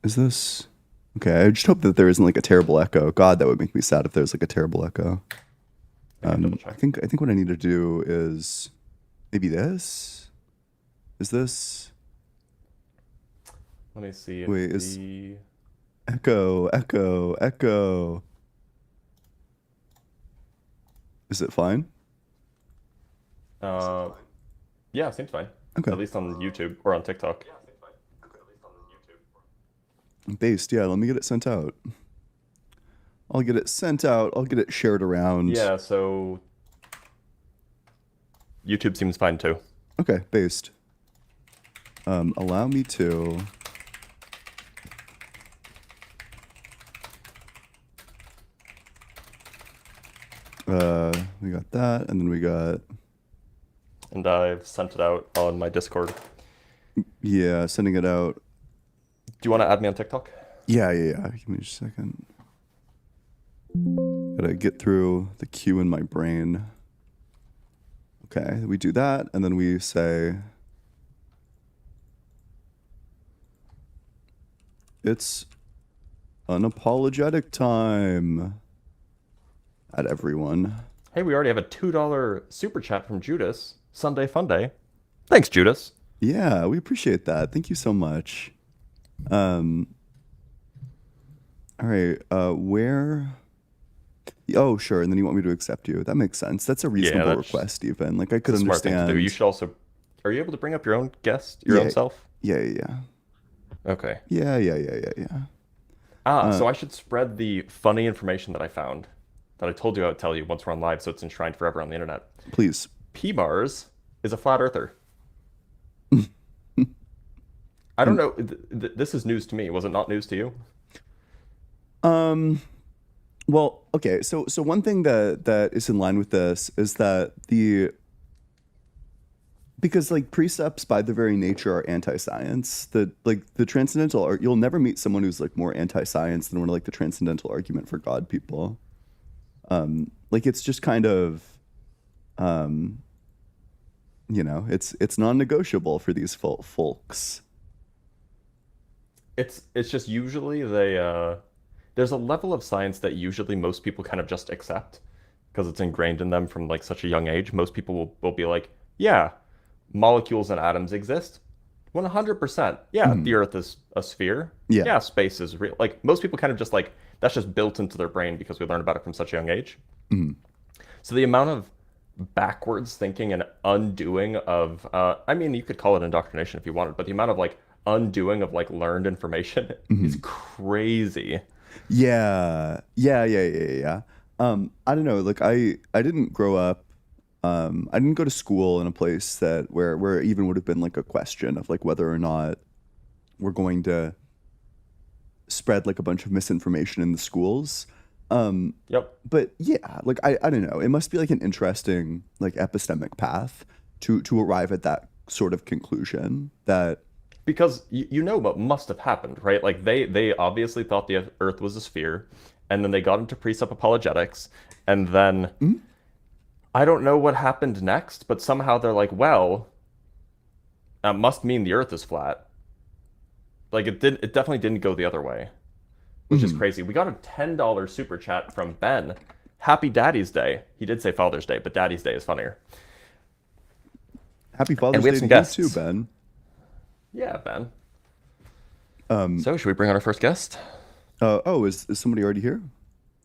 Is this okay? I just hope that there isn't like a terrible echo. God, that would make me sad if there's like a terrible echo. I can double I check. think what I need to do is maybe this. Is this? Let me see if Wait, is the echo? Is it fine? uh yeah, seems fine. Okay. At least on YouTube or on TikTok. Based, yeah. Let me get it sent out. I'll get it sent out. I'll get it shared around. Yeah, so YouTube seems fine too. Okay, based. Allow me to. We got that, and then we got And I've sent it out on my Discord. yeah, sending it out. Do you want to add me on TikTok? Yeah. Give me just a second. Gotta get through the queue in my brain. Okay, we do that, and then we say it's unapologetic time at everyone. Hey, we already have a $2 super chat from Judas. Sunday Fun Day. Thanks, Judas. Yeah, we appreciate that. Thank you so much. All right, where? Oh, sure. And then you want me to accept you. That makes sense. That's a reasonable that's request, even. Like I could It's a smart thing to do. understand. You should also. Are you able to bring up your own guest, your Yeah, own self? yeah. Okay. Yeah. So I should spread the funny information that I found, that I told you I would tell you once we're on live, so it's enshrined forever on the internet. Please. P-Mars is a flat earther. I don't know. This is news to me. Was it not news to you? Well, okay. So one thing that is in line with this is that because like precepts by their very nature are anti-science. The transcendental art, you'll never meet someone who's like more anti-science than one of like the transcendental argument for God people. Like it's just kind of it's non-negotiable for these folks. It's just usually there's a level of science that usually most people kind of just accept because it's ingrained in them from like such a young age. Most people will be like, yeah, molecules and atoms exist. 100%. Yeah, the Earth is a sphere. Yeah. Yeah, space is real. Like most people kind of just like that's just built into their brain because we learn about it from such a young age. So the amount of backwards thinking and undoing of I mean you could call it indoctrination if you wanted, but the amount of like undoing of like learned information is crazy. Yeah. I don't know. Like I didn't grow up. I didn't go to school in a place that where it even would have been like a question of like whether or not we're going to spread like a bunch of misinformation in the schools. Yep. But yeah, like I don't know. It must be like an interesting like epistemic path to arrive at that sort of conclusion that Because you know what must have happened, right? Like they obviously thought the Earth was a sphere, and then they got into precept apologetics, and then I don't know what happened next, but somehow they're like, well, that must mean the Earth is flat. Like it definitely didn't go the other way, which is crazy. We got a $10 super chat from Ben. Happy Daddy's Day. He did say Father's Day, but Daddy's Day is funnier. happy Father's And we have Day some to you guests. too, Ben. Yeah, Ben. So should we bring on our first guest? Is somebody already here?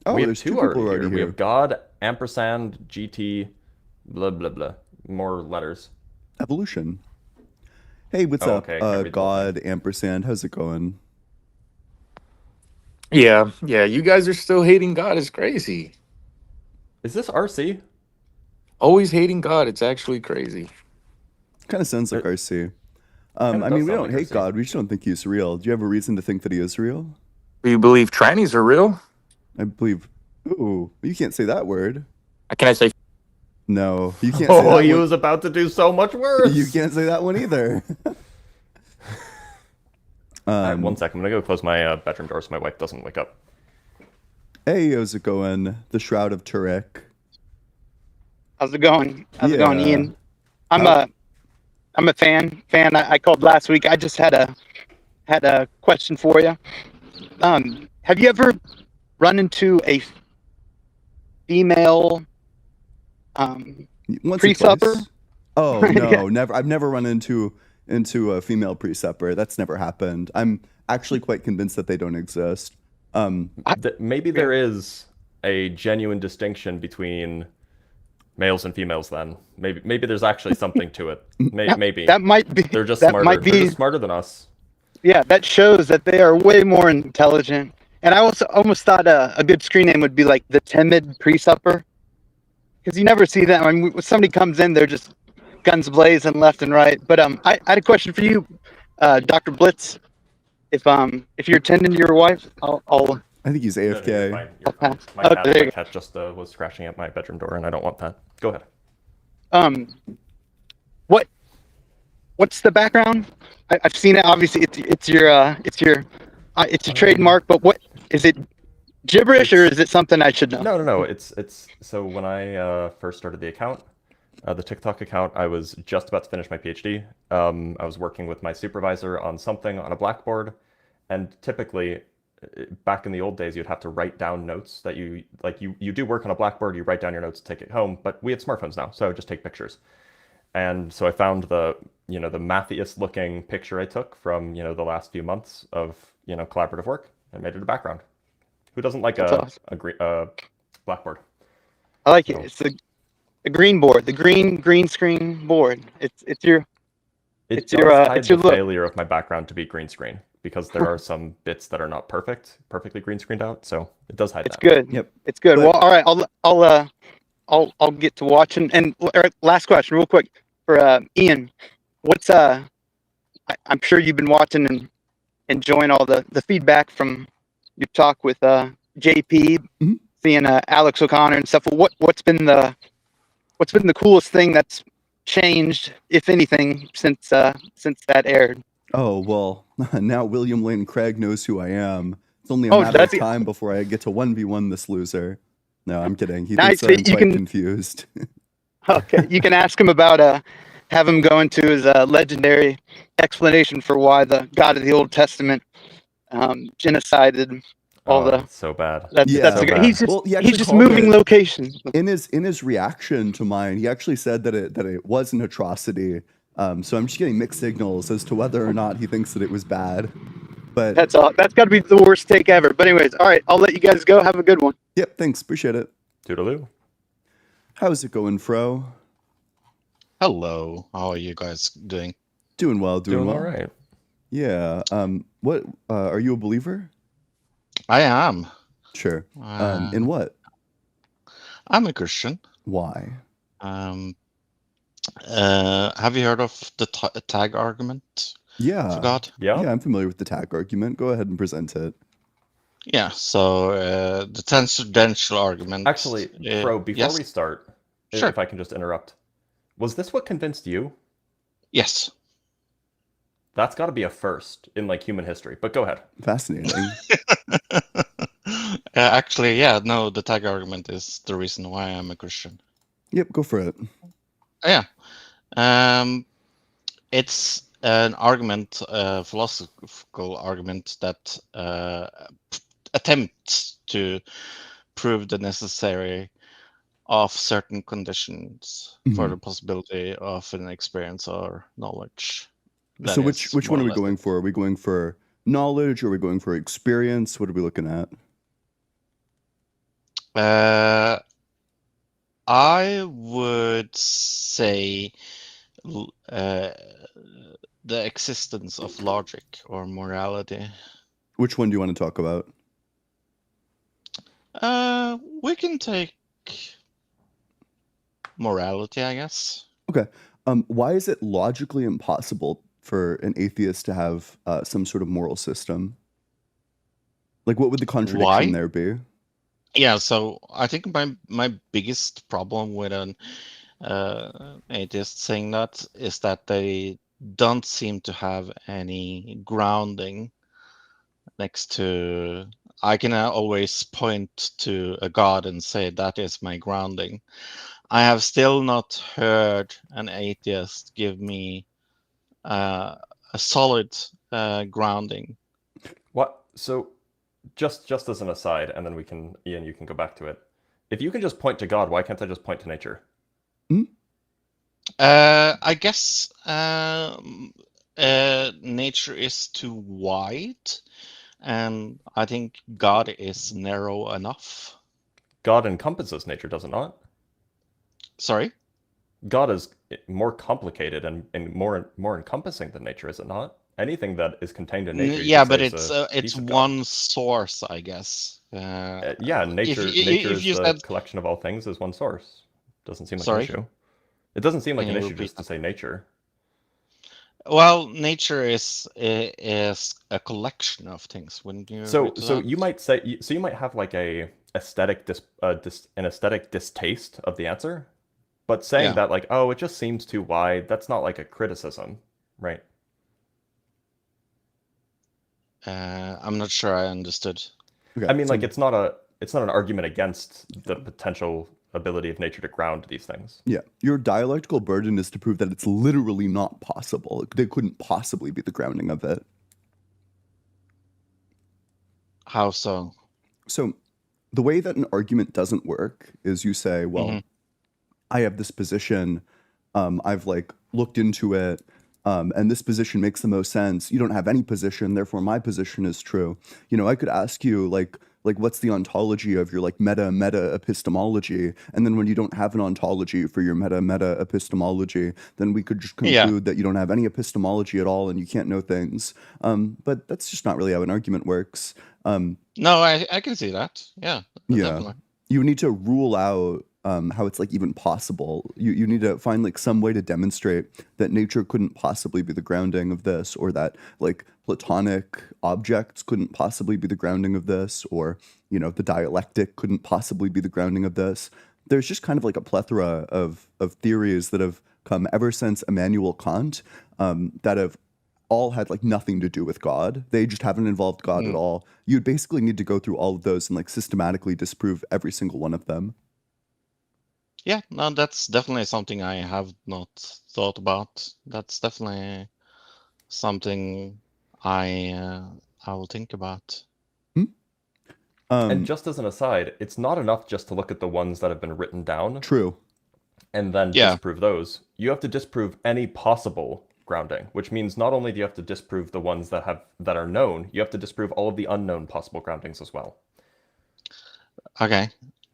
Oh, We have there's two two people already already here. We here. have God, ampersand, GT, blah, blah, blah. More letters. Evolution. Hey, what's Oh, up? okay. I can't read the whole thing. God ampersand. How's it going? Yeah. You guys are still hating God. It's crazy. Is this RC? Always hating God. It's actually crazy. Kind of sounds like RC. Kinda I does mean, we sound don't like hate RC. God. We just don't think he's real. Do you have a reason to think that he is real? Do you believe trannies are real? I believe. Ooh, you can't say that word. Can I say? No, you can't say Oh, that he one. was about to do so much worse. You can't say that one either. All right, 1 second. I'm going to go close my bedroom door so my wife doesn't wake up. Hey, how's it going? The Shroud of Turek. How's it going? How's it going, Yeah. Ian? I'm a fan. I called last week. I just had had a question for you. Have you ever run into a female Once or pre-supper? twice. Oh no, Yeah. never. I've never run into a female pre-supper. That's never happened. I'm actually quite convinced that they don't exist. Maybe there is a genuine distinction between males and females then. Maybe there's actually something to it. Maybe. That might be. They're just That smarter. might They're be. just smarter than us. Yeah, that shows that they are way more intelligent. And I also almost thought a good screen name would be like the timid pre-supper, because you never see them. I mean, when somebody comes in, they're just guns blazing left and right. But I had a question for you, Dr. Blitz. If you're attending to your wife, I'll I think he's No, no, you're AFK. fine. You're I'll fine. pass. My Oh, cat, there you my go. cat just was scratching at my bedroom door, and I don't want that. Go ahead. Um, what's the background? I've seen it. Obviously, it's your trademark. But what is it? Gibberish, or is it something I should know? No. It's so when I first started the account, the TikTok account, I was just about to finish my PhD. I was working with my supervisor on something on a blackboard, and typically, back in the old days, you'd have to write down notes that you do work on a blackboard. You write down your notes, take it home. But we have smartphones now, so I would just take pictures. And so I found the mathiest looking picture I took from the last few months of collaborative work and made it a background. Who doesn't like That's awesome. a blackboard? I like it. So It's the green board, the green screen board. It's your it your does hide it's your the look. failure of my background to be green screen because there are some bits that are not perfectly green screened out. So it does hide It's that. good. Yep. It's good. But- Well, all right. I'll get to watching. And last question, real quick, for Ian. What's I'm sure you've been watching and enjoying all the feedback from your talk with JP, Mhm. seeing Alex O'Connor and stuff. What's been the coolest thing that's changed, if anything, since that aired? Oh well, now William Lane Craig knows who I am. It's only a Oh, matter of does he? time before I get to 1v1 this loser. No, I'm kidding. He Nice. thinks that I'm You quite can- confused. Okay, you can ask him about have him go into his legendary explanation for why the God of the Old Testament genocided all Oh, the. it's so bad. That's Yeah. that's So a, bad. he's just Well, he actually he's just called moving it- location. in his reaction to mine, he actually said that it was an atrocity. So I'm just getting mixed signals as to whether or not he thinks that it was bad. But That's all. That's got to be the worst take ever. But anyways, all right, I'll let you guys go. Have a good one. yep, thanks, appreciate it. Toodaloo. How's it going, Fro? Hello, how are you guys doing? Doing well, doing well. all right. Yeah. What are you a believer? I am. Sure. In what? I'm a Christian. Why? Have you heard of the tag argument Yeah. for God? Yeah. Yeah, I'm familiar with the tag argument. Go ahead and present it. Yeah, so the tangential argument. Actually, Bro, before yes? we start, Sure. if I can just interrupt, was this what convinced you? Yes. That's got to be a first in human history. But go ahead. Fascinating. Actually, yeah, no, the tag argument is the reason why I'm a Christian. Yep, go for it. Yeah. It's an argument, a philosophical argument that attempts to prove the necessary of certain conditions for the possibility of an experience or knowledge. That So is which more one are or we less going for? Are we going for knowledge or are we going for experience? What are we looking at? I would say the existence of logic or morality. Which one do you want to talk about? We can take morality, I guess. Okay. Why is it logically impossible for an atheist to have some sort of moral system? Like, what would the contradiction Why? there be? Yeah, so I think my biggest problem with an atheist saying that is that they don't seem to have any grounding next to. I can always point to a god and say that is my grounding. I have still not heard an atheist give me a a solid grounding. What? So, just as an aside, and then Ian, you can go back to it. If you can just point to God, why can't I just point to nature? I guess nature is too wide, and I think God is narrow enough. God encompasses nature, does it not? Sorry? God is more complicated and more encompassing than nature, is it not? Anything that is contained in nature, you Yeah, could but say is a it's piece of God. one source, I guess. Yeah, nature If is you the said, collection of all things is one source. Doesn't seem like an sorry, issue. It doesn't seem like can an you issue repeat just to that? say nature. Well, nature is a collection of things. Wouldn't you agree to So that? you might say so you might have like an aesthetic distaste of the answer, but saying Yeah. that like, oh, it just seems too wide, that's not like a criticism, right? I'm not sure I understood. Okay, I mean, so like it's not an argument against the potential ability of nature to ground these things. yeah, your dialectical burden is to prove that it's literally not possible. They couldn't possibly be the grounding of it. How so? So the way that an argument doesn't work is you say, well, Mhm. I have this position, I've like looked into it, and this position makes the most sense. You don't have any position, therefore my position is true. You know, I could ask you like what's the ontology of your like meta epistemology, and then when you don't have an ontology for your meta epistemology, then we could just Yeah. conclude that you don't have any epistemology at all and you can't know things. But that's just not really how an argument works. No, I can see that. Yeah, Yeah, definitely. you need to rule out how it's like even possible. You need to find like some way to demonstrate that nature couldn't possibly be the grounding of this, or that like Platonic objects couldn't possibly be the grounding of this, or you know the dialectic couldn't possibly be the grounding of this. There's just kind of like a plethora of theories that have come ever since Immanuel Kant that have all had like nothing to do with God. They just haven't involved God at Mm. all. You'd basically need to go through all of those and like systematically disprove every single one of them. Yeah, no, that's definitely something I have not thought about. That's definitely something I will think about. Hmm? And just as an aside, it's not enough just to look at the ones that have been written down True. and then Yeah. disprove those. You have to disprove any possible grounding, which means not only do you have to disprove the ones that are known, you have to disprove all of the unknown possible groundings as well. Okay.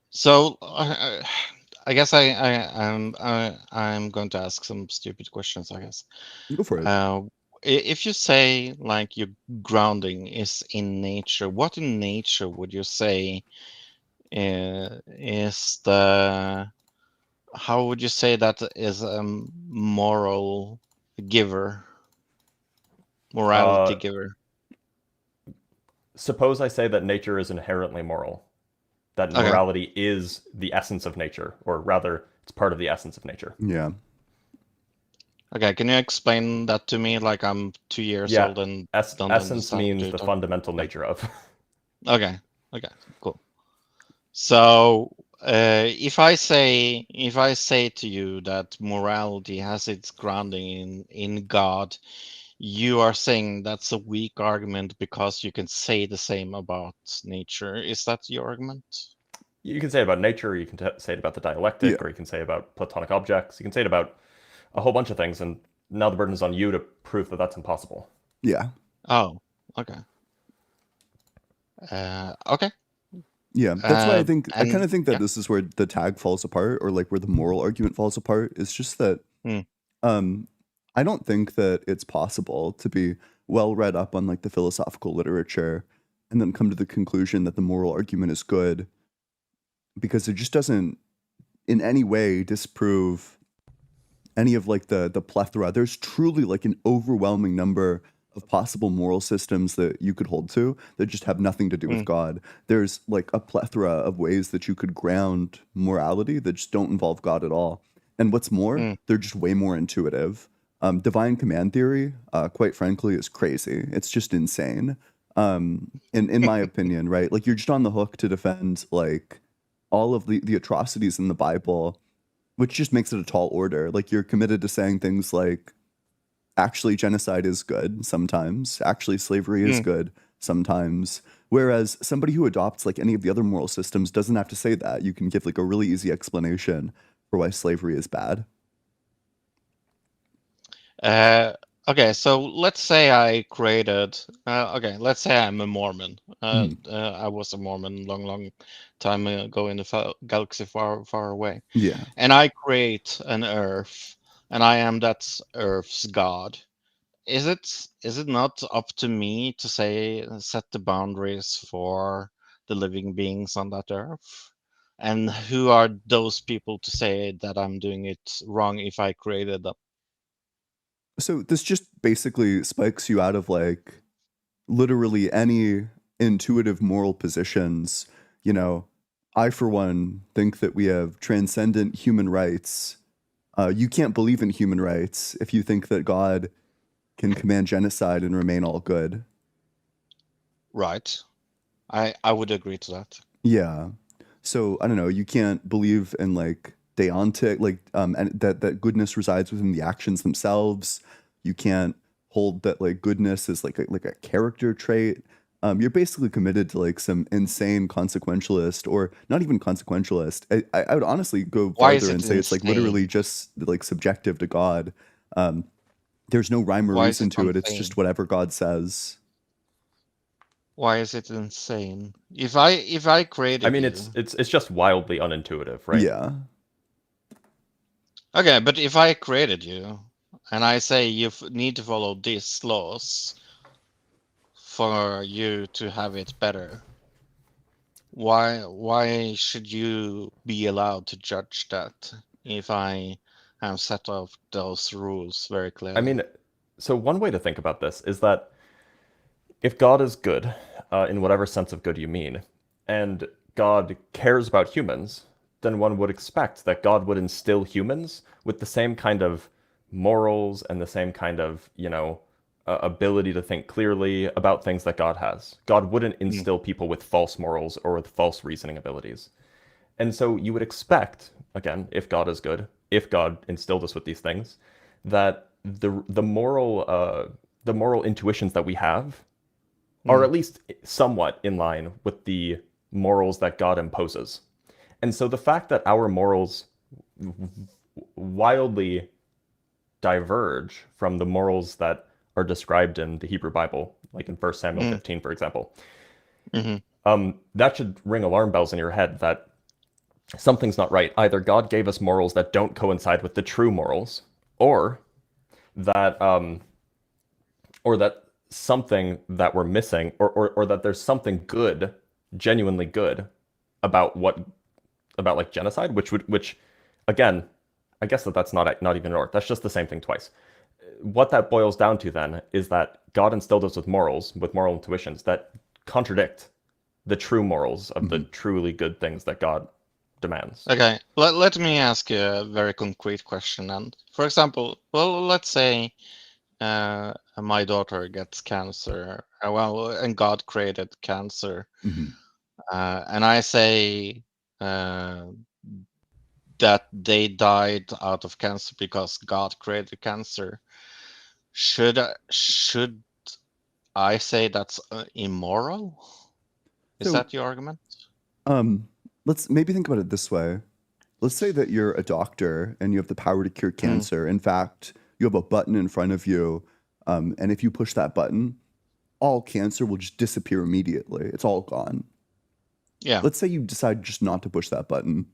So I guess I'm going to ask some stupid questions, I guess. Go for it. If you say like your grounding is in nature, what in nature would you say is the how would you say that is a moral giver, morality giver? Suppose I say that nature is inherently moral, that Okay. morality is the essence of nature, or rather, it's part of the essence of nature. Yeah. Okay, can you explain that to me? Like I'm 2 years Yeah, old and don't essence understand what means you're the talking. fundamental nature of. Okay, cool. So if I say to you that morality has its grounding in God, you are saying that's a weak argument because you can say the same about nature. Is that your argument? You can say it about nature, or you can say it about the dialectic, Yeah. or you can say about Platonic objects. You can say it about a whole bunch of things, and now the burden is on you to prove that that's impossible. Yeah. Oh, okay. Okay. Yeah. That's why I think I kind And of think that yeah. this is where the tag falls apart, or like where the moral argument falls apart. It's just that Hmm. I don't think that it's possible to be well read up on like the philosophical literature and then come to the conclusion that the moral argument is good, because it just doesn't in any way disprove any of like the plethora. There's truly like an overwhelming number of possible moral systems that you could hold to that just have nothing to do with Hmm. God. There's like a plethora of ways that you could ground morality that just don't involve God at all. And what's more, Hmm. they're just way more intuitive. Divine command theory, quite frankly, is crazy. It's just insane. In my opinion, right? Like you're just on the hook to defend like all of the atrocities in the Bible, which just makes it a tall order. Like you're committed to saying things like, actually genocide is good sometimes, actually slavery is good sometimes. Whereas somebody who adopts like any of the other moral systems doesn't have to say that. You can give like a really easy explanation for why slavery is bad. Okay, so let's say I created. Okay, let's say I'm a Mormon. I was a Mormon long time ago in the galaxy far away. Yeah. And I create an Earth, and I am that Earth's god. Is it not up to me to set the boundaries for the living beings on that Earth? And who are those people to say that I'm doing it wrong if I created them? So this just basically spikes you out of like literally any intuitive moral positions. You know, I for one think that we have transcendent human rights. You can't believe in human rights if you think that God can command genocide and remain all good. Right. I would agree to that. Yeah. So I don't know, you can't believe in like deontic, like and that goodness resides within the actions themselves. You can't hold that like goodness is like a character trait. You're basically committed to like some insane consequentialist, or not even consequentialist. I would honestly go Why is farther it and say it's like literally insane? just like subjective to God. There's no rhyme or Why is reason it to it. It's insane? just whatever God says. Why is it insane? If I I created mean, you, it's just wildly unintuitive, right? Yeah. okay, but if I created you, and I say you need to follow these laws for you to have it better, why should you be allowed to judge that if I have set up those rules very I clearly? mean, so one way to think about this is that if God is good, in whatever sense of good you mean, and God cares about humans, then one would expect that God would instill humans with the same kind of morals and the same kind of, ability to think clearly about things that God has. God wouldn't instill people with false morals or with false reasoning abilities. And so you would expect, again, if God is good, if God instilled us with these things, that the moral intuitions that we have are at least somewhat in line with the morals that God imposes. And so the fact that our morals wildly diverge from the morals that are described in the Hebrew Bible, like in 1 Samuel 15, for example, that should ring alarm bells in your head that something's not right. Either God gave us morals that don't coincide with the true morals, or that something that we're missing, or that there's something good, genuinely good, about like genocide, which again, I guess that's not even an orc. That's just the same thing twice. What that boils down to then is that God instilled us with morals, with moral intuitions that contradict the true morals of the truly good things that God demands. Okay, let me ask you a very concrete question. And for example, well, let's say my daughter gets cancer. And God created cancer, and I say that they died out of cancer because God created cancer. Should I say that's immoral? Is So that your argument? let's maybe think about it this way. Let's say that you're a doctor and you have the power to cure cancer. In fact, you have a button in front of you, and if you push that button, all cancer will just disappear immediately. It's all gone. Yeah. Let's say you decide just not to push that button.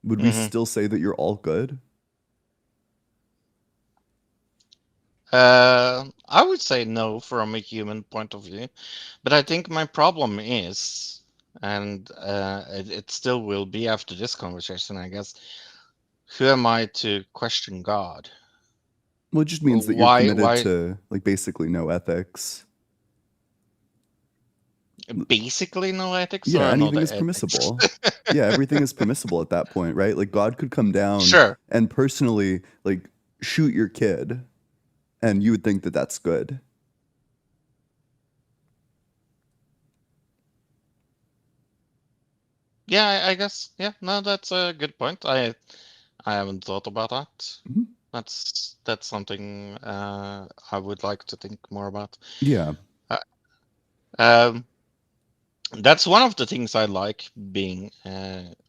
Would we still say that you're all good? I would say no from a human point of view, but I think my problem is, and it still will be after this conversation, I guess, who am I to question God? Well, it just means that you're committed to like basically no ethics. Basically no ethics, Yeah, or no anything is ethics? permissible. Yeah, everything is permissible at that point, right? Like God could come down Sure. and personally like shoot your kid, and you would think that that's good. Yeah, I guess. Yeah, no, that's a good point. I haven't thought about that. That's something I would like to think more about. Yeah. Um, that's one of the things I like being.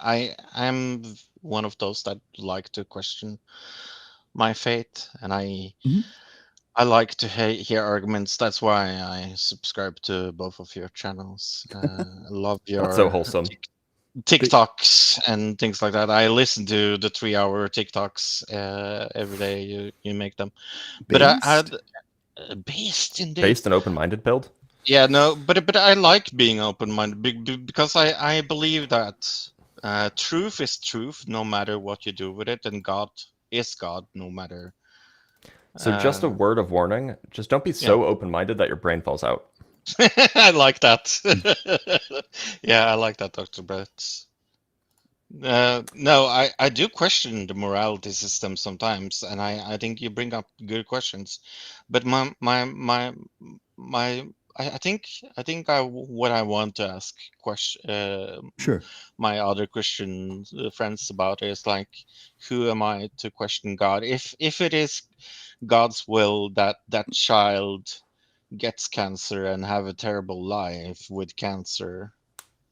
I'm one of those that like to question my faith, and Mhm. I like to hear arguments. That's why I subscribe to both of your channels. I love That's so your wholesome. TikToks and things like that. I listen to the 3-hour TikToks every day. You make them, but I Based? had based indeed. Based and open-minded build. Yeah, no, but I like being open-minded because I believe that truth is truth no matter what you do with it, and God is God no matter. So just a word of warning, just don't be so open-minded that your brain falls out. I like that. Yeah, I like that, Dr. Brett. No, I do question the morality system sometimes, and I think you bring up good questions. But I think what I want to ask Sure. my other Christian friends about is like, who am I to question God? If it is God's will that that child gets cancer and have a terrible life with cancer,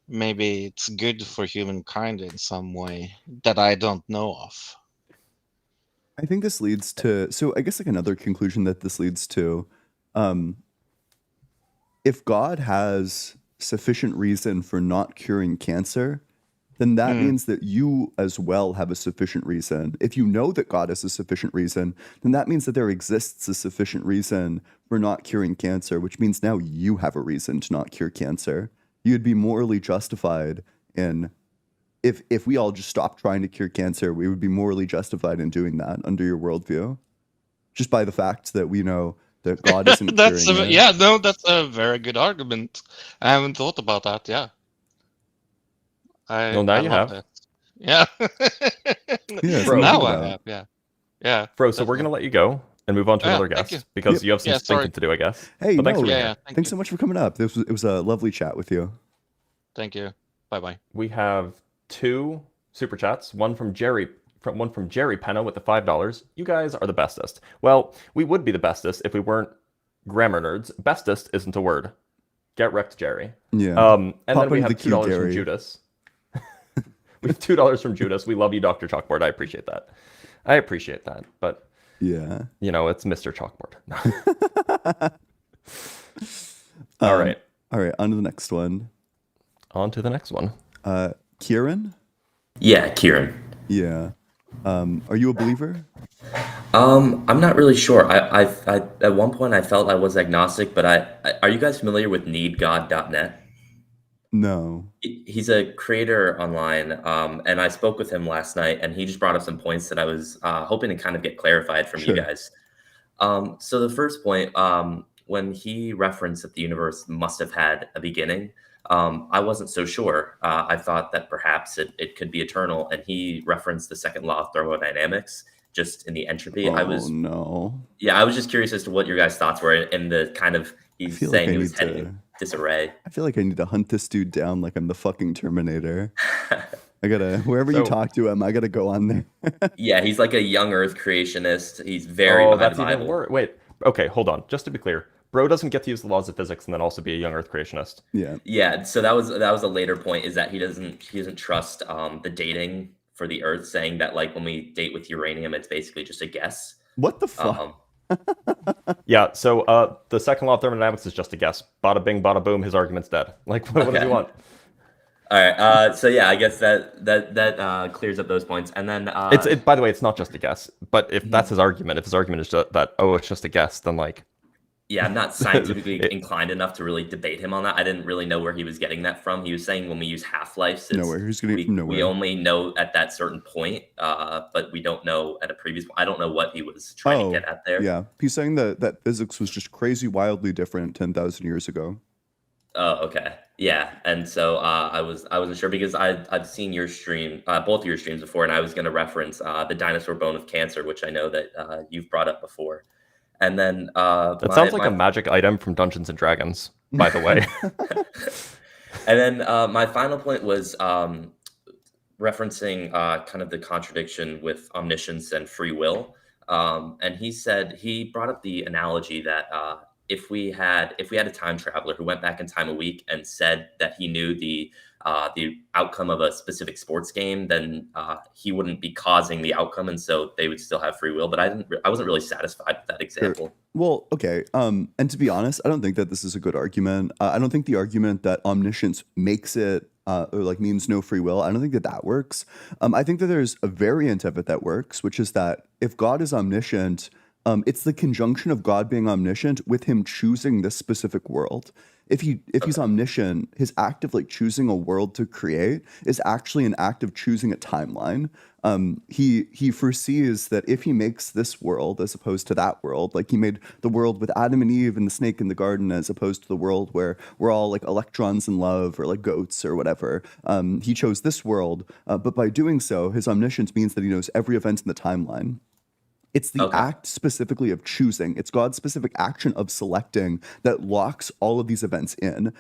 maybe it's good for humankind in some way that I don't know of. I think this leads to, so I guess like another conclusion that this leads to, um, if God has sufficient reason for not curing cancer, then that means that you as well have a sufficient reason. If you know that God has a sufficient reason, then that means that there exists a sufficient reason for not curing cancer, which means now you have a reason to not cure cancer. You'd be morally justified in, if we all just stopped trying to cure cancer, we would be morally justified in doing that under your worldview, just by the fact that we know that God isn't curing it. Yeah, no, that's a very good argument. I haven't thought about that. Yeah, Well, now I you love have. that. Yeah. Yeah, something to Bro. think Now I about. have. Yeah, yeah. Bro, so we're Definitely. going to let you go and move on to Yeah, another thank you. guest because Yep. you have some Yeah, sorry. thinking to do, I guess. Hey, But thanks for no, being Yeah, here. yeah. Thank thanks you. so much for coming up. It was a lovely chat with you. Thank you. Bye bye. We have 2 super chats, one from Jerry Penna with the $5. You guys are the bestest. Well, we would be the bestest if we weren't grammar nerds. Bestest isn't a word. Get wrecked, Jerry. Yeah. And Pop then we into have the queue, $2 from Gary. Judas. We have $2 from Judas. We love you, Dr. Chalkboard. I appreciate that. But Yeah. you know, it's Mr. Chalkboard. All right. All right, on to the next one. On to the next one. Kieran? Yeah, Kieran. Yeah. Are you a believer? I'm not really sure. I at one point I felt I was agnostic, but are you guys familiar with needgod.net? No. He's a creator online, and I spoke with him last night, and he just brought up some points that I was hoping to kind of get clarified from you Sure. guys. So the first point, when he referenced that the universe must have had a beginning, I wasn't so sure. I thought that perhaps it could be eternal, and he referenced the second law of thermodynamics just in the entropy. Oh, I was no. just curious as to what your guys' thoughts were in the kind of he's feel like saying I it was need heading to- in disarray. I feel like I need to hunt this dude down like I'm the fucking Terminator. I gotta, wherever you So- talk to him, I gotta go on there. Yeah, he's like a young Earth creationist. He's very Oh, behind that's the even Bible. worse. Wait. Okay, hold on. Just to be clear, bro doesn't get to use the laws of physics and then also be a young Earth creationist. Yeah. Yeah, so that was a later point, is that he doesn't trust the dating for the Earth, saying that like when we date with uranium, it's basically just a guess. What the fuck? Yeah, so the second law of thermodynamics is just a guess. Bada bing, bada boom, his argument's dead. Like, what does Okay. he want? All right. So yeah, I guess that clears up those points, and then By the way, it's not just a guess. But if that's his argument, if his argument is just that, oh, it's just a guess, then like, yeah, I'm not scientifically inclined enough to really debate him on that. I didn't really know where he was getting that from. He was saying when we use half-lives, Nowhere. He's getting it from nowhere. we only know at that certain point, but we don't know at a previous point. I don't know what he was trying to get at there. Yeah. He's saying that physics was just crazy, wildly different 10,000 years ago. Oh, okay. Yeah, and so I wasn't sure because I've seen your stream, both of your streams before, and I was going to reference the dinosaur bone of cancer, which I know that you've brought up before. And then that sounds like a magic item from Dungeons and Dragons, by the way. And then my final point was referencing kind of the contradiction with omniscience and free will. and he brought up the analogy that if we had a time traveler who went back in time a week and said that he knew the outcome of a specific sports game, then he wouldn't be causing the outcome, and so they would still have free will. But I wasn't really satisfied with that example. Well, okay. And to be honest, I don't think that this is a good argument. I don't think the argument that omniscience makes it or like means no free will, I don't think that that works. I think that there's a variant of it that works, which is that if God is omniscient, it's the conjunction of God being omniscient with him choosing this specific world. If he's omniscient, his act of like choosing a world to create is actually an act of choosing a timeline. He foresees that if he makes this world as opposed to that world, like he made the world with Adam and Eve and the snake in the garden as opposed to the world where we're all like electrons in love or like goats or whatever. He chose this world, but by doing so, his omniscience means that he knows every event in the timeline. It's the act specifically of choosing. It's God's specific action of selecting that locks all of these events in.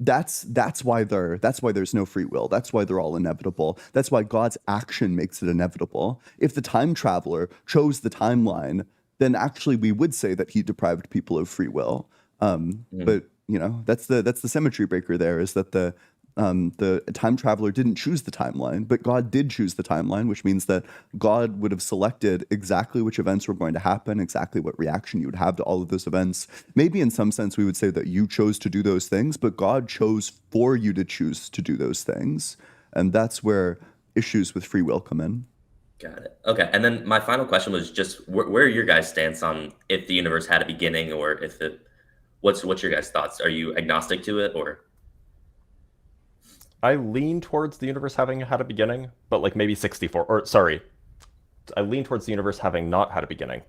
That's why there's no free will. That's why they're all inevitable. That's why God's action makes it inevitable. If the time traveler chose the timeline, then actually we would say that he deprived people of free will. But you know, that's the symmetry breaker there, is that the time traveler didn't choose the timeline, but God did choose the timeline, which means that God would have selected exactly which events were going to happen, exactly what reaction you would have to all of those events. Maybe in some sense we would say that you chose to do those things, but God chose for you to choose to do those things. And that's where issues with free will come in. Got it. Okay. And then my final question was just where are your guys' stance on if the universe had a beginning, or if it, what's your guys' thoughts? Are you agnostic to it, or? I lean towards the universe having had a beginning, but like maybe 64, or sorry, I lean towards the universe having not had a beginning,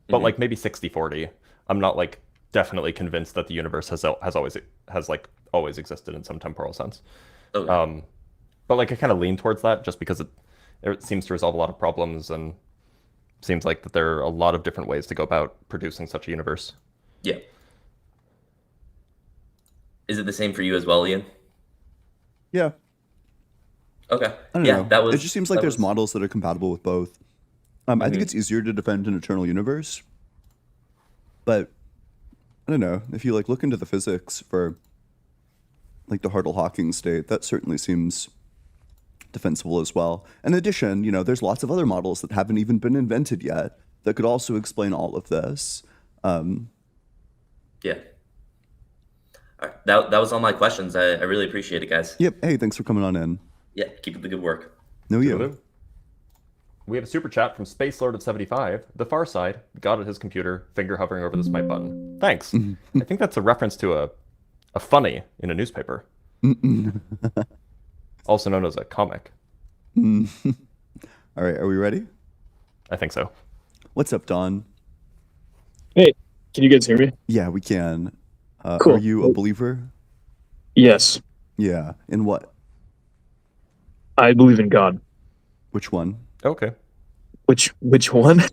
but like maybe 60-40. I'm not like definitely convinced that the universe has always existed in some temporal sense. Okay. But like I kind of lean towards that just because it seems to resolve a lot of problems, and seems like that there are a lot of different ways to go about producing such a universe. Yeah. Is it the same for you as well, Ian? Yeah. Okay. I don't know. It just seems like there's models that are compatible with both. I think it's easier to defend an eternal universe, but I don't know. If you like look into the physics for like the Hartle-Hawking state, that certainly seems defensible as well. In addition, you know, there's lots of other models that haven't even been invented yet that could also explain all of this. Yeah. All right. That was all my questions. I really appreciate it, guys. Yep. Hey, thanks for coming on in. Yeah, keep up the good work. No, you. We have a super chat from Space Lord of 75. The Far Side, God at his computer, finger hovering over the smite button. Thanks. I think that's a reference to a funny in a newspaper. Also known as a comic. All right, are we ready? I think so. What's up, Don? Hey, can you guys hear me? Yeah, we can. Cool. Are you a believer? Yes, Yeah. In what? I believe in God. Which one? Okay. Which one?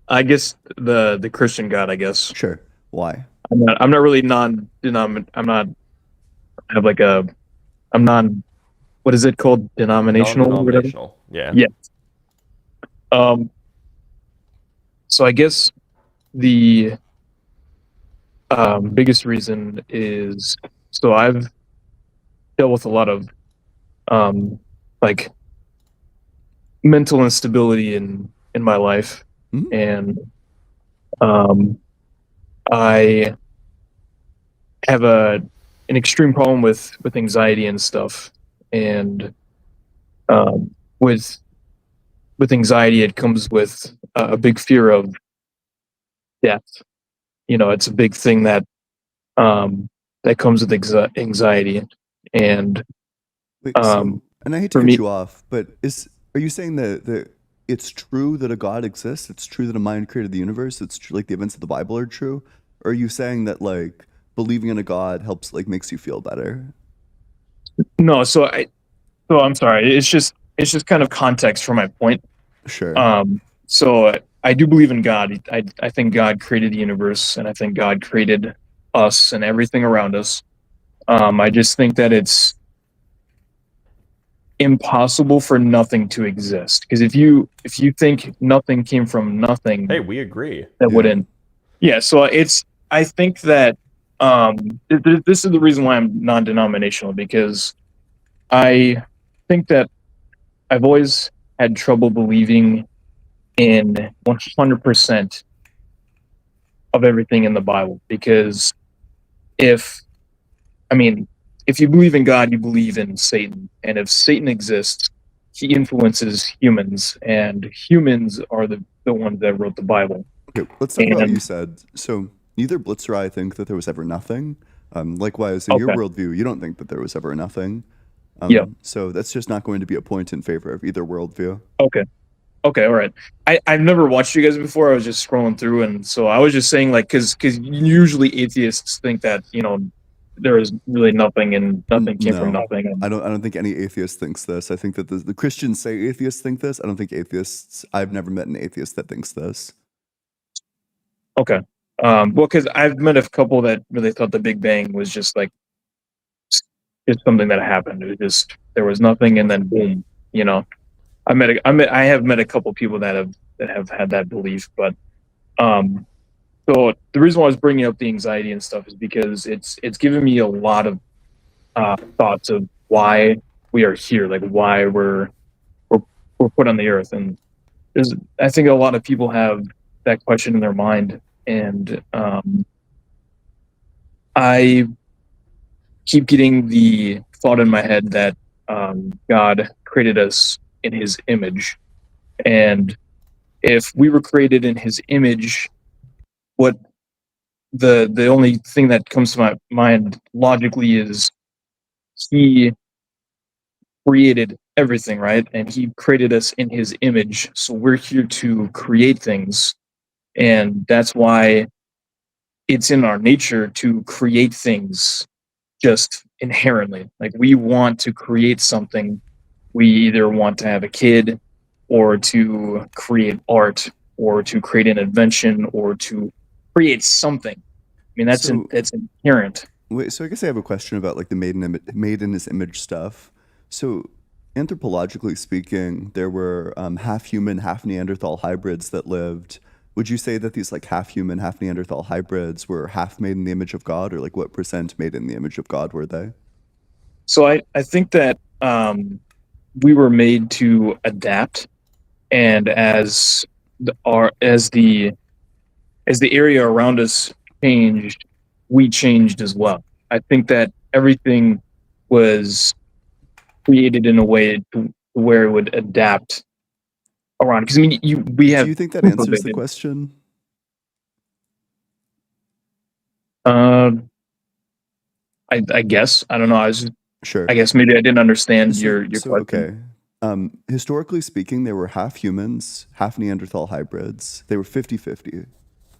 I guess the Christian God, I guess. Sure. Why? I'm not really I'm non, what is it called? Denominational or whatever? Non-denominational. Yeah. Yeah. So I guess the biggest reason is, so I've dealt with a lot of like mental instability in my life, and I have an extreme problem with anxiety and stuff, and with anxiety it comes with a big fear of death. You know, it's a big thing that that comes with anxiety. And Wait, and I hate to cut you off, but are you saying that it's true that a God exists? It's true that a mind created the universe? It's true, like the events of the Bible are true? Or are you saying that like believing in a God helps, like, makes you feel better? No, so I'm sorry. It's just kind of context for my point. Sure. So I do believe in God. I think God created the universe, and I think God created us and everything around us. I just think that impossible for nothing to exist. Because if you think nothing came from nothing, Hey, we agree. that Yeah. wouldn't. Yeah, so I think that this is the reason why I'm non-denominational, because I think that I've always had trouble believing in 100% of everything in the Bible, because if I mean, if you believe in God, you believe in Satan. And if Satan exists, he influences humans, and humans are the ones that wrote the Bible. Okay, let's talk about what you And said. So neither Blitz or I think that there was ever nothing. Likewise, in your okay, worldview, you don't think that there was ever nothing. yeah, So that's just not going to be a point in favor of either worldview. okay, okay, all right. I've never watched you guys before. I was just scrolling through, and so I was just saying, like, because usually atheists think that there is really nothing, and nothing came from No, nothing. I don't think any atheist thinks this. I think that the Christians say atheists think this. I don't think atheists. I've never met an atheist that thinks this. Okay, well, because I've met a couple that really thought the Big Bang was just like it's something that happened. It was just there was nothing, and then boom. I have met a couple people that have had that belief, but um, so the reason why I was bringing up the anxiety and stuff is because it's given me a lot of thoughts of why we are here, like why we're, we're put on the earth, and I think a lot of people have that question in their mind, and I keep getting the thought in my head that God created us in His image, and if we were created in His image, what the only thing that comes to my mind logically is He created everything, right? And He created us in His image, so we're here to create things, and that's why it's in our nature to create things just inherently. Like we want to create something. We either want to have a kid or to create art or to create an invention or to create something. I mean, So that's inherent. wait, so I guess I have a question about like the made in his image stuff. So anthropologically speaking, there were half human, half Neanderthal hybrids that lived. Would you say that these like half human, half Neanderthal hybrids were half made in the image of God, or like what percent made in the image of God were they? So I think that we were made to adapt, and as the area around us changed, we changed as well. I think that everything was created in a way to where it would adapt around. Because I mean, we Do have you think that proof of answers the it. question? Uh, I guess I don't know. Sure. I guess maybe I didn't understand So, your so question. okay. Historically speaking, there were half humans, half Neanderthal hybrids. They were 50-50.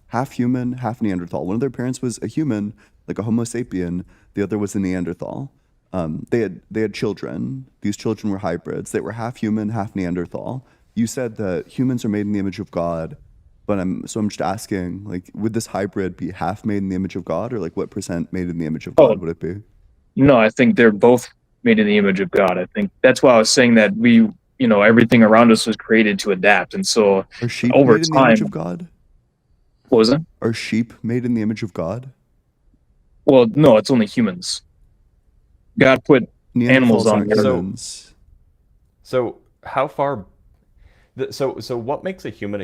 Half human, half Neanderthal. One of their parents was a human, like a Homo sapien. The other was a Neanderthal. They had children. These children were hybrids. They were half human, half Neanderthal. You said that humans are made in the image of God, but I'm just asking, like, would this hybrid be half made in the image of God, or like what percent made in the image of Oh God would it be? no, I think they're both made in the image of God. I think that's why I was saying that everything around us was created to adapt, and so Are sheep over made in the image of time, God? what was it? Are sheep made in the image of God? Well, no, it's only humans. God put animals Neanderthals on aren't the earth. humans. So how far? So what makes a human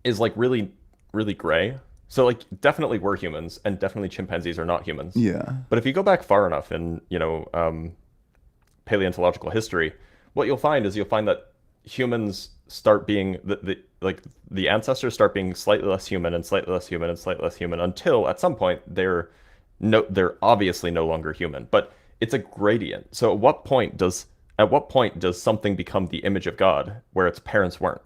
is like really really gray. So like definitely we're humans, and definitely chimpanzees are not humans. Yeah. But if you go back far enough in paleontological history, what you'll find is that humans start being the ancestors start being slightly less human and slightly less human and slightly less human until at some point they're obviously no longer human. But it's a gradient. So at what point does something become the image of God where its parents weren't?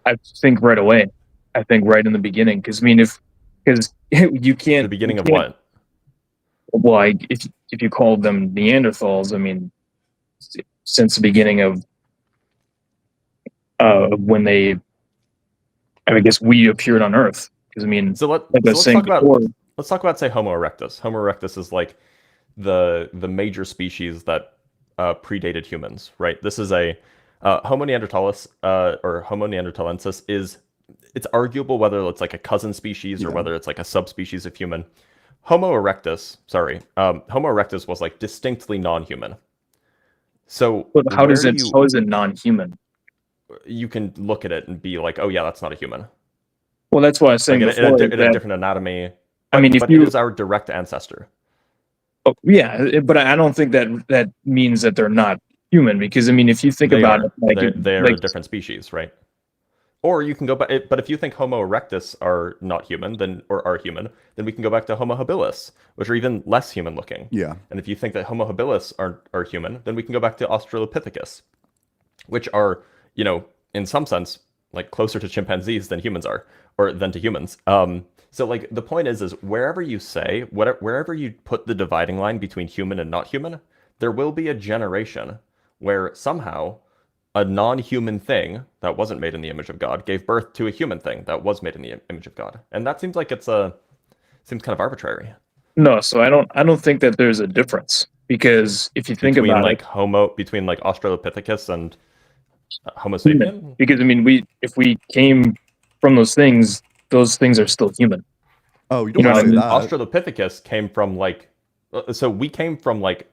I think right away. I think right in the beginning, because I mean, because The beginning of what? well, if you call them Neanderthals, I mean, since the beginning of when I guess we appeared on Earth. Because I mean, So like I was let's saying talk before, about say Homo erectus. Homo erectus is like the major species that predated humans, right? This is a Homo neanderthalis or Homo neanderthalensis is, it's arguable whether it's like a cousin species or Yeah. whether it's like a subspecies of human. Homo erectus was like distinctly non-human. So But how where does it? How is it non-human? you can look at it and be like, oh yeah, that's not a human. Well, that's what I was saying Like before. in a different anatomy. I mean, if but you, it is our direct ancestor. oh, yeah, but I don't think that means that they're not human, because I mean, if you think They about are. it, like They're like a different species, right? Or you can go back, but if you think Homo erectus are not human, then or are human, then we can go back to Homo habilis, which are even less human looking. Yeah. And if you think that Homo habilis are human, then we can go back to Australopithecus, which are, you know, in some sense, like closer to chimpanzees than humans are, or than to humans. So like the point is wherever you say, wherever you put the dividing line between human and not human, there will be a generation where somehow a non-human thing that wasn't made in the image of God gave birth to a human thing that was made in the image of God. And that seems like seems kind of arbitrary. no. So I don't think that there's a difference, because if you think Between about like it, between like Australopithecus and Homo human, sapien? because I mean, if we came from those things are still human. Oh, you don't You know want what to I say mean? that. Australopithecus came from like, so we came from like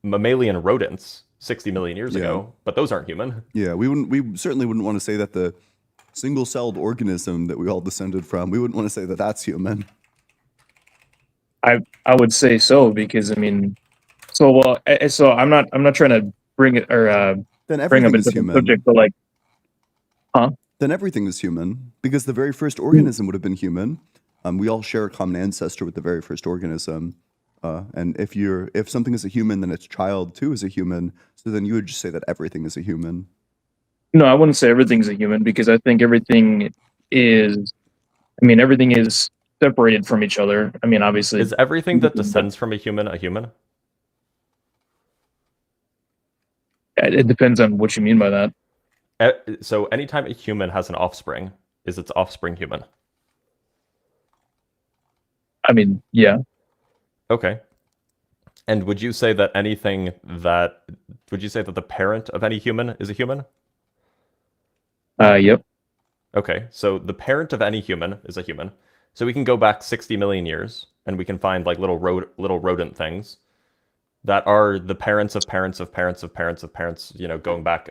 mammalian rodents 60 million years Yeah. ago, but those aren't human. Yeah, we certainly wouldn't want to say that the single-celled organism that we all descended from, we wouldn't want to say that that's human. I would say so, because I mean, so I'm not trying to bring it or Then bring up everything a is different human. subject, but like, Then everything is human because the very first organism would have been human. We all share a common ancestor with the very first organism. And if something is a human, then its child too is a human. So then you would just say that everything is a human. no, I wouldn't say everything's a human, because I think everything is. I mean, everything is separated from each other. I mean, obviously, Is everything that descends from a human a human? it depends on what you mean by that. So anytime a human has an offspring, is its offspring human? I mean, yeah, Okay. And would you say that the parent of any human is a human? yep. Okay, so the parent of any human is a human. So we can go back 60 million years and we can find like little rodent things that are the parents of parents of parents of parents of parents, you know, going back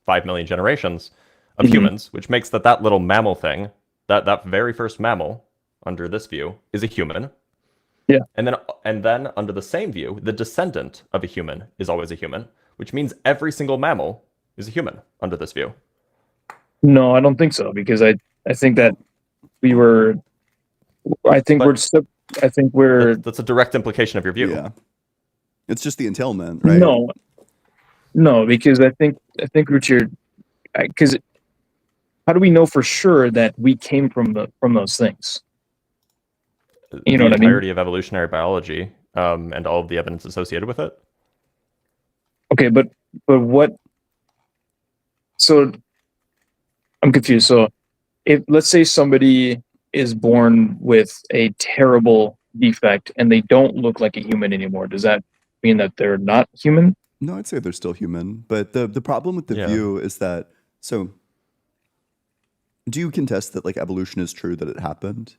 5 million generations of Mhm. humans, which makes that little mammal thing, that very first mammal under this view is a human. Yeah. And then under the same view, the descendant of a human is always a human, which means every single mammal is a human under this view. No, I don't think so, because I think that we were. I think But- we're. That's a direct implication of your view. Yeah. It's just the entailment, right? No, because I think what you're, because how do we know for sure that we came from those things? You know The what I mean? entirety of evolutionary biology and all of the evidence associated with it. Okay, but what? So I'm confused. So if, let's say, somebody is born with a terrible defect and they don't look like a human anymore, does that mean that they're not human? No, I'd say they're still human. But the problem with the Yeah. view is that, so do you contest that like evolution is true, that it happened?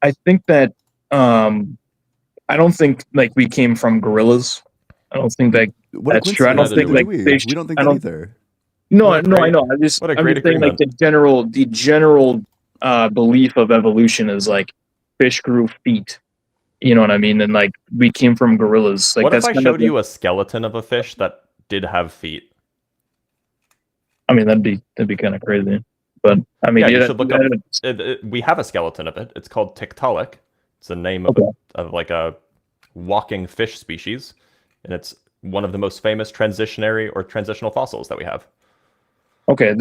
I think that I don't think like we came from gorillas. I don't think that What that's a true. I don't coincidence. think Neither Neither like do we. fish. We don't think I that don't. either. No, What a no, I great- know. what a I'm great just saying agreement. like the general belief of evolution is like fish grew feet. You know what I mean? And like we came from gorillas. Like What if that's I kind of showed you a skeleton of a fish that did have feet? I mean, that'd be kind of crazy. But I mean, Yeah, you yeah, should look up. We have a skeleton of it. It's called Tiktaalik. It's the name Okay. of like a walking fish species, and it's one of the most famous transitional fossils that we have. Okay.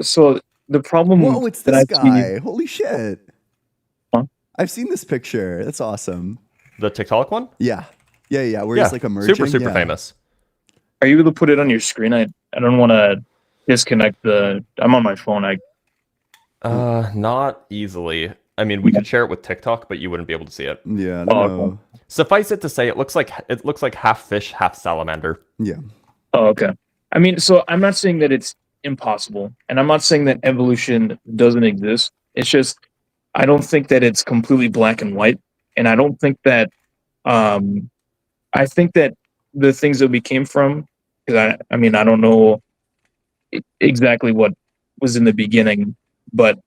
So the problem Whoa, it's that this I see. guy. Holy shit. Huh? I've seen this picture. That's awesome. The Tiktaalik one? Yeah. Yeah. Where Yeah, he's like emerging. super Yeah. famous. Are you able to put it on your screen? I don't want to disconnect the. I'm on my phone. Not easily. I mean, we could share it with TikTok, but you wouldn't be able to see it. Yeah, I don't Oh, know. okay. Suffice it to say, it looks like half fish, half salamander. Yeah. Oh, okay. I mean, so I'm not saying that it's impossible, and I'm not saying that evolution doesn't exist. It's just I don't think that it's completely black and white, and I don't think that I think that the things that we came from, because I mean, I don't know exactly what was in the beginning, but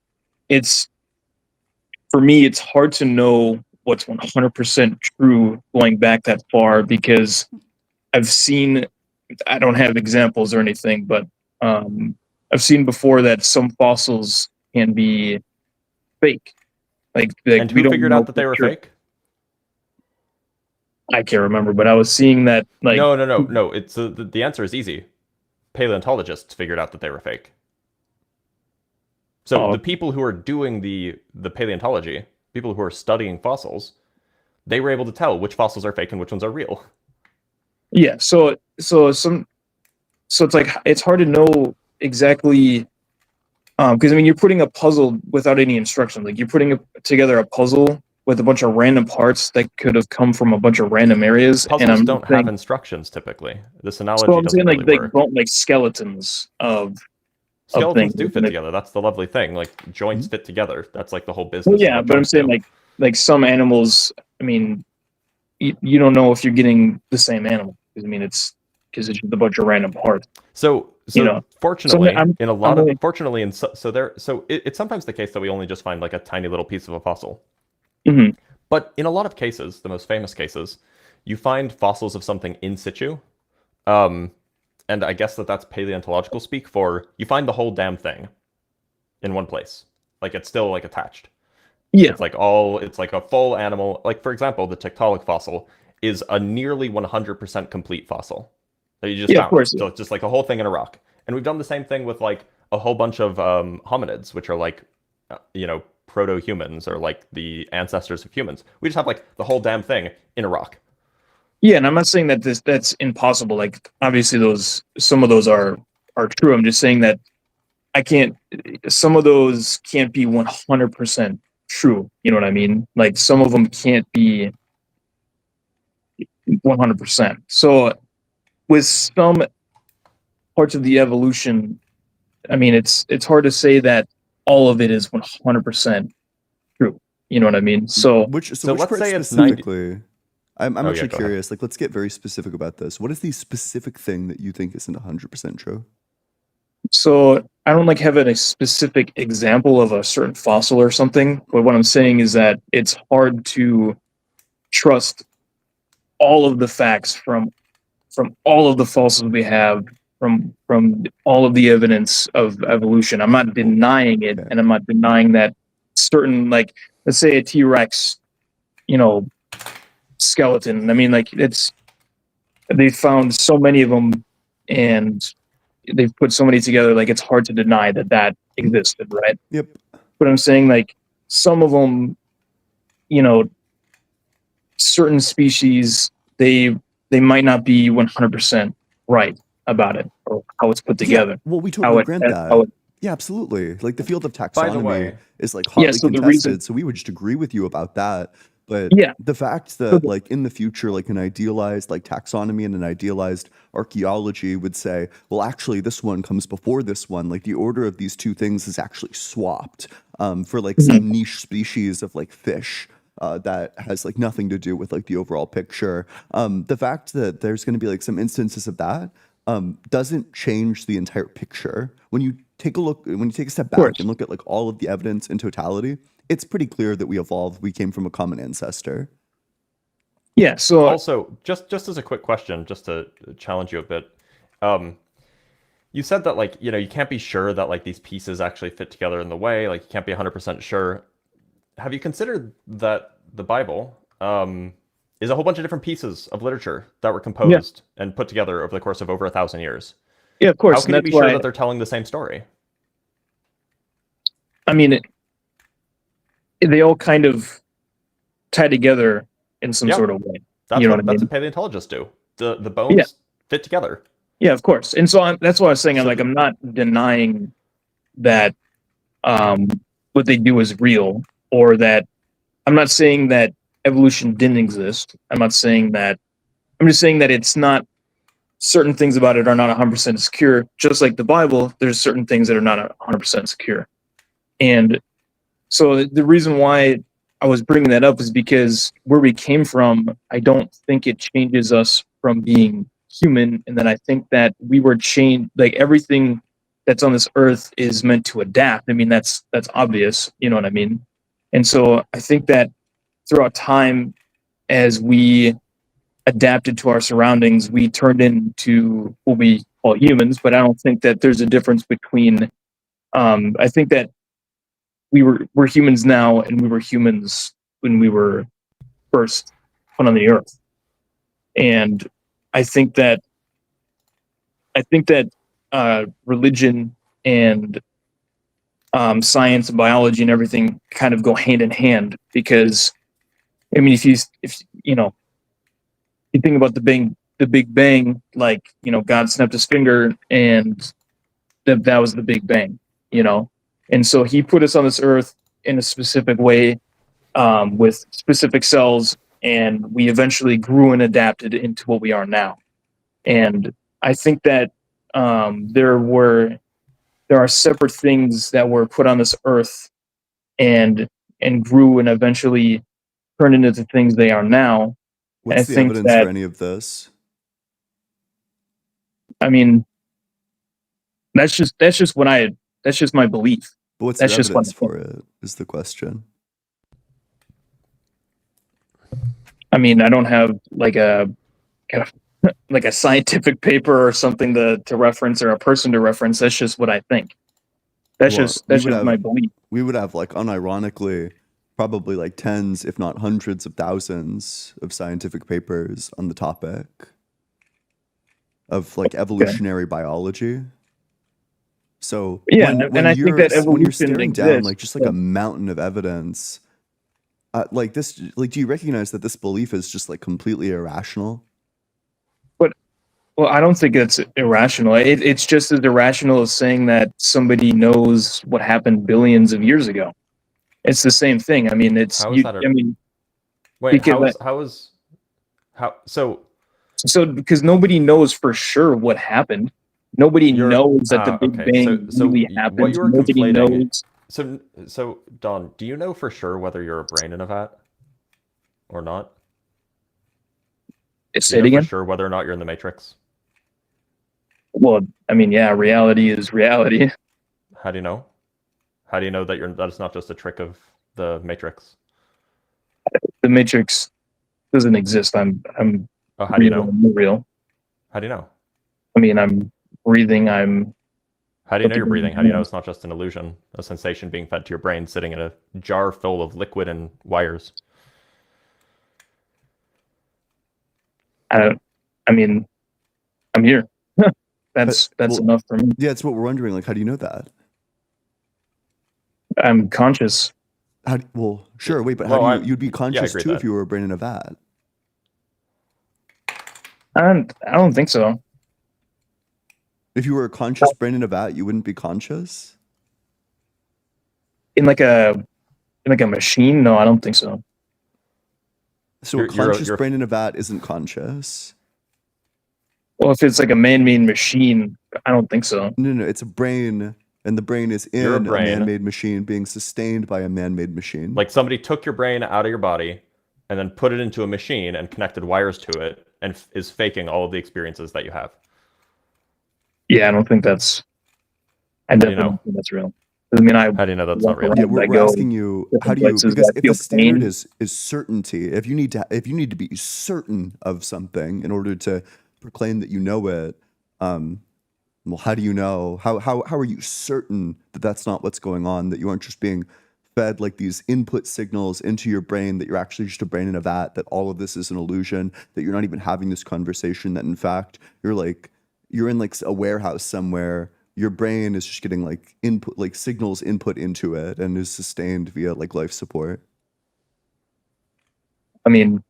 it's for me, it's hard to know what's 100% true going back that far because I've seen, I don't have examples or anything, but I've seen before that some fossils can be fake. Like And we who don't figured know out that they for were sure. fake? I can't remember, but I was seeing that like No. It's the answer is easy. Paleontologists figured out that they were fake. So Oh. the people who are doing the paleontology, people who are studying fossils, they were able to tell which fossils are fake and which ones are real. Yeah, so it's like it's hard to know exactly because I mean you're putting a puzzle without any instructions. Like you're putting together a puzzle with a bunch of random parts that could have come from a bunch of random areas. And Puzzles I'm don't saying, have instructions typically. This so analogy I'm saying doesn't really work. like skeletons of Skeletons things. do fit together. That's the lovely thing. Like joints fit together. That's like the whole business. Well, yeah, of what but I'm joints saying do. like some animals. I mean, you don't know if you're getting the same animal because I mean it's just a bunch of random parts. So You know, fortunately, I'm fortunately, it's sometimes the case that we only just find like a tiny little piece of a fossil. Mhm. But in a lot of cases, the most famous cases, you find fossils of something in situ. And I guess that's paleontological speak for you find the whole damn thing in one place. Like it's still like attached. Yeah. It's like a full animal. Like for example, the Tiktaalik fossil is a nearly 100% complete fossil that you just Yeah, of found. course, So it's just like a whole thing in a rock. And we've done the same thing with like a whole bunch of hominids, which are like, proto-humans or like the ancestors of humans. We just have like the whole damn thing in a rock. Yeah, and I'm not saying that that's impossible. Like obviously some of those are true. I'm just saying that some of those can't be 100% true. You know what I mean? Like some of them can't be 100%. So with some parts of the evolution, I mean it's hard to say that all of it is 100% true. You know what I mean? So Which let's part say it's 90. specifically? I'm Oh, yeah, actually go ahead. curious. Like, let's get very specific about this. What is the specific thing that you think isn't 100% true? So I don't like have a specific example of a certain fossil or something, but what I'm saying is that it's hard to trust all of the facts from all of the fossils we have from all of the evidence of evolution. I'm not denying it, Okay. and I'm not denying that certain, like let's say a T-Rex, skeleton. I mean, like they found so many of them, and they've put so many together. Like it's hard to deny that existed, right? Yep. But I'm saying like some of them, certain species they might not be 100% right about it or how it's put together. Yeah. Well, we totally grant how that. Yeah, absolutely. Like the field of By the taxonomy way- is like Yeah, hotly so the contested, reason- so we would just agree with you about that. But Yeah. the fact that like in the future, like an idealized like taxonomy and an idealized archaeology would say, well, actually this one comes before this one. Like the order of these two things is actually swapped for like some niche species of like fish. That has like nothing to do with like the overall picture. The fact that there's going to be like some instances of that doesn't change the entire picture. When you take a step back and look at like all of the evidence in totality, it's pretty clear that we evolved. We came from a common ancestor. Yeah. So Also, just as a quick question, just to challenge you a bit, you said that like you can't be sure that like these pieces actually fit together in the way. Like you can't be 100% sure. Have you considered that the Bible is a whole bunch of different pieces of literature that were composed and put together over the course of over 1,000 years? Yeah, of course. How can you be sure that they're telling the same story? I mean, they all kind of tie together in some sort of way. That's you know what I mean? paleontologists do. The bones fit together. Yeah, of course. And so that's why I was saying I'm not denying that what they do is real, or that I'm not saying that evolution didn't exist. I'm not saying that. I'm just saying that it's not. Certain things about it are not 100% secure. Just like the Bible, there's certain things that are not 100% secure. And so the reason why I was bringing that up is because where we came from, I don't think it changes us from being human. And then I think that we were changed, like everything that's on this earth is meant to adapt. I mean, that's obvious, you know what I mean? And so I think that throughout time, as we adapted to our surroundings, we turned into what we call humans, but I don't think that there's a difference between, I think that we're humans now and we were humans when we were first put on the earth. And I think that religion and science and biology and everything kind of go hand in hand, because I mean, if you know, you think about the Big Bang, like, you know, God snapped his finger and that was the Big Bang, you know, and so he put us on this earth in a specific way, with specific cells, and we eventually grew and adapted into what we are now. And I think that there are separate things that were put on this earth and grew and eventually turned into the things they are now. And I What's the think evidence that, for any of this? I mean, that's just my belief. But what's That's your just what I evidence think. for it, is the question. I mean, I don't have like a kind of like a scientific paper or something to reference, or a person to reference. That's just what I think. That's Well, just my belief. We would have, like, unironically, probably like tens, if not hundreds of thousands of scientific papers on the topic of like evolutionary biology. So Yeah, and I think that when you're evolution staring down exists. like just like a mountain of evidence, like this, like, do you recognize that this belief is just like completely irrational? Well, I don't think it's irrational. It's just as irrational as saying that somebody knows what happened billions of years ago. It's the same thing. I mean, How is that? I mean, Wait, because so because nobody knows for sure what happened. Nobody knows that the Big okay. Bang really What happened. you were Nobody conflating. knows. So Don, do you know for sure whether you're a brain in a vat or not? Do Say you it know for again. sure whether or not you're in the Matrix? Well, I mean, yeah, reality is reality. How do you know? How do you know that it's not just a trick of the Matrix? The Matrix doesn't exist. I'm Oh, how do you real. know? I'm real. How do you know? I mean, I'm breathing. I'm. How do you know you're breathing? How do you know it's not just an illusion, a sensation being fed to your brain sitting in a jar full of liquid and wires? I mean, I'm here. That's well, enough for me. Yeah, it's what we're wondering. Like, how do you know that? I'm conscious. Well, sure. Wait, but Well, how do you'd be conscious agree too with if that. you were a brain in a vat? I don't think so. If you were a conscious brain in a vat, you wouldn't be conscious? In like a machine? No, I don't think so. So a conscious brain in a vat isn't conscious? Well, if it's like a man-made machine, I don't think so. No, it's a brain, and the brain is in a man-made machine being sustained by a man-made machine. Like somebody took your brain out of your body and then put it into a machine and connected wires to it and is faking all of the experiences that you have. Yeah, I don't think that's. I definitely don't think that's real. I mean, how do you know that's not real? Yeah, we're asking you, how do you? Because if the standard is certainty, if you need to be certain of something in order to proclaim that you know it, well, how do you know? How are you certain that that's not what's going on? That you aren't just being fed like these input signals into your brain, that you're actually just a brain in a vat, that all of this is an illusion, that you're not even having this conversation, that in fact you're in like a warehouse somewhere, your brain is just getting like input, like signals input into it, and is sustained via like life support? I mean,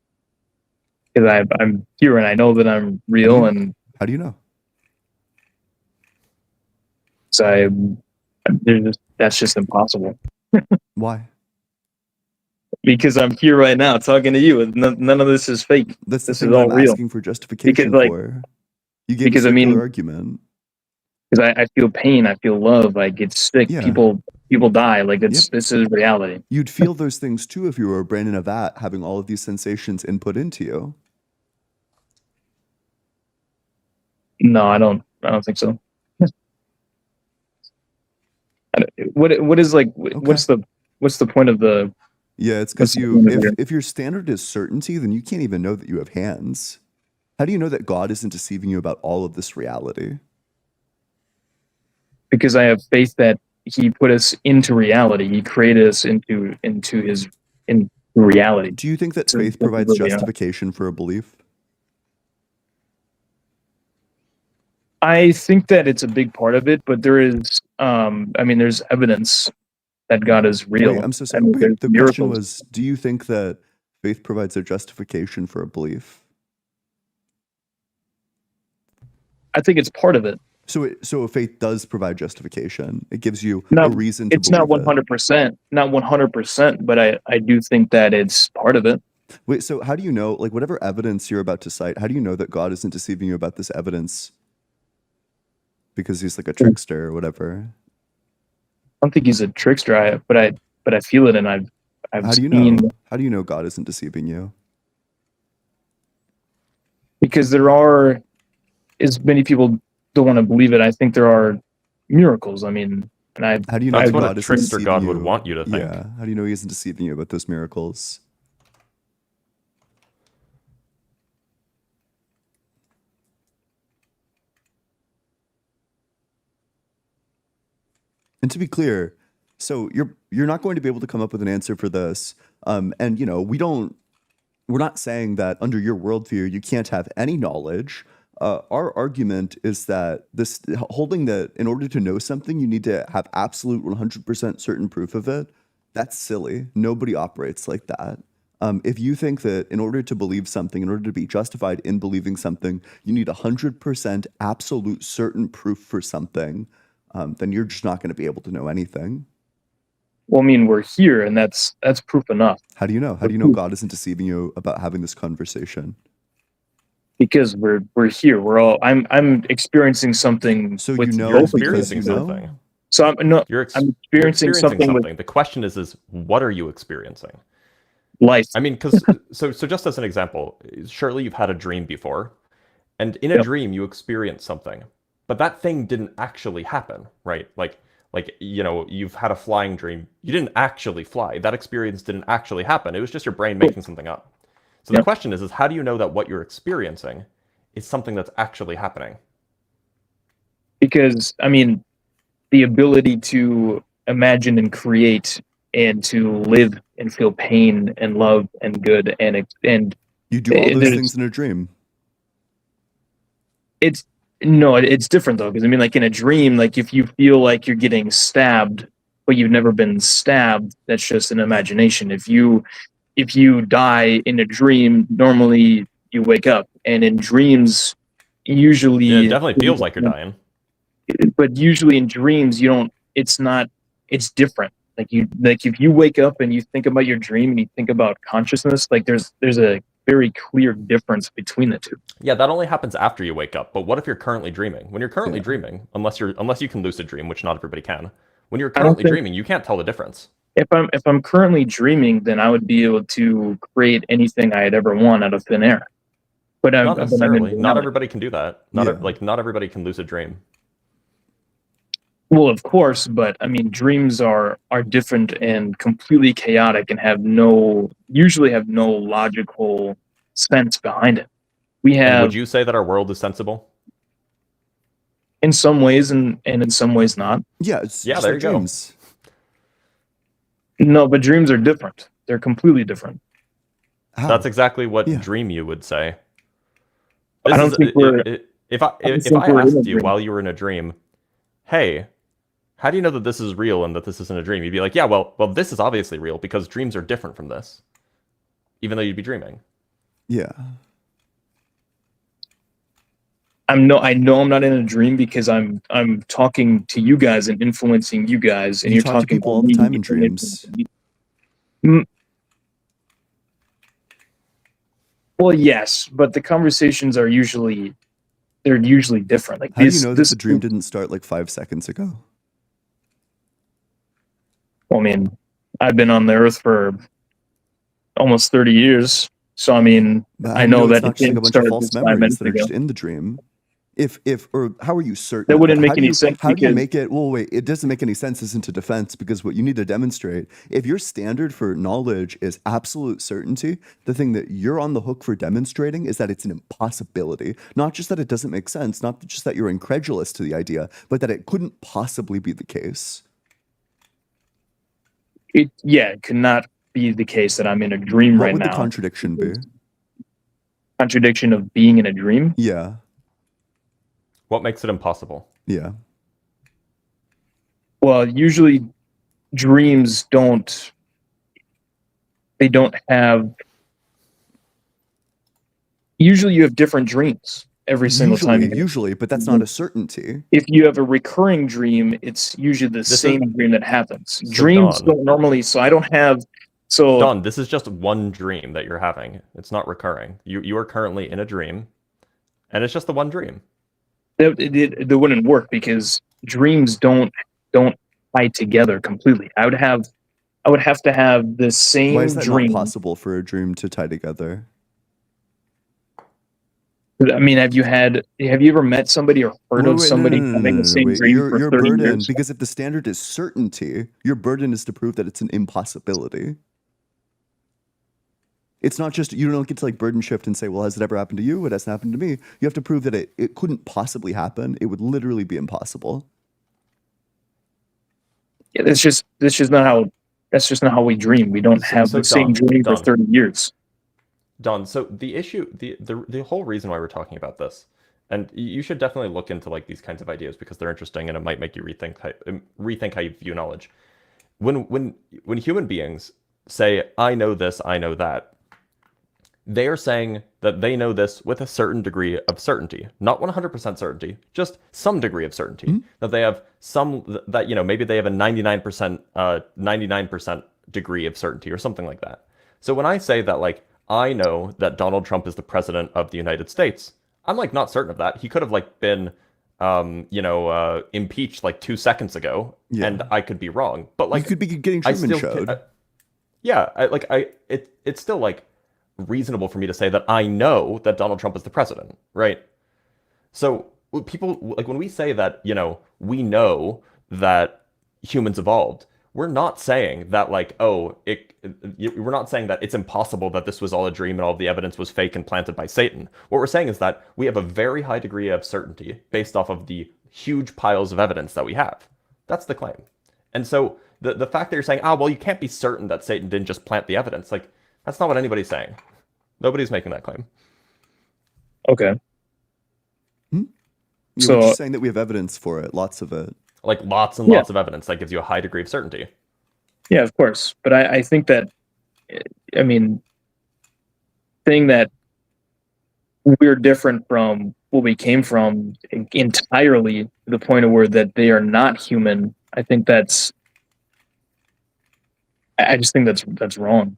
because I'm here and I know that I'm real. And how do you know? So that's just impossible. Why? Because I'm here right now talking to you. None of this is fake. That's the This thing is that all I'm real. asking for justification Because, like, for. You gave a because, I circular mean- argument. Because I feel pain, I feel love, I get sick, Yeah. people die. Like Yep. this is reality. You'd feel those things too if you were a brain in a vat having all of these sensations input into you. No, I don't think so. What is like what's the point of the Yeah, it's because What's the point of it? if your standard is certainty, then you can't even know that you have hands. How do you know that God isn't deceiving you about all of this reality? because I have faith that he put us into reality. He created us into reality. Do you think that So faith that's provides where we are. justification for a belief? I think that it's a big part of it, but there is there's evidence that God is real. Wait, I'm so sorry. I mean, Wait, there's the question miracles. was, do you think that faith provides a justification for a belief? I think it's part of it. So faith does provide justification. It gives you No, a reason to It's not believe it. 100%, not 100%, but I do think that it's part of it. Wait, so how do you know, like whatever evidence you're about to cite, how do you know that God isn't deceiving you about this evidence? Because he's like a trickster or whatever. I don't think he's a trickster, but I feel it, and I've How do you seen know? How do you know God isn't deceiving you? because there are, as many people don't want to believe it. I think there are miracles. I mean, and I How do you know That's that what a God isn't trickster deceiving God you? would want you to think. Yeah. How do you know he isn't deceiving you about those miracles? And to be clear, so you're not going to be able to come up with an answer for this. And we're not saying that under your worldview you can't have any knowledge. Our argument is that this holding that in order to know something you need to have absolute 100% certain proof of it. That's silly. Nobody operates like that. If you think that in order to believe something, in order to be justified in believing something, you need 100% absolute certain proof for something, then you're just not going to be able to know anything. Well, I mean, we're here, and that's proof enough. How do you know? How do you know God isn't deceiving you about having this conversation? Because we're here. We're all. I'm experiencing something. So with you know You're both of you. experiencing because you know? something. So I'm You're experiencing something with The question is what are you experiencing? life. I mean, because so just as an example, surely you've had a dream before, and in a Yep. dream you experience something, but that thing didn't actually happen, right? Like you've had a flying dream. You didn't actually fly. That experience didn't actually happen. It was just your brain making something up. So the Yep. question is how do you know that what you're experiencing is something that's actually happening? Because I mean, the ability to imagine and create and to live and feel pain and love and good and You do all those there's- things in a dream. it's different though, because I mean, like in a dream, like if you feel like you're getting stabbed but you've never been stabbed, that's just an imagination. If you die in a dream, normally you wake up, and in dreams usually Yeah, it definitely feels like you're dying. but usually in dreams you don't, it's different. Like if you wake up and you think about your dream and you think about consciousness, like there's a very clear difference between the two. Yeah, that only happens after you wake up. But what if you're currently dreaming? When you're currently Yeah. dreaming, unless you can lucid dream, which not everybody can. When you're I don't currently think- dreaming, you can't tell the difference. If I'm currently dreaming, then I would be able to create anything I had ever want out of thin air. But Not I'm in necessarily. Not reality. everybody can do that. Not everybody can lucid dream. Well, of course, but I mean, dreams are different and completely chaotic and usually have no logical sense behind it. We And have would you say that our world is sensible? in some ways and in some ways not. Yeah, it's Yeah, just there like you go. dreams. No, but dreams are different. They're completely different. How? That's exactly what Yeah. dream you would say. I don't think we're- If I think we're in a asked you dream. while you were in a dream, hey, how do you know that this is real and that this isn't a dream? You'd be like, yeah, well, this is obviously real because dreams are different from this, even though you'd be dreaming. Yeah. I know I'm not in a dream because I'm talking to you guys and influencing you guys, and You you're talk to talking people all the me time in and dreams. Well, yes, but the conversations are usually different. Like How do you know that this the dream didn't start like 5 seconds ago? I mean, I've been on the earth for almost 30 years, so I mean, But how I do you know know it's that not it just like a didn't bunch of start false just 5 memories minutes that are ago. just in the dream? Or how are you certain That of wouldn't that? make any sense How do you because make it? Well, wait, it doesn't make any sense as into defense, because what you need to demonstrate, if your standard for knowledge is absolute certainty, the thing that you're on the hook for demonstrating is that it's an impossibility. Not just that it doesn't make sense, not just that you're incredulous to the idea, but that it couldn't possibly be the case. it could not be the case that I'm in a dream What right would the now. contradiction be? Contradiction of being in a dream? Yeah, What makes it impossible? yeah. Well, usually dreams don't have usually you have different dreams every single time you Usually, but that's not a certainty. if you have a recurring dream, it's usually the This same is dream that happens. so Dreams Don. don't normally, so I don't have, so Don, this is just one dream that you're having. It's not recurring. You are currently in a dream, and it's just the one dream. that wouldn't work because dreams don't tie together completely. I would have to have the Why same is that not dream. possible for a dream to tie together? I mean, have you ever met somebody or heard of somebody having the same Wait, dream for your 30 burden, years? because if the standard is certainty, your burden is to prove that it's an impossibility. It's not just, you don't get to like burden shift and say, well, has it ever happened to you? It hasn't happened to me. You have to prove that it couldn't possibly happen. It would literally be impossible. Yeah, that's just not how we dream. We don't have So the same Don, dream for Don, 30 years. Don. So the issue, the whole reason why we're talking about this, and you should definitely look into like these kinds of ideas because they're interesting and it might make you rethink how you view knowledge. When human beings say, "I know this, I know that," they are saying that they know this with a certain degree of certainty, not 100% certainty, just some degree of certainty. That they have that maybe they have a 99% degree of certainty or something like that. So when I say that, like, I know that Donald Trump is the president of the United States, I'm like not certain of that. He could have like been impeached like 2 seconds ago, and I could be wrong. But like, you could be getting Truman showed. it's still like reasonable for me to say that I know that Donald Trump is the president, right? So people, like, when we say that, we know that humans evolved, we're not saying that like, we're not saying that it's impossible that this was all a dream and all of the evidence was fake and planted by Satan. What we're saying is that we have a very high degree of certainty based off of the huge piles of evidence that we have. That's the claim. And so the fact that you're saying, well, you can't be certain that Satan didn't just plant the evidence, like, that's not what anybody's saying. Nobody's making that claim. Okay. Yeah, So- we're just saying that we have evidence for it, lots of it. Like lots and lots of evidence that gives you a high degree of certainty. Yeah, of course. But I think that, I mean, saying that we're different from what we came from entirely to the point of where that they are not human, I just think that's wrong.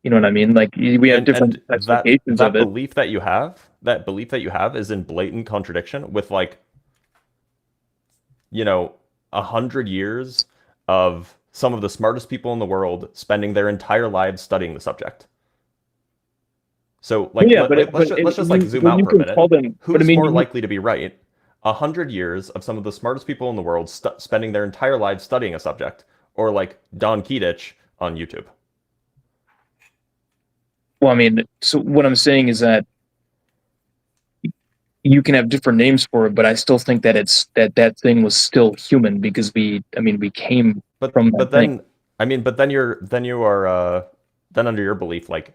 You know what I mean? Like, we have different classifications that of it. belief that you have is in blatant contradiction with, like, 100 years of some of the smartest people in the world spending their entire lives studying the subject. So, like, let's just like zoom out for a minute. Who's more likely to be right? 100 years of some of the smartest people in the world spending their entire lives studying a subject, or like Don Keatich on YouTube? Well, I mean, so what I'm saying is that you can have different names for it, but I still think that that thing was still human because we came from that thing. Then under your belief, like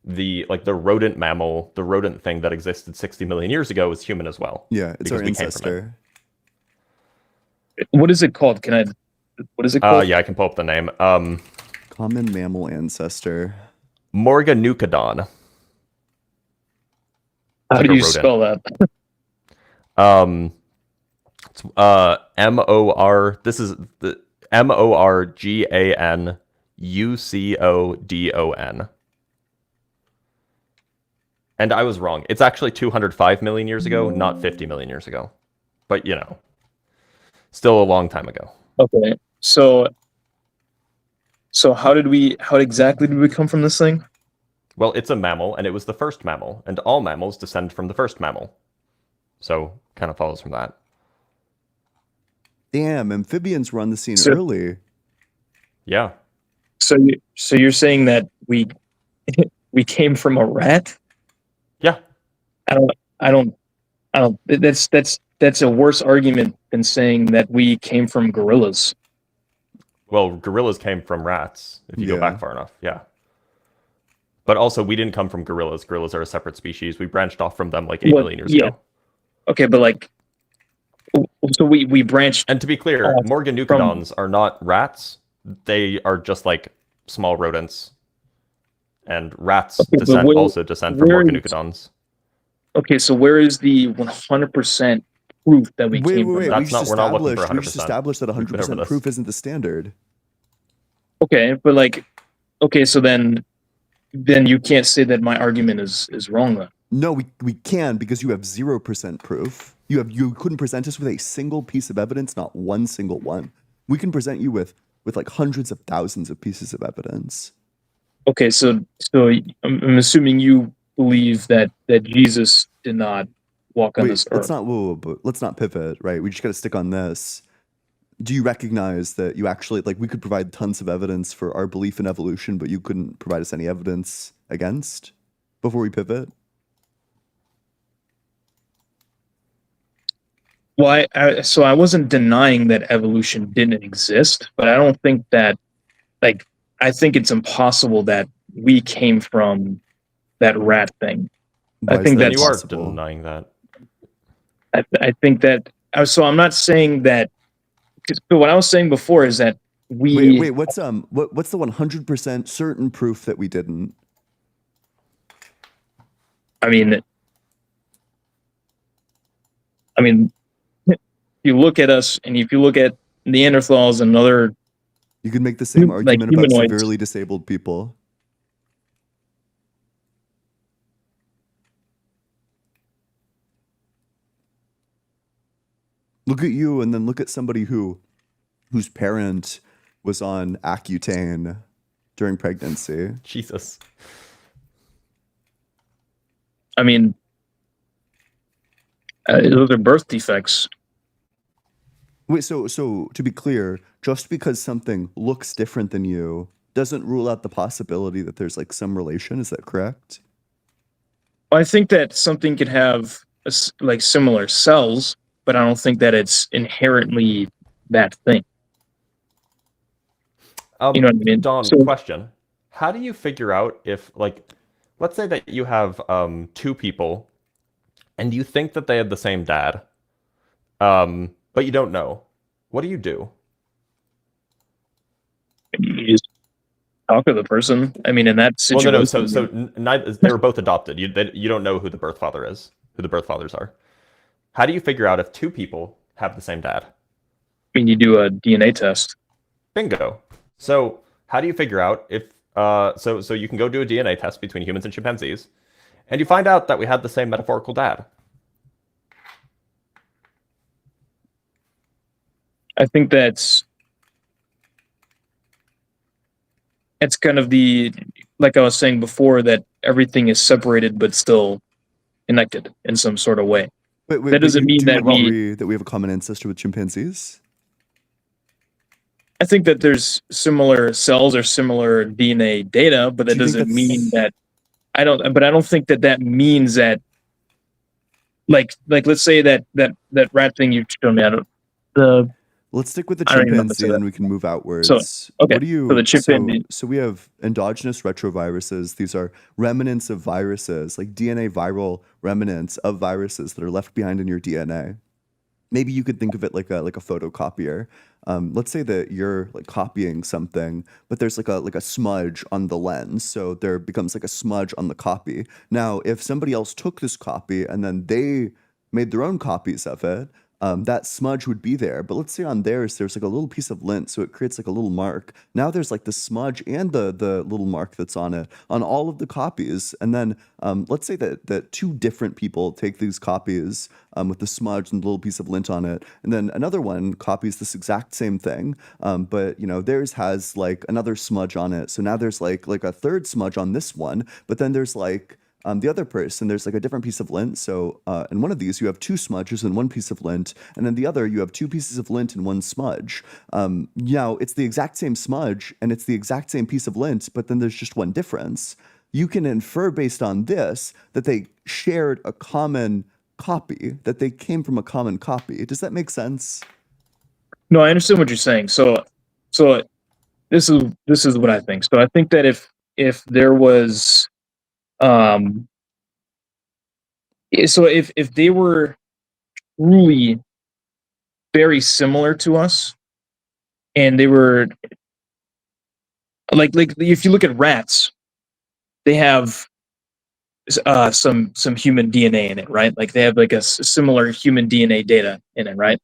the rodent mammal, the rodent thing that existed 60 million years ago is human as well. Yeah, it's our because we came from it. ancestor. What is it called? What is it called? Yeah, I can pull up the name. Common mammal ancestor. Morganucodon. How like do a you rodent. spell that? It's M-O-R. This is the Morganucodon. And I was wrong. It's actually 205 million years ago, not 50 million years ago. But, you know, still a long time ago. Okay. So how exactly did we come from this thing? Well, it's a mammal, and it was the first mammal, and all mammals descend from the first mammal. So, kind of follows from that. Damn, amphibians were on the scene So- early. Yeah. So you're saying that we came from a rat? Yeah. I don't. That's a worse argument than saying that we came from gorillas. Well, gorillas came from rats, if you go Yeah. back far enough. Yeah. But also, we didn't come from gorillas. Gorillas are a separate species. We branched off from them like 8 Well, million years yeah. ago. Okay, but like, so we branched. And to be clear, Morganeucodons are not rats. They are just like small rodents. And rats Okay, but also descend from where is- Morganeucodons. Okay, so where is the 100% proof that we came from? Wait. That's We're not looking for we just 100%. established that We've been over 100% this. proof isn't the standard. Okay, but like, okay, so then you can't say that my argument is wrong then. No, we can, because you have 0% proof. You couldn't present us with a single piece of evidence, not one single one. We can present you with like hundreds of thousands of pieces of evidence. Okay, so I'm assuming you believe that Jesus did not walk on this earth. Let's not pivot, right? We just got to stick on this. Do you recognize that you actually, like, we could provide tons of evidence for our belief in evolution, but you couldn't provide us any evidence against before we pivot? Well, so I wasn't denying that evolution didn't exist, but I don't think that, like, I think it's impossible that we came from that rat thing. Why I think is that that's You are possible? denying that. I think that. So I'm not saying that. But what I was saying before is that we. Wait. What's the 100% certain proof that we didn't? I mean, if you look at us, and if you look at Neanderthals and other, You could make the same Like argument about humanoids. severely disabled people. Look at you, and then look at somebody whose parent was on Accutane during pregnancy. Jesus. I mean, those are birth defects. Wait, so to be clear, just because something looks different than you doesn't rule out the possibility that there's like some relation. Is that correct? I think that something could have like similar cells, but I don't think that it's inherently that thing. You know what I mean? Don, So- question. How do you figure out if, like, let's say that you have two people and you think that they had the same dad, but you don't know. What do you do? You just talk to the person. I mean, in that situation. Well, no. Neither, they were both adopted. You don't know who the birth father is, who the birth fathers are. How do you figure out if two people have the same dad? I mean, you do a DNA test. Bingo. So how do you figure out if so you can go do a DNA test between humans and chimpanzees, and you find out that we had the same metaphorical dad. I think that's kind of like I was saying before, that everything is separated but still connected in some sort of way. Wait, That doesn't mean that agree that we have a common ancestor with chimpanzees? I think that there's similar cells or similar DNA data, but that Do you think doesn't mean that's- that I don't think that means that like let's say that rat thing you showed me, Let's stick with the I don't even know how to chimpanzee, say and then that. we can move outwards. okay, What do you? so the chimpanzee- So we have endogenous retroviruses. These are remnants of viruses, like DNA viral remnants of viruses that are left behind in your DNA. Maybe you could think of it like a photocopier. Let's say that you're like copying something, but there's like a smudge on the lens, so there becomes like a smudge on the copy. Now, if somebody else took this copy and then they made their own copies of it, that smudge would be there. But let's say on theirs, there's like a little piece of lint, so it creates like a little mark. Now there's like the smudge and the little mark that's on it on all of the copies. And then let's say that two different people take these copies with the smudge and the little piece of lint on it, and then another one copies this exact same thing, but theirs has like another smudge on it. So now there's like a third smudge on this one, but then there's like the other person, there's like a different piece of lint. So in one of these, you have two smudges and one piece of lint, and then the other, you have two pieces of lint and one smudge. It's the exact same smudge and it's the exact same piece of lint, but then there's just one difference. You can infer based on this that they shared a common copy, that they came from a common copy. Does that make sense? No, I understand what you're saying. So this is what I think. So I think that if there was so if they were truly very similar to us, and they were like if you look at rats, they have some human DNA in it, right? Like they have like a similar human DNA data in it, right?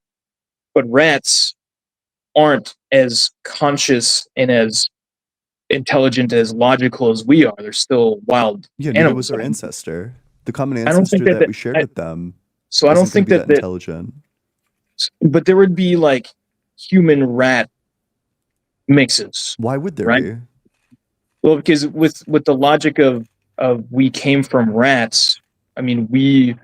But rats aren't as conscious and as intelligent, as logical as we are. They're still wild Neither animals. was our ancestor. The common I don't think ancestor that that we shared with them. So I don't think that that intelligent. But there would be like human rat mixes. Why would there right? be? Well, because with the logic of we came from rats, I mean, we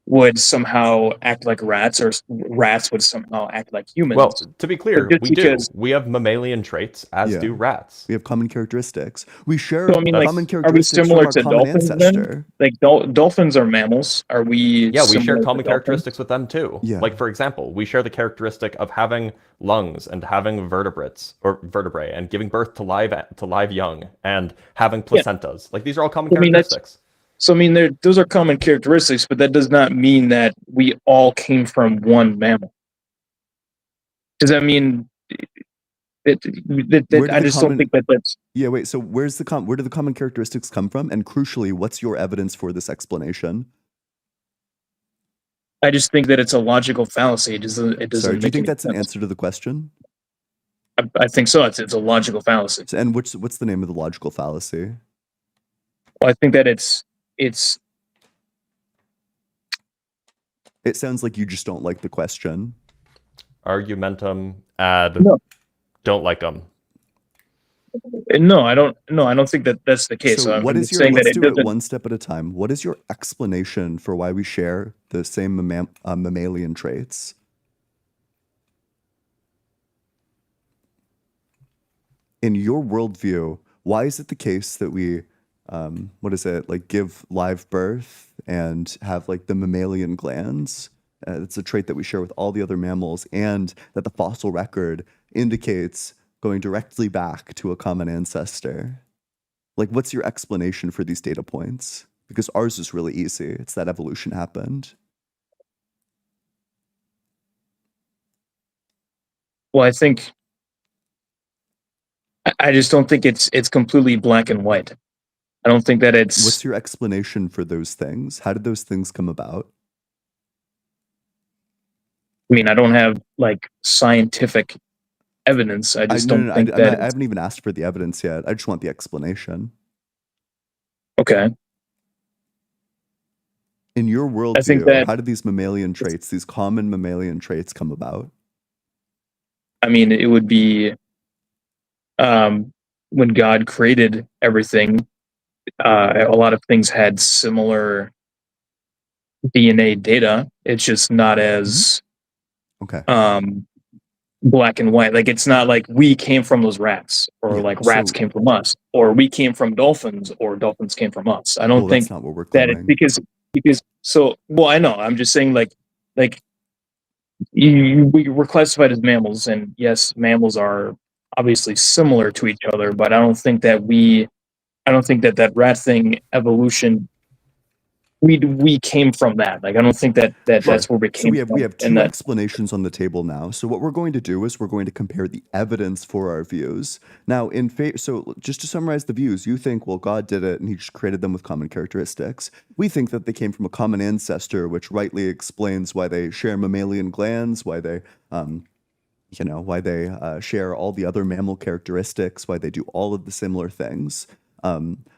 would somehow act like rats, or rats would somehow act like humans. Well, to be clear, just we do. because- We have mammalian traits, as Yeah. do rats. We have common characteristics. We share So I mean, like, common are we characteristics similar from our to common dolphins ancestor. then? Like dolphins are mammals. Are we? Yeah, we similar share to common dolphins? characteristics with them too. Yeah. Like, for example, we share the characteristic of having lungs and having vertebrae and giving birth to live young and having placentas. Like, these are all common I mean, characteristics. So I mean, those are common characteristics, but that does not mean that we all came from one mammal. Does that mean? I just don't think that that's. Yeah, wait. So where do the common characteristics come from? And crucially, what's your evidence for this explanation? I just think that it's a logical fallacy. It doesn't. Sorry, do you think that's any an sense. answer to the question? I think so. It's a logical fallacy. And what's the name of the logical fallacy? Well, I think that it's. It sounds like you just don't like the question. Argumentum ad. No. Don't like them. No, I don't. No, I don't think that that's the case. So what I'm is your? saying that Let's it do it doesn't. one step at a time. What is your explanation for why we share the same mammalian traits? In your worldview, why is it the case that we, give live birth and have like the mammalian glands? It's a trait that we share with all the other mammals, and that the fossil record indicates going directly back to a common ancestor. Like, what's your explanation for these data points? Because ours is really easy. It's that evolution happened. Well, I think. I just don't think it's completely black and white. I don't think that it's. What's your explanation for those things? How did those things come about? I mean, I don't have like scientific evidence. I just don't think that. I haven't even asked for the evidence yet. I just want the explanation. Okay. In your I think worldview, that- how did these mammalian traits, these common mammalian traits, come about? I mean, it would be when God created everything. A lot of things had similar DNA data. It's just not as Okay. black and white. Like, it's not like we came from those rats, or Yeah, like rats so- came from us, or we came from dolphins, or dolphins came from us. I don't Well, think that's not what we're that claiming. it's because so. Well, I know. I'm just saying like we're classified as mammals, and yes, mammals are obviously similar to each other, but I don't think that that rat thing evolution we came from that. Like I don't think that's where we So came we from. have two explanations on the table now. So what we're going to do is we're going to compare the evidence for our views. Now, so just to summarize the views, you think, well, God did it and he just created them with common characteristics. We think that they came from a common ancestor, which rightly explains why they share mammalian glands, why they share all the other mammal characteristics, why they do all of the similar things.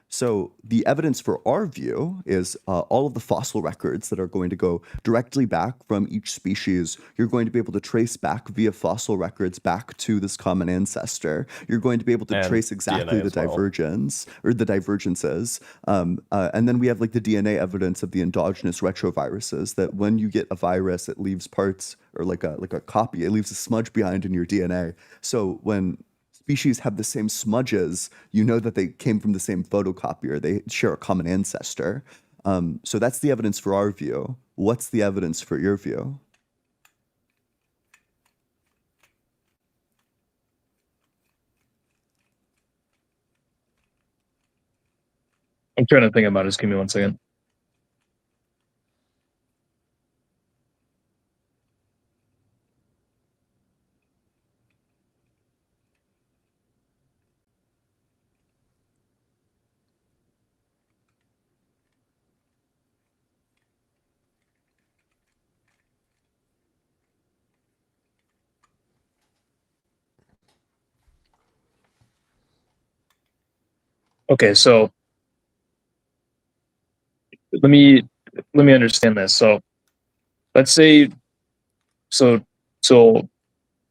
So the evidence for our view is all of the fossil records that are going to go directly back from each species. You're going to be able to trace back via fossil records back to this common ancestor. You're going to be able to And trace exactly DNA the as well. divergence or the divergences. And then we have like the DNA evidence of the endogenous retroviruses that when you get a virus, it leaves parts or like a copy, it leaves a smudge behind in your DNA. So when species have the same smudges, you know that they came from the same photocopier. They share a common ancestor. So that's the evidence for our view. What's the evidence for your view? I'm trying to think about it. Just give me 1 second. Okay, so let me understand this. So let's say so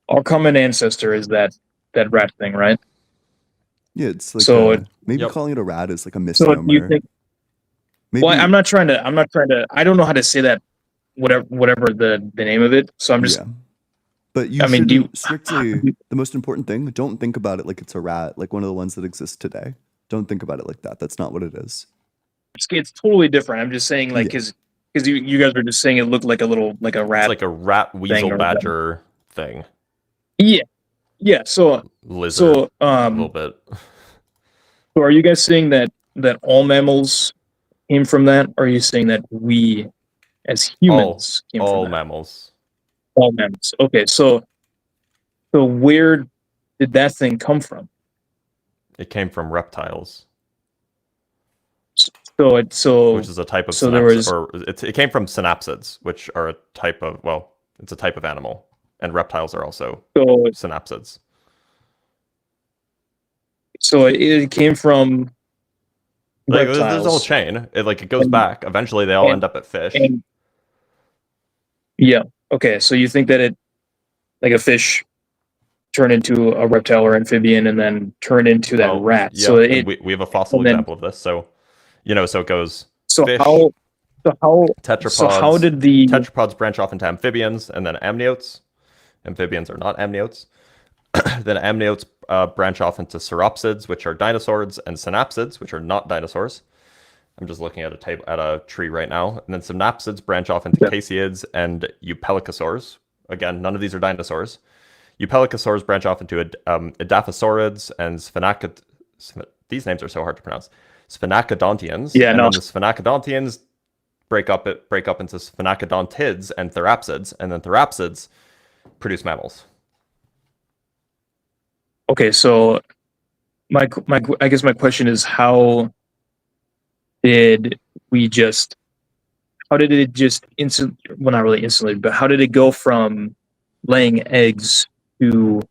our common ancestor is that rat thing, right? Yeah, it's like So maybe Yep. calling it a rat is like a so do you misnomer. think? Maybe Well, I'm not trying to. I don't know how to say that. Whatever the name of it. So I'm just. yeah. But you I mean, shouldn't strictly, the most important thing, don't think about it like it's a rat, like one of the ones that exists today. Don't think about it like that. That's not what it is. It's totally different. I'm just saying, like, Yeah. because you guys were just saying it looked like a little like a It's rat. like a rat, weasel, or badger thing. Yeah. So Lizard, a little bit. So are you guys saying that all mammals came from that, or are you saying that we as humans came All from that? mammals. All mammals. Okay, so where did that thing come from? It came from reptiles, So which is a type of so there was it came from synapsids, which are a type of it's a type of animal, and reptiles are also synapsids. So it came from Like reptiles. there's a whole chain. It goes back. Eventually, they all end up at fish. Yeah. Okay. So you think that it, like a fish, turned into a reptile or amphibian, and then turned into that rat. Yeah, So we have a fossil example of this. So, so it goes fish, tetrapods. So how did the tetrapods branch off into amphibians and then amniotes? Amphibians are not amniotes. Then amniotes branch off into sauropsids, which are dinosaurs, and synapsids, which are not dinosaurs. I'm just looking at a tree right now. And then synapsids branch off into casiids and eupelicosaurs. Again, none of these are dinosaurs. Eupelicosaurs branch off into edaphosaurids and these names are so hard to pronounce. Sphenacodontians. Then the sphenacodontians break up into sphenacodontids and therapsids, and then therapsids produce mammals. Okay, so I guess my question is, how did it just well, not really instantly, but how did it go from laying eggs to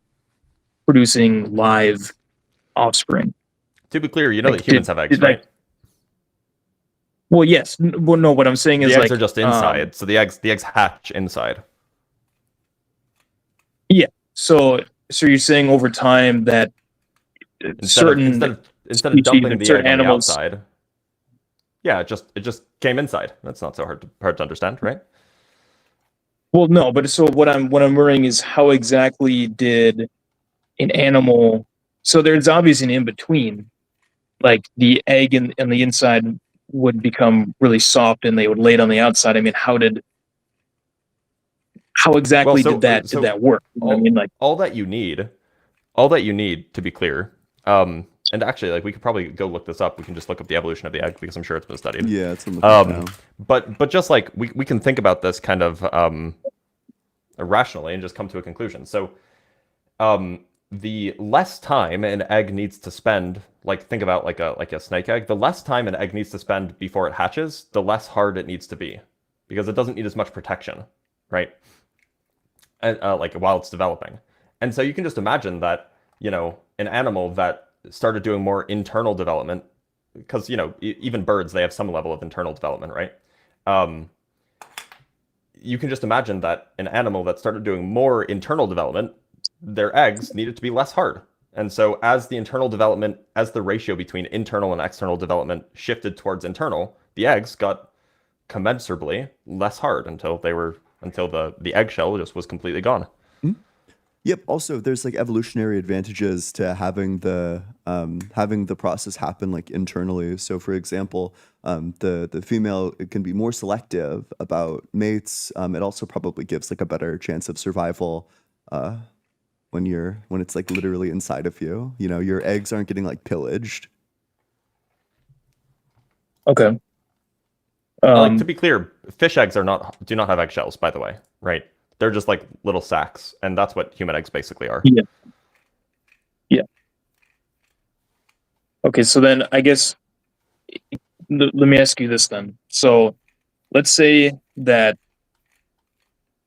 producing live offspring? To be clear, that humans have eggs, right? Well, yes. Well, no, what I'm saying is the eggs are just inside. So the eggs hatch inside. Yeah. So you're saying over time that instead of dumping the egg animals, on the outside, yeah, it just came inside. That's not so hard to understand, right? Well, no, but so what I'm wondering is, how exactly did an animal? So there's obviously an in between, like the egg and the inside would become really soft and they would lay it on the outside. I mean, how exactly did that work? All that you need to be clear. And actually, we could probably go look this up. We can just look up the evolution of the egg because I'm sure it's been studied. Yeah, it's in the book now. But just like we can think about this kind of rationally and just come to a conclusion. So the less time an egg needs to spend, like think about like a snake egg, the less time an egg needs to spend before it hatches, the less hard it needs to be, because it doesn't need as much protection, right? And, like while it's developing. And so you can just imagine that, you know, an animal that started doing more internal development, because, you know, even birds, they have some level of internal development, right? You can just imagine that an animal that started doing more internal development, their eggs needed to be less hard. And so as the internal development, as the ratio between internal and external development shifted towards internal, the eggs got commensurably less hard until the eggshell just was completely gone. Yep. Also, there's like evolutionary advantages to having the process happen like internally. So, for example, the female, it can be more selective about mates. It also probably gives like a better chance of survival when it's like literally inside of you. You know, your eggs aren't getting like pillaged. Okay. Like, to be clear, fish eggs do not have eggshells, by the way, right? They're just like little sacs, and that's what human eggs basically are. Yeah. Yeah. Okay, so then I guess let me ask you this then. So let's say that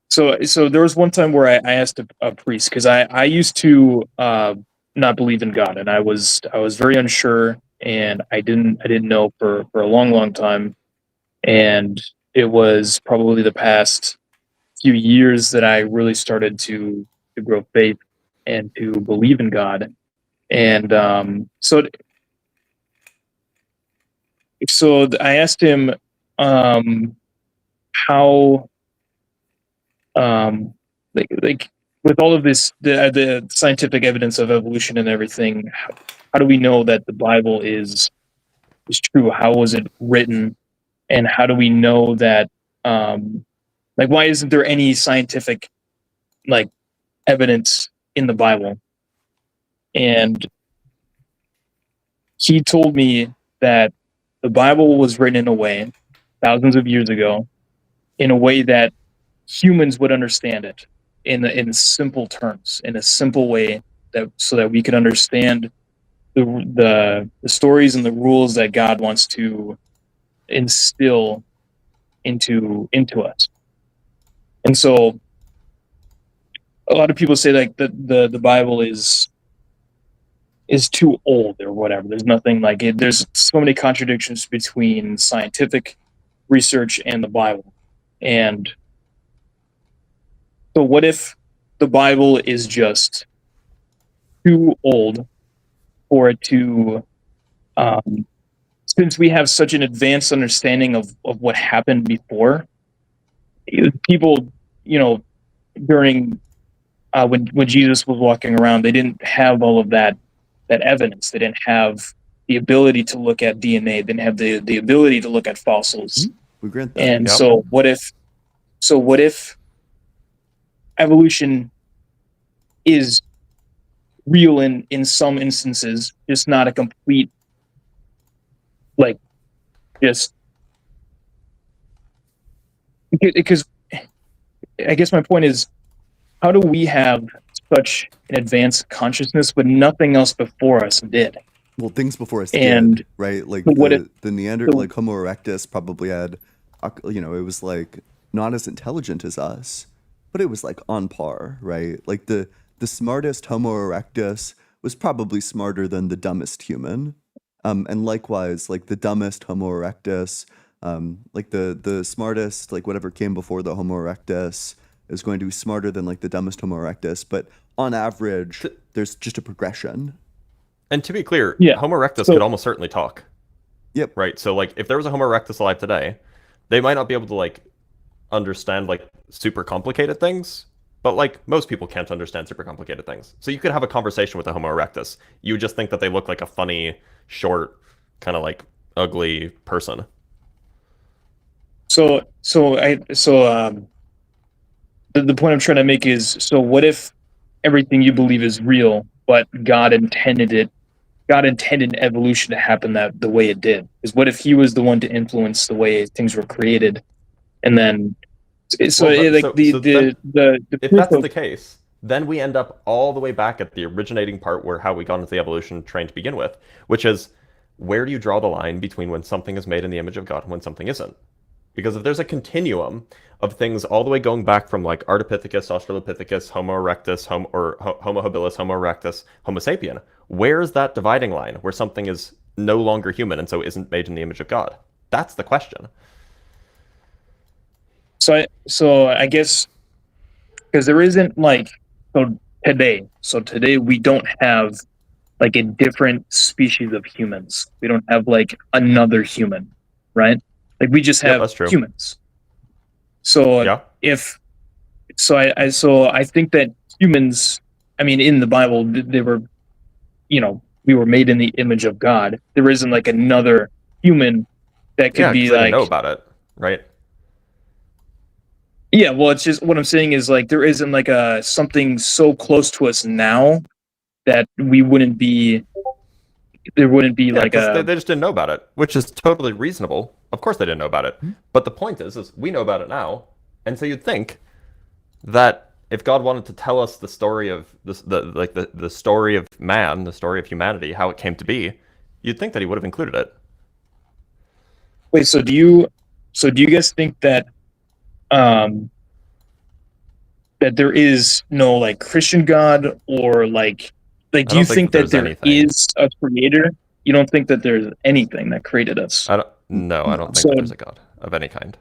so there was one time where I asked a priest, because I used to not believe in God, and I was very unsure, and I didn't know for a long time, and it was probably the past few years that I really started to grow faith and to believe in God. And so I asked him how like with all of this the scientific evidence of evolution and everything, how do we know that the Bible is true? How was it written, and how do we know that like why isn't there any scientific like evidence in the Bible? And he told me that the Bible was written in a way thousands of years ago, in a way that humans would understand it in simple terms, in a simple way, that so that we could understand the stories and the rules that God wants to instill into us. And so a lot of people say like the Bible is too old or whatever. There's nothing like it. There's so many contradictions between scientific research and the Bible. And so what if the Bible is just too old for it to, since we have such an advanced understanding of what happened before, people, you know, during when Jesus was walking around, they didn't have all of that evidence. They didn't have the ability to look at DNA. They didn't have the ability to look at fossils. We grant that. And Yep. so what if evolution is real in some instances, just not a complete, like, just because I guess my point is, how do we have such an advanced consciousness but nothing else before us did? Well, things before us And did, right? Like what if- the Neanderthal, like Homo erectus probably had, you know, it was like not as intelligent as us, but it was like on par, right? Like the smartest Homo erectus was probably smarter than the dumbest human. And likewise, like the dumbest Homo erectus, like the smartest, like whatever came before the Homo erectus is going to be smarter than like the dumbest Homo erectus. But on average, there's just a progression. And to be clear, Yeah. Homo erectus So- could almost certainly talk. Yep. Right. So like if there was a Homo erectus alive today, they might not be able to like understand like super complicated things, but like most people can't understand super complicated things. So you could have a conversation with a Homo erectus. You would just think that they look like a funny, short, kind of like ugly person. So the point I'm trying to make is, so what if everything you believe is real, but God intended it God intended evolution to happen the way it did? Because what if he was the one to influence the way things were created, and then so Well, like the if proof that's of the case, then we end up all the way back at the originating part where how we got into the evolution train to begin with, which is where do you draw the line between when something is made in the image of God and when something isn't? Because if there's a continuum of things all the way going back from like Ardipithecus, Australopithecus, Homo erectus, Homo habilis, Homo erectus, Homo sapien, where's that dividing line where something is no longer human and so isn't made in the image of God? That's the question. so I guess because there isn't like so today we don't have like a different species of humans. We don't have like another human, right? Like we just Yep, have that's true. humans. So Yeah. if so I think that humans, I mean, in the Bible, they were, we were made in the image of God. There isn't like another human that could Yeah, be because they didn't know like, about it, right? yeah. Well, it's just what I'm saying is like there isn't like a something so close to us now that we wouldn't be. There wouldn't be Yeah, like because they a just didn't know about it, which is totally reasonable. Of course they didn't know about it. Hmm. But the point is we know about it now. And so you'd think that if God wanted to tell us the story of this, the story of man, the story of humanity, how it came to be, you'd think that he would have included it. wait. So do you guys think that um that there is no like Christian God or do I you don't think think that that there's there anything. is a creator? You don't think that there's anything that created us? No, I don't think So that there's a God of any kind.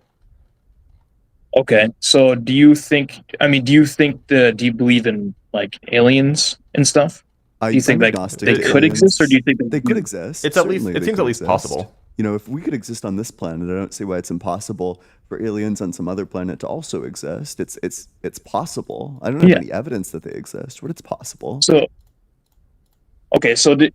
okay, so do you think? I mean, do you believe in like aliens and stuff? Do you think I'm like agnostic they to could exist, or do aliens. you think They could do? exist. It's at least Certainly it they seems could at least exist. possible. You know, if we could exist on this planet, I don't see why it's impossible for aliens on some other planet to also exist. It's possible. I don't have Yeah. any evidence that they exist, but it's possible. So okay, so if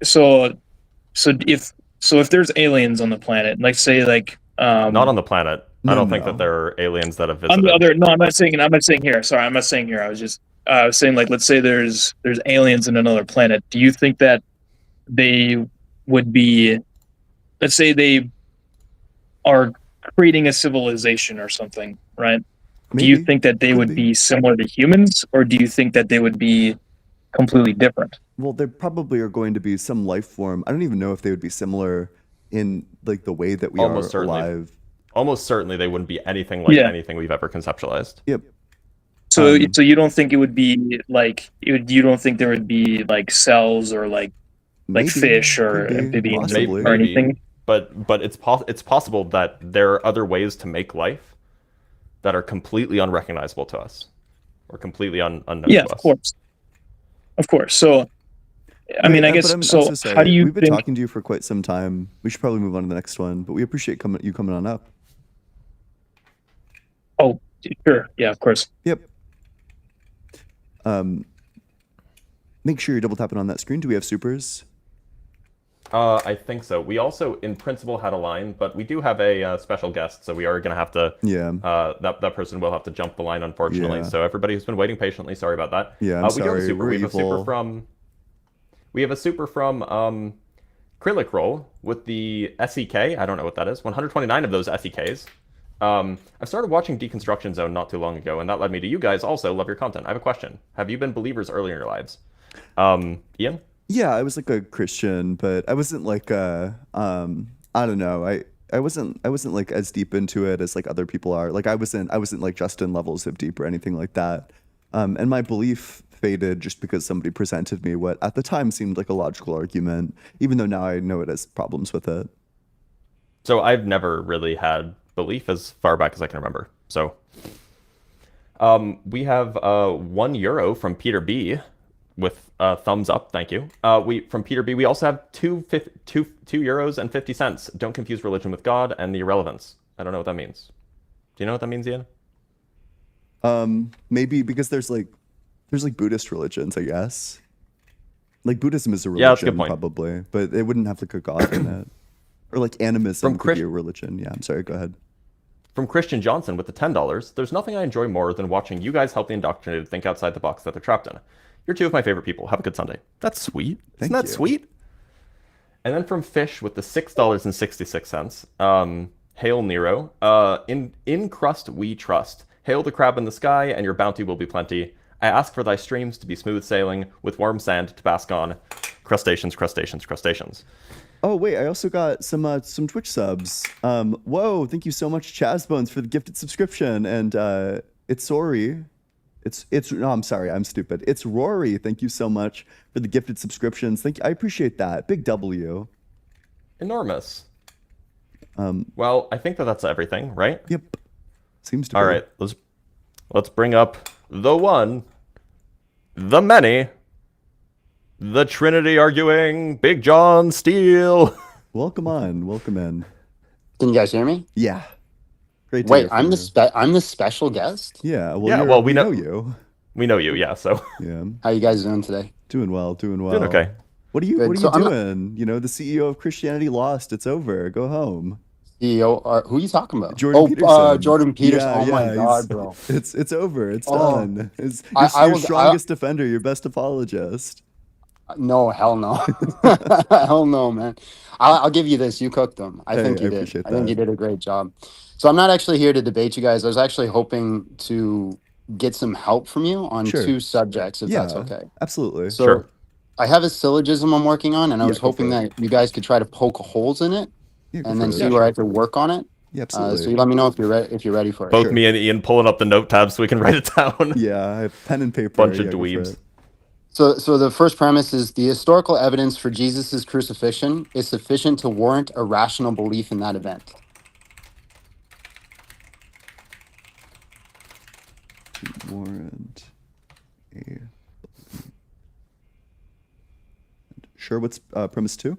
there's aliens on the planet, like say like Not on the planet. I No, don't think no. that there are aliens that have on the visited. other, no, I'm not saying here. Sorry, I'm not saying here. I was saying like let's say there's aliens in another planet. Do you think that they would be, let's say they are creating a civilization or something, right? Do you Maybe. think that they Could would be. be similar to humans, or do you think that they would be completely different? Well, there probably are going to be some life form. I don't even know if they would be similar in like the way that we Almost are certainly. alive. Almost certainly they wouldn't be anything like Yeah. anything we've ever conceptualized. Yep. So you don't think it would be like you don't think there would be like cells or like Maybe. fish or Could be. amphibians Possibly. or anything? But it's possible that there are other ways to make life that are completely unrecognizable to us or completely unknown Yeah, to us. of course. So I mean, I But guess I'm so. so sorry. How do you We've been think? talking to you for quite some time. We should probably move on to the next one, but we appreciate you coming on up. Oh, sure. Yeah, of course. Yep. Make sure you're double tapping on that screen. Do we have supers? I think so. We also, in principle, had a line, but we do have a special guest, so we are going to have to. Yeah. That person will have to jump the line, unfortunately. Yeah. So everybody who's been waiting patiently, sorry about that. Yeah, I'm we do have sorry. a super. We're We have a super evil. from. We have a super from Acrylic Roll with the SEK. I don't know what that is. 129 of those SEKs. I started watching Deconstruction Zone not too long ago, and that led me to you guys also love your content. I have a question. Have you been believers early in your lives? Ian? Yeah, I was like a Christian, but I wasn't like I don't know. I wasn't like as deep into it as like other people are. Like I wasn't like Justin levels of deep or anything like that. And my belief faded just because somebody presented me what at the time seemed like a logical argument, even though now I know it has problems with it. So I've never really had belief as far back as I can remember. So we have €1 from Peter B with thumbs up. Thank you. From Peter B. We also have €2 and 50 cents. Don't confuse religion with God and the irrelevance. I don't know what that means. Do you know what that means, Ian? Maybe because there's like Buddhist religions, I guess. Like Buddhism is a Yeah, that's a good religion, point. probably, but it wouldn't have like a god in it. Or like animism From could be a religion. Yeah, I'm sorry. Go ahead. From Christian Johnson with the $10, there's nothing I enjoy more than watching you guys help the indoctrinated think outside the box that they're trapped in. You're two of my favorite people. Have a good Sunday. That's sweet. Isn't Thank that you. sweet? And then from Fish with the $6.66. Hail Nero. In crust we trust. Hail the crab in the sky, and your bounty will be plenty. I ask for thy streams to be smooth sailing, with warm sand to bask on. Crustaceans, crustaceans, crustaceans. Oh wait, I also got some Twitch subs. Whoa, thank you so much, Chazbones, for the gifted subscription, and it's sorry. No, I'm sorry, I'm stupid. It's Rory. Thank you so much for the gifted subscriptions. Thank you, I appreciate that. Big W. Enormous. Well, I think that's everything, right? Yep. Seems to be. All right, let's bring up the one, the many, the Trinity arguing Big John Steele. Welcome in. Can you guys hear me? Yeah. Great to Wait, hear from I'm you. I'm the special guest. Yeah, well, Yeah, well, we know you. We know you, yeah. So Yeah. How you guys doing today? Doing well. doing okay. What are you Good. So I'm not- doing? You know, the CEO of Christianity lost. It's over. Go home. CEO, who are you talking about? Jordan Peterson. Jordan Peterson. Yeah, oh my he's- God, bro. It's over. It's Oh. done. It's I your was- strongest defender, your best apologist. No, hell no. Hell no, man. I'll give you this. You cooked them. I Hey, think I you did. appreciate I think that. you did a great job. So I'm not actually here to debate you guys. I was actually hoping to get some help from you on Sure. two subjects, if that's okay. Absolutely. So Sure. I have a syllogism I'm working on, and I Yeah, was go hoping for it. that you guys could try to poke holes in it Yeah, go and for then it. see where I could work on it. Yeah, So absolutely. you let me know if you're ready for it. Both Sure. me and Ian pulling up the note tab so we can write it down. Yeah, I have pen and paper. Bunch of Yeah, go for dweebs. it. So the first premise is the historical evidence for Jesus' crucifixion is sufficient to warrant a rational belief in that event. Warrant a. Sure. What's premise 2?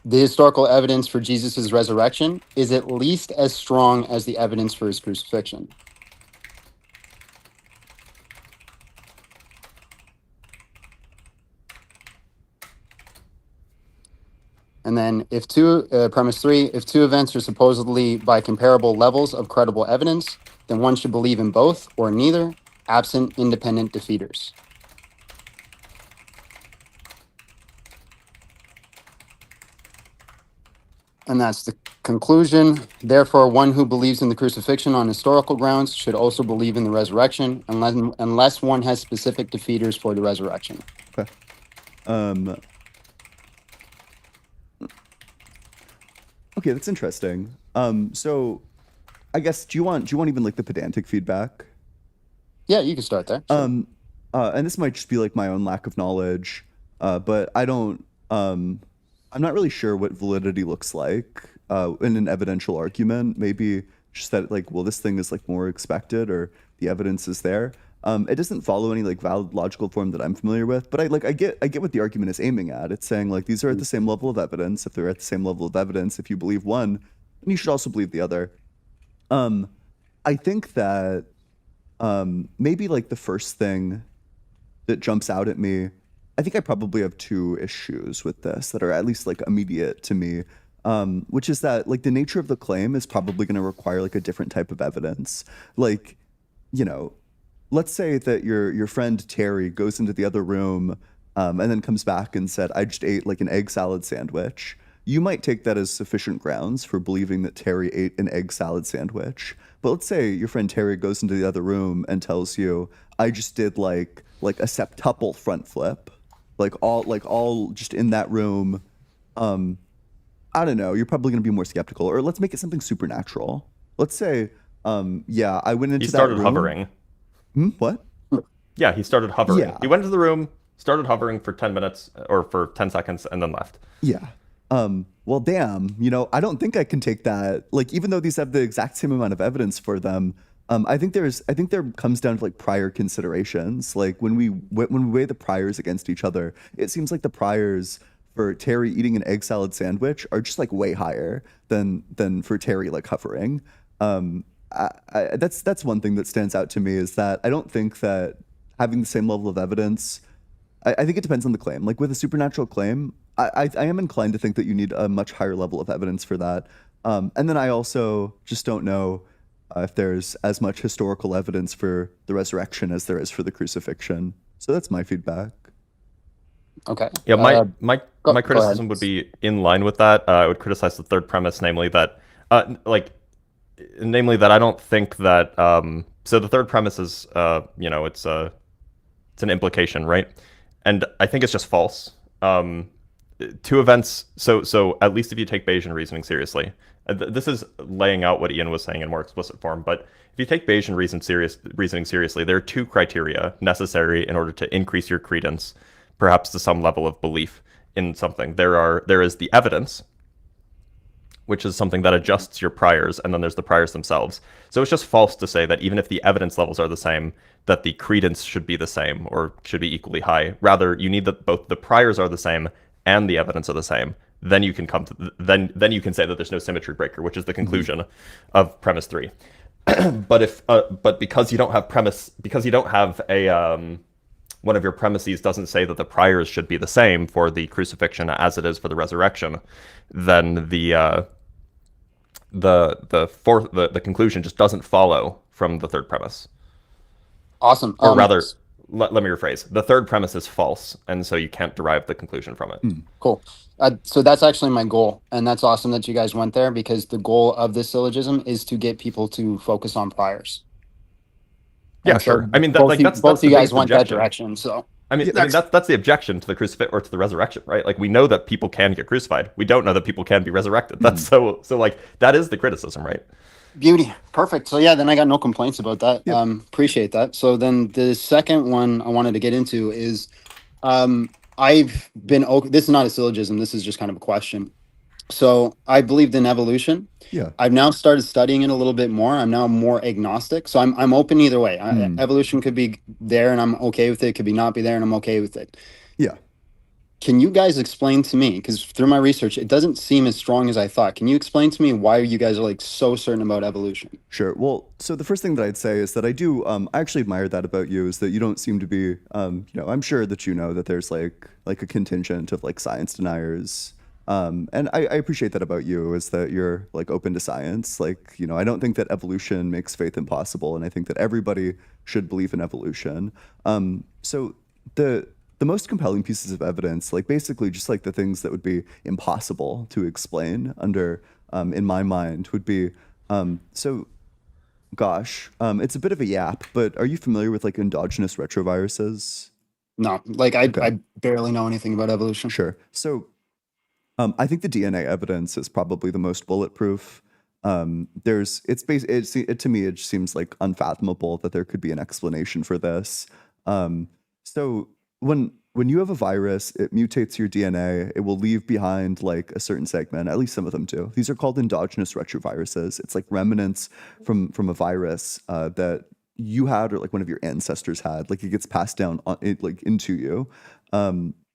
The historical evidence for Jesus' resurrection is at least as strong as the evidence for his crucifixion. And then premise 3, if two events are supposedly by comparable levels of credible evidence, then one should believe in both or neither, absent independent defeaters. And that's the conclusion. Therefore, one who believes in the crucifixion on historical grounds should also believe in the resurrection, unless one has specific defeaters for the resurrection. Okay, that's interesting. So I guess do you want even like the pedantic feedback? Yeah, you can start there. Sure. And this might just be like my own lack of knowledge, but I don't. I'm not really sure what validity looks like in an evidential argument. Maybe just that like, well, this thing is like more expected, or the evidence is there. It doesn't follow any like valid logical form that I'm familiar with, but I get what the argument is aiming at. It's saying like these are at the same level of evidence. If they're at the same level of evidence, if you believe one, then you should also believe the other. I think that maybe like the first thing that jumps out at me, I think I probably have two issues with this that are at least like immediate to me, which is that like the nature of the claim is probably going to require like a different type of evidence. Like, you know, let's say that your friend Terry goes into the other room and then comes back and said, I just ate like an egg salad sandwich. You might take that as sufficient grounds for believing that Terry ate an egg salad sandwich. But let's say your friend Terry goes into the other room and tells you, I just did like a septuple front flip, like all just in that room. I don't know. You're probably going to be more skeptical. Or let's make it something supernatural. Let's say, yeah, I went into He that started room. hovering. What? Yeah, he started hovering. Yeah. He went into the room, started hovering for 10 minutes or for 10 seconds, and then left. Yeah. Well, damn, you know, I don't think I can take that. Like, even though these have the exact same amount of evidence for them, I think there comes down to like prior considerations. Like when we weigh the priors against each other, it seems like the priors for Terry eating an egg salad sandwich are just like way higher than for Terry like hovering. That's one thing that stands out to me, is that I don't think that having the same level of evidence. I think it depends on the claim. Like with a supernatural claim, I am inclined to think that you need a much higher level of evidence for that. And then I also just don't know if there's as much historical evidence for the resurrection as there is for the crucifixion. So that's my feedback. Okay. Yeah, my Go ahead. criticism would be in line with that. I would criticize the third premise, namely that I don't think that so the third premise is it's an implication, right? And I think it's just false. Two events. So at least if you take Bayesian reasoning seriously, this is laying out what Ian was saying in more explicit form. But if you take Bayesian reasoning seriously, there are two criteria necessary in order to increase your credence, perhaps to some level of belief in something. There is the evidence, which is something that adjusts your priors, and then there's the priors themselves. So it's just false to say that even if the evidence levels are the same, that the credence should be the same or should be equally high. Rather, you need that both the priors are the same and the evidence are the same. Then you can come to then you can say that there's no symmetry breaker, which is the conclusion of premise 3. but because you don't have a one of your premises doesn't say that the priors should be the same for the crucifixion as it is for the resurrection, then the conclusion just doesn't follow from the third premise. Awesome. Or rather, let me rephrase. The third premise is false, and so you can't derive the conclusion from it. Cool. So that's actually my goal, and that's awesome that you guys went there, because the goal of this syllogism is to get people to focus on priors. Yeah, And so sure. I mean, both you that's guys the biggest went objection. that direction. So I mean, that's the objection to the crucifix or to the resurrection, right? Like, we know that people can get crucified. We don't know that people can be resurrected. That's so like that is the criticism, right? beauty. Perfect. So yeah, then I got no complaints about that. Yep. Appreciate that. So then the second one I wanted to get into is I've been this is not a syllogism, this is just kind of a question. So I believed in evolution. Yeah. I've now started studying it a little bit more. I'm now more agnostic. So I'm open either way. Evolution could be there and I'm okay with it. It could be not be there and I'm okay with it. Yeah. Can you guys explain to me, because through my research, it doesn't seem as strong as I thought. Can you explain to me why you guys are like so certain about evolution? Sure. Well, so the first thing that I'd say is that I actually admire that about you, is that you don't seem to be, I'm sure that you know that there's like a contingent of like science deniers. And I appreciate that about you, is that you're like open to science. Like, I don't think that evolution makes faith impossible. And I think that everybody should believe in evolution. So the most compelling pieces of evidence, like basically just like the things that would be impossible to explain under, in my mind, would be, it's a bit of a yap, but are you familiar with like endogenous retroviruses? No, like I barely know anything about evolution. Sure. So I think the DNA evidence is probably the most bulletproof. To me, it seems like unfathomable that there could be an explanation for this. So when you have a virus, it mutates your DNA. It will leave behind like a certain segment. At least some of them do. These are called endogenous retroviruses. It's like remnants from a virus that you had, or like one of your ancestors had. Like it gets passed down into you.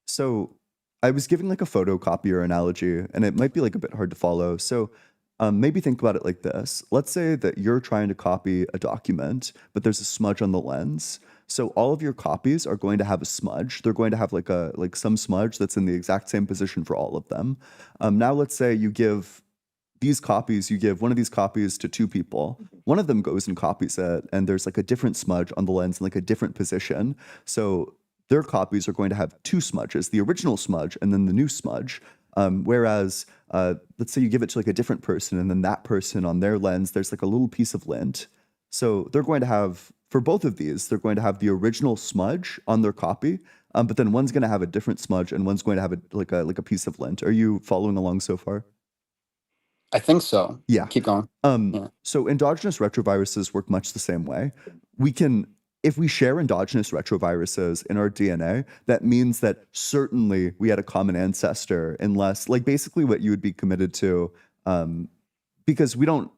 So I was giving like a photocopier analogy, and it might be like a bit hard to follow. So maybe think about it like this. Let's say that you're trying to copy a document, but there's a smudge on the lens. So all of your copies are going to have a smudge. They're going to have like some smudge that's in the exact same position for all of them. Now let's say you give one of these copies to two people. One of them goes and copies it, and there's like a different smudge on the lens in like a different position. So their copies are going to have two smudges, the original smudge and then the new smudge. Whereas, let's say you give it to like a different person, and then that person on their lens, there's like a little piece of lint. So they're going to have, for both of these, they're going to have the original smudge on their copy, but then one's going to have a different smudge, and one's going to have a piece of lint. Are you following along so far? I think so. Yeah. Keep going. So endogenous retroviruses work much the same way. If we share endogenous retroviruses in our DNA, that means that certainly we had a common ancestor, unless, like, basically what you would be committed to, because we don't,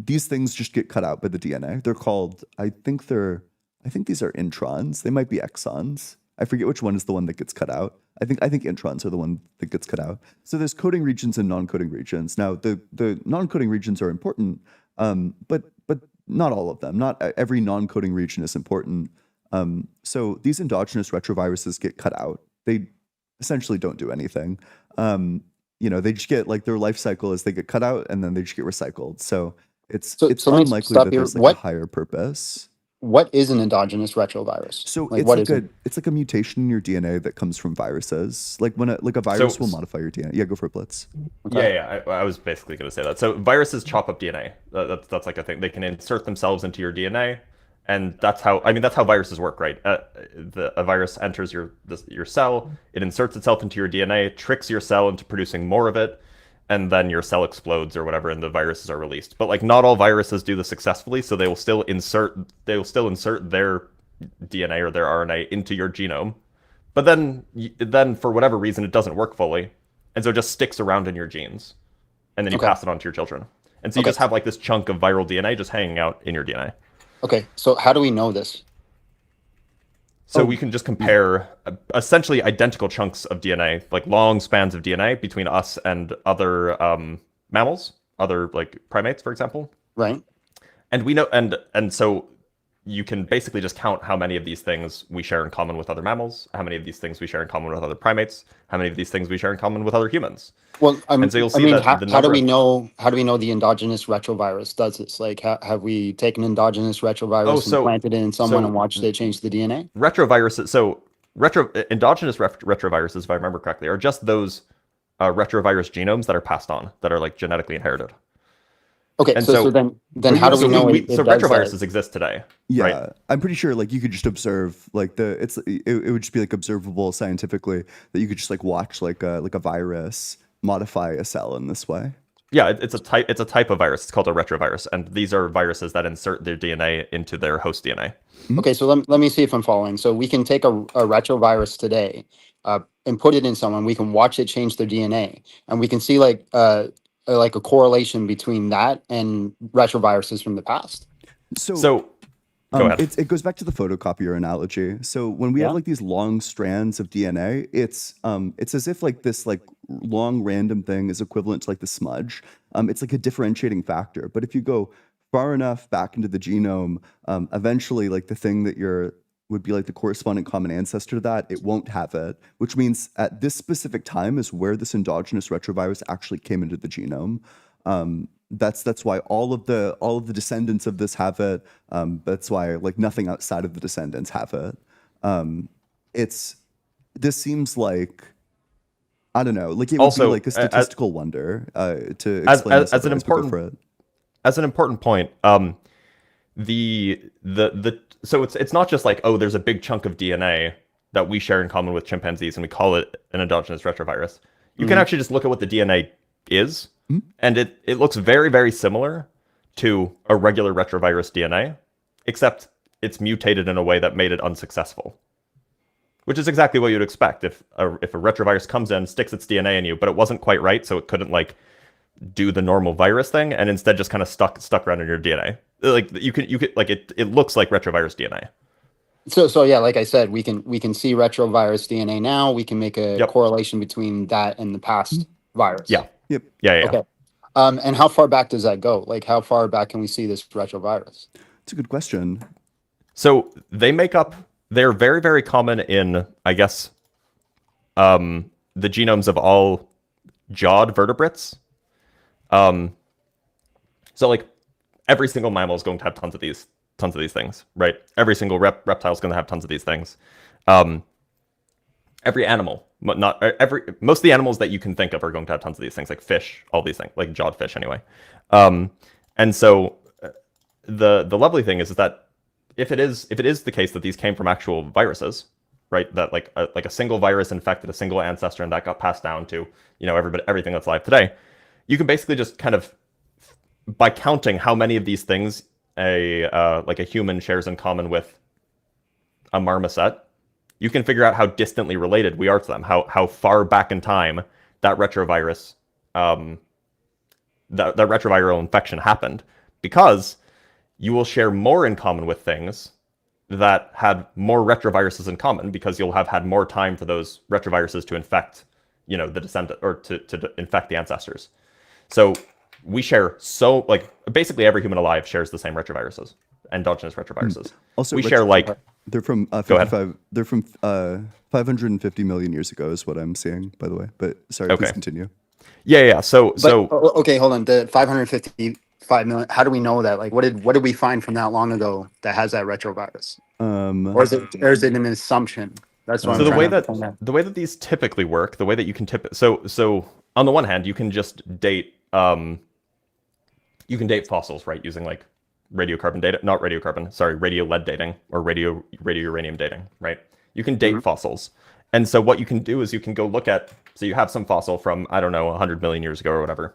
these things just get cut out by the DNA. They're called, I think these are introns. They might be exons. I forget which one is the one that gets cut out. I think introns are the one that gets cut out. So there's coding regions and non-coding regions. Now the non-coding regions are important, but not all of them. Not every non-coding region is important. So these endogenous retroviruses get cut out. They essentially don't do anything. They just get like their life cycle is they get cut out and then they just get recycled. So it's let me unlikely stop that here. there's like a higher purpose. what is an endogenous retrovirus? So Like, it's what like is it? it's like a mutation in your DNA that comes from viruses. Like when a virus will modify your DNA. Yeah, go for it, Blitz. Okay. Yeah, I was basically going to say that. So viruses chop up DNA. That's like a thing. They can insert themselves into your DNA, and that's how viruses work, right? A virus enters your cell, it inserts itself into your DNA, tricks your cell into producing more of it, and then your cell explodes or whatever, and the viruses are released. But like not all viruses do this successfully, so they will still insert their DNA or their RNA into your genome. But then for whatever reason it doesn't work fully, and so it just sticks around in your genes, and then you Okay. pass it on to your children. And so you Okay. just have like this chunk of viral DNA just hanging out in your DNA. Okay. So how do we know this? So we can just compare essentially identical chunks of DNA, like long spans of DNA between us and other mammals, other like primates, for example. Right. And we know, and so you can basically just count how many of these things we share in common with other mammals, how many of these things we share in common with other primates, how many of these things we share in common with other humans. Well, And so you'll see I mean, that how, the how do number we of- know? How do we know the endogenous retrovirus does this? Like, have we taken endogenous retrovirus and planted it in someone and watched it change the DNA? Retroviruses. So endogenous retroviruses, if I remember correctly, are just those retrovirus genomes that are passed on, that are like genetically inherited. Okay, And so then how do we know it so does retroviruses that? exist today? Yeah, right? I'm pretty sure like you could just observe like it would just be like observable scientifically that you could just like watch like a virus modify a cell in this way. Yeah, it's a type of virus. It's called a retrovirus, and these are viruses that insert their DNA into their host DNA. Okay, so let me see if I'm following. So we can take a retrovirus today and put it in someone. We can watch it change their DNA, and we can see like a correlation between that and retroviruses from the past. So go ahead. It goes back to the photocopier analogy. So when we have like these long strands of DNA, it's as if like this like long random thing is equivalent to like the smudge. It's like a differentiating factor. But if you go far enough back into the genome, eventually like the thing that would be like the corresponding common ancestor to that, it won't have it, which means at this specific time is where this endogenous retrovirus actually came into the genome. That's why all of the descendants of this have it. That's why like nothing outside of the descendants have it. This seems like, I don't know, like it would Also, be like a statistical wonder to explain as an important point. So it's not just like, oh, there's a big chunk of DNA that we share in common with chimpanzees and we call it an endogenous retrovirus. You can actually just look at what the DNA is, and it looks very, very similar to a regular retrovirus DNA, except it's mutated in a way that made it unsuccessful. Which is exactly what you'd expect if a retrovirus comes in, sticks its DNA in you, but it wasn't quite right, so it couldn't like do the normal virus thing, and instead just kind of stuck around in your DNA. Like you could like it looks like retrovirus DNA. So yeah, like I said, we can see retrovirus DNA now. We can make a correlation between that and the past virus. Yeah. Yep. Yeah. Okay. And how far back does that go? Like how far back can we see this retrovirus? It's a good question. So they're very, very common in, I guess, the genomes of all jawed vertebrates. So like every single mammal is going to have tons of these things, right? Every single reptile is going to have tons of these things. Every animal, most of the animals that you can think of are going to have tons of these things, like fish, all these things, like jawed fish anyway. And so the lovely thing is that if it is the case that these came from actual viruses, right? That like a single virus infected a single ancestor and that got passed down to, everything that's alive today, you can basically just kind of, by counting how many of these things a human shares in common with a marmoset, you can figure out how distantly related we are to them, how far back in time that retrovirus, that retroviral infection happened, because you will share more in common with things that had more retroviruses in common, because you'll have had more time for those retroviruses to infect, the descendant, or to infect the ancestors. So we share basically every human alive shares the same retroviruses, endogenous retroviruses. Also, we share they're from 55. They're from 550 million years ago, is what I'm seeing, by the way. But sorry, please continue. Yeah. So okay, hold on. The 5 million? How do we know that? Like, what did we find from that long ago that has that retrovirus? Or is it an assumption? That's what So I'm the trying way to that find out. these typically work, the way that you can so on the one hand, you can just date you can date fossils, right, using like radiocarbon data, not radiocarbon, sorry, radio lead dating or radio uranium dating, right? You can date fossils. And so what you can do is you can go look at, so you have some fossil from, I don't know, 100 million years ago or whatever.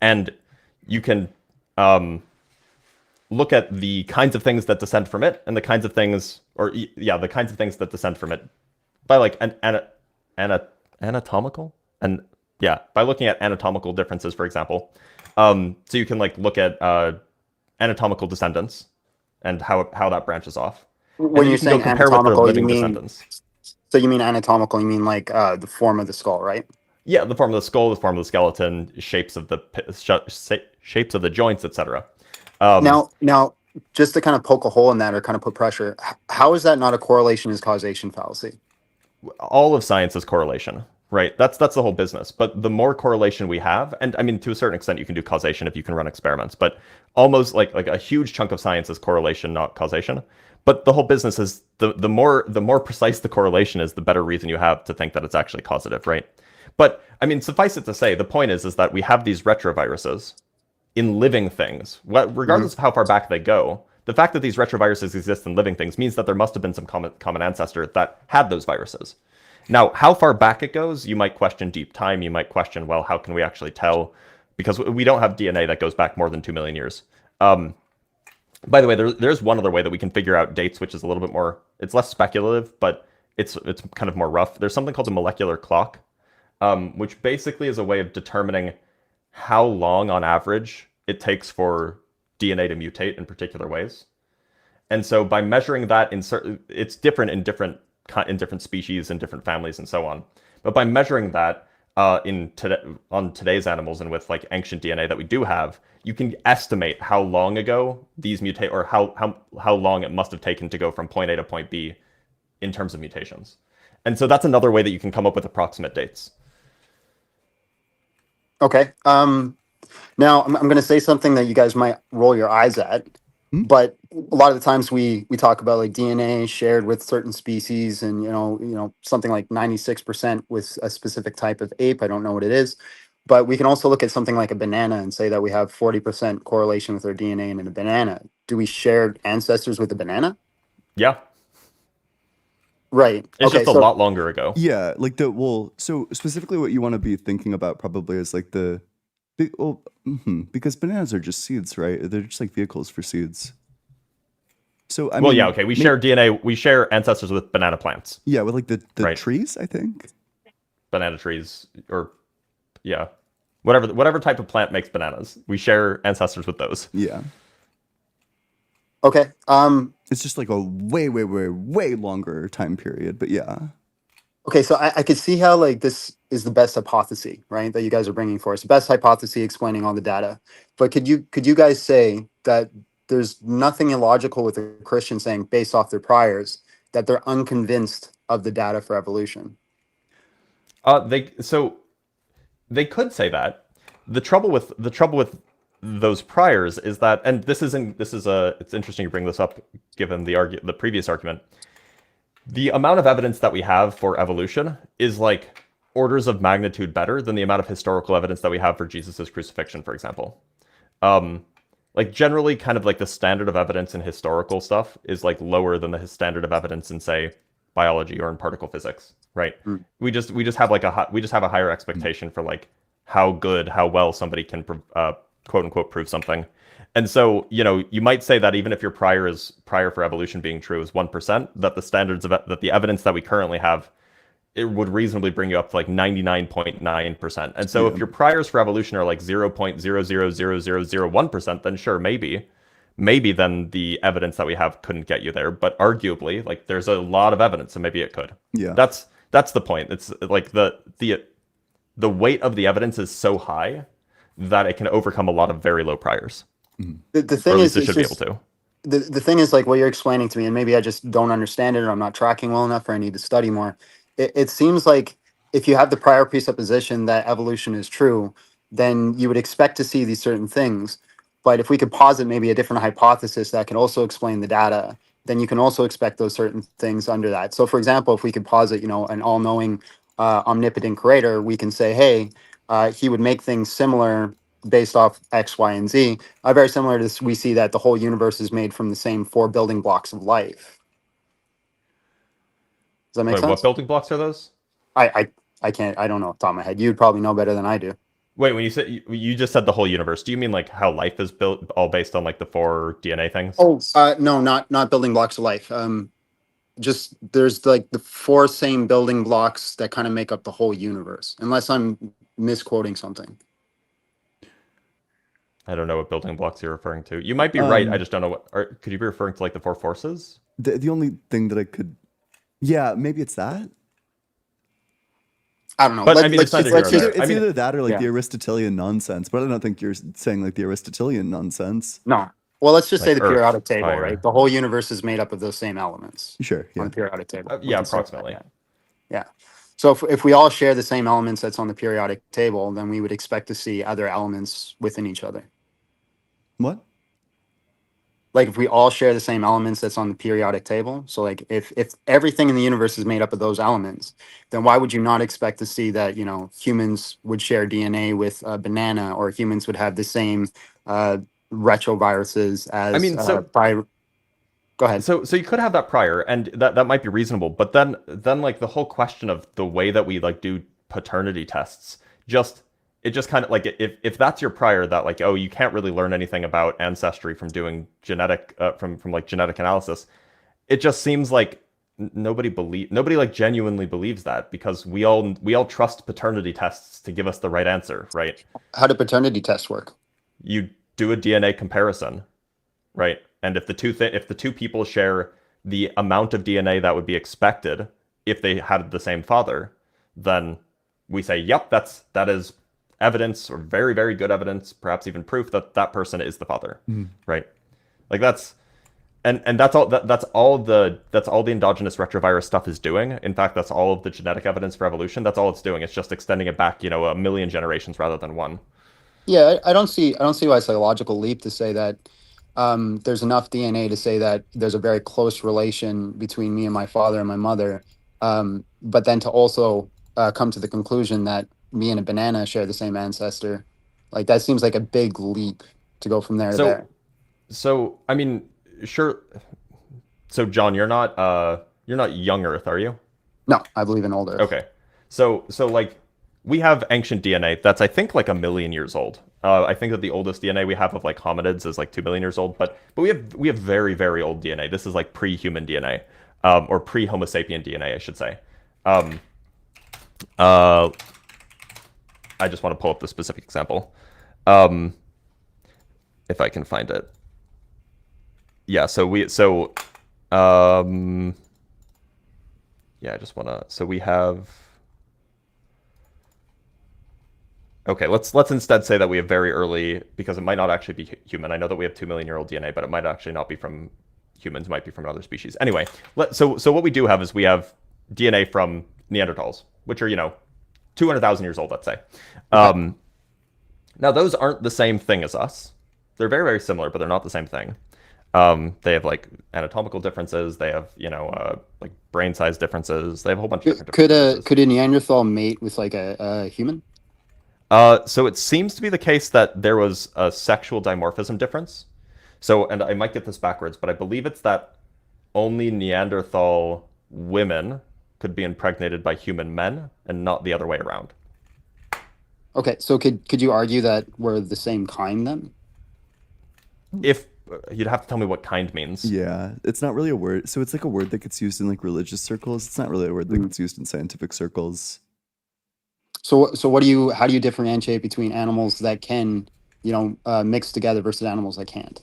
And you can look at the kinds of things that descend from it and the kinds of things, the kinds of things that descend from it by like anatomical and by looking at anatomical differences, for example. So you can like look at anatomical descendants and how that branches off. When you're saying compare with their anatomical, you living mean descendants. so you mean anatomical? You mean like the form of the skull, right? Yeah, the form of the skull, the form of the skeleton, shapes of the joints, etc. Now, just to kind of poke a hole in that or kind of put pressure, how is that not a correlation is causation fallacy? All of science is correlation, right? That's the whole business. But the more correlation we have, and I mean, to a certain extent, you can do causation if you can run experiments, but almost like a huge chunk of science is correlation, not causation. But the whole business is the more precise the correlation is, the better reason you have to think that it's actually causative, right? But I mean, suffice it to say, the point is that we have these retroviruses in living things, regardless of how far back they go. The fact that these retroviruses exist in living things means that there must have been some common ancestor that had those viruses. Now, how far back it goes, you might question deep time. You might question, well, how can we actually tell? Because we don't have DNA that goes back more than 2 million years. By the way, there's one other way that we can figure out dates, which is a little bit more, it's less speculative, but it's kind of more rough. There's something called a molecular clock, which basically is a way of determining how long on average it takes for DNA to mutate in particular ways. And so by measuring that it's different in different species and different families and so on. But by measuring that on today's animals and with like ancient DNA that we do have, you can estimate how long ago these mutate, or how long it must have taken to go from point A to point B in terms of mutations. And so that's another way that you can come up with approximate dates. Okay. Now I'm going to say something that you guys might roll your eyes at, but a lot of the times we talk about like DNA shared with certain species, and you know something like 96% with a specific type of ape. I don't know what it is, but we can also look at something like a banana and say that we have 40% correlation with our DNA in a banana. Do we share ancestors with a banana? Yeah. Right. It's just a lot longer ago. Yeah, like so specifically what you want to be thinking about probably is like because bananas are just seeds, right? They're just like vehicles for seeds. So I mean, yeah, okay. We share DNA. We share ancestors with banana plants. Yeah, with like the right. trees, I think. Banana trees, or whatever type of plant makes bananas. We share ancestors with those. Yeah. Okay. It's just like a way longer time period, but yeah. Okay, so I could see how like this is the best hypothesis, right? That you guys are bringing for us, the best hypothesis explaining all the data. But could you guys say that there's nothing illogical with a Christian saying, based off their priors, that they're unconvinced of the data for evolution? They could say that. The trouble with those priors is that, and it's interesting you bring this up given the previous argument. The amount of evidence that we have for evolution is like orders of magnitude better than the amount of historical evidence that we have for Jesus's crucifixion, for example. Like generally kind of like the standard of evidence in historical stuff is like lower than the standard of evidence in, say, biology or in particle physics, right? We just have like a higher expectation for like how well somebody can quote unquote prove something. And so, you might say that even if your prior for evolution being true is 1%, that the evidence that we currently have, it would reasonably bring you up to like 99.9%. And so if your priors for evolution are like 0.000001%, then sure, maybe then the evidence that we have couldn't get you there. But arguably, like there's a lot of evidence, so maybe it could. Yeah. That's the point. It's like the weight of the evidence is so high that it can overcome a lot of very low priors. The thing is, it should be able to. The thing is, like what you're explaining to me, and maybe I just don't understand it, or I'm not tracking well enough, or I need to study more. It seems like if you have the prior presupposition that evolution is true, then you would expect to see these certain things. But if we could posit maybe a different hypothesis that can also explain the data, then you can also expect those certain things under that. So, for example, if we could posit, an all-knowing, omnipotent creator, we can say, hey, he would make things similar based off X, Y, and Z. Very similar to this, we see that the whole universe is made from the same 4 building blocks of life. Does that make Wait, sense? what building blocks are those? I can't. I don't know off the top of my head. You'd probably know better than I do. Wait, when you said you just said the whole universe, do you mean like how life is built, all based on like the 4 DNA things? Oh, no, not building blocks of life. Just there's like the 4 same building blocks that kind of make up the whole universe, unless I'm misquoting something. I don't know what building blocks you're referring to. You might be right. I just don't know what. Could you be referring to like the 4 forces? The only thing that I could, yeah, maybe it's that. I don't know. But I mean, it's neither here nor there. It's I mean, either that or like yeah. the Aristotelian nonsense. But I don't think you're saying like the Aristotelian nonsense. No. Well, let's just say Like the Earth, periodic table, fire. right? The whole universe is made up of those same elements Sure. on Yeah. the periodic table. yeah, We can say that, approximately. Yeah. So if we all share the same elements that's on the periodic table, then we would expect to see other elements within each other. What? Like if we all share the same elements that's on the periodic table, so like if everything in the universe is made up of those elements, then why would you not expect to see that humans would share DNA with a banana, or humans would have the same retroviruses as I mean, so go ahead. So you could have that prior, and that might be reasonable. But then like the whole question of the way that we like do paternity tests, it just kind of like if that's your prior, that like, oh, you can't really learn anything about ancestry from doing genetic from like genetic analysis. It just seems like nobody like genuinely believes that, because we all trust paternity tests to give us the right answer, right? How do paternity tests work? You do a DNA comparison, right? And if the two people share the amount of DNA that would be expected if they had the same father, then we say, yep, that is evidence, or very, very good evidence, perhaps even proof that that person is the father, right? Like that's that's all the endogenous retrovirus stuff is doing. In fact, that's all of the genetic evidence for evolution. That's all it's doing. It's just extending it back, 1,000,000 generations rather than one. Yeah, I don't see why it's a logical leap to say that there's enough DNA to say that there's a very close relation between me and my father and my mother, but then to also come to the conclusion that me and a banana share the same ancestor. Like that seems like a big leap to go from there to there. So I mean, sure. So John, you're not young Earth, are you? No, I believe in old Earth. Okay. So like we have ancient DNA that's I think like 1,000,000 years old. I think that the oldest DNA we have of like hominids is like 2,000,000 years old, but we have very, very old DNA. This is like pre-human DNA, or pre-Homo sapien DNA, I should say. I just want to pull up the specific example, if I can find it. Yeah. Yeah, I just want to. So we have. Okay, let's instead say that we have very early, because it might not actually be human. I know that we have 2,000,000-year-old DNA, but it might actually not be from humans. It might be from another species. Anyway, so what we do have is we have DNA from Neanderthals, which are 200,000 years old, let's say. Okay. Now those aren't the same thing as us. They're very, very similar, but they're not the same thing. They have like anatomical differences. They have like brain size differences. They have a whole bunch of different differences. Could a Neanderthal mate with like a human? So it seems to be the case that there was a sexual dimorphism difference. So, and I might get this backwards, but I believe it's that only Neanderthal women could be impregnated by human men and not the other way around. Okay, so could you argue that we're the same kind then? If you'd have to tell me what kind means. Yeah, it's not really a word. So it's like a word that gets used in like religious circles. It's not really a word that gets used in scientific circles. So how do you differentiate between animals that can, mix together versus animals that can't?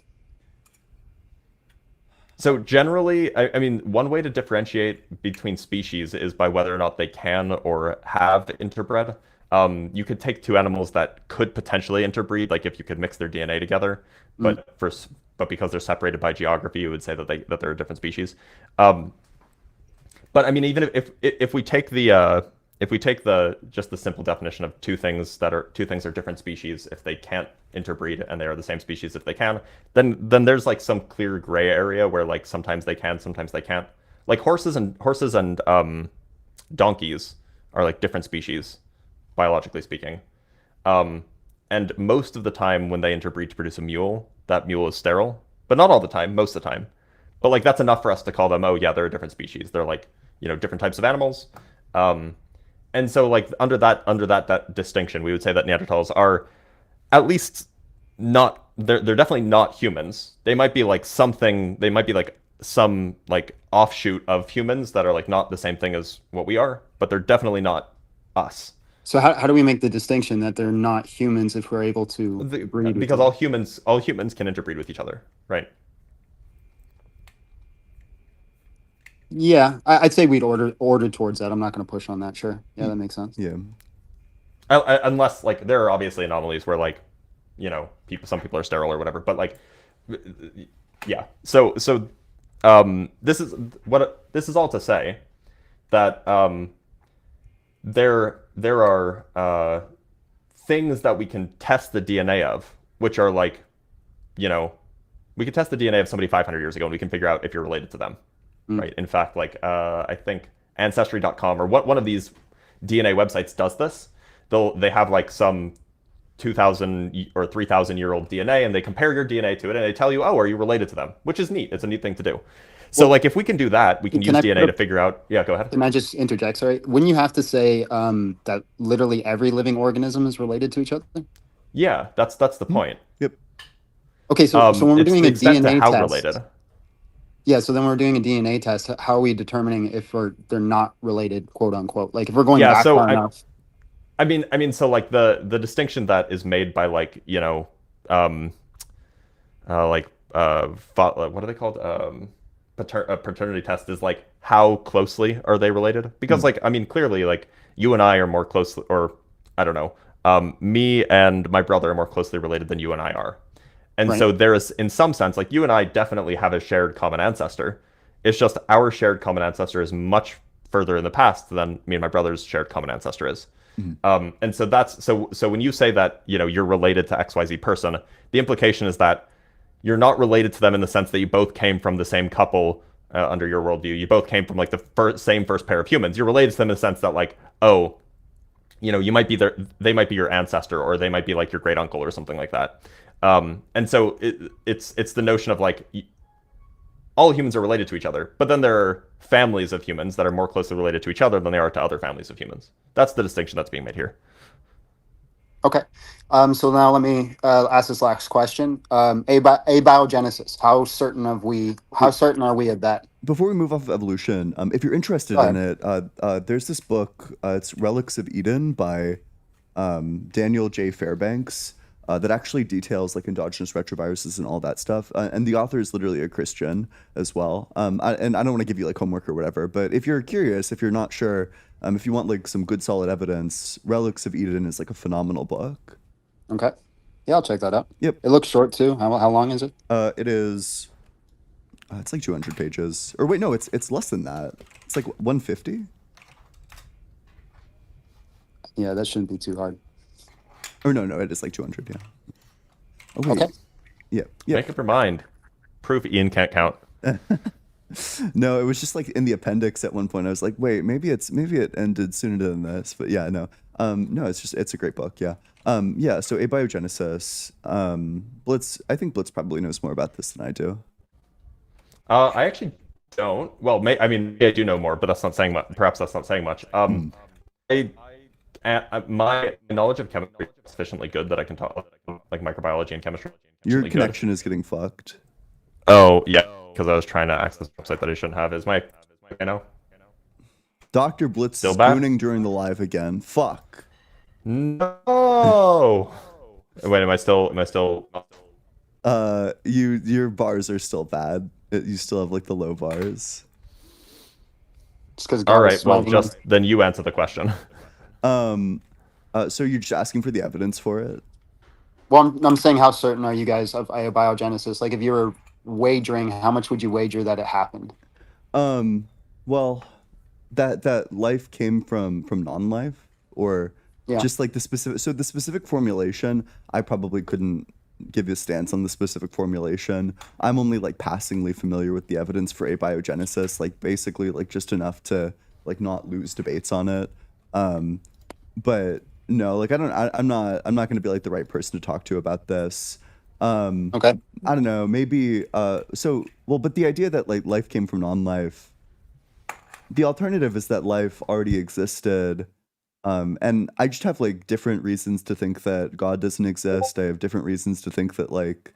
So generally, I mean, one way to differentiate between species is by whether or not they can or have interbred. You could take two animals that could potentially interbreed, like if you could mix their DNA together, but because they're separated by geography, you would say that they're a different species. But I mean, even if we take the if we take just the simple definition of two things are different species if they can't interbreed, and they are the same species if they can, then there's like some clear gray area where like sometimes they can, sometimes they can't. Like horses and donkeys are like different species, biologically speaking. And most of the time when they interbreed to produce a mule, that mule is sterile. But not all the time, most of the time. But like that's enough for us to call them, oh yeah, they're a different species. They're like, different types of animals. And so like under that distinction, we would say that Neanderthals are at least not, they're definitely not humans. They might be like some like offshoot of humans that are like not the same thing as what we are, but they're definitely not us. So how do we make the distinction that they're not humans if we're able to breed with Because them? all humans can interbreed with each other, right? Yeah, I'd say we'd order towards that. I'm not going to push on that. Sure. Yeah, that makes sense. Yeah. Unless like there are obviously anomalies where like, some people are sterile or whatever, but like, yeah. So this is all to say that there are things that we can test the DNA of, which are like, we could test the DNA of somebody 500 years ago and we can figure out if you're related to them, right? In fact, like I think Ancestry.com or one of these DNA websites does this. They have like some 2,000 or 3,000 year old DNA, and they compare your DNA to it, and they tell you, oh, are you related to them? Which is neat. It's a neat thing to do. So like if we can do that, we can use DNA to figure out. Yeah, go ahead. Can I just interject? Sorry. Wouldn't you have to say that literally every living organism is related to each other? Yeah, that's the point. Yep. Okay, so when we're It's doing the a extent to DNA how test, related. yeah. So then we're doing a DNA test. How are we determining if they're not related, quote unquote? Like if we're going back far enough. I mean, so like the distinction that is made by like what are they called? Paternity test is like how closely are they related? Because like I mean clearly like you and I are more closely, or I don't know, me and my brother are more closely related than you and I are. And Right. so there is, in some sense, like you and I definitely have a shared common ancestor. It's just our shared common ancestor is much further in the past than me and my brother's shared common ancestor is. And so that's so when you say that you're related to XYZ person, the implication is that you're not related to them in the sense that you both came from the same couple under your worldview. You both came from like the same first pair of humans. You're related to them in the sense that like, oh, you might be they might be your ancestor, or they might be like your great uncle or something like that. And so it's the notion of like all humans are related to each other, but then there are families of humans that are more closely related to each other than they are to other families of humans. That's the distinction that's being made here. Okay. So now let me ask this last question. Abiogenesis. How certain are we of that? Before we move off of evolution, if you're interested in it, there's this book. It's Relics of Eden by Daniel J. Fairbanks that actually details like endogenous retroviruses and all that stuff. And the author is literally a Christian as well. And I don't want to give you like homework or whatever, but if you're curious, if you're not sure, if you want like some good solid evidence, Relics of Eden is like a phenomenal book. Okay. Yeah, I'll check that out. Yep. It looks short too. How long is it? It is. It's like 200 pages. Or wait, no, it's less than that. It's like 150. Yeah, that shouldn't be too hard. Or no, it is like 200. Yeah. Oh, wait. Okay. Yeah. Make up your mind. Proof Ian can't count. No, it was just like in the appendix at one point. I was like, wait, maybe it ended sooner than this. But yeah, no. No, it's a great book. Yeah. Yeah. So abiogenesis. I think Blitz probably knows more about this than I do. I actually don't. Well, I do know more, but that's not saying much. Perhaps that's not saying much. My knowledge of chemistry is sufficiently good that I can talk like microbiology and chemistry. Your connection is getting fucked. Oh yeah, because I was trying to access a website that I shouldn't have. Is my Dr. Blitz Still bad? spooning during the live again. Fuck. No. Wait, am I still? Your bars are still bad. You still have like the low bars. Just because. All right. Well, then you answer the question. So you're just asking for the evidence for it? Well, I'm saying how certain are you guys of abiogenesis? Like if you were wagering, how much would you wager that it happened? Well, that life came from non-life, or Yeah. just like the specific. So the specific formulation, I probably couldn't give you a stance on the specific formulation. I'm only like passingly familiar with the evidence for abiogenesis, like basically like just enough to like not lose debates on it. But no, like I'm not going to be like the right person to talk to about this. Okay. I don't know, maybe but the idea that like life came from non-life, the alternative is that life already existed. And I just have like different reasons to think that God doesn't exist. I have different reasons to think that like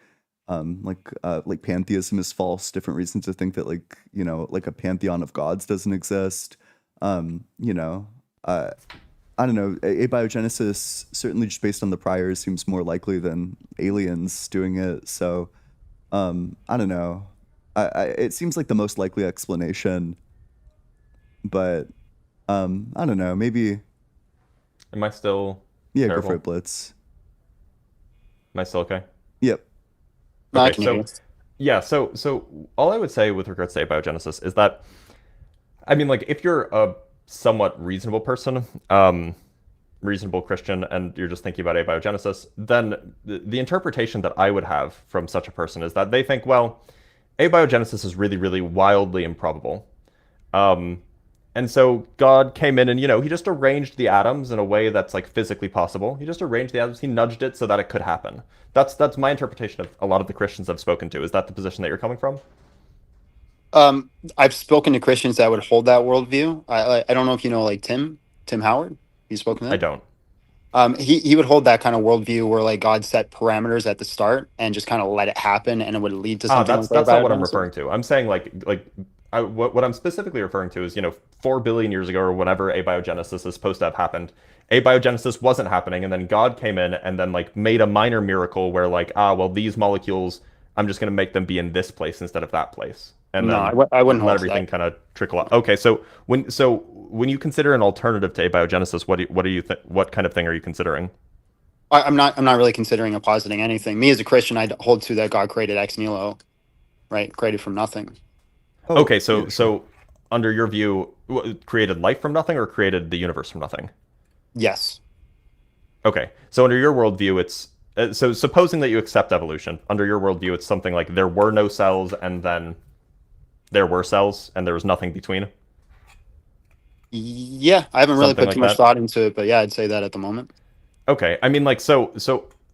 pantheism is false, different reasons to think that like, you know, like a pantheon of gods doesn't exist. You know, I don't know, abiogenesis, certainly just based on the priors, seems more likely than aliens doing it. So, I don't know. It seems like the most likely explanation, but I don't know. Maybe. Am I still Yeah, terrible? go for it, Blitz. Am I still okay? Yep. No, I Okay, can hear so you. yeah, so all I would say with regards to abiogenesis is that, I mean, like, if you're a somewhat reasonable person, reasonable Christian, and you're just thinking about abiogenesis, then the interpretation that I would have from such a person is that they think, well, abiogenesis is really, really wildly improbable. And so God came in and, you know, he just arranged the atoms in a way that's like physically possible. He just arranged the atoms, he nudged it so that it could happen. That's my interpretation of a lot of the Christians I've spoken to. Is that the position that you're coming from? I've spoken to Christians that would hold that worldview. I don't know if you know like Tim Howard. You spoken to I him? don't. He would hold that kind of worldview where like God set parameters at the start and just kind of let it happen, and it would lead to something like That's not what I'm abiogenesis. referring to. I'm saying what I'm specifically referring to is, you know, 4 billion years ago or whenever abiogenesis is supposed to have happened, abiogenesis wasn't happening, and then God came in and then like made a minor miracle where like, well, these molecules, I'm just gonna make them be in this place instead of that place, and No, then I wouldn't let hold to everything that. kind of trickle out. Okay, so when you consider an alternative to abiogenesis, what kind of thing are you considering? I'm not really considering or positing anything. Me as a Christian, I hold to that God created ex nihilo, right? Created from nothing. Oh, Okay, yeah, sure. under your view, created life from nothing or created the universe from nothing? Yes. Okay, so under your worldview, it's so supposing that you accept evolution, under your worldview, it's something like there were no cells and then there were cells and there was nothing between, Yeah, I haven't really something put like too much that. thought into it, but yeah, I'd say that at the moment. Okay, I mean, like, so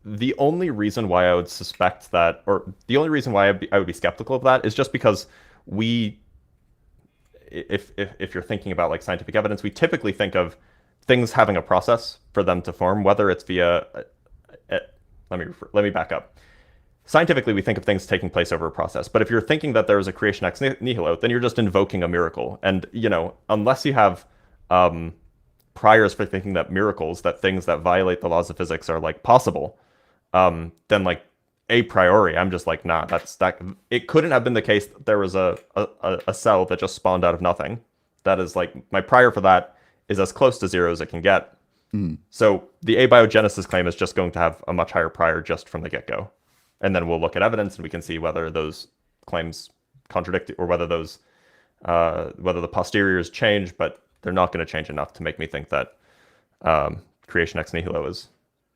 the only reason why I would suspect that, or the only reason why I would be skeptical of that, is just because we, if you're thinking about like scientific evidence, we typically think of things having a process for them to form, whether it's via. Let me back up. Scientifically, we think of things taking place over a process, but if you're thinking that there is a creation ex nihilo, then you're just invoking a miracle, and you know, unless you have priors for thinking that miracles, that things that violate the laws of physics are like possible, then like a priori, I'm just like, nah, that. It couldn't have been the case that there was a cell that just spawned out of nothing. That is like my prior for that is as close to zero as it can get. So the abiogenesis claim is just going to have a much higher prior just from the get-go, and then we'll look at evidence and we can see whether those claims contradict or whether the posteriors change, but they're not going to change enough to make me think that creation ex nihilo is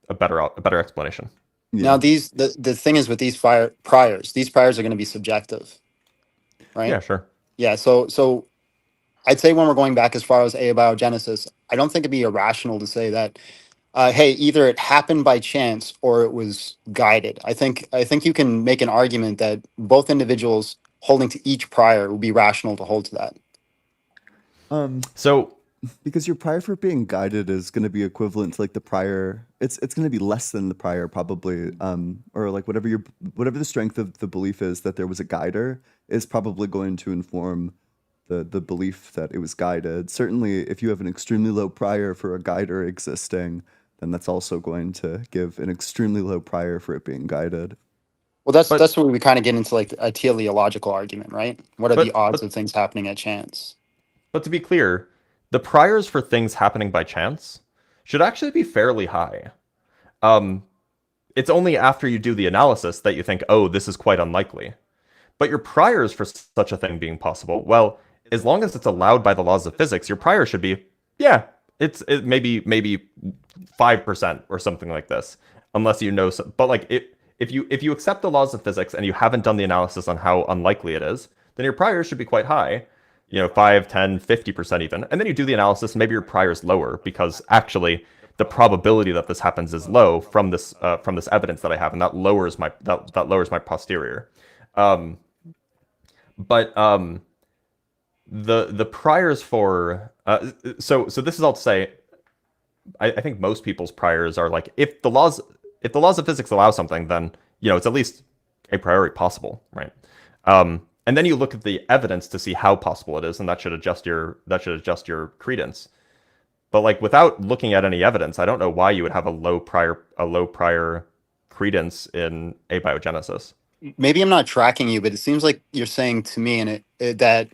a better explanation. Now, Yeah. the thing is with these priors are going to be subjective, right? Yeah, sure. Yeah. So I'd say when we're going back as far as abiogenesis, I don't think it'd be irrational to say that, hey, either it happened by chance or it was guided. I think you can make an argument that both individuals holding to each prior would be rational to hold to that. So Because your prior for being guided is going to be equivalent to like the prior. It's going to be less than the prior probably, or like whatever the strength of the belief is that there was a guider is probably going to inform the belief that it was guided. Certainly, if you have an extremely low prior for a guider existing, then that's also going to give an extremely low prior for it being guided. Well, that's where we kind of get into like a teleological argument, right? What are the odds but of things happening at chance? but to be clear, the priors for things happening by chance should actually be fairly high. It's only after you do the analysis that you think, oh, this is quite unlikely. But your priors for such a thing being possible, well, as long as it's allowed by the laws of physics, your prior should be, yeah, it maybe 5% or something like this, unless you know some, but like if you accept the laws of physics and you haven't done the analysis on how unlikely it is, then your prior should be quite high, 5, 10, 50% even. And then you do the analysis, maybe your prior is lower because actually the probability that this happens is low from this evidence that I have, and that lowers my posterior. But the priors for so this is all to say, I think most people's priors are like, if the laws of physics allow something, then it's at least a priori possible, right? And then you look at the evidence to see how possible it is, and that should adjust your credence. But like without looking at any evidence, I don't know why you would have a low prior credence in abiogenesis. Maybe I'm not tracking you, but it seems like you're saying to me that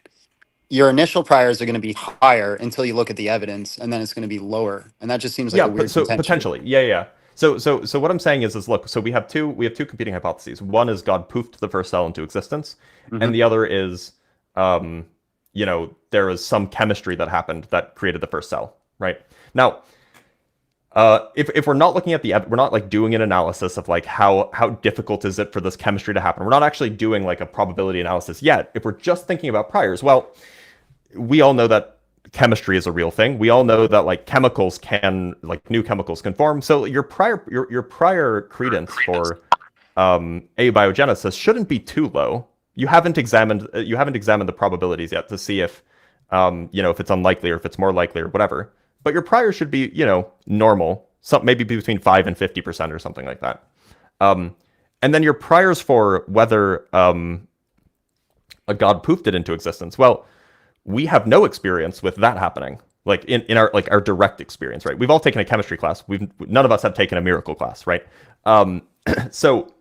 your initial priors are going to be higher until you look at the evidence, and then it's going to be lower, and that just seems like a weird contention. Potentially, yeah. So what I'm saying is look. So we have two competing hypotheses. One is God poofed the first cell into existence, and the other is, there was some chemistry that happened that created the first cell. Right now, if we're not looking at we're not like doing an analysis of like how difficult is it for this chemistry to happen. We're not actually doing like a probability analysis yet. If we're just thinking about priors, well, we all know that chemistry is a real thing. We all know that like new chemicals can form. So your prior credence for abiogenesis shouldn't be too low. You haven't examined the probabilities yet to see if if it's unlikely or if it's more likely or whatever. But your prior should be, normal, maybe between 5 and 50% or something like that. And then your priors for whether a god poofed it into existence. Well, we have no experience with that happening, like in our direct experience, right? We've all taken a chemistry class. None of us have taken a miracle class, right? So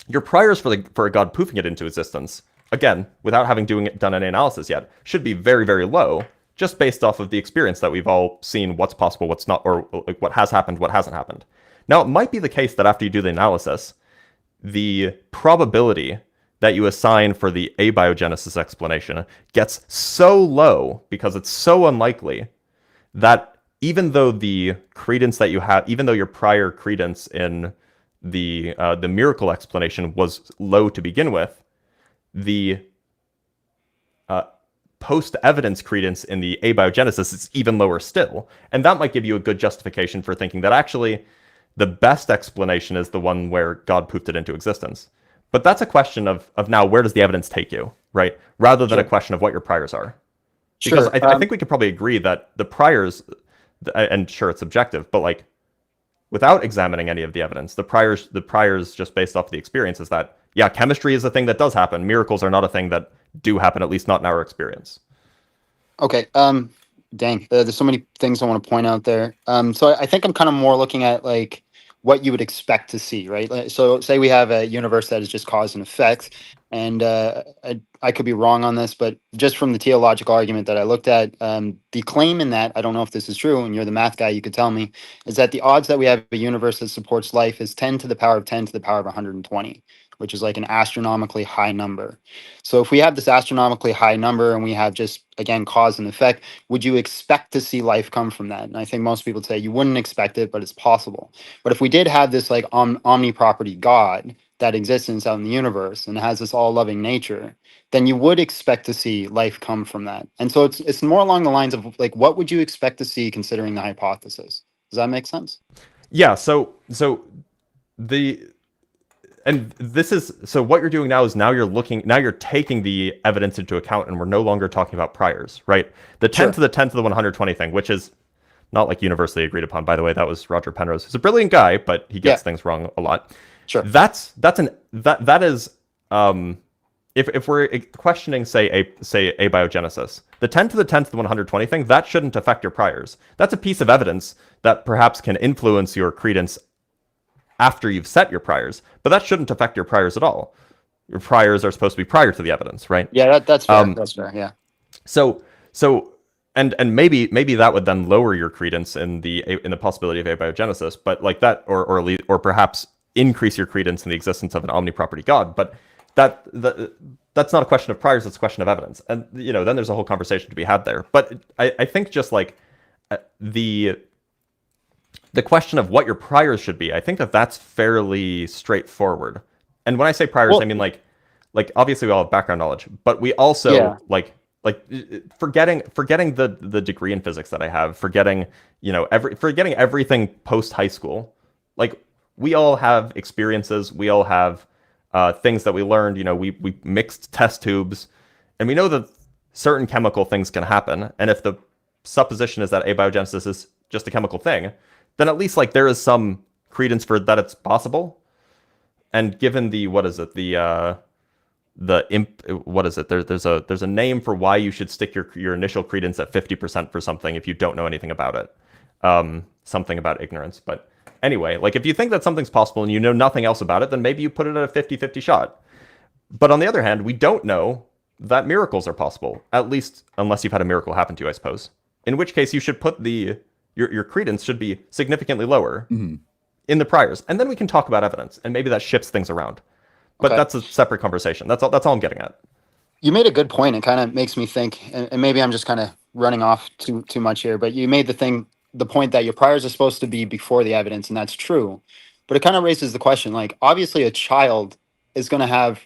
your priors for a god poofing it into existence, again, without having done any analysis yet, should be very, very low, just based off of the experience that we've all seen what's possible, what's not, or like what has happened, what hasn't happened. Now, it might be the case that after you do the analysis, the probability that you assign for the abiogenesis explanation gets so low because it's so unlikely that even though the credence that you have, even though your prior credence in the miracle explanation was low to begin with, the post-evidence credence in the abiogenesis is even lower still. And that might give you a good justification for thinking that actually the best explanation is the one where God poofed it into existence. But that's a question of now, where does the evidence take you, right? Rather than a question of what your priors are. Because I think we could probably agree that the priors, and sure, it's subjective, but like without examining any of the evidence, the priors just based off the experience is that, yeah, chemistry is a thing that does happen. Miracles are not a thing that do happen, at least not in our experience. Okay. Dang. There's so many things I want to point out there. So I think I'm kind of more looking at like what you would expect to see, right? So say we have a universe that is just cause and effect, and I could be wrong on this, but just from the teleological argument that I looked at, the claim in that, I don't know if this is true, and you're the math guy, you could tell me, is that the odds that we have a universe that supports life is 10 to the power of 10 to the power of 120, which is like an astronomically high number. So if we have this astronomically high number and we have just, again, cause and effect, would you expect to see life come from that? And I think most people would say you wouldn't expect it, but it's possible. But if we did have this like omniproperty God that exists out in the universe and has this all-loving nature, then you would expect to see life come from that. And so it's more along the lines of like, what would you expect to see considering the hypothesis? Does that make sense? Yeah. So what you're doing now is now you're taking the evidence into account, and we're no longer talking about priors, right? The 10 to the 10 to the 120 thing, which is not like universally agreed upon, by the way. That was Roger Penrose, who's a brilliant guy, but he gets things wrong a lot. Sure. That is if we're questioning say abiogenesis, the 10 to the 10 to the 120 thing, that shouldn't affect your priors. That's a piece of evidence that perhaps can influence your credence after you've set your priors, but that shouldn't affect your priors at all. Your priors are supposed to be prior to the evidence, right? Yeah, that's fair. That's fair. Yeah. So and maybe that would then lower your credence in the possibility of abiogenesis, but like that, or perhaps increase your credence in the existence of an omniproperty God. But that's not a question of priors, it's a question of evidence. And then there's a whole conversation to be had there. But I think just like the question of what your priors should be, I think that's fairly straightforward. And when I say priors, I mean like obviously we all have background knowledge, but we also like forgetting the degree in physics that I have, forgetting everything post high school. Like we all have experiences, we all have things that we learned. We mixed test tubes, and we know that certain chemical things can happen. And if the supposition is that abiogenesis is just a chemical thing, then at least like there is some credence for that it's possible. And given the there's a name for why you should stick your initial credence at 50% for something if you don't know anything about it. Something about ignorance. But anyway, like if you think that something's possible and you know nothing else about it, then maybe you put it at a 50-50 shot. But on the other hand, we don't know that miracles are possible, at least unless you've had a miracle happen to you, I suppose. In which case you should put your credence should be significantly lower in the priors. And then we can talk about evidence, and maybe that shifts things around. But that's a separate conversation. That's all I'm getting at. You made a good point. It kind of makes me think, and maybe I'm just kind of running off too much here, but you made the point that your priors are supposed to be before the evidence, and that's true. But it kind of raises the question, like, obviously a child is going to have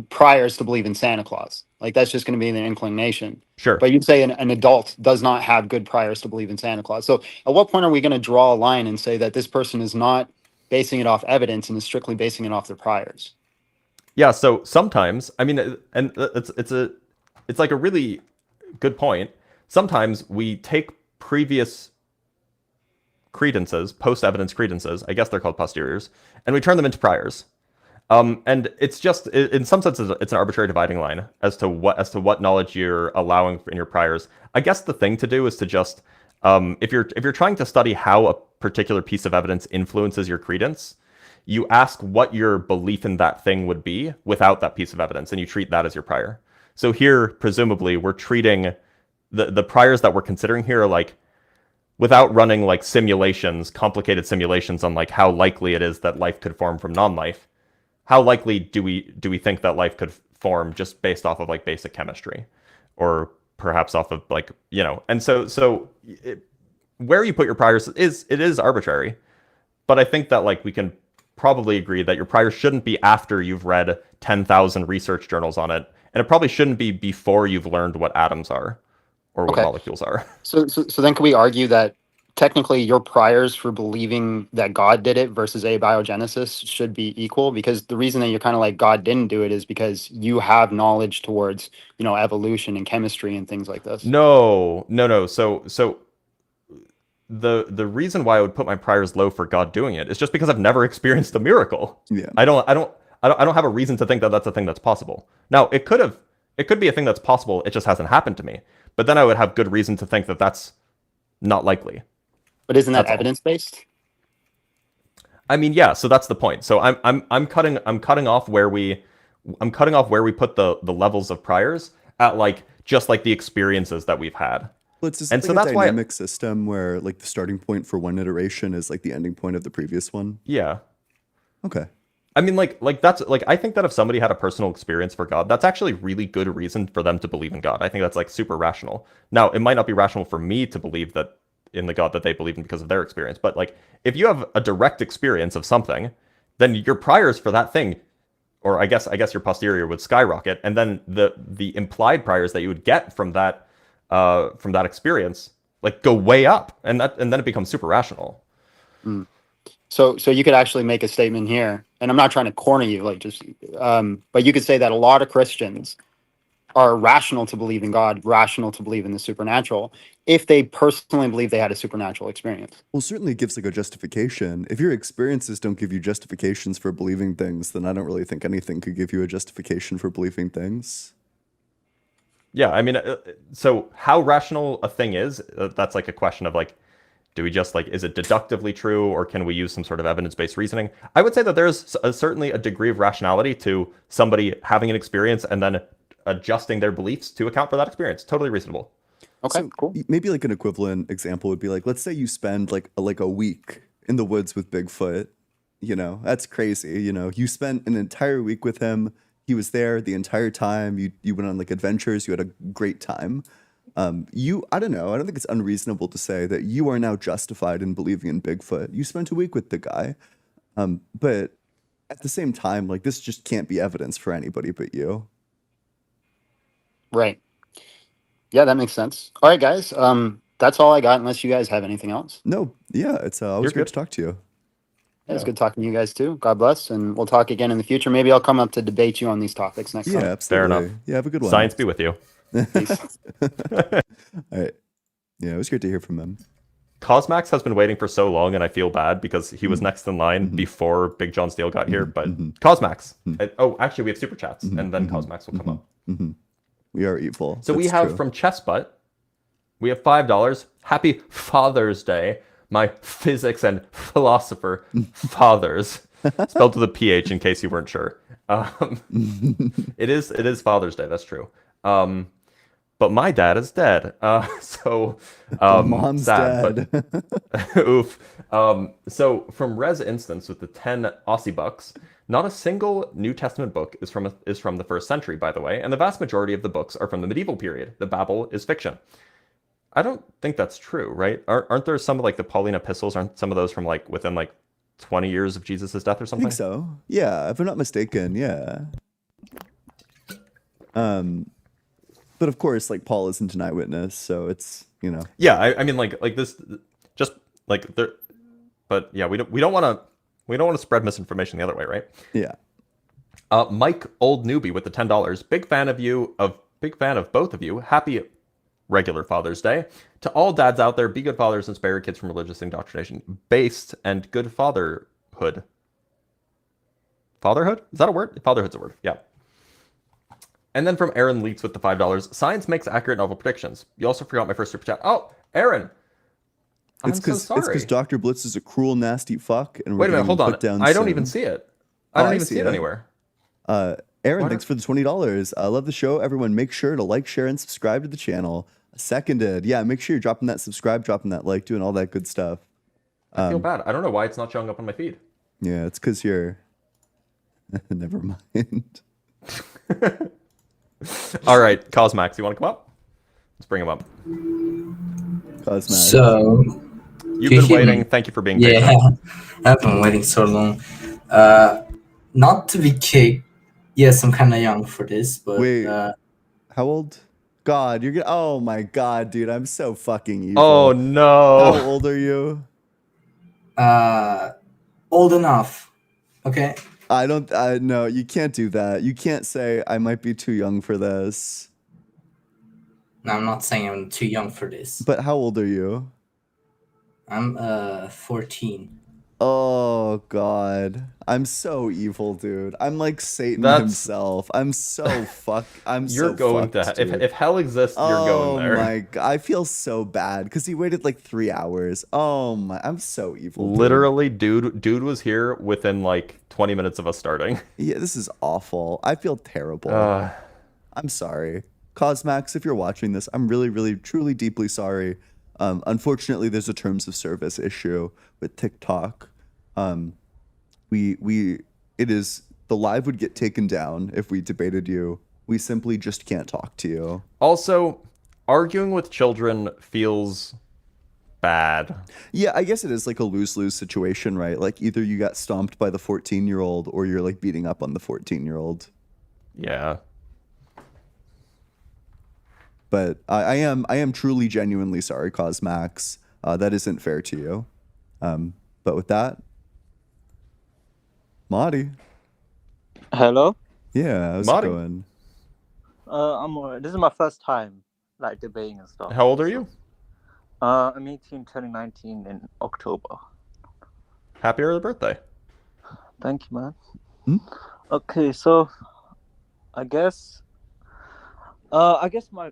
priors to believe in Santa Claus. Like, that's just going to be an inclination. Sure. But you'd say an adult does not have good priors to believe in Santa Claus. So at what point are we going to draw a line and say that this person is not basing it off evidence and is strictly basing it off their priors? Yeah, so sometimes, I mean, and it's like a really good point. Sometimes we take previous credences, post-evidence credences, I guess they're called posteriors, and we turn them into priors. And it's just, in some sense, it's an arbitrary dividing line as to what knowledge you're allowing in your priors. I guess the thing to do is to just, if you're trying to study how a particular piece of evidence influences your credence, you ask what your belief in that thing would be without that piece of evidence, and you treat that as your prior. So here, presumably, we're treating the priors that we're considering here are like, without running like simulations, complicated simulations on like how likely it is that life could form from non-life. How likely do we think that life could form just based off of like basic chemistry, or perhaps off of like, and so where you put your priors is arbitrary, but I think that like we can probably agree that your priors shouldn't be after you've read 10,000 research journals on it, and it probably shouldn't be before you've learned what atoms are or what molecules are. So then can we argue that technically your priors for believing that God did it versus abiogenesis should be equal? Because the reason that you're kind of like God didn't do it is because you have knowledge towards, evolution and chemistry and things like this. No. So the reason why I would put my priors low for God doing it is just because I've never experienced a miracle. Yeah. I don't have a reason to think that that's a thing that's possible. Now, it could be a thing that's possible, it just hasn't happened to me. But then I would have good reason to think that that's not likely. But isn't that evidence based? I mean, yeah, so that's the point. So I'm cutting off where we put the levels of priors at like just like the experiences that we've had. Well, it's just And like so a that's why dynamic system where like the starting point for one iteration is like the ending point of the previous one. Yeah. Okay. I mean, like that's like, I think that if somebody had a personal experience for God, that's actually really good reason for them to believe in God. I think that's like super rational. Now, it might not be rational for me to believe that in the God that they believe in because of their experience, but like if you have a direct experience of something, then your priors for that thing, or I guess your posterior would skyrocket, and then the implied priors that you would get from that experience like go way up, and then it becomes super rational. So you could actually make a statement here, and I'm not trying to corner you, like just, but you could say that a lot of Christians are rational to believe in God, rational to believe in the supernatural, if they personally believe they had a supernatural experience. Well, certainly it gives like a justification. If your experiences don't give you justifications for believing things, then I don't really think anything could give you a justification for believing things. Yeah, I mean, so how rational a thing is, that's like a question of like, do we just like, is it deductively true, or can we use some sort of evidence-based reasoning? I would say that there's certainly a degree of rationality to somebody having an experience and then adjusting their beliefs to account for that experience. Totally reasonable. Okay, So cool. maybe like an equivalent example would be like, let's say you spend like a week in the woods with Bigfoot. That's crazy. You spent an entire week with him. He was there the entire time. You went on like adventures. You had a great time. I don't know. I don't think it's unreasonable to say that you are now justified in believing in Bigfoot. You spent a week with the guy. But at the same time, like this just can't be evidence for anybody but you. Right. Yeah, that makes sense. All right, guys. That's all I got. Unless you guys have anything else. No, yeah, it's always You're great good. to talk to you. Yeah, it's good talking to you guys too. God bless, and we'll talk again in the future. Maybe I'll come up to debate you on these topics next Yeah, time. absolutely. Fair enough. Yeah, have a good one. Science be with you. Peace. All right. Yeah, it was great to hear from him. Cosmax has been waiting for so long, and I feel bad because he was next in line before Big John Steele got here. But Cosmax. Oh, actually, we have super chats, and then Cosmax will come up. We are evil. So we That's have true. from Chessbutt, we have $5. Happy Father's Day, my physics and philosopher fathers. Spelled with a PH in case you weren't sure. It is Father's Day, that's true. But my dad is dead. Mom's sad, dead. but oof. So from Res Instance with the 10 Aussie bucks, not a single New Testament book is from the 1st century, by the way, and the vast majority of the books are from the medieval period. The Babel is fiction. I don't think that's true, right? Aren't there some of like the Pauline epistles? Aren't some of those from like within like 20 years of Jesus' death or I something? think so. Yeah, if I'm not mistaken, yeah. But of course, like Paul isn't an eyewitness, so it's, you know. Yeah, I mean like this, just like there, but yeah, we don't want to spread misinformation the other way, right? Yeah. Mike Old Newbie with the $10. Big fan of both of you. Happy regular Father's Day. To all dads out there, be good fathers and spare your kids from religious indoctrination. Based and good fatherhood. Fatherhood? Is that a word? Fatherhood's a word. Yeah. And then from Aaron Leets with the $5. Science makes accurate novel predictions. You also forgot my first super chat. Oh, Aaron. I'm so sorry. It's because Dr. Blitz is a cruel, nasty fuck, and we're Wait a minute, getting hold on. put down I don't soon. even see it. I don't even see it it. anywhere. Aaron, What thanks for the $20. I love the show. Everyone, make sure to like, share, and subscribe to the channel. Seconded. Yeah, make sure you're dropping that subscribe, dropping that like, doing all that good stuff. I feel bad. I don't know why it's not showing up on my feed. Yeah, it's because you're... Never mind. All right, Cosmax, you want to come up? Let's bring him up. Cosmax. So, You've do you been hear waiting. me? Thank you for being Yeah, patient. I've been waiting so long. Not to be kicked. Yes, I'm kind of young for this, but Wait, how old? God, you're gonna... Oh my God, dude, I'm so fucking evil. Oh no. How old are you? old enough. Okay. No, you can't do that. You can't say I might be too young for this. No, I'm not saying I'm too young for this. But how old are you? I'm 14. Oh God, I'm so evil, dude. I'm like Satan himself. I'm so You're going fucked, to dude. if hell exists, you're going there. Oh my God, I feel so bad because he waited like 3 hours. Oh my, I'm so evil. Dude. Literally, dude was here within like 20 minutes of us starting. Yeah, this is awful. I feel terrible. I'm sorry, Cosmax. If you're watching this, I'm really, really, truly, deeply sorry. Unfortunately, there's a terms of service issue with TikTok. The live would get taken down if we debated you. We simply just can't talk to you. Also, arguing with children feels bad. Yeah, I guess it is like a lose-lose situation, right? Like either you got stomped by the 14-year-old or you're like beating up on the 14-year-old. Yeah. But I am truly genuinely sorry, Cosmax. That isn't fair to you. But with that, Marty. Hello. Yeah, how's Marty. it going? I'm alright. This is my first time like debating and stuff. How old are you? I'm 18, turning 19 in October. Happy early birthday. Thank you, man. Hmm? Okay, so I guess my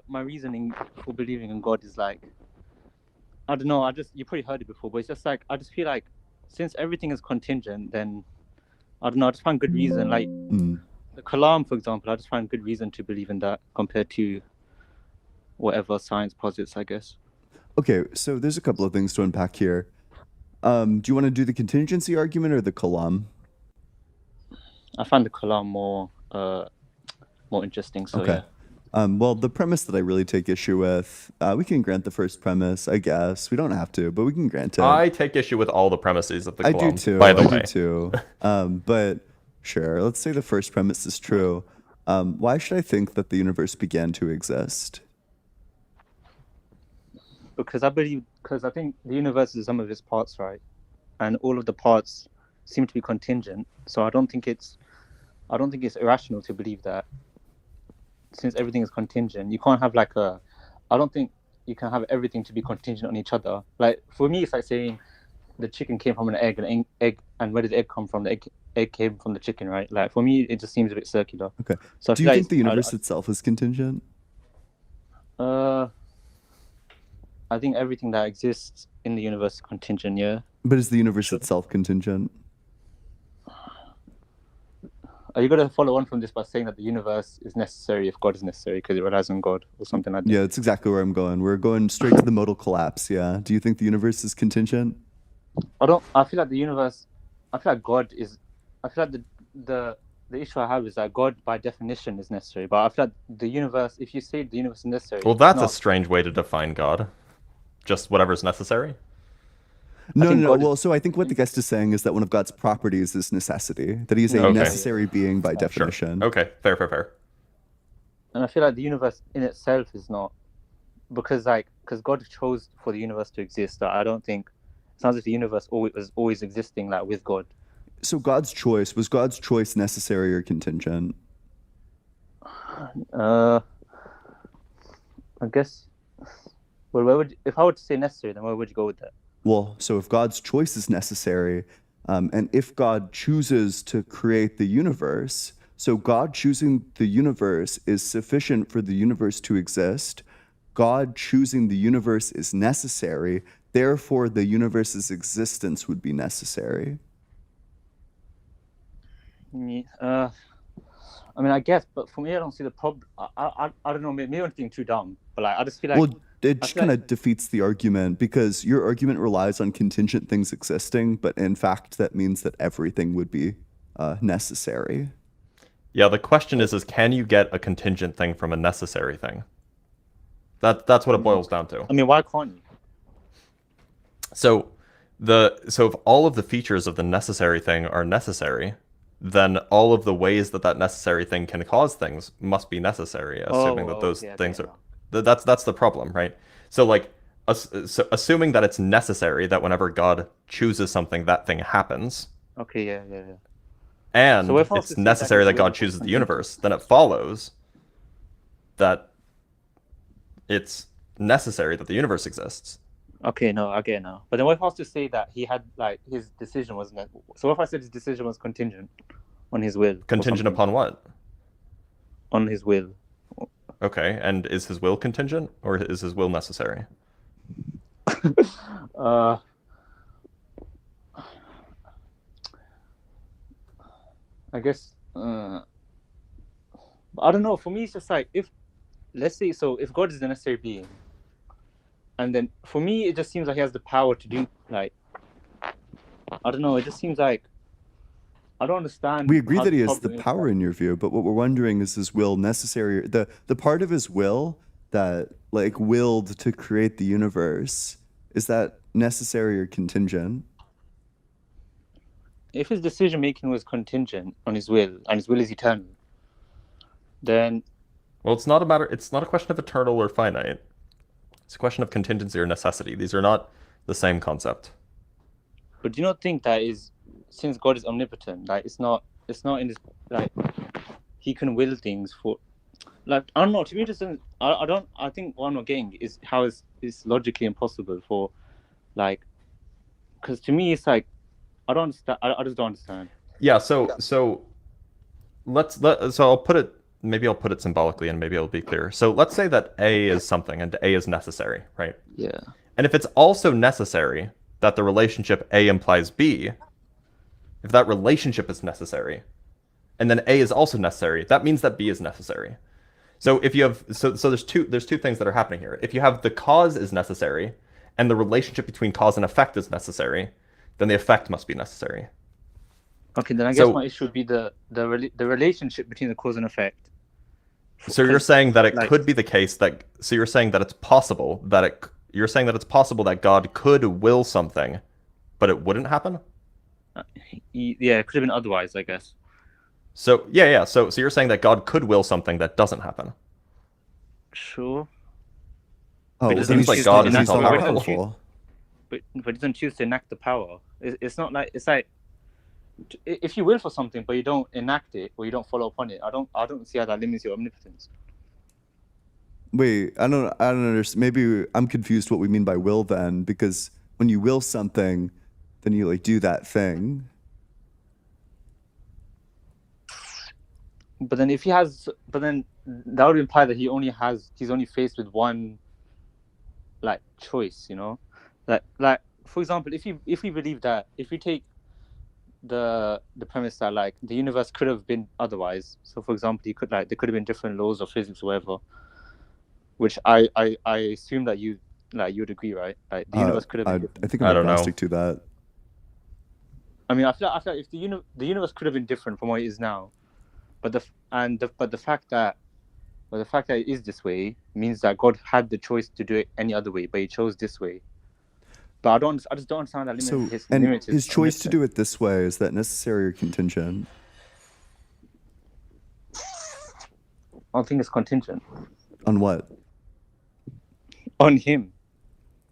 reasoning for believing in God is like, I don't know, you probably heard it before, but it's just like I just feel like since everything is contingent, then I don't know, I just find good reason. Like the Kalam, for example, I just find good reason to believe in that compared to whatever science posits, I guess. Okay, so there's a couple of things to unpack here. Do you want to do the contingency argument or the Kalam? I find the Kalam more more interesting. So Okay. Well, the premise that I really take issue with, we can grant the first premise, I guess. We don't have to, but we can grant it. I take issue with all the premises of the I Kalam, do too. by the I way. do too. But sure, let's say the first premise is true. Why should I think that the universe began to exist? because I think the universe is some of its parts, right? And all of the parts seem to be contingent. So I don't think it's irrational to believe that, since everything is contingent, you can't have like a. I don't think you can have everything to be contingent on each other. Like for me, it's like saying the chicken came from an egg, and where did the egg come from? The egg came from the chicken, right? Like for me, it just seems a bit circular. Okay. So Do you think the universe itself is contingent? I think everything that exists in the universe is contingent. Yeah. But is the universe itself contingent? Are you going to follow on from this by saying that the universe is necessary if God is necessary because it relies on God or something like that? Yeah, that's exactly where I'm going. We're going straight to the modal collapse. Yeah. Do you think the universe is contingent? I feel like the universe. I feel like God is. I feel like the issue I have is that God by definition is necessary. But I feel like the universe. If you say the universe is necessary, Well, that's it's a strange way to define God. Just whatever's necessary. No. Well, so I think what the guest is saying is that one of God's properties is necessity. That he's a Okay. necessary being by definition. Sure. Okay. Fair. And I feel like the universe in itself is not, because God chose for the universe to exist. I don't think it sounds like the universe was always existing like with God. So was God's choice necessary or contingent? I guess. Well, if I were to say necessary, then where would you go with that? Well, so if God's choice is necessary, and if God chooses to create the universe, so God choosing the universe is sufficient for the universe to exist. God choosing the universe is necessary. Therefore, the universe's existence would be necessary. I mean, I guess, but for me, I don't see the problem. I don't know. Maybe I'm being too dumb, but like, I just feel like. Well, it just kind of defeats the argument because your argument relies on contingent things existing, but in fact, that means that everything would be necessary. Yeah, the question is can you get a contingent thing from a necessary thing? That's what it boils down to. I mean, why can't you? So if all of the features of the necessary thing are necessary, then all of the ways that necessary thing can cause things must be necessary, assuming that those things are. That's the problem, right? So like, assuming that it's necessary that whenever God chooses something, that thing happens. Okay, yeah. And so it's necessary that God chooses the universe, then it follows that it's necessary that the universe exists. Okay, no, I get it now. But then what if I was to say that he had, like, his decision was... So what if I said his decision was contingent on his will? Contingent upon what? On his will. Okay, and is his will contingent, or is his will necessary? I guess... I don't know. For me, it's just like, let's say, so if God is the necessary being, and then for me, it just seems like he has the power to do, like, I don't know, it just seems like, I don't understand. We agree that he has the power in your view, but what we're wondering is his will necessary? The part of his will that, like, willed to create the universe, is that necessary or contingent? If his decision making was contingent on his will, and his will is eternal, then... Well, it's not a question of eternal or finite. It's a question of contingency or necessity. These are not the same concept. But do you not think that is, since God is omnipotent, like it's not in this, like, he can will things for, like, I don't know, to me it just doesn't, I think what I'm not getting is how it's logically impossible for, like, because to me it's like, I don't understand, I just don't understand. Yeah, so I'll put it, maybe I'll put it symbolically and maybe it'll be clear. So let's say that A is something and A is necessary, right? Yeah. And if it's also necessary that the relationship A implies B, if that relationship is necessary, and then A is also necessary, that means that B is necessary. So if you have, so there's two things that are happening here. If you have the cause is necessary, and the relationship between cause and effect is necessary, then the effect must be necessary. Okay, then I guess So- my issue would be the relationship between the cause and effect. So you're 'Cause, saying that it like- could be the case that so you're saying that it's possible that you're saying that it's possible that God could will something, but it wouldn't happen? Yeah, it could have been otherwise, I guess. So yeah. So you're saying that God could will something that doesn't happen. Sure. Oh, But well, it then seems like he's God he's isn't all all powerful. But it doesn't choose to enact the power. It's not like it's like if you will for something but you don't enact it or you don't follow upon it, I don't see how that limits your omnipotence. Wait, I don't understand. Maybe I'm confused what we mean by will then, because when you will something, then you like do that thing. But then that would imply that he's only faced with one like choice, you know? Like for example, if we believe that, if we take the premise that like the universe could have been otherwise, so for example there could have been different laws of physics or whatever, which I assume that you would agree, right? Like the universe could have been different. I think I I'm don't know. agnostic to that. I mean, I feel like if the universe could have been different from what it is now, but the fact that it is this way means that God had the choice to do it any other way, but He chose this way. But I just don't understand that limit. His choice to do it this way, is that necessary or contingent? I don't think it's contingent On what? on Him.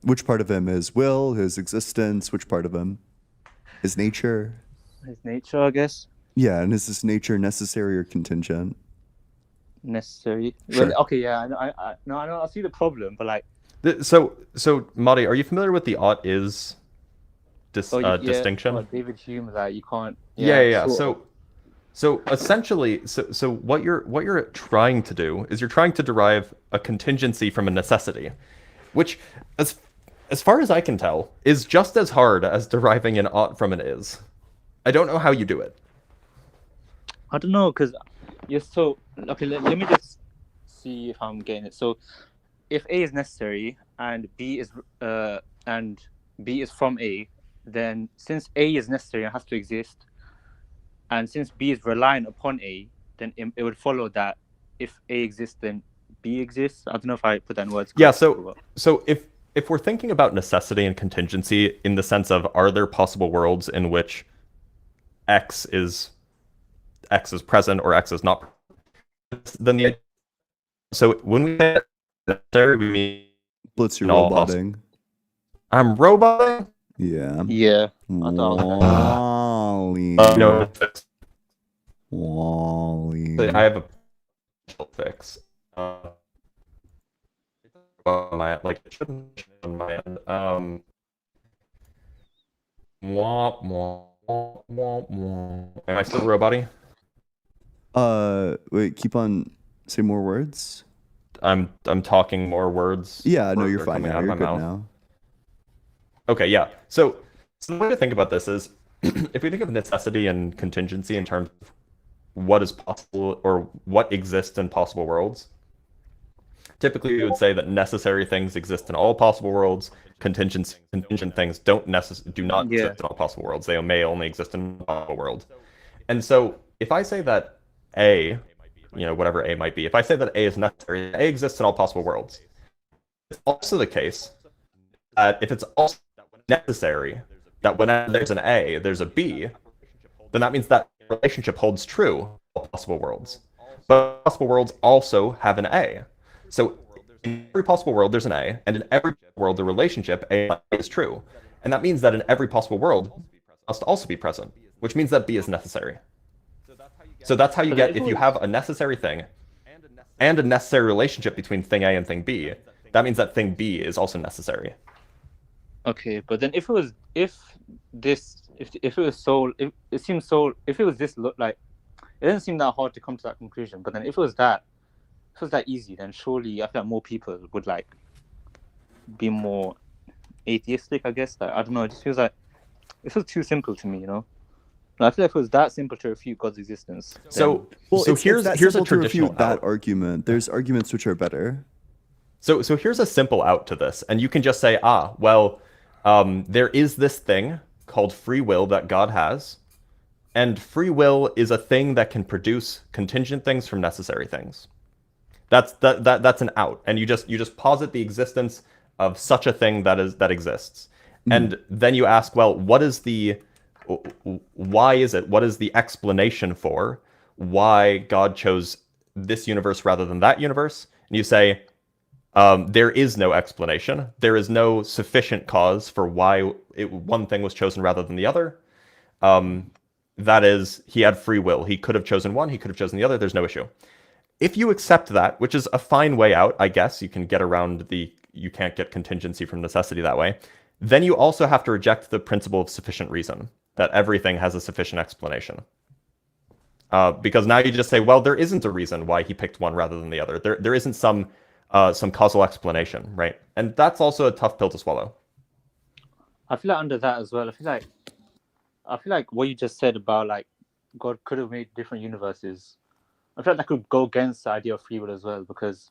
Which part of him? His will, his existence? Which part of him? His nature? His nature, I guess. Yeah, and is this nature necessary or contingent? Necessary. Sure. Well, okay, yeah, I know. I see the problem, but like. So Madi, are you familiar with the ought is distinction? Well, David Hume, that you can't. Yeah. sort of. So essentially, so what you're trying to do is you're trying to derive a contingency from a necessity, which, as far as I can tell, is just as hard as deriving an ought from an is. I don't know how you do it. I don't know, because you're so okay. Let me just see if I'm getting it. So, if A is necessary and B is from A, then since A is necessary and has to exist, and since B is reliant upon A, then it would follow that if A exists, then B exists. I don't know if I put that in words. Yeah. correctly, So if we're thinking about necessity and contingency in the sense of are there possible worlds in which X is present or X is not, then so when we say necessary, we mean Blitz, you're all roboting. I'm roboting. Yeah. Yeah. I thought Wally. No, Wally. I have a potential fix. On my like it shouldn't be on my end. Womp, womp, womp, womp, womp. Am I still roboting? Wait, keep on. Say more words. I'm talking more words. Yeah, no, Words you're are fine coming now. out of You're my good mouth. now. Okay, yeah. So the way to think about this is, if we think of necessity and contingency in terms of what is possible or what exists in possible worlds, typically we would say that necessary things exist in all possible worlds. Contingent things do not exist in all possible worlds. They may only exist in one possible world. And so if I say that A, whatever A might be, if I say that A is necessary, A exists in all possible worlds. It's also the case that if it's also necessary that whenever there's an A, there's a B, then that means that relationship holds true in all possible worlds. But possible worlds also have an A. So in every possible world, there's an A, and in every world, the relationship A is true. And that means that in every possible world must also be present, which means that B is necessary. So that's how you get, if you have a necessary thing and a necessary relationship between thing A and thing B, that means that thing B is also necessary. Okay, but then if it was this like, it doesn't seem that hard to come to that conclusion. But then if it was that easy, then surely I feel like more people would like be more atheistic, I guess. Like, I don't know, it just feels like it feels too simple to me, you know? And I feel like if it was that simple to refute God's existence. So It's here's that a simple to traditional refute that out. argument. There's arguments which are better. So here's a simple out to this, and you can just say, there is this thing called free will that God has, And free will is a thing that can produce contingent things from necessary things. That's an out, and you just posit the existence of such a thing that exists, and then you ask, well, why is it? What is the explanation for why God chose this universe rather than that universe? And you say, there is no explanation. There is no sufficient cause for why one thing was chosen rather than the other. That is, he had free will. He could have chosen one. He could have chosen the other. There's no issue. If you accept that, which is a fine way out, I guess, you can get around you can't get contingency from necessity that way, then you also have to reject the principle of sufficient reason, that everything has a sufficient explanation. Because now you just say, well, there isn't a reason why he picked one rather than the other. There isn't some causal explanation, right? And that's also a tough pill to swallow. I feel like under that as well, I feel like what you just said about like God could have made different universes. I feel like that could go against the idea of free will as well, because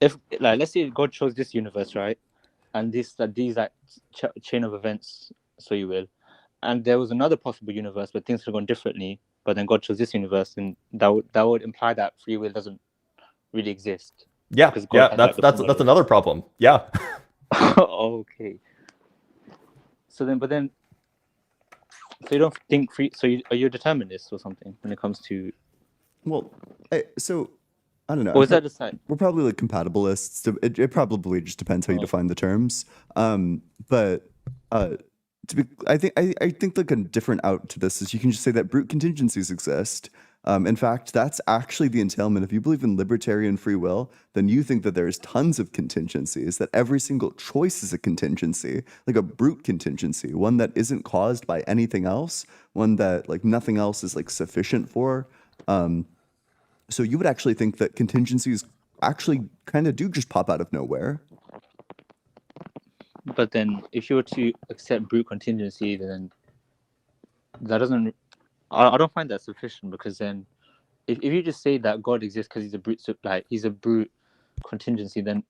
if like let's say God chose this universe, right, and these chain of events, so you will, and there was another possible universe where things could have gone differently, but then God chose this universe, and that would imply that free will doesn't really exist. Yeah, that's another problem. Yeah. Okay. So you don't think are you a determinist or something when it comes to? Well, so I don't know. Or is that just like we're probably like compatibilists. So it probably just depends how you define the terms. But I think like a different out to this is you can just say that brute contingencies exist. In fact, that's actually the entailment. If you believe in libertarian free will, then you think that there's tons of contingencies, that every single choice is a contingency, like a brute contingency, one that isn't caused by anything else, one that like nothing else is like sufficient for. So you would actually think that contingencies actually kind of do just pop out of nowhere. But then if you were to accept brute contingency, then that doesn't... I don't find that sufficient, because then if you just say that God exists because he's a brute contingency, then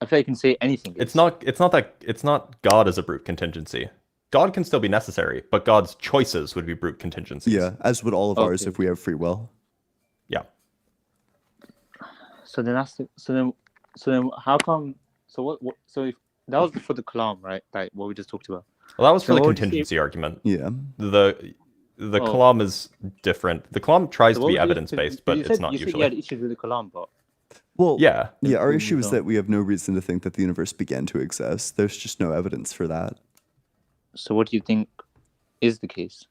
I feel like you can say anything. It's not God as a brute contingency. God can still be necessary, but God's choices would be brute contingencies. Yeah, as would all of ours if we have free will. Yeah. So then how come? So what? So if that was for the Kalam, right? Like what we just talked about. Well, that was for the contingency argument. Yeah. The Kalam is different. The Kalam tries to be evidence-based, but it's not usually. You had issues with the Kalam, but... Well, yeah. Our issue is that we have no reason to think that the universe began to exist. There's just no evidence for that. So what do you think is the case?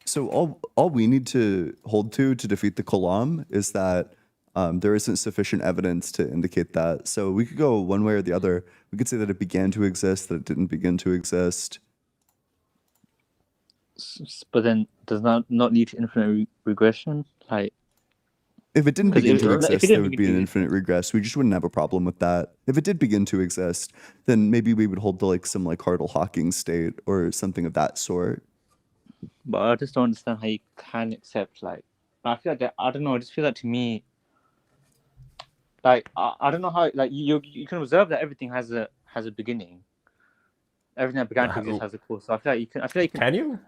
So all we need to hold to defeat the Kalam is that there isn't sufficient evidence to indicate that. So we could go one way or the other. We could say that it began to exist, that it didn't begin to exist. But then does not lead to infinite regression? Like, if it didn't begin to exist, there would be an infinite regress. We just wouldn't have a problem with that. If it did begin to exist, then maybe we would hold to like some like Hartle-Hawking state or something of that sort. But I just don't understand how you can accept like. I feel like I don't know. I just feel like to me, like I don't know how like you can observe that everything has a beginning. Everything that began to exist has a cause. So I feel like you can. Can you?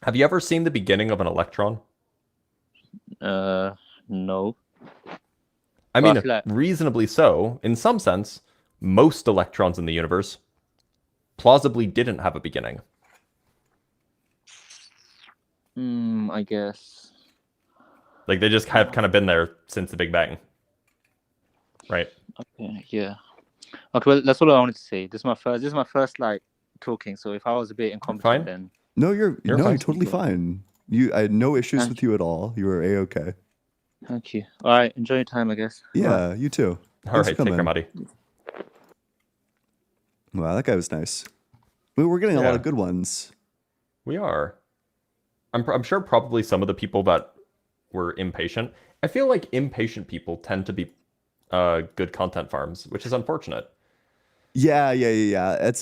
Have you ever seen the beginning of an electron? No. I mean, reasonably so. In some sense, most electrons in the universe plausibly didn't have a beginning. I guess. Like they just have kind of been there since the Big Bang. Right. Okay. Yeah. Okay. Well, that's all I wanted to say. This is my first like talking. So if I was a bit incompetent, then. No, you're totally fine. I had no issues with you at all. You were A-okay. Thank you. All right, enjoy your time, I guess. Yeah, you too. All right, take care, Muddy. Wow, that guy was nice. We're getting a lot of good ones. We are. I'm sure probably some of the people that were impatient. I feel like impatient people tend to be good content farms, which is unfortunate. Yeah.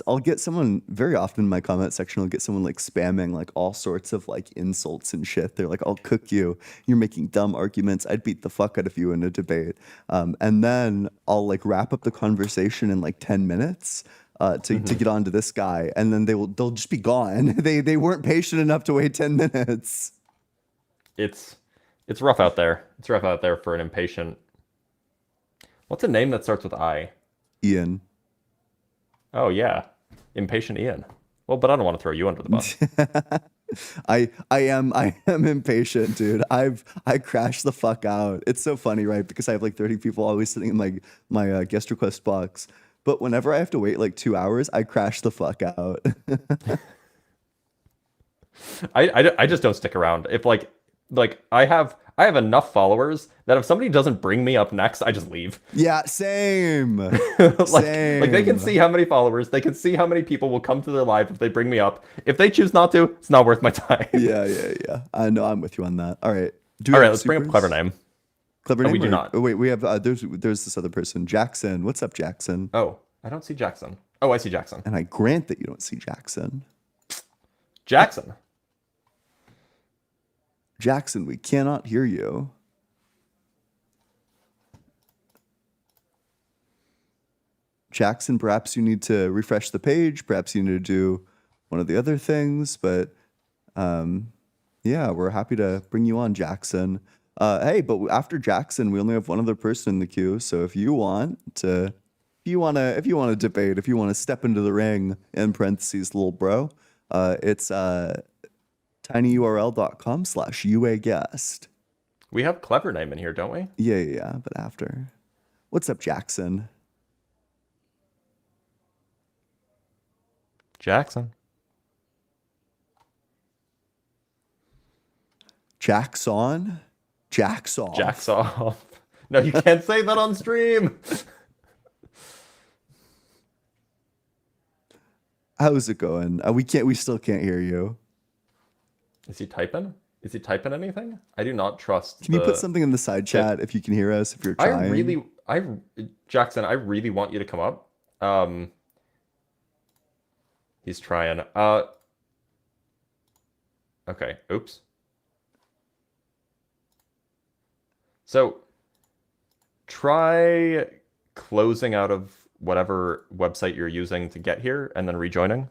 I'll get someone very often in my comment section. I'll get someone like spamming like all sorts of like insults and shit. They're like, "I'll cook you. You're making dumb arguments. I'd beat the fuck out of you in a debate." And then I'll like wrap up the conversation in like 10 minutes to get on to this guy, and then they'll just be gone. They weren't patient enough to wait 10 minutes. it's rough out there. It's rough out there for an impatient. What's a name that starts with I? Ian. Oh yeah, impatient Ian. Well, but I don't want to throw you under the bus. I am impatient, dude. I crash the fuck out. It's so funny, right? Because I have like 30 people always sitting in my guest request box. But whenever I have to wait like 2 hours, I crash the fuck out. I just don't stick around. If like I have enough followers that if somebody doesn't bring me up next, I just leave. Yeah, same. Like they can see how many followers, they can see how many people will come to their live if they bring me up. If they choose not to, it's not worth my time. Yeah. I know, I'm with you on that. All right. All right, let's bring up a clever name. Clever name? We do not. Oh, wait, we have there's this other person, Jackson. What's up, Jackson? Oh, I don't see Jackson. Oh, I see Jackson. And I grant that you don't see Jackson. Jackson, we cannot hear you. Jackson, perhaps you need to refresh the page. Perhaps you need to do one of the other things. But yeah, we're happy to bring you on, Jackson. Hey, but after Jackson, we only have one other person in the queue. So if you want to debate, if you want to step into the ring, in parentheses, little bro, it's tinyurl.com/UAguest. we have clever name in here, don't we? Yeah. But after, what's up, Jackson? Jackson. Jackson. Jacksoff. No, you can't say that on stream. How's it going? We still can't hear you. Is he typing? Is he typing anything? I do not trust. Can you put something in the side chat if you can hear us, if you're trying? Jackson, I really want you to come up. He's trying. Okay. Oops. So try closing out of whatever website you're using to get here and then rejoining.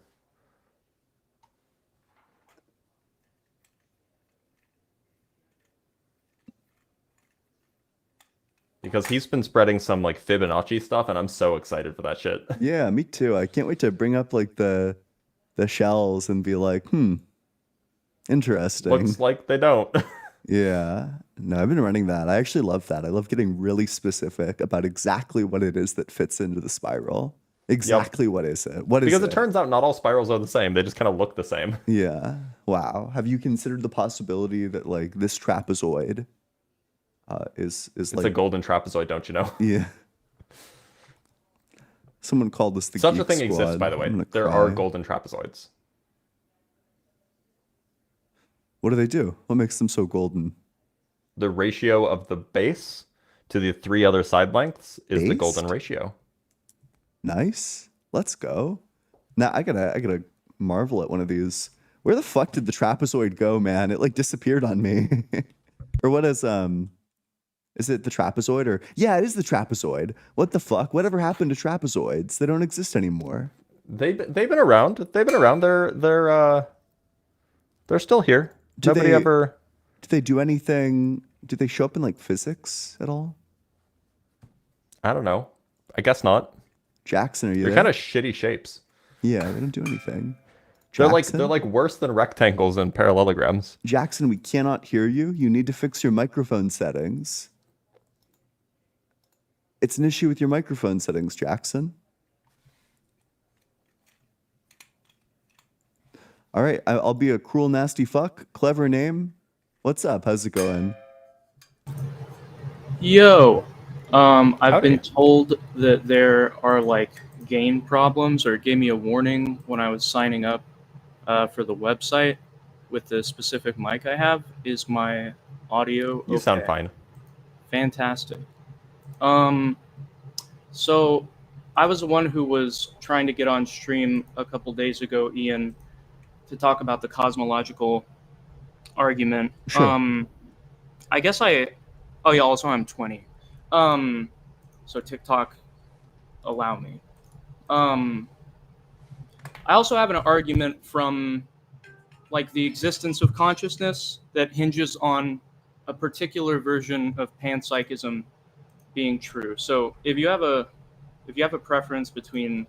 Because he's been spreading some like Fibonacci stuff and I'm so excited for that shit. Yeah, me too. I can't wait to bring up like the shells and be like, interesting. Looks like they don't. Yeah. No, I've been running that. I actually love that. I love getting really specific about exactly what it is that fits into the spiral. Exactly what is it? Because it turns out not all spirals are the same. They just kind of look the same. Yeah. Wow. Have you considered the possibility that like this trapezoid is it's like a golden trapezoid, don't you know? Yeah. Someone called this the Such Geek a thing Squad. exists, by the way. There are golden trapezoids. What do they do? What makes them so golden? The ratio of the base to the three other side lengths is the Based? golden ratio. Nice. Let's go. Now I gotta marvel at one of these. Where the fuck did the trapezoid go, man? It like disappeared on me. Or what is it the trapezoid or yeah, it is the trapezoid. What the fuck? Whatever happened to trapezoids? They don't exist anymore. They've been around. They've been around. They're still here. Do they do anything? Do they show up in like physics at all? I don't know. I guess not. Jackson, are you They're there? kind of shitty shapes. Yeah, they don't do anything. They're Jackson? like worse than rectangles and parallelograms. Jackson, we cannot hear you. You need to fix your microphone settings. It's an issue with your microphone settings, Jackson. All right, I'll be a cruel, nasty fuck. Clever name. What's up? How's it going? Yo, I've Howdy. been told that there are like gain problems, or it gave me a warning when I was signing up for the website with the specific mic I have. Is my audio okay? You sound fine. Fantastic. So I was the one who was trying to get on stream a couple days ago, Ian, to talk about the cosmological argument. Sure. I guess oh yeah, also I'm 20. So TikTok allow me. I also have an argument from like the existence of consciousness that hinges on a particular version of panpsychism being true. So if you have a preference between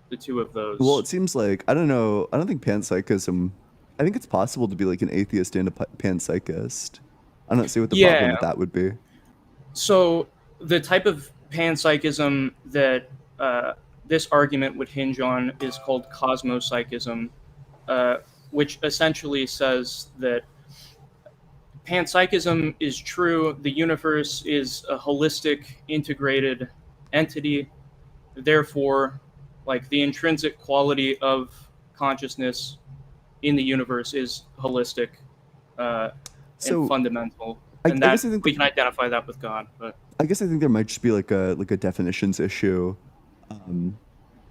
the two of those, Well, it seems like I don't know. I don't think panpsychism. I think it's possible to be like an atheist and a panpsychist. I don't see what the problem with that would be. So the type of panpsychism that this argument would hinge on is called cosmopsychism, which essentially says that panpsychism is true. The universe is a holistic, integrated entity. Therefore, like the intrinsic quality of consciousness in the universe is holistic and fundamental, and that we can identify that with God. But I guess I think there might just be like a definitions issue.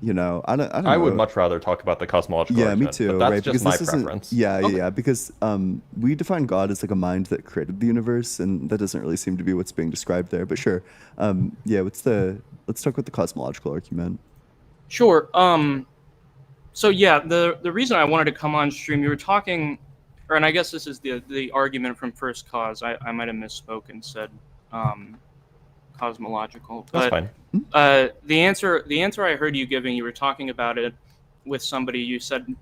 You know, I don't know. I would much rather talk about the cosmological argument, me too, but that's right? just Because my preference. Yeah, because we define God as like a mind that created the universe, and that doesn't really seem to be what's being described there. But sure, let's talk about the cosmological argument. Sure. So yeah, the reason I wanted to come on stream, you were talking, and I guess this is the argument from First Cause. I might have misspoke and said cosmological. That's fine. The answer I heard you giving, you were talking about it with somebody. You said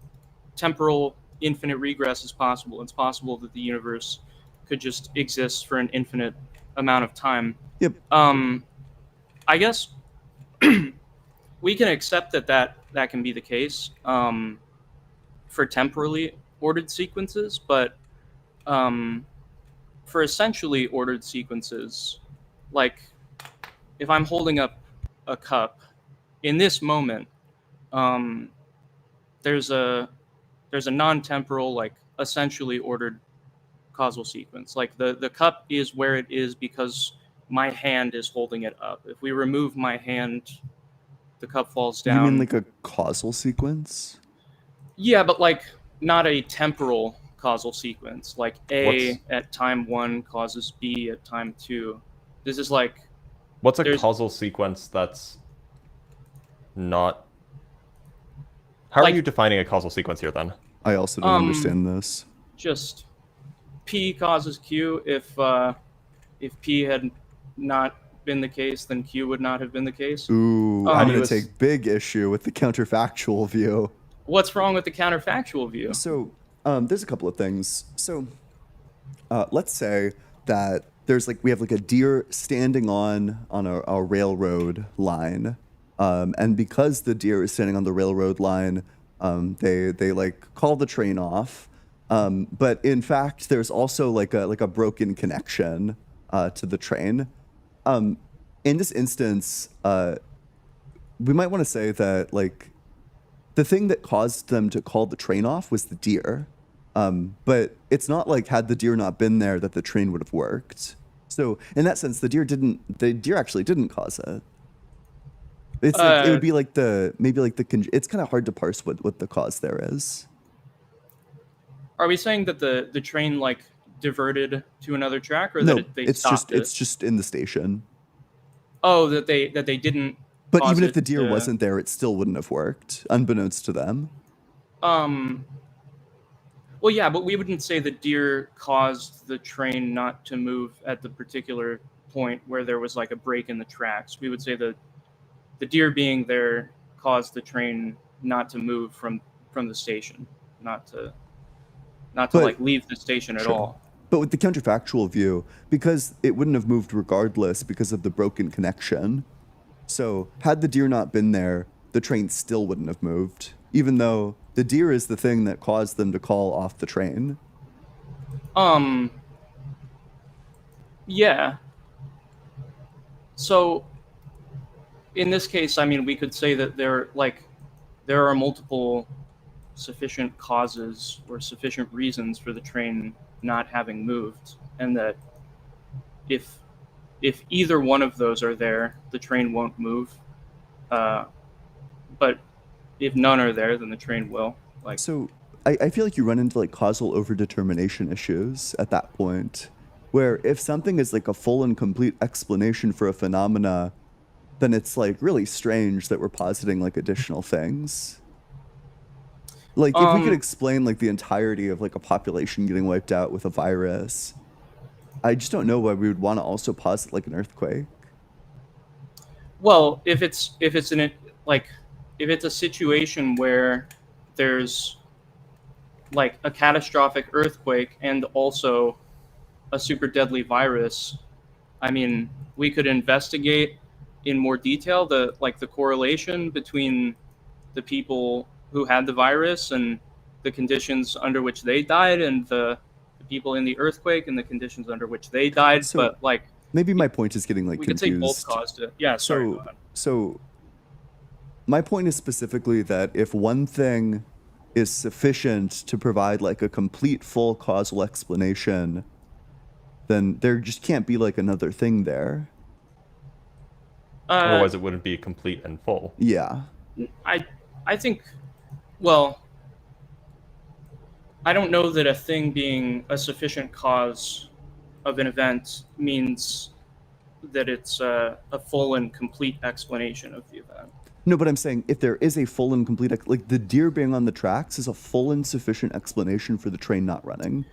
temporal infinite regress is possible. It's possible that the universe could just exist for an infinite amount of time. Yep. I guess we can accept that can be the case for temporally ordered sequences, but for essentially ordered sequences, like if I'm holding up a cup in this moment, there's a non-temporal, like essentially ordered causal sequence. Like the cup is where it is because my hand is holding it up. If we remove my hand, the cup falls down. You mean like a causal sequence? Yeah, but like not a temporal causal sequence. Like A at time 1 causes B at time 2. This is like... What's a causal sequence that's not... How are you defining a causal sequence here, then? I also don't understand this. Just P causes Q. If P had not been the case, then Q would not have been the case. Ooh, I'm going to take big issue with the counterfactual view. What's wrong with the counterfactual view? So, there's a couple of things. So, let's say that we have like a deer standing on a railroad line, and because the deer is standing on the railroad line, they like call the train off. But in fact, there's also like a broken connection to the train. In this instance, we might want to say that like the thing that caused them to call the train off was the deer. But it's not like had the deer not been there that the train would have worked. So in that sense, the deer actually didn't cause it. It's like, it would be like it's kind of hard to parse what the cause there is. Are we saying that the train like diverted to another track, or that they stopped it? It's just in the station. Oh, that they didn't. But even if the deer wasn't there, it still wouldn't have worked, unbeknownst to them. Well, yeah, but we wouldn't say the deer caused the train not to move at the particular point where there was like a break in the tracks. We would say that the deer being there caused the train not to move from the station, not to like leave the station at all. But with the counterfactual view, because it wouldn't have moved regardless because of the broken connection. So had the deer not been there, the train still wouldn't have moved, even though the deer is the thing that caused them to call off the train. Yeah. So in this case, I mean, we could say that there are multiple sufficient causes or sufficient reasons for the train not having moved, and that if either one of those are there, the train won't move. But if none are there, then the train will. Like, so I feel like you run into like causal overdetermination issues at that point, where if something is like a full and complete explanation for a phenomena, then it's like really strange that we're positing like additional things. Like, if we could explain like the entirety of like a population getting wiped out with a virus, I just don't know why we would want to also posit like an earthquake. Well, if it's like if it's a situation where there's like a catastrophic earthquake and also a super deadly virus, I mean, we could investigate in more detail the correlation between the people who had the virus and the conditions under which they died, and the people in the earthquake and the conditions under which they died. So but like maybe my point is getting like we could say both confused. caused it. Yeah, sorry. Go ahead. So my point is specifically that if one thing is sufficient to provide like a complete full causal explanation, then there just can't be like another thing there. Otherwise, it wouldn't be complete and full. Yeah. I think, well, I don't know that a thing being a sufficient cause of an event means that it's a full and complete explanation of the event. No, but I'm saying if there is a full and complete, like the deer being on the tracks is a full and sufficient explanation for the train not running.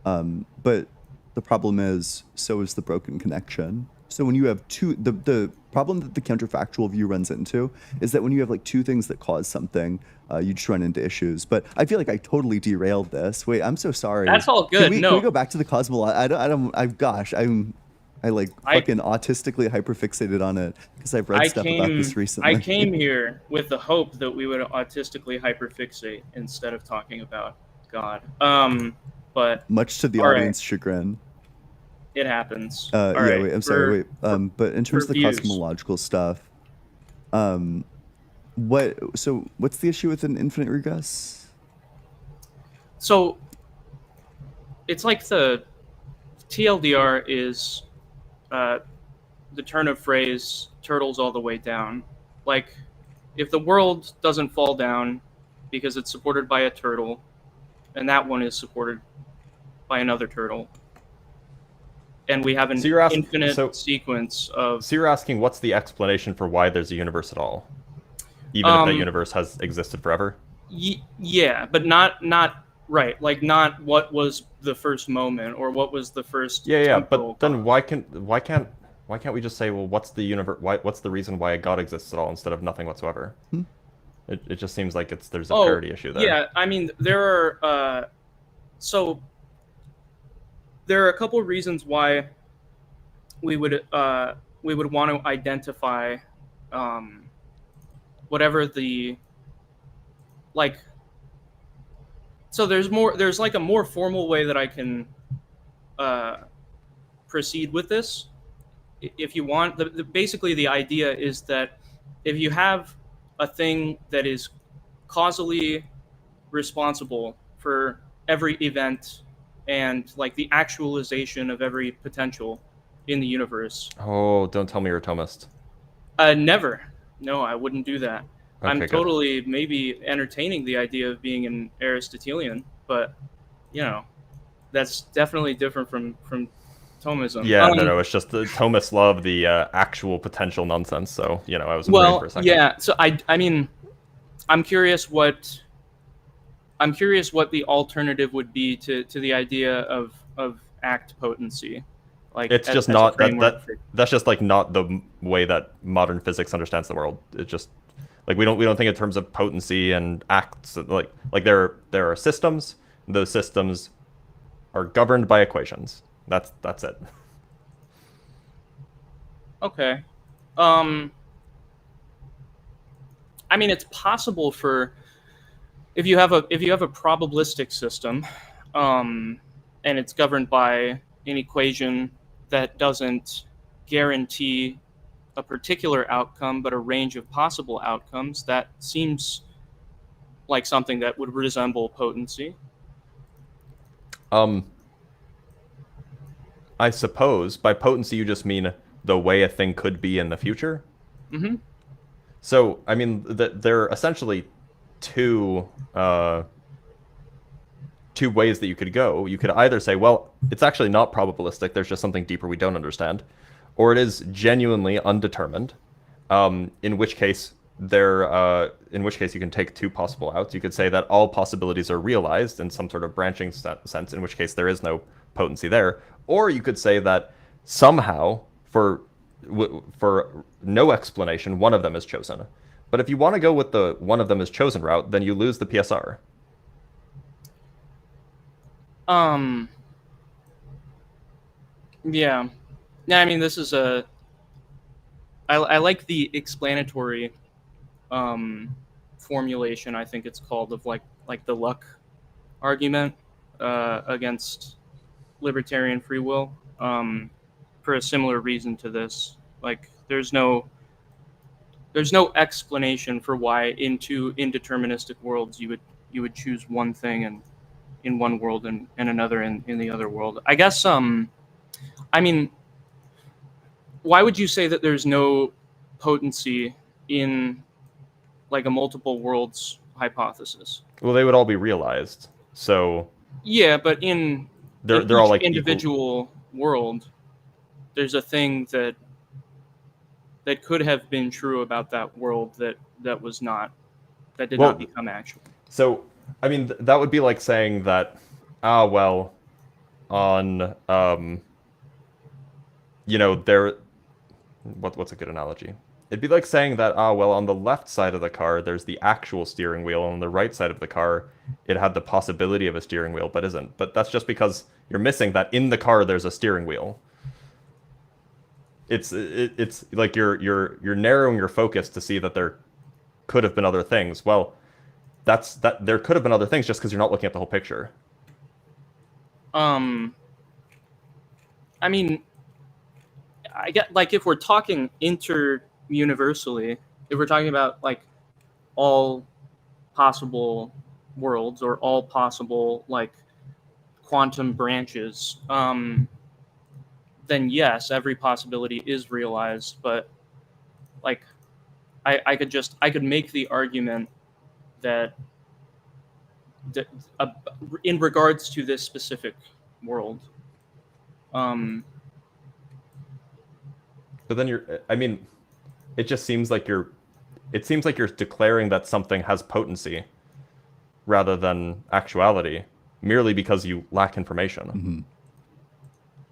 But the problem is, so is the broken connection. So when you have two, the problem that the counterfactual view runs into is that when you have like two things that cause something, you just run into issues. But I feel like I totally derailed this. Wait, I'm so sorry. That's all good. Can we go back to the cosmological? I like fucking autistically hyperfixated on it because I've read stuff about this recently. I came here with the hope that we would autistically hyperfixate instead of talking about God. But much to the audience chagrin. It happens. Yeah, right, wait, I'm sorry, wait. But in terms of the views. cosmological stuff, what's the issue with an infinite regress? So it's like the TLDR is the turn of phrase turtles all the way down. Like, if the world doesn't fall down because it's supported by a turtle, and that one is supported by another turtle, and we have an infinite sequence of... So you're asking what's the explanation for why there's a universe at all? Even if that universe has existed forever? Yeah, but not right. Like, not what was the first moment or what was the first... Yeah, but then why can't we just say, well, what's the universe? What's the reason why a God exists at all instead of nothing whatsoever? It just seems like there's a parity issue there. Yeah, I mean, there are there are a couple of reasons why we would want to identify whatever the like. So there's like a more formal way that I can proceed with this, if you want. Basically, the idea is that if you have a thing that is causally responsible for every event and like the actualization of every potential in the universe. Oh, don't tell me you're a Thomist. Never. No, I wouldn't do that. Okay, I'm good. totally maybe entertaining the idea of being an Aristotelian, but that's definitely different from Thomism. Yeah, no, it's just the Thomists love the actual potential nonsense. So I was afraid for a second. Yeah. So I mean, I'm curious what the alternative would be to the idea of act potency. Like, it's just not that's just like not the way that modern physics understands the world. It's just like we don't think in terms of potency and acts. Like there are systems. Those systems are governed by equations. That's it. Okay. I mean, it's possible for if you have a probabilistic system, and it's governed by an equation that doesn't guarantee a particular outcome, but a range of possible outcomes, that seems like something that would resemble potency. I suppose by potency you just mean the way a thing could be in the future. Mm-hmm. So I mean there are essentially two ways that you could go. You could either say, well, it's actually not probabilistic, there's just something deeper we don't understand, or it is genuinely undetermined, in which case in which case you can take two possible outs. You could say that all possibilities are realized in some sort of branching sense, in which case there is no potency there. Or you could say that somehow, for no explanation, one of them is chosen. But if you want to go with the one of them is chosen route, then you lose the PSR. Yeah. I mean, this is I like the explanatory formulation, I think it's called, of like the luck argument against libertarian free will, for a similar reason to this. Like, there's no explanation for why in two indeterministic worlds you would choose one thing and in one world and another in the other world. I guess I mean, why would you say that there's no potency in like a multiple worlds hypothesis? Well, they would all be realized. So yeah, but in they're all like individual world, there's a thing that could have been true about that world that was not, that did not become actual. So I mean, that would be like saying that, well, on there. What's a good analogy? It'd be like saying that, well, on the left side of the car, there's the actual steering wheel, and on the right side of the car, it had the possibility of a steering wheel, but isn't. But that's just because you're missing that in the car there's a steering wheel. It's like you're narrowing your focus to see that there could have been other things. Well, there could have been other things just because you're not looking at the whole picture. I mean, I get, like, if we're talking inter-universally, if we're talking about like all possible worlds or all possible like quantum branches, then yes, every possibility is realized. But like, I could make the argument that in regards to this specific world, but then it just seems like you're declaring that something has potency rather than actuality, merely because you lack information. Mm-hmm.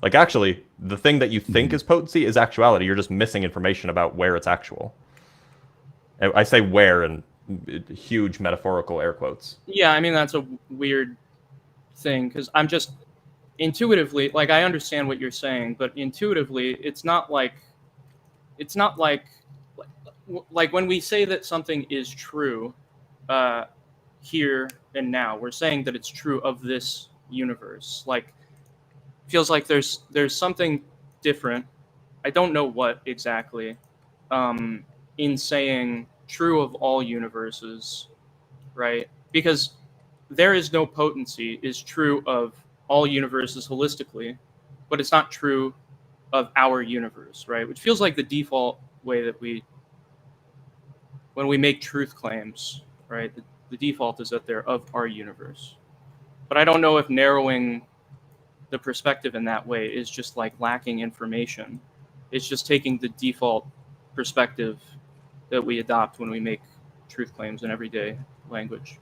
Like, actually, the thing that you think is potency is actuality. You're just missing information about where it's actual. I say where in huge metaphorical air quotes. Yeah, I mean, that's a weird thing, because I'm just intuitively, like, I understand what you're saying, but intuitively, it's not like when we say that something is true here and now, we're saying that it's true of this universe. Like, feels like there's something different, I don't know what exactly, in saying true of all universes, right? Because there is no potency is true of all universes holistically, but it's not true of our universe, right? Which feels like the default way that when we make truth claims, right? The default is that they're of our universe. But I don't know if narrowing the perspective in that way is just like lacking information. It's just taking the default perspective that we adopt when we make truth claims in everyday language.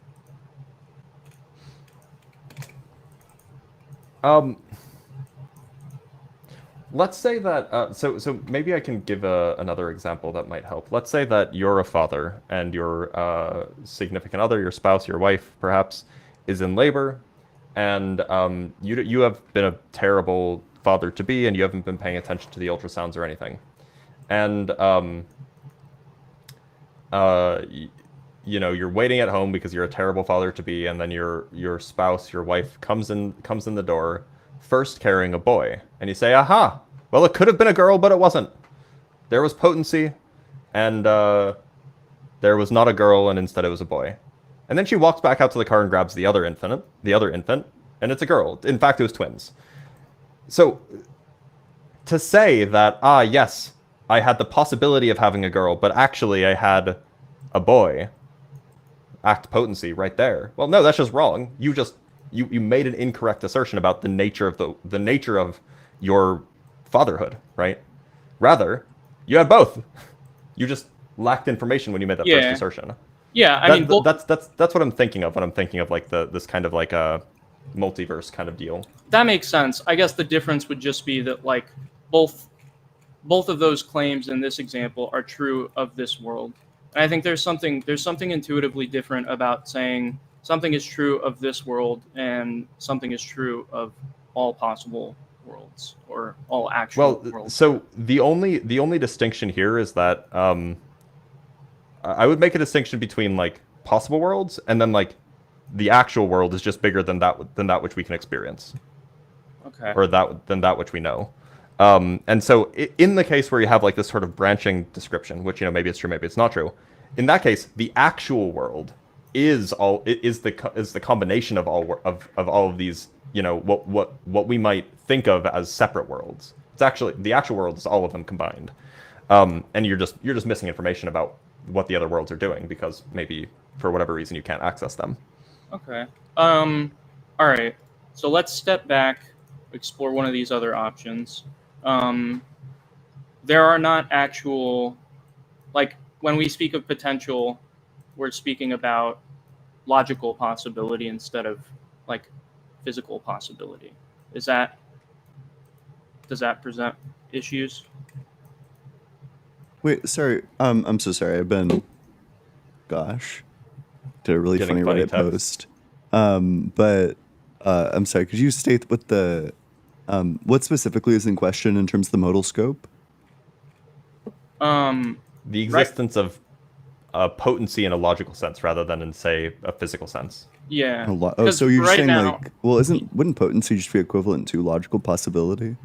Let's say that, so maybe I can give another example that might help. Let's say that you're a father and your significant other, your spouse, your wife, perhaps, is in labor, and you have been a terrible father-to-be, and you haven't been paying attention to the ultrasounds or anything. And, you're waiting at home because you're a terrible father-to-be, and then your spouse, your wife, comes in the door, first carrying a boy, and you say, aha, well, it could have been a girl, but it wasn't. There was potency, and there was not a girl, and instead it was a boy. And then she walks back out to the car and grabs the other infant, and it's a girl. In fact, it was twins. So, to say that, yes, I had the possibility of having a girl, but actually I had a boy, act potency right there. Well, no, that's just wrong. You made an incorrect assertion about the nature of your fatherhood, right? Rather, you had both. You just lacked information when you made that Yeah. first assertion. Yeah, I mean, that's what I'm thinking of when I'm thinking of like this kind of like a multiverse kind of deal. that makes sense. I guess the difference would just be that like both of those claims in this example are true of this world. And I think there's something intuitively different about saying something is true of this world and something is true of all possible worlds or all actual worlds. So the only distinction here is that I would make a distinction between like possible worlds and then like the actual world is just bigger than that which we can experience. Okay. Or that which we know. And so in the case where you have like this sort of branching description, which, you know, maybe it's true, maybe it's not true. In that case, the actual world is the combination of all of these, you know, what we might think of as separate worlds. It's actually the actual world is all of them combined. And you're just missing information about what the other worlds are doing because maybe for whatever reason you can't access them. Okay. All right. So let's step back, explore one of these other options. There are not actual, like when we speak of potential, we're speaking about logical possibility instead of like physical possibility. Does that present issues? Wait, sorry. I'm so sorry. I've been, gosh, did a really Getting funny funny Reddit texts. post. But I'm sorry. Could you state what the what specifically is in question in terms of the modal scope? The existence of potency in a logical sense rather than in, say, a physical sense. Yeah. Oh, so you're right saying now, like, well, wouldn't potency just be equivalent to logical possibility?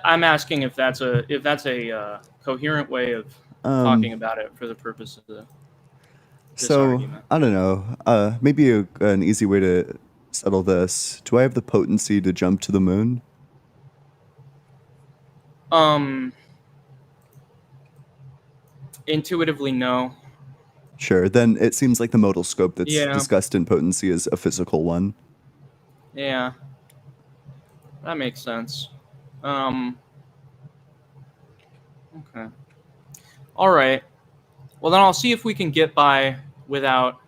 I'm asking if that's a coherent way of talking about it for the purpose of this So argument. I don't know. Maybe an easy way to settle this. Do I have the potency to jump to the moon? Intuitively, no. Sure. Then it seems like the modal scope that's Yeah. discussed in potency is a physical one. Yeah. That makes sense. Okay. All right. Well, then I'll see if we can get by without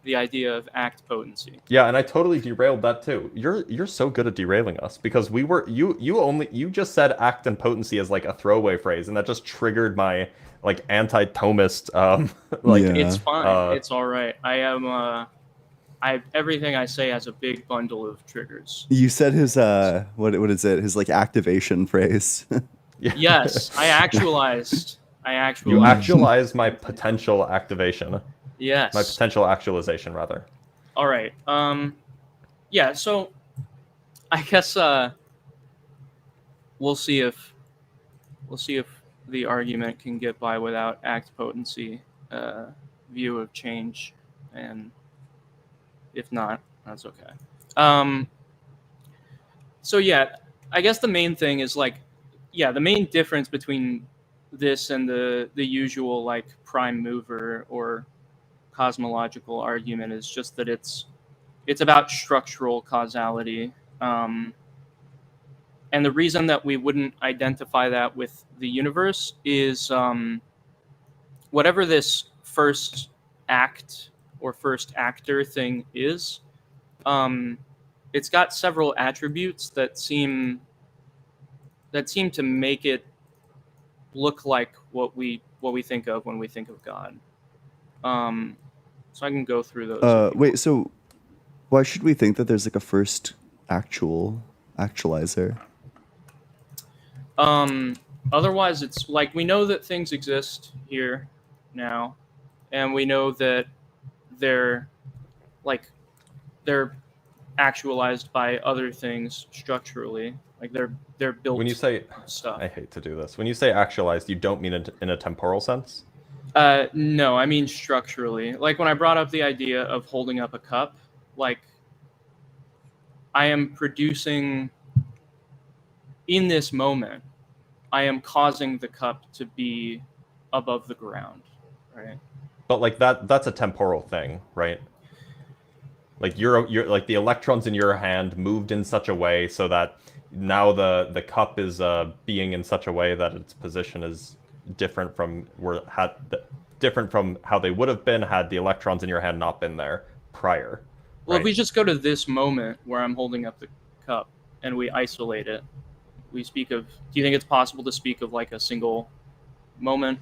the idea of act potency. Yeah, and I totally derailed that too. You're so good at derailing us because you just said act and potency as like a throwaway phrase, and that just triggered my like anti-Thomist like Yeah. It's fine. It's all right. I am everything I say has a big bundle of triggers. You said his what is it? His like activation phrase. Yes, I actualized. You actualize my potential activation. Yes. My potential actualization, rather. All right. Yeah. So, I guess we'll see if the argument can get by without act potency view of change, and if not, that's okay. So yeah, I guess the main thing is like, yeah, the main difference between this and the usual like prime mover or cosmological argument is just that it's about structural causality, and the reason that we wouldn't identify that with the universe is whatever this first act or first actor thing is, it's got several attributes that seem to make it look like what we think of when we think of God. So I can go through those. Wait, so why should we think that there's like a first actualizer? Otherwise, it's like we know that things exist here now, and we know that they're actualized by other things structurally. Like they're built. When you say stuff, I hate to do this. When you say actualized, you don't mean it in a temporal sense? No, I mean structurally. Like when I brought up the idea of holding up a cup, like I am producing in this moment, I am causing the cup to be above the ground, right? But like that's a temporal thing, right? Like you're like the electrons in your hand moved in such a way so that now the cup is being in such a way that its position is different from different from how they would have been had the electrons in your hand not been there prior. Well, right? if we just go to this moment where I'm holding up the cup and we isolate it, we speak of. Do you think it's possible to speak of like a single moment?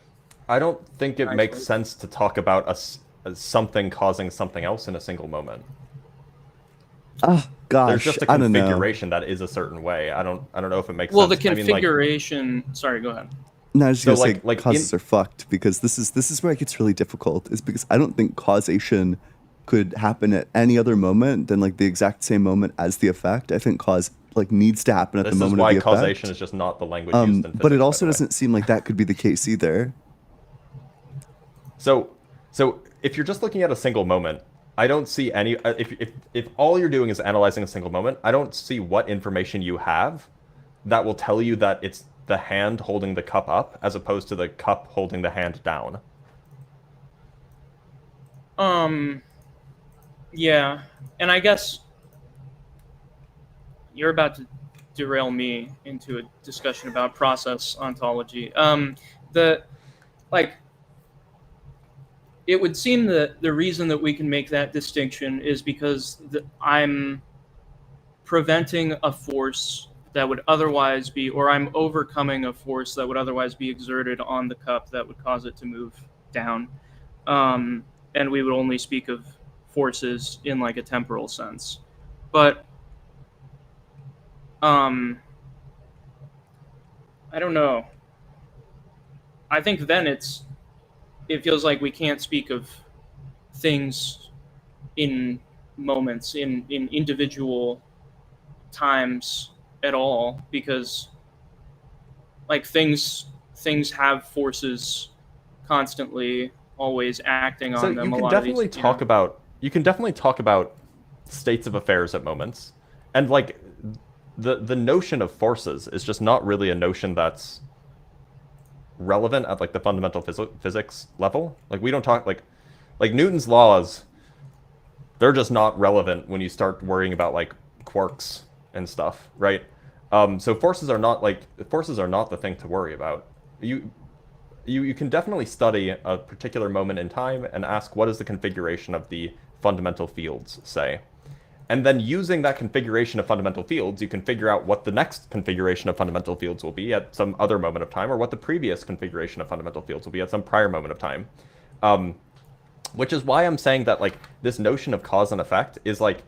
I don't think it makes Isolate. sense to talk about something causing something else in a single moment. Oh gosh, There's just a I don't know. configuration that is a certain way. I don't know if it makes Well, sense. the I mean, like, configuration. Sorry, go ahead. No, I was just So, gonna say causes are fucked because this is where it gets really difficult. Is because I don't think causation could happen at any other moment than like the exact same moment as the effect. I think cause like needs to happen at this the moment is why of the causation effect. is just not the language used in physics. But it by also the way. doesn't seem like that could be the case either. So if you're just looking at a single moment, I don't see any. If all you're doing is analyzing a single moment, I don't see what information you have that will tell you that it's the hand holding the cup up as opposed to the cup holding the hand down. Yeah, and I guess you're about to derail me into a discussion about process ontology. It would seem that the reason that we can make that distinction is because I'm preventing a force that would otherwise be, or I'm overcoming a force that would otherwise be exerted on the cup that would cause it to move down. And we would only speak of forces in like a temporal sense. But I don't know. I think then it feels like we can't speak of things in moments, in individual times at all, because like things have forces constantly always acting So on them. you A can lot definitely of these, talk about states of affairs at moments, and like the notion of forces is just not really a notion that's relevant at like the fundamental physics level. Like we don't talk like Newton's laws. They're just not relevant when you start worrying about like quarks and stuff, right? So forces are not the thing to worry about. You can definitely study a particular moment in time and ask what is the configuration of the fundamental fields, say. And then using that configuration of fundamental fields, you can figure out what the next configuration of fundamental fields will be at some other moment of time, or what the previous configuration of fundamental fields will be at some prior moment of time. Which is why I'm saying that like this notion of cause and effect is like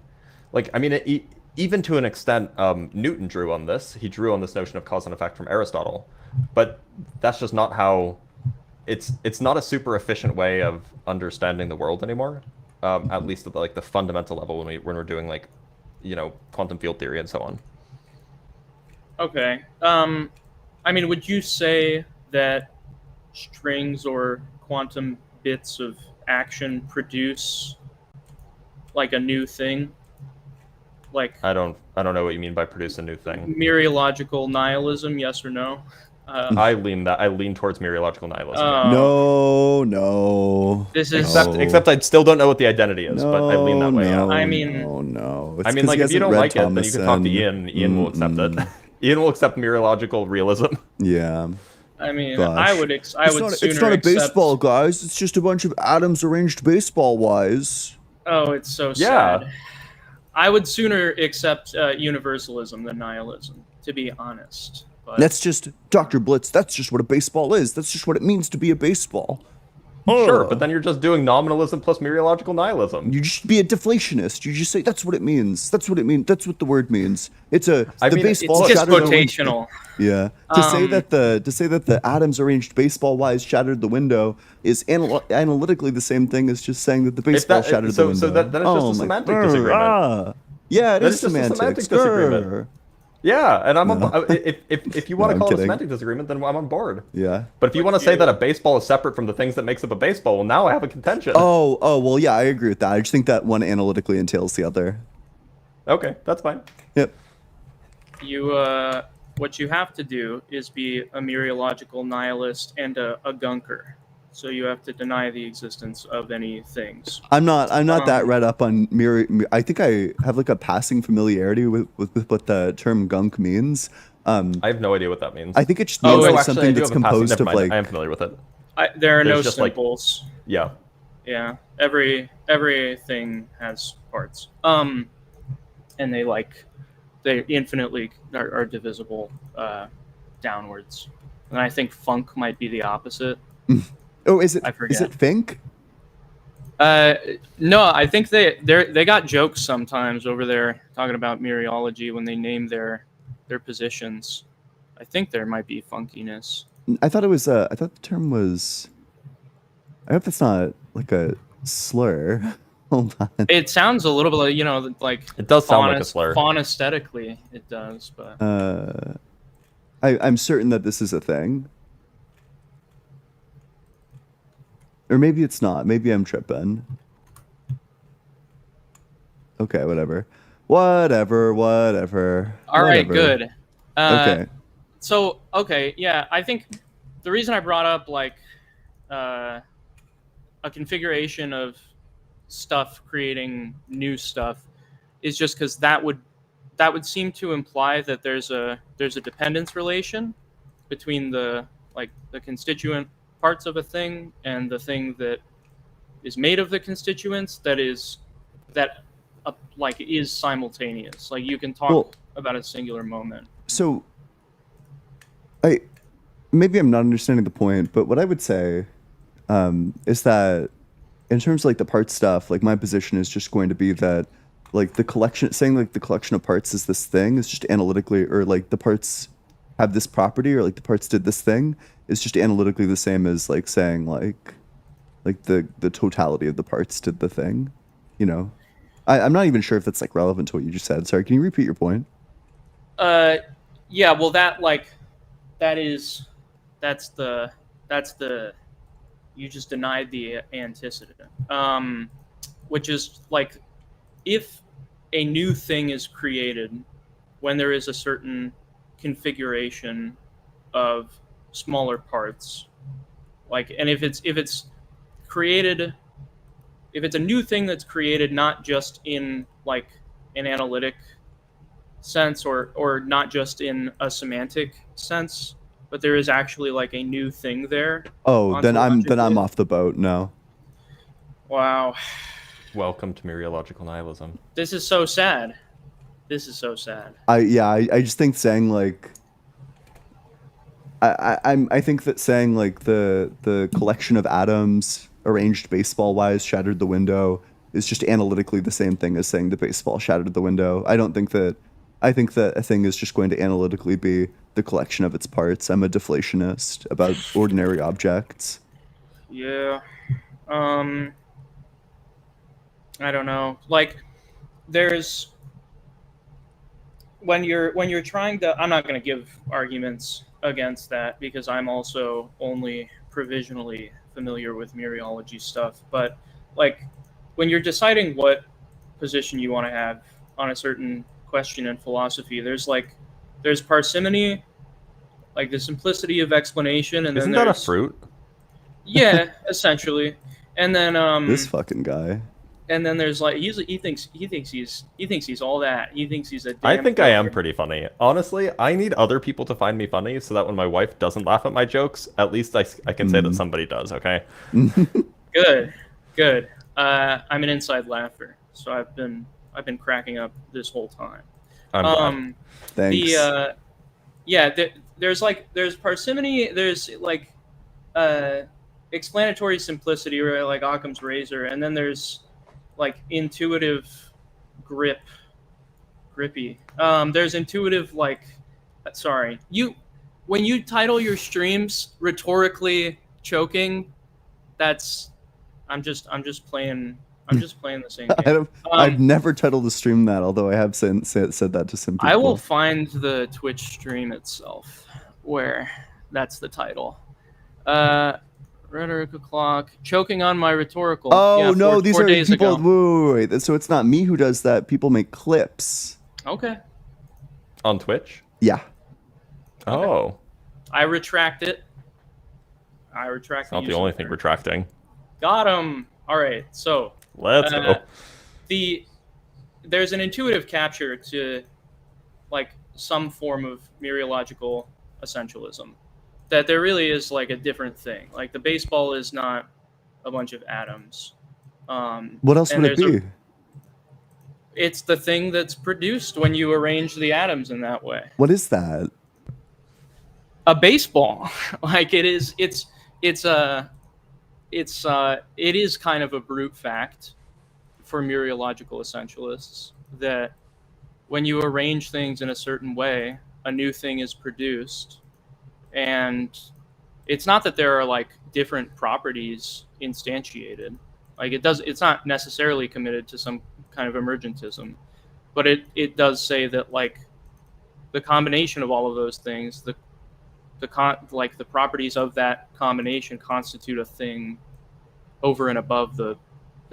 I mean, even to an extent, Newton drew on this. He drew on this notion of cause and effect from Aristotle, but that's just not how. It's not a super efficient way of understanding the world anymore. At least at the fundamental level when we're doing like, quantum field theory and so on. Okay. I mean, would you say that strings or quantum bits of action produce like a new thing? Like I don't know what you mean by produce a new thing. Mereological nihilism, yes or no? I lean towards mereological nihilism. No. This is except I still don't know what the identity is, but I lean that way. I mean, no. I mean, like if you don't like it, then you can talk to Ian. Ian will accept it. Ian will accept mereological realism. Yeah. I mean, Gosh. I would sooner It's not a baseball, guys. It's just a bunch of atoms arranged baseball-wise. Oh, it's so sad. I would sooner accept universalism than nihilism, to be honest. But That's just, Dr. Blitz, that's just what a baseball is. That's just what it means to be a baseball. Sure, but then you're just doing nominalism plus mereological nihilism. You just be a deflationist. You just say that's what it means. That's what it means. That's what the word means. It's baseball. It's just rotational. Yeah. To say that the atoms arranged baseball-wise shattered the window is analytically the same thing as just saying that the baseball shattered the window. So then it's just a semantic disagreement. Yeah, it is just a semantics. semantic disagreement. Yeah, and if you want to call it a kidding. semantic disagreement, then I'm on board. Yeah. But if you want to say that a baseball is separate from the things that makes up a baseball, well, now I have a contention. Oh, well, yeah, I agree with that. I just think that one analytically entails the other. Okay, that's fine. Yep. What you have to do is be a mereological nihilist and a gunker. So you have to deny the existence of any things. I'm not that read up on I think I have like a passing familiarity with what the term gunk means, I have no idea what that means. I think it just Oh, means no, like actually, I something do that's have a passing- composed never of mind, like. I am familiar with it. There are no There's just, like- symbols. Yeah. Yeah, everything has parts. And they infinitely are divisible downwards. And I think funk might be the opposite. Oh, is it? I forget. Is it Fink? No, I think they got jokes sometimes over there talking about mereology when they name their positions. I think there might be funkiness. I thought it was. I thought the term was. I hope that's not like a slur. Hold on. It sounds a little bit like It does sound like a slur. Phonesthetically, it does, but I'm certain that this is a thing. Or maybe it's not. Maybe I'm tripping. Okay, whatever. Whatever. all right, whatever. good. Okay. So, okay, yeah, I think the reason I brought up a configuration of stuff creating new stuff is just because that would seem to imply that there's a dependence relation between the constituent parts of a thing and the thing that is made of the constituents is simultaneous. Like you can talk about a singular moment. So, maybe I'm not understanding the point, but what I would say is that in terms of like the part stuff, like my position is just going to be that like the collection, saying like the collection of parts is this thing is just analytically, or like the parts have this property, or like the parts did this thing, is just analytically the same as like saying like the totality of the parts did the thing, you know? I'm not even sure if that's like relevant to what you just said. Sorry, can you repeat your point? Yeah, well that's the you just denied the antecedent. Which is like if a new thing is created when there is a certain configuration of smaller parts, and if it's created, if it's a new thing that's created not just in like an analytic sense or not just in a semantic sense, but there is actually like a new thing there. Oh, then I'm off the boat. No. Wow. Welcome to mereological nihilism. This is so sad. This is so sad. I just think saying like I think that saying like the collection of atoms arranged baseball wise shattered the window is just analytically the same thing as saying the baseball shattered the window. I think that a thing is just going to analytically be the collection of its parts. I'm a deflationist about ordinary objects. Yeah. I don't know. Like there's when you're trying to, I'm not going to give arguments against that because I'm also only provisionally familiar with mereology stuff, but like when you're deciding what position you want to have on a certain question in philosophy, there's parsimony, like the simplicity of explanation, and Isn't then that a there's fruit? Yeah, essentially. And then This fucking guy. and then there's like he thinks he's all that. He thinks he's a damn I think I am clever. pretty funny. Honestly, I need other people to find me funny so that when my wife doesn't laugh at my jokes, at least I can say that somebody does, okay? Good. I'm an inside laugher, so I've been cracking up this whole time. I'm glad. Thanks. There's parsimony, there's like explanatory simplicity, or like Occam's razor, and then there's like intuitive grippy. There's intuitive when you title your streams rhetorically choking, that's I'm just playing the same game. I've never titled a stream that, although I have said that to some people. I will find the Twitch stream itself where that's the title. Rhetorical clock, choking on my rhetorical. Oh yeah, no, these four are days people. ago. Wait. So it's not me who does that. People make clips. Okay. On Twitch? Yeah. Oh. I retract it. It's not the only thing retracting. Got him. All right. So let's go. There's an intuitive capture to like some form of mereological essentialism, that there really is like a different thing. Like the baseball is not a bunch of atoms. What else And would it there's be? it's the thing that's produced when you arrange the atoms in that way. What is that? A baseball. Like it is it is kind of a brute fact for mereological essentialists that when you arrange things in a certain way, a new thing is produced. And it's not that there are like different properties instantiated. Like it's not necessarily committed to some kind of emergentism, but it does say that like the combination of all of those things, like the properties of that combination constitute a thing over and above the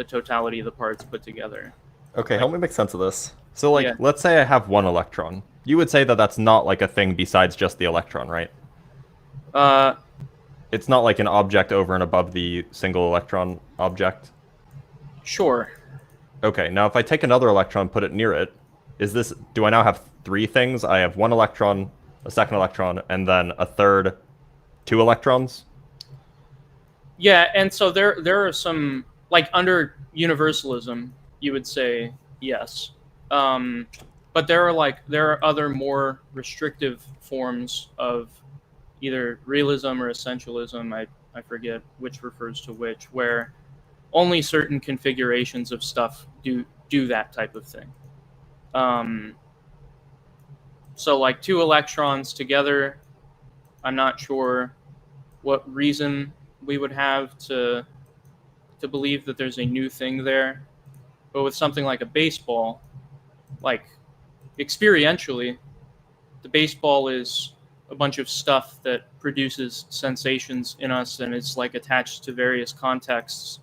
totality of the parts put together. Okay, help me make sense of this. So, like, Yeah. let's say I have one electron. You would say that that's not like a thing besides just the electron, right? It's not like an object over and above the single electron object. Sure. Okay, now if I take another electron, put it near it, do I now have three things? I have one electron, a second electron, and then a third, two electrons? Yeah, and so there are some, like under universalism, you would say yes. But there are other more restrictive forms of either realism or essentialism, I forget which refers to which, where only certain configurations of stuff do that type of thing. So like two electrons together, I'm not sure what reason we would have to believe that there's a new thing there. But with something like a baseball, like experientially, the baseball is a bunch of stuff that produces sensations in us and it's like attached to various contexts.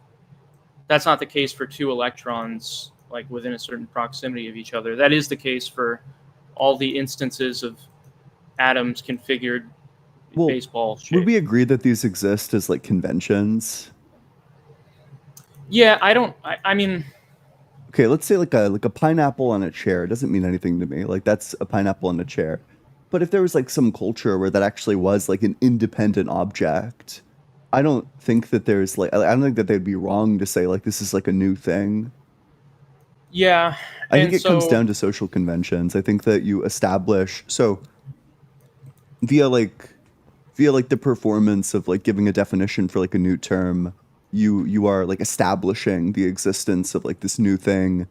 That's not the case for two electrons like within a certain proximity of each other. That is the case for all the instances of atoms configured Well, baseball shape. would we agree that these exist as like conventions? Yeah, I mean, Okay, let's say like a pineapple on a chair. It doesn't mean anything to me. Like that's a pineapple on a chair. But if there was like some culture where that actually was like an independent object, I don't think that there's like I don't think that they'd be wrong to say like this is like a new thing. yeah. I think and it comes so- down to social conventions. I think that you establish via the performance of like giving a definition for like a new term, you are like establishing the existence of like this new thing,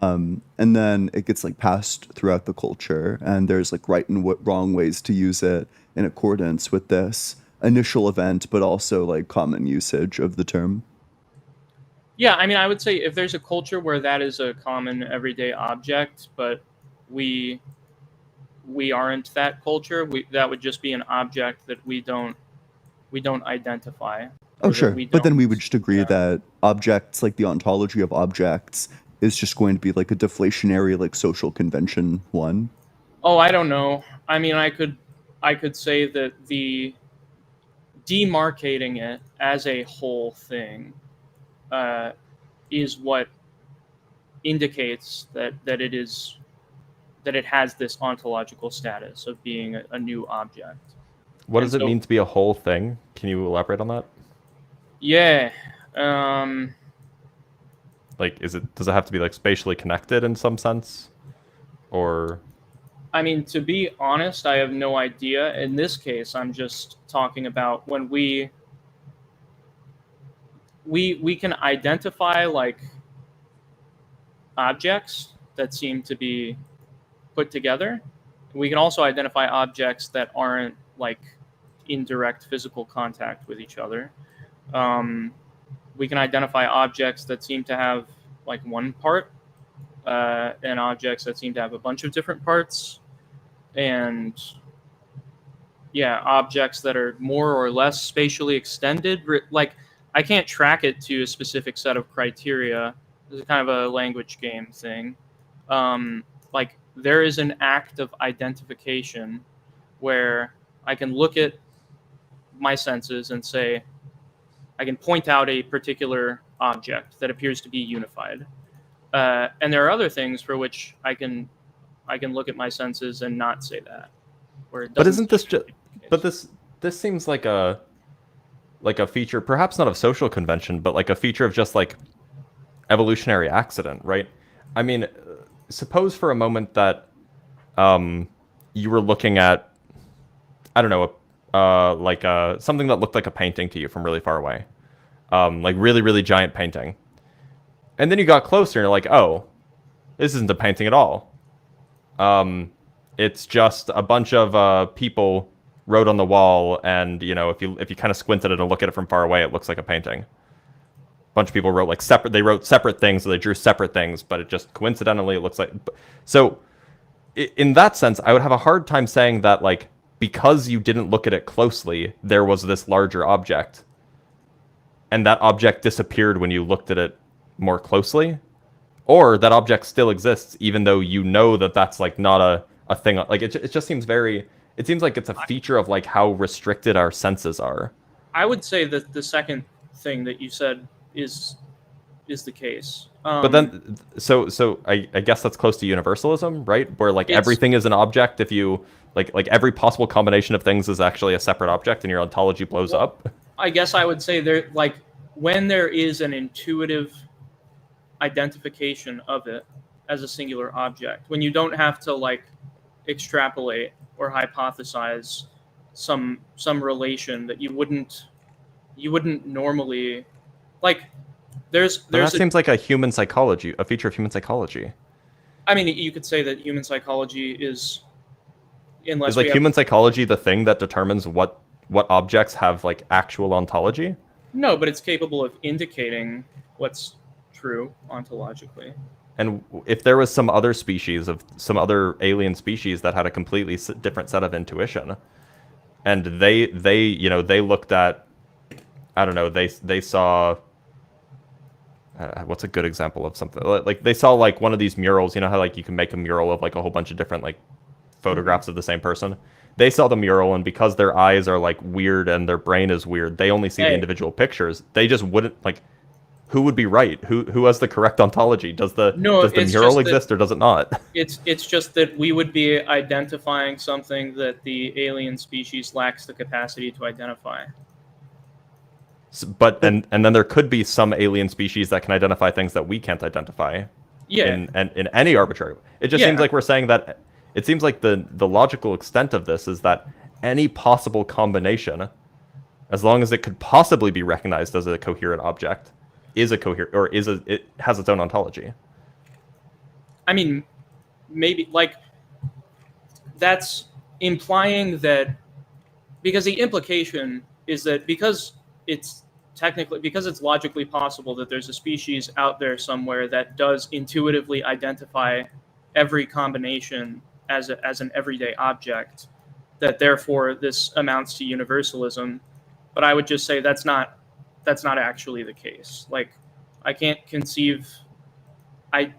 and then it gets like passed throughout the culture, and there's like right and wrong ways to use it in accordance with this initial event, but also like common usage of the term. Yeah, I mean, I would say if there's a culture where that is a common everyday object, but we aren't that culture, that would just be an object that we don't identify. Oh, sure. But then we would just agree that objects, like the ontology of objects, is just going to be like a deflationary, like social convention one. Oh, I don't know. I mean, I could say that the demarcating it as a whole thing is what indicates that it has this ontological status of being a new object. What does it mean to be a whole thing? Can you elaborate on that? Yeah. Like, does it have to be like spatially connected in some sense, or? I mean, to be honest, I have no idea. In this case, I'm just talking about when we can identify like objects that seem to be put together. We can also identify objects that aren't like in direct physical contact with each other. We can identify objects that seem to have like one part and objects that seem to have a bunch of different parts. And yeah, objects that are more or less spatially extended. Like I can't track it to a specific set of criteria. This is kind of a language game thing. Like there is an act of identification where I can look at my senses and say, I can point out a particular object that appears to be unified. And there are other things for which I can I can look at my senses and not say that. Where it But doesn't isn't this seem to just? be the case. But this seems like a feature, perhaps not of social convention, but like a feature of just like evolutionary accident, right? I mean, suppose for a moment that you were looking at, I don't know, something that looked like a painting to you from really far away, like really, really giant painting. And then you got closer and you're like, oh, this isn't a painting at all. It's just a bunch of people wrote on the wall, and if you kind of squint at it and look at it from far away, it looks like a painting. A bunch of people wrote they wrote separate things, so they drew separate things, but it just coincidentally it looks like. So in that sense, I would have a hard time saying that like because you didn't look at it closely, there was this larger object, and that object disappeared when you looked at it more closely, or that object still exists even though you know that that's like not a thing. Like it just seems it seems like it's a feature of like how restricted our senses are. I would say that the second thing that you said is the case. But then, so I guess that's close to universalism, right? Where like everything is an object. If you like every possible combination of things is actually a separate object, and your ontology blows up. I guess I would say there, like, when there is an intuitive identification of it as a singular object, when you don't have to like extrapolate or hypothesize some relation that you wouldn't normally like. But that seems like a feature of human psychology. I mean, you could say that human psychology is, unless is like human psychology the thing that determines what objects have like actual ontology? No, but it's capable of indicating what's true ontologically. And if there was some other species of some other alien species that had a completely different set of intuition, and they looked at, I don't know, they saw. What's a good example of something like they saw like one of these murals? You know how like you can make a mural of like a whole bunch of different like photographs of the same person. They saw the mural, and because their eyes are like weird and their brain is weird, they only see the individual pictures. They just wouldn't like. Who would be right? Who has the correct ontology? Does the mural exist or does it not? It's just that we would be identifying something that the alien species lacks the capacity to identify. But and then there could be some alien species that can identify things that we can't identify. Yeah. In any arbitrary way. It just seems like we're saying that. It seems like the logical extent of this is that any possible combination, as long as it could possibly be recognized as a coherent object, is a coherent or it has its own ontology. I mean, maybe like that's implying that, because the implication is that because it's logically possible that there's a species out there somewhere that does intuitively identify every combination as an everyday object, that therefore this amounts to universalism. But I would just say that's not actually the case. Like, I can't conceive I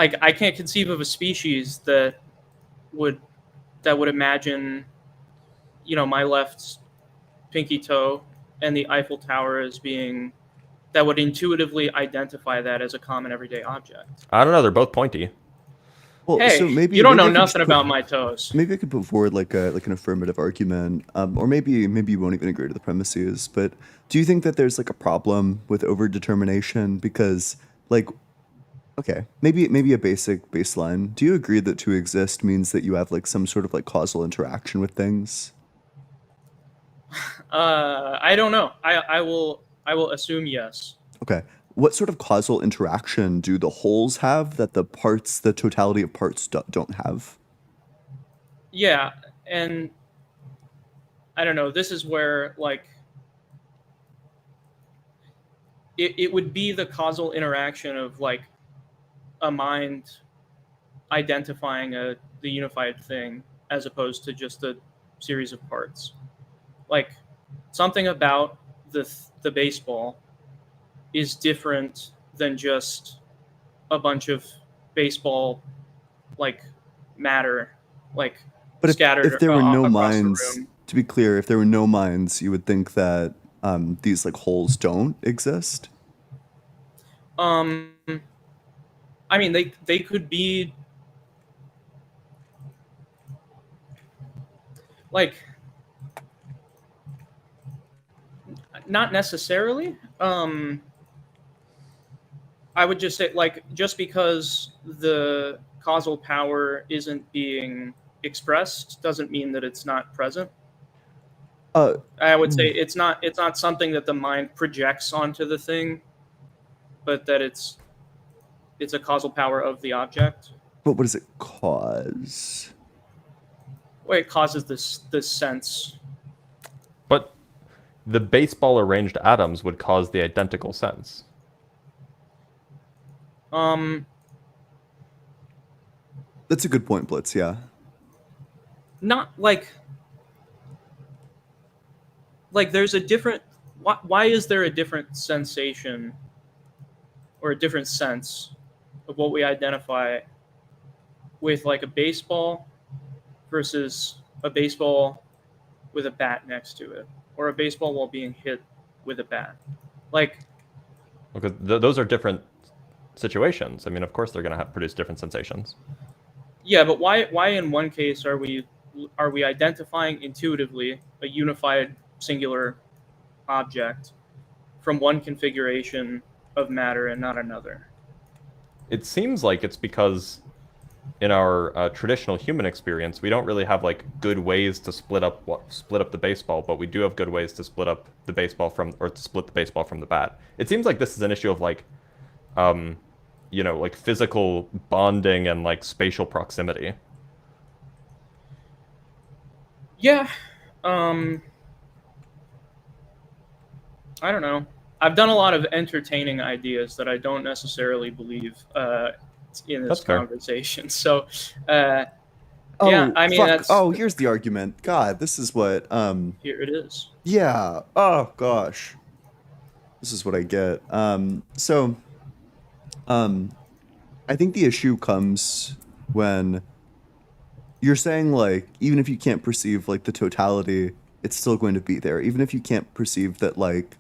can't conceive of a species that would imagine, my left pinky toe and the Eiffel Tower as being, that would intuitively identify that as a common everyday object. I don't know. They're both pointy. Well, hey, so maybe you don't know maybe I could nothing about my toes. Maybe I could put forward like an affirmative argument, or maybe you won't even agree to the premises. But do you think that there's like a problem with overdetermination? Because like, okay, maybe a basic baseline. Do you agree that to exist means that you have like some sort of like causal interaction with things? I don't know. I will assume yes. Okay. What sort of causal interaction do the wholes have that the totality of parts don't have? Yeah, and I don't know. This is where like it would be the causal interaction of like a mind identifying the unified thing as opposed to just a series of parts. Like something about the baseball is different than just a bunch of baseball like matter like but scattered if there were no minds, the room. to be clear, if there were no minds, you would think that these like holes don't exist. I mean, they could be like, not necessarily. I would just say, like, just because the causal power isn't being expressed doesn't mean that it's not present. I would say it's not something that the mind projects onto the thing, but that it's a causal power of the object. But what does it cause? Well, it causes this sense. But the baseball arranged atoms would cause the identical sense. That's a good point, Blitz. Yeah. Not like there's a different. Why is there a different sensation or a different sense of what we identify with, like a baseball versus a baseball with a bat next to it, or a baseball while being hit with a bat? Like, Because those are different situations. I mean, of course, they're going to produce different sensations. yeah, but why in one case are we identifying intuitively a unified singular object from one configuration of matter and not another? It seems like it's because in our traditional human experience, we don't really have like good ways to split up the baseball, but we do have good ways to split up the baseball to split the baseball from the bat. It seems like this is an issue of like, like physical bonding and like spatial proximity. Yeah. I don't know. I've done a lot of entertaining ideas that I don't necessarily believe in this conversation. So, yeah, I mean, that's... Oh, here's the argument. God, this is what... Here it is. Yeah. Oh, gosh. This is what I get. I think the issue comes when you're saying, like, even if you can't perceive, like, the totality, it's still going to be there. Even if you can't perceive that, like,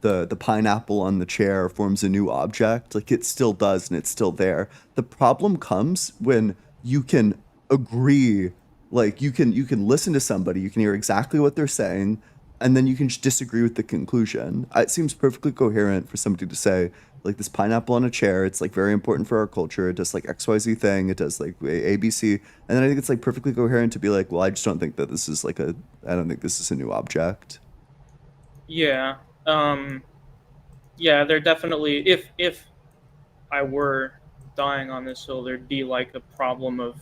the pineapple on the chair forms a new object, like, it still does and it's still there. The problem comes when you can agree, like, you can listen to somebody, you can hear exactly what they're saying, and then you can just disagree with the conclusion. It seems perfectly coherent for somebody to say, like, this pineapple on a chair, it's like very important for our culture, it does like XYZ thing, it does like ABC, and then I think it's like perfectly coherent to be like, well, I just don't think that this is like I don't think this is a new object. Yeah. Yeah, there definitely, if I were dying on this hill, there'd be like a problem of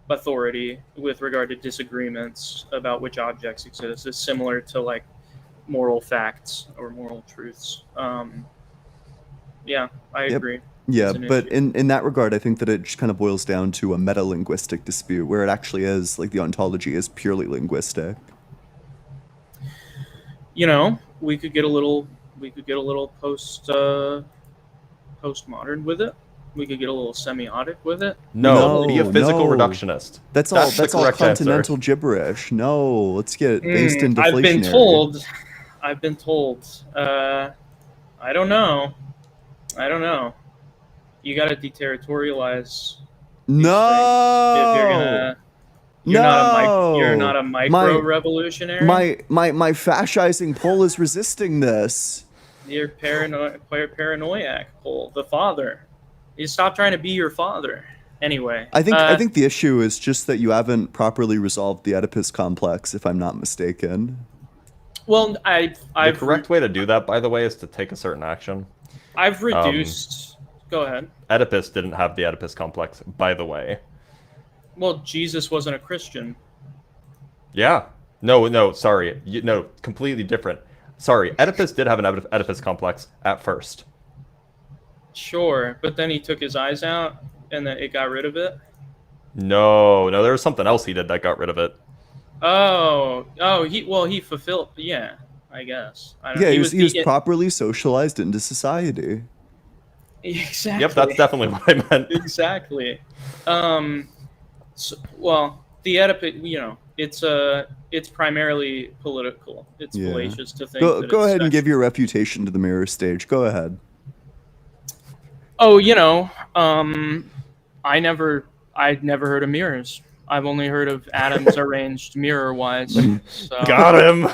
authority with regard to disagreements about which objects exist. It's similar to like moral facts or moral truths. Yeah, I agree. Yeah, but in that regard, I think that it just kind of boils down to a meta-linguistic dispute where it actually is, like, the ontology is purely linguistic. You know, we could get a little postmodern with it. We could get a little semiotic with it. No, be a physical reductionist. That's all continental gibberish. No, let's get based in deflationary. I've been told. I don't know. You got to deterritorialize. No. You're not a micro-revolutionary. My fascising pole is resisting this. You're paranoiac pole. The father. You stop trying to be your father. Anyway. I think the issue is just that you haven't properly resolved the Oedipus complex, if I'm not mistaken. Well, the correct way to do that, by the way, is to take a certain action. I've reduced... Go ahead. Oedipus didn't have the Oedipus complex, by the way. Well, Jesus wasn't a Christian. Yeah. No, sorry. No, completely different. Sorry, Oedipus did have an Oedipus complex at first. Sure, but then he took his eyes out, and then it got rid of it? No, there was something else he did that got rid of it. He fulfilled... Yeah, I guess. He was properly socialized into society. Exactly. Yep, that's definitely what I meant. Exactly. The Oedipus, it's primarily political. It's fallacious to think that go ahead and give your refutation to the mirror stage. Go ahead. Oh, I'd never heard of mirrors. I've only heard of atoms arranged mirror-wise. So Got him.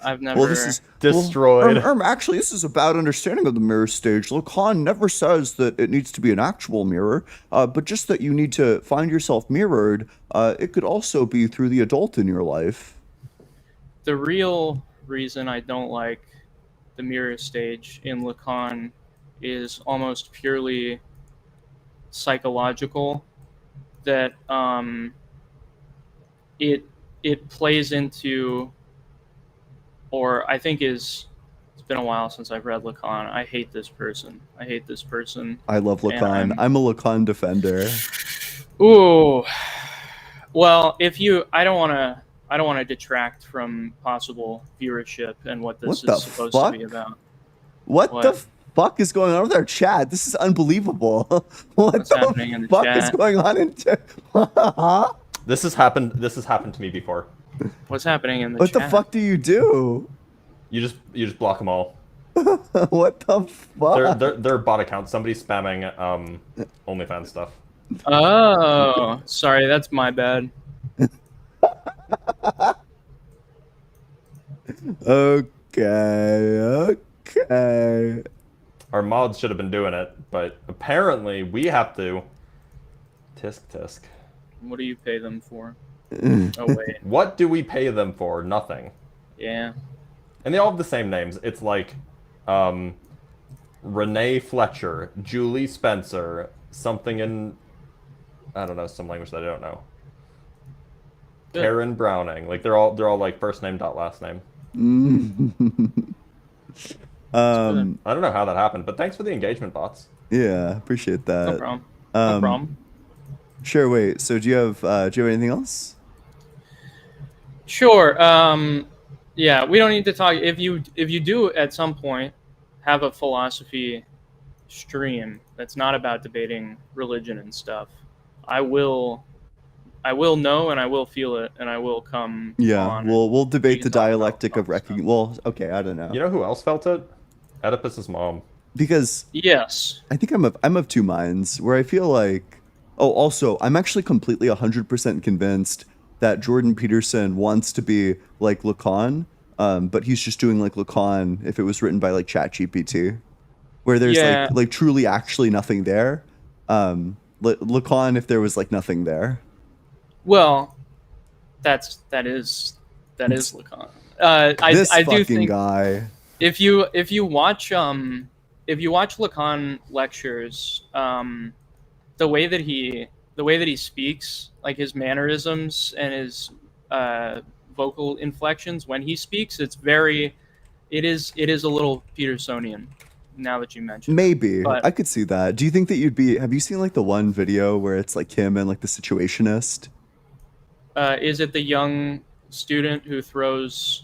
I've never. Well, this is Destroyed. Actually, this is about understanding of the mirror stage. Lacan never says that it needs to be an actual mirror, but just that you need to find yourself mirrored. It could also be through the adult in your life. The real reason I don't like the mirror stage in Lacan is almost purely psychological. That it plays into, or I think is. It's been a while since I've read Lacan. I hate this person. I hate this person. I love And Lacan. I'm a Lacan defender. Ooh. Well, I don't want to detract from possible viewership and what this What is the supposed fuck? to be about. What What? the fuck is going on with our chat? This is unbelievable. What What's happening in the the fuck is chat? going on in chat? Huh? This has happened to me before. What's happening in the What chat? the fuck do you do? You just block them all. What the fuck? They're bot accounts. Somebody's spamming OnlyFans stuff. Oh, sorry, that's my bad. Okay. Our mods should have been doing it, but apparently we have to. Tisk. What do you pay them for? Oh wait, What do we pay them for? Nothing. yeah. And they all have the same names. It's like Renee Fletcher, Julie Spencer, something in I don't know, some language that I don't know. Good. Karen Browning. Like they're all like first name dot last name. I don't know how that happened, but thanks for the engagement bots. Yeah, appreciate that. No problem. No problem. Sure. Wait. So do you have anything else? Sure. Yeah, we don't need to talk. If you do at some point have a philosophy stream that's not about debating religion and stuff, I will know and I will feel it and I will come. Yeah. on We'll debate can the talk about dialectic of recognition. Well, okay. I don't know. You know who else felt it? Oedipus's mom. Because Yes. I think I'm of two minds. Where I feel like, also I'm actually completely 100% convinced that Jordan Peterson wants to be like Lacan, but he's just doing like Lacan if it was written by like ChatGPT, where there's Yeah. like truly actually nothing there. Lacan if there was like nothing there. Well, that is Lacan. This I do fucking think guy. if you watch Lacan lectures, the way that he speaks, like his mannerisms and his vocal inflections when he speaks, it is a little Petersonian. Now that you mention, Maybe But- I could see that. Do you think that have you seen like the one video where it's like him and like the situationist? Is it the young student who throws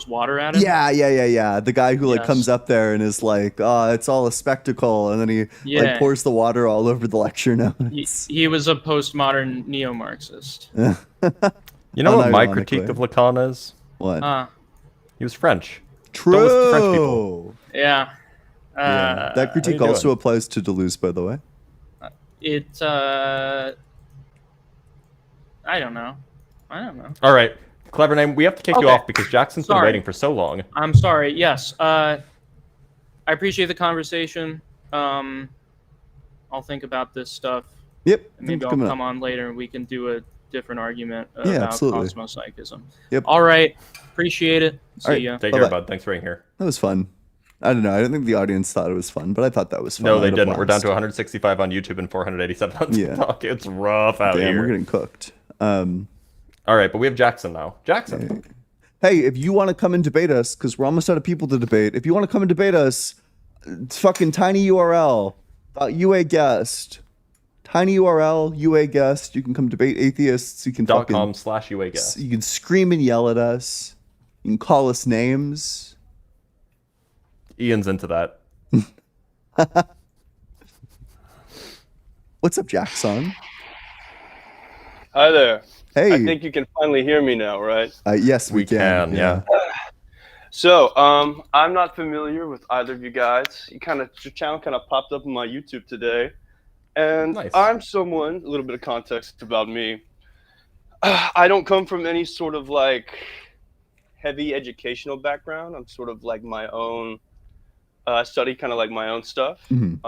water at him? Yeah. The guy who like Yes. comes up there and is like, "Oh, it's all a spectacle," and then he like Yeah. pours the water all over the lecture notes. He was a postmodern neo-Marxist. You know what my Unironically. critique of Lacan is? What? He was French. True. Don't listen to French people. Yeah. Yeah. That critique doing? also applies to Deleuze, by the way. I don't know. All right, clever name. We have to kick you Okay. off because Jackson's been Sorry. waiting for so long. I'm sorry. Yes. I appreciate the conversation. I'll think about this stuff. Yep. And maybe I'll coming up. come on later and we can do a different argument Yeah, about absolutely. cosmopsychism. Yep. All right. Appreciate it. See All right. ya. Take Bye-bye. care, bud. Thanks for being here. That was fun. I don't know. I don't think the audience thought it was fun, but I thought that was fun. No, I they had a didn't. We're down blast. to 165 on YouTube and 487 on Yeah. TikTok. It's rough out Damn, here. we're getting cooked. All right, but we have Jackson now. Jackson. Hey, if you want to come and debate us, because we're almost out of people to debate, if you want to come and debate us, it's fucking tiny URL, UA guest. Tiny URL, UA guest. You can come debate atheists. You can .com/UA guest. You can scream and yell at us. You can call us names. Ian's into that. What's up, Jackson? Hi there. Hey. I think you can finally hear me now, right? Yes, we can. Yeah. So, I'm not familiar with either of you guys. Your channel kind of popped up on my YouTube today, And Nice. I'm someone, a little bit of context about me. I don't come from any sort of like heavy educational background. I'm sort of like my own study, kind of like my own stuff. Mhm.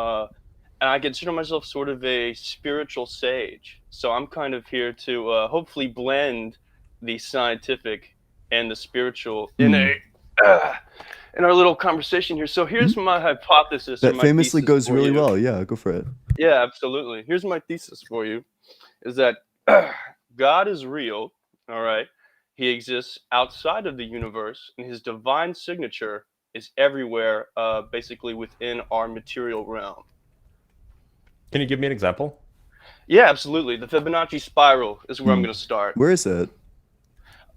And I consider myself sort of a spiritual sage. So I'm kind of here to hopefully blend the scientific and the spiritual in our little conversation here. So here's my hypothesis. Or That my famously thesis goes for really you. well. Yeah, go for it. Yeah, absolutely. Here's my thesis for you: is that God is real. All right, He exists outside of the universe, and His divine signature is everywhere, basically within our material realm. Can you give me an example? Yeah, absolutely. The Fibonacci spiral is where I'm going to start. Where is it?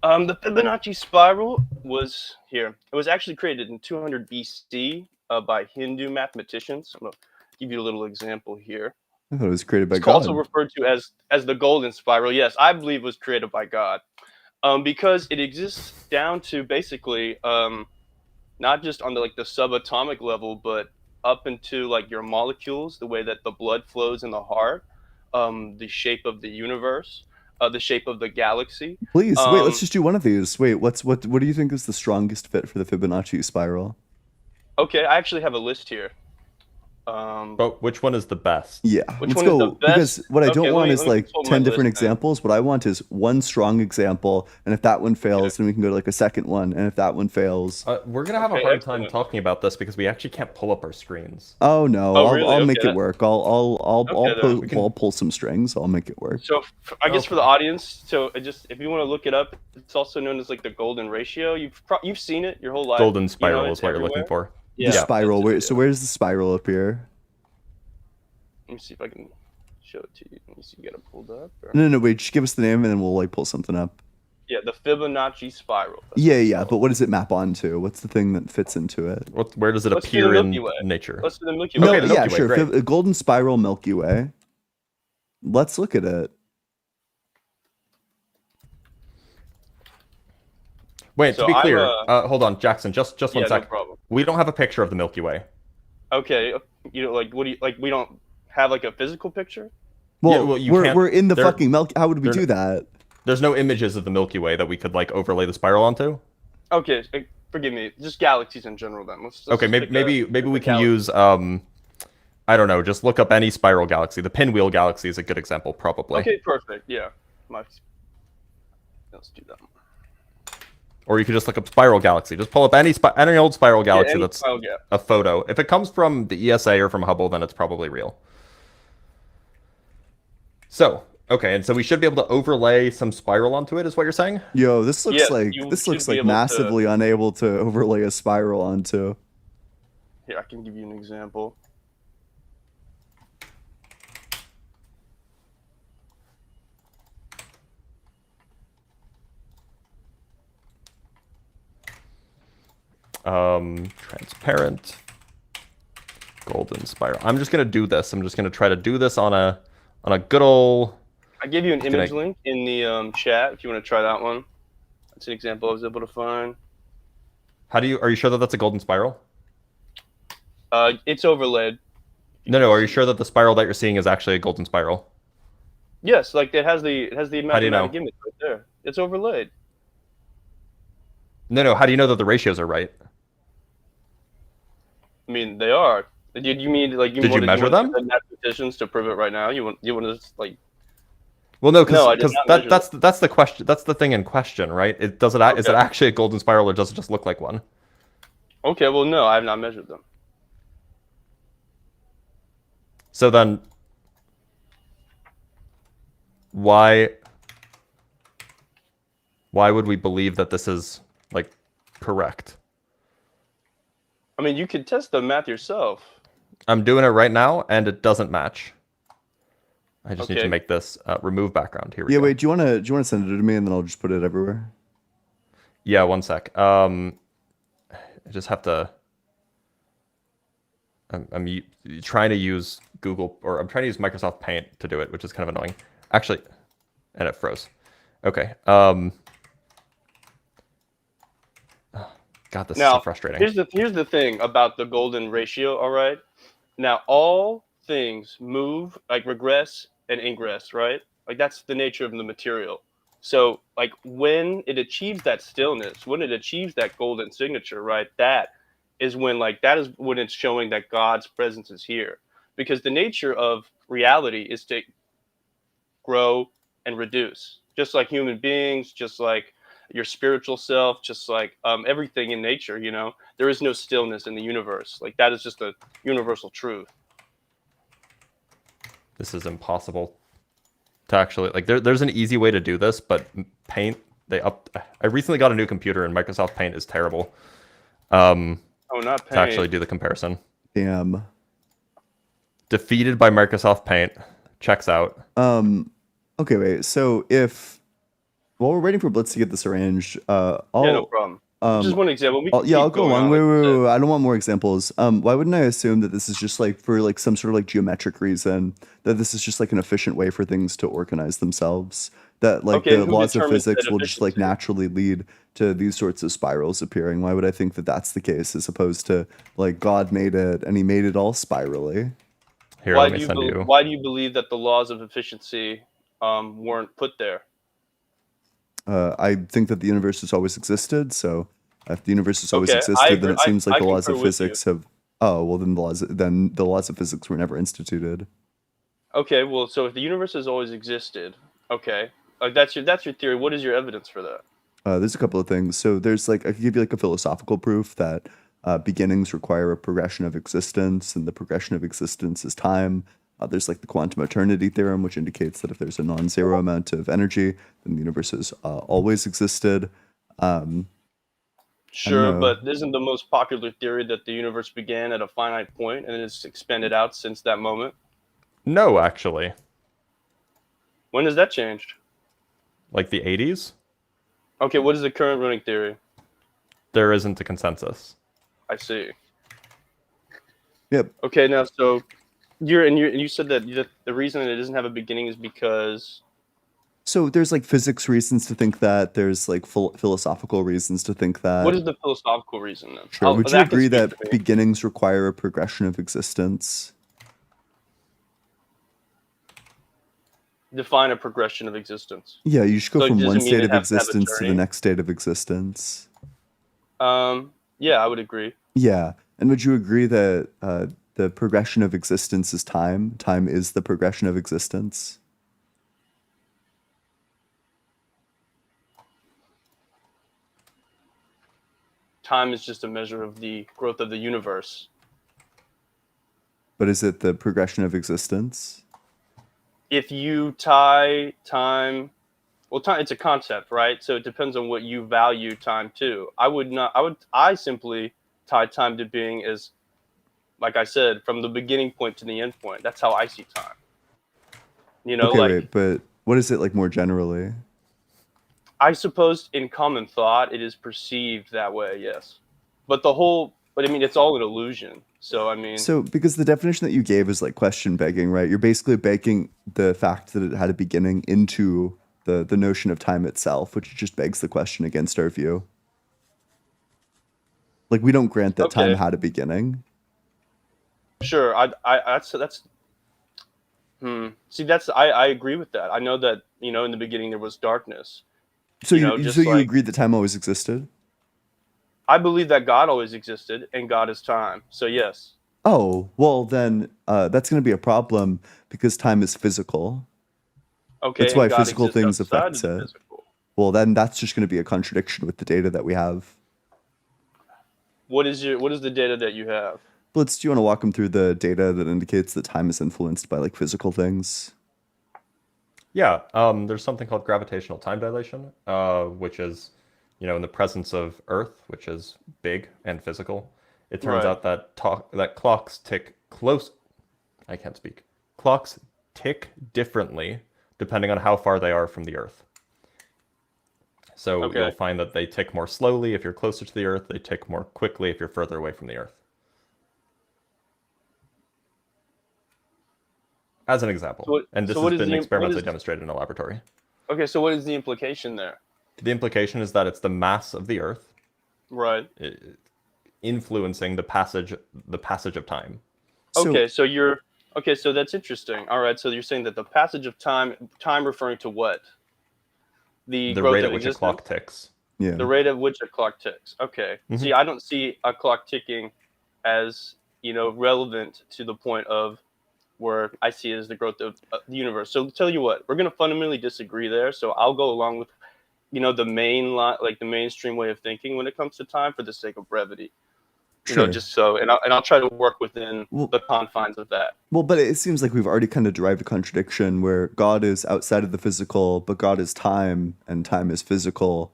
The Fibonacci spiral was here. It was actually created in 200 BC by Hindu mathematicians. I'm going to give you a little example here. I thought it was created by It's God. also referred to as the golden spiral. Yes, I believe it was created by God, because it exists down to basically not just on the subatomic level, but up into like your molecules, the way that the blood flows in the heart, the shape of the universe, the shape of the galaxy. Please, wait, let's just do one of these. Wait, what do you think is the strongest fit for the Fibonacci spiral? Okay, I actually have a list here. But which one is the best? Yeah, Which let's one is go. the best? Because what I Okay, don't let want me is like consult my 10 different list then. examples. What I want is one strong example, and if that one fails, then we can go to like a second one, and if that one fails, We're gonna have a Okay, hard time excellent. talking about this because we actually can't pull up our screens. oh no, Oh, I'll really? make Okay. it work. I'll then. I'll pull some strings. I'll make it work. So I guess for the audience, so just if you want to look it up, it's also known as like the golden ratio. You've seen it your whole life. Golden You know, spiral it's is what you're everywhere. looking for. The spiral. that's it, So where's the spiral appear? Let me see if I can show it to you. Let me see if you got it pulled up. Or... No, wait. Just give us the name, and then we'll like pull something up. Yeah, the Fibonacci spiral. Yeah. But what does it map onto? What's the thing that fits into it? Where does it Let's do appear the in Milky Way. nature? Let's do the Milky Way. No, Okay, the yeah, Milky Way, sure. great. A golden spiral Milky Way. Let's look at it. Wait, So to be I'm, clear, hold on, Jackson, just one yeah, sec. no problem. We don't have a picture of the Milky Way. Okay, you know, like what do you like? We don't have like a physical picture. Well, you we're can't- we're in the there- fucking Milky. How would we there- do that? There's no images of the Milky Way that we could like overlay the spiral onto. Okay, forgive me. Just galaxies in general, then. Let's Okay, just maybe pick we a can galaxy. use I don't know, just look up any spiral galaxy. The pinwheel galaxy is a good example, probably. Okay, perfect. Yeah, let's do that. Or you could just look up spiral galaxy. Just pull up any old spiral galaxy any that's spiral galaxy. a photo. If it comes from the ESA or from Hubble, then it's probably real. So, okay, and so we should be able to overlay some spiral onto it, is what you're saying? Yo, this looks Yes, like you this should looks be like able to- massively unable to overlay a spiral onto. Here, I can give you an example. Transparent golden spiral. I'm just gonna do this. I'm just gonna try to do this on a good old. I gave you an image link in the chat if you want to try that one. That's an example I was able to find. Are you sure that that's a golden spiral? It's overlaid. No. Are you sure that the spiral that you're seeing is actually a golden spiral? Yes, like it has the How do you know? mathematic image right there. It's overlaid. No. How do you know that the ratios are right? I mean, they are. Did you mean like Did you measure them? The mathematicians to prove it right now? You want to just like? Well, no, No, I did because not measure that's the question. That's the thing in question, right? Is it Okay. actually a golden spiral or does it just look like one? Okay, well, no, I have not measured them. So then, why would we believe that this is like correct? I mean, you could test the math yourself. I'm doing it right now, and it doesn't match. I just need to Okay. make this remove background. Here we Yeah, go. wait. Do you wanna send it to me, and then I'll just put it everywhere? Yeah, one sec. I just have to. I'm trying to use Google, or I'm trying to use Microsoft Paint to do it, which is kind of annoying. Actually, and it froze. Okay. God, this is so frustrating. Here's the thing about the golden ratio. All right. Now, all things move, like regress and ingress, right? Like that's the nature of the material. So like when it achieves that stillness, when it achieves that golden signature, right? That is when it's showing that God's presence is here. Because the nature of reality is to grow and reduce, just like human beings, just like your spiritual self, just like everything in nature. There is no stillness in the universe. Like that is just a universal truth. This is impossible to actually like. There's an easy way to do this, but Paint I recently got a new computer and Microsoft Paint is terrible. Oh, not To actually Paint. do the comparison. Damn. Defeated by Microsoft Paint. Checks out. Okay, wait. So while we're waiting for Blitz to get this arranged, Yeah, no problem. Just one example. I'll go along. Wait. I don't want more examples. Why wouldn't I assume that this is just like for like some sort of like geometric reason, that this is just like an efficient way for things to organize themselves? That like Okay, the who laws of determines physics that will just like efficiency? naturally lead to these sorts of spirals appearing. Why would I think that that's the case as opposed to like God made it and he made it all spirally? Here, Why let do me you send you. why do you believe that the laws of efficiency weren't put there? I think that the universe has always existed. So if the universe has always Okay, I existed, then agree. it seems like I the laws concur of with you. physics have. Oh well, then the laws of physics were never instituted. Okay, well, so if the universe has always existed, okay, like that's your theory. What is your evidence for that? There's a couple of things. So there's like I could give you like a philosophical proof that beginnings require a progression of existence, and the progression of existence is time. There's like the quantum eternity theorem, which indicates that if there's a non-zero amount of energy, then the universe has always existed. Sure, know. but isn't the most popular theory that the universe began at a finite point and it's expanded out since that moment? No, actually. When has that changed? Like the 80s? Okay, what is the current running theory? There isn't a consensus. I see. Yep. Okay, now so you said that the reason that it doesn't have a beginning is because. So there's like physics reasons to think that. There's like philosophical reasons to think that. What is the philosophical reason then? Sure. Would you that can agree speak that to me. beginnings require a progression of existence? Define a progression of existence. Yeah, you should go So from does one it mean state it of has to have a existence to the journey? next state of existence. Yeah, I would agree. Yeah. And would you agree that the progression of existence is time? Time is the progression of existence? Time is just a measure of the growth of the universe. But is it the progression of existence? If you tie time, well, time, it's a concept, right? So it depends on what you value time to. I simply tie time to being as, like I said, from the beginning point to the end point. That's how I see time. Okay, like wait, but what is it like more generally? I suppose in common thought, it is perceived that way, yes. But I mean, it's all an illusion. So, I mean. So, because the definition that you gave is like question begging, right? You're basically begging the fact that it had a beginning into the notion of time itself, which just begs the question against our view. Like, we don't grant that time Okay. had a beginning. Sure, See, I agree with that. I know that in the beginning there was darkness. So just you like- agree that time always existed? I believe that God always existed and God is time. So yes. Oh, well then that's going to be a problem because time is physical. Okay. That's and why God physical exists things outside affect of the it. physical. Well, then that's just going to be a contradiction with the data that we have. What is the data that you have? Blitz, do you want to walk them through the data that indicates that time is influenced by like physical things? Yeah, there's something called gravitational time dilation, which is, in the presence of Earth, which is big and physical. It turns Right. out that clocks tick close. I can't speak. Clocks tick differently depending on how far they are from the Earth. So Okay. you'll find that they tick more slowly if you're closer to the Earth. They tick more quickly if you're further away from the Earth. As an example. So And this what has is been the- what experimentally is- demonstrated in a laboratory. Okay, so what is the implication there? The implication is that it's the mass of the Earth Right. influencing the passage of time. So- Okay, so Okay, so that's interesting. All right, so you're saying that the passage of time referring to what? The growth rate of at which a existence? clock ticks. Yeah. The rate at which a clock ticks. Okay. See, I don't see a clock ticking as, relevant to the point of where I see it as the growth of the universe. So tell you what, we're going to fundamentally disagree there. So I'll go along with, the main like the mainstream way of thinking when it comes to time for the sake of brevity. Sure. Just so, and I'll try to work within Well- the confines of that. Well, but it seems like we've already kind of derived a contradiction where God is outside of the physical, but God is time, and time is physical.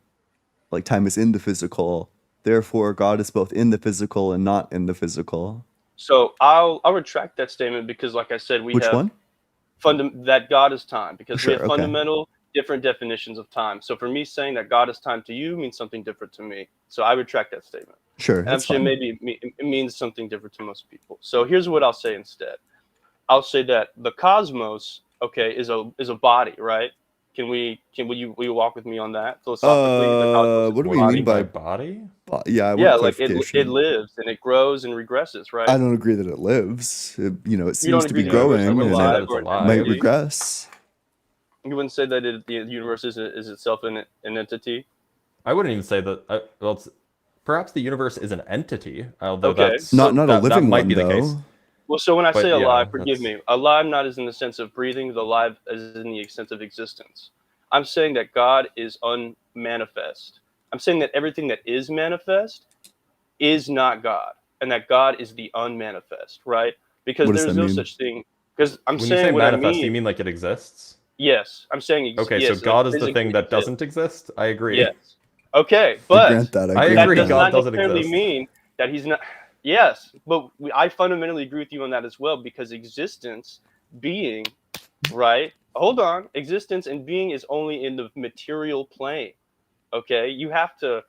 Like time is in the physical. Therefore, God is both in the physical and not in the physical. So I'll retract that statement because, like I said, we Which have one? that God is time, because we Sure, have okay. fundamental different definitions of time. So for me, saying that God is time to you means something different to me. So I retract that statement. Sure, And I'm that's sure fine. maybe it means something different to most people. So here's what I'll say instead. I'll say that the cosmos, okay, is a body, right? Will you walk with me on that philosophically? The cosmos is What do a we body. mean by body? Yeah, I want Yeah, like it clarification. lives and it grows and regresses, right? I don't agree that it lives. It don't seems to agree be the universe growing, is and alive it's or alive. might entity? regress. You wouldn't say that the universe is itself an entity? I wouldn't even say that. Perhaps the universe is an entity, although Okay, that's Not a that living might one, be the though. case. Well, so when I But say yeah, alive, forgive that's- me. Alive not as in the sense of breathing, the alive as in the sense of existence. I'm saying that God is unmanifest. I'm saying that everything that is manifest is not God, and that God is the unmanifest, right? Because What does there's that no mean? such thing. Because I'm When you say saying what I manifest, do you mean. mean like it exists? Yes, I'm saying Okay, yes. so God is the physically thing that exists. doesn't exist? I agree. Yes. Okay, I but grant that. I grant agree, that does that. God not doesn't necessarily exist. mean that he's not. Yes, but I fundamentally agree with you on that as well, because existence, being, right? Hold on, existence and being is only in the material plane. Okay, you have to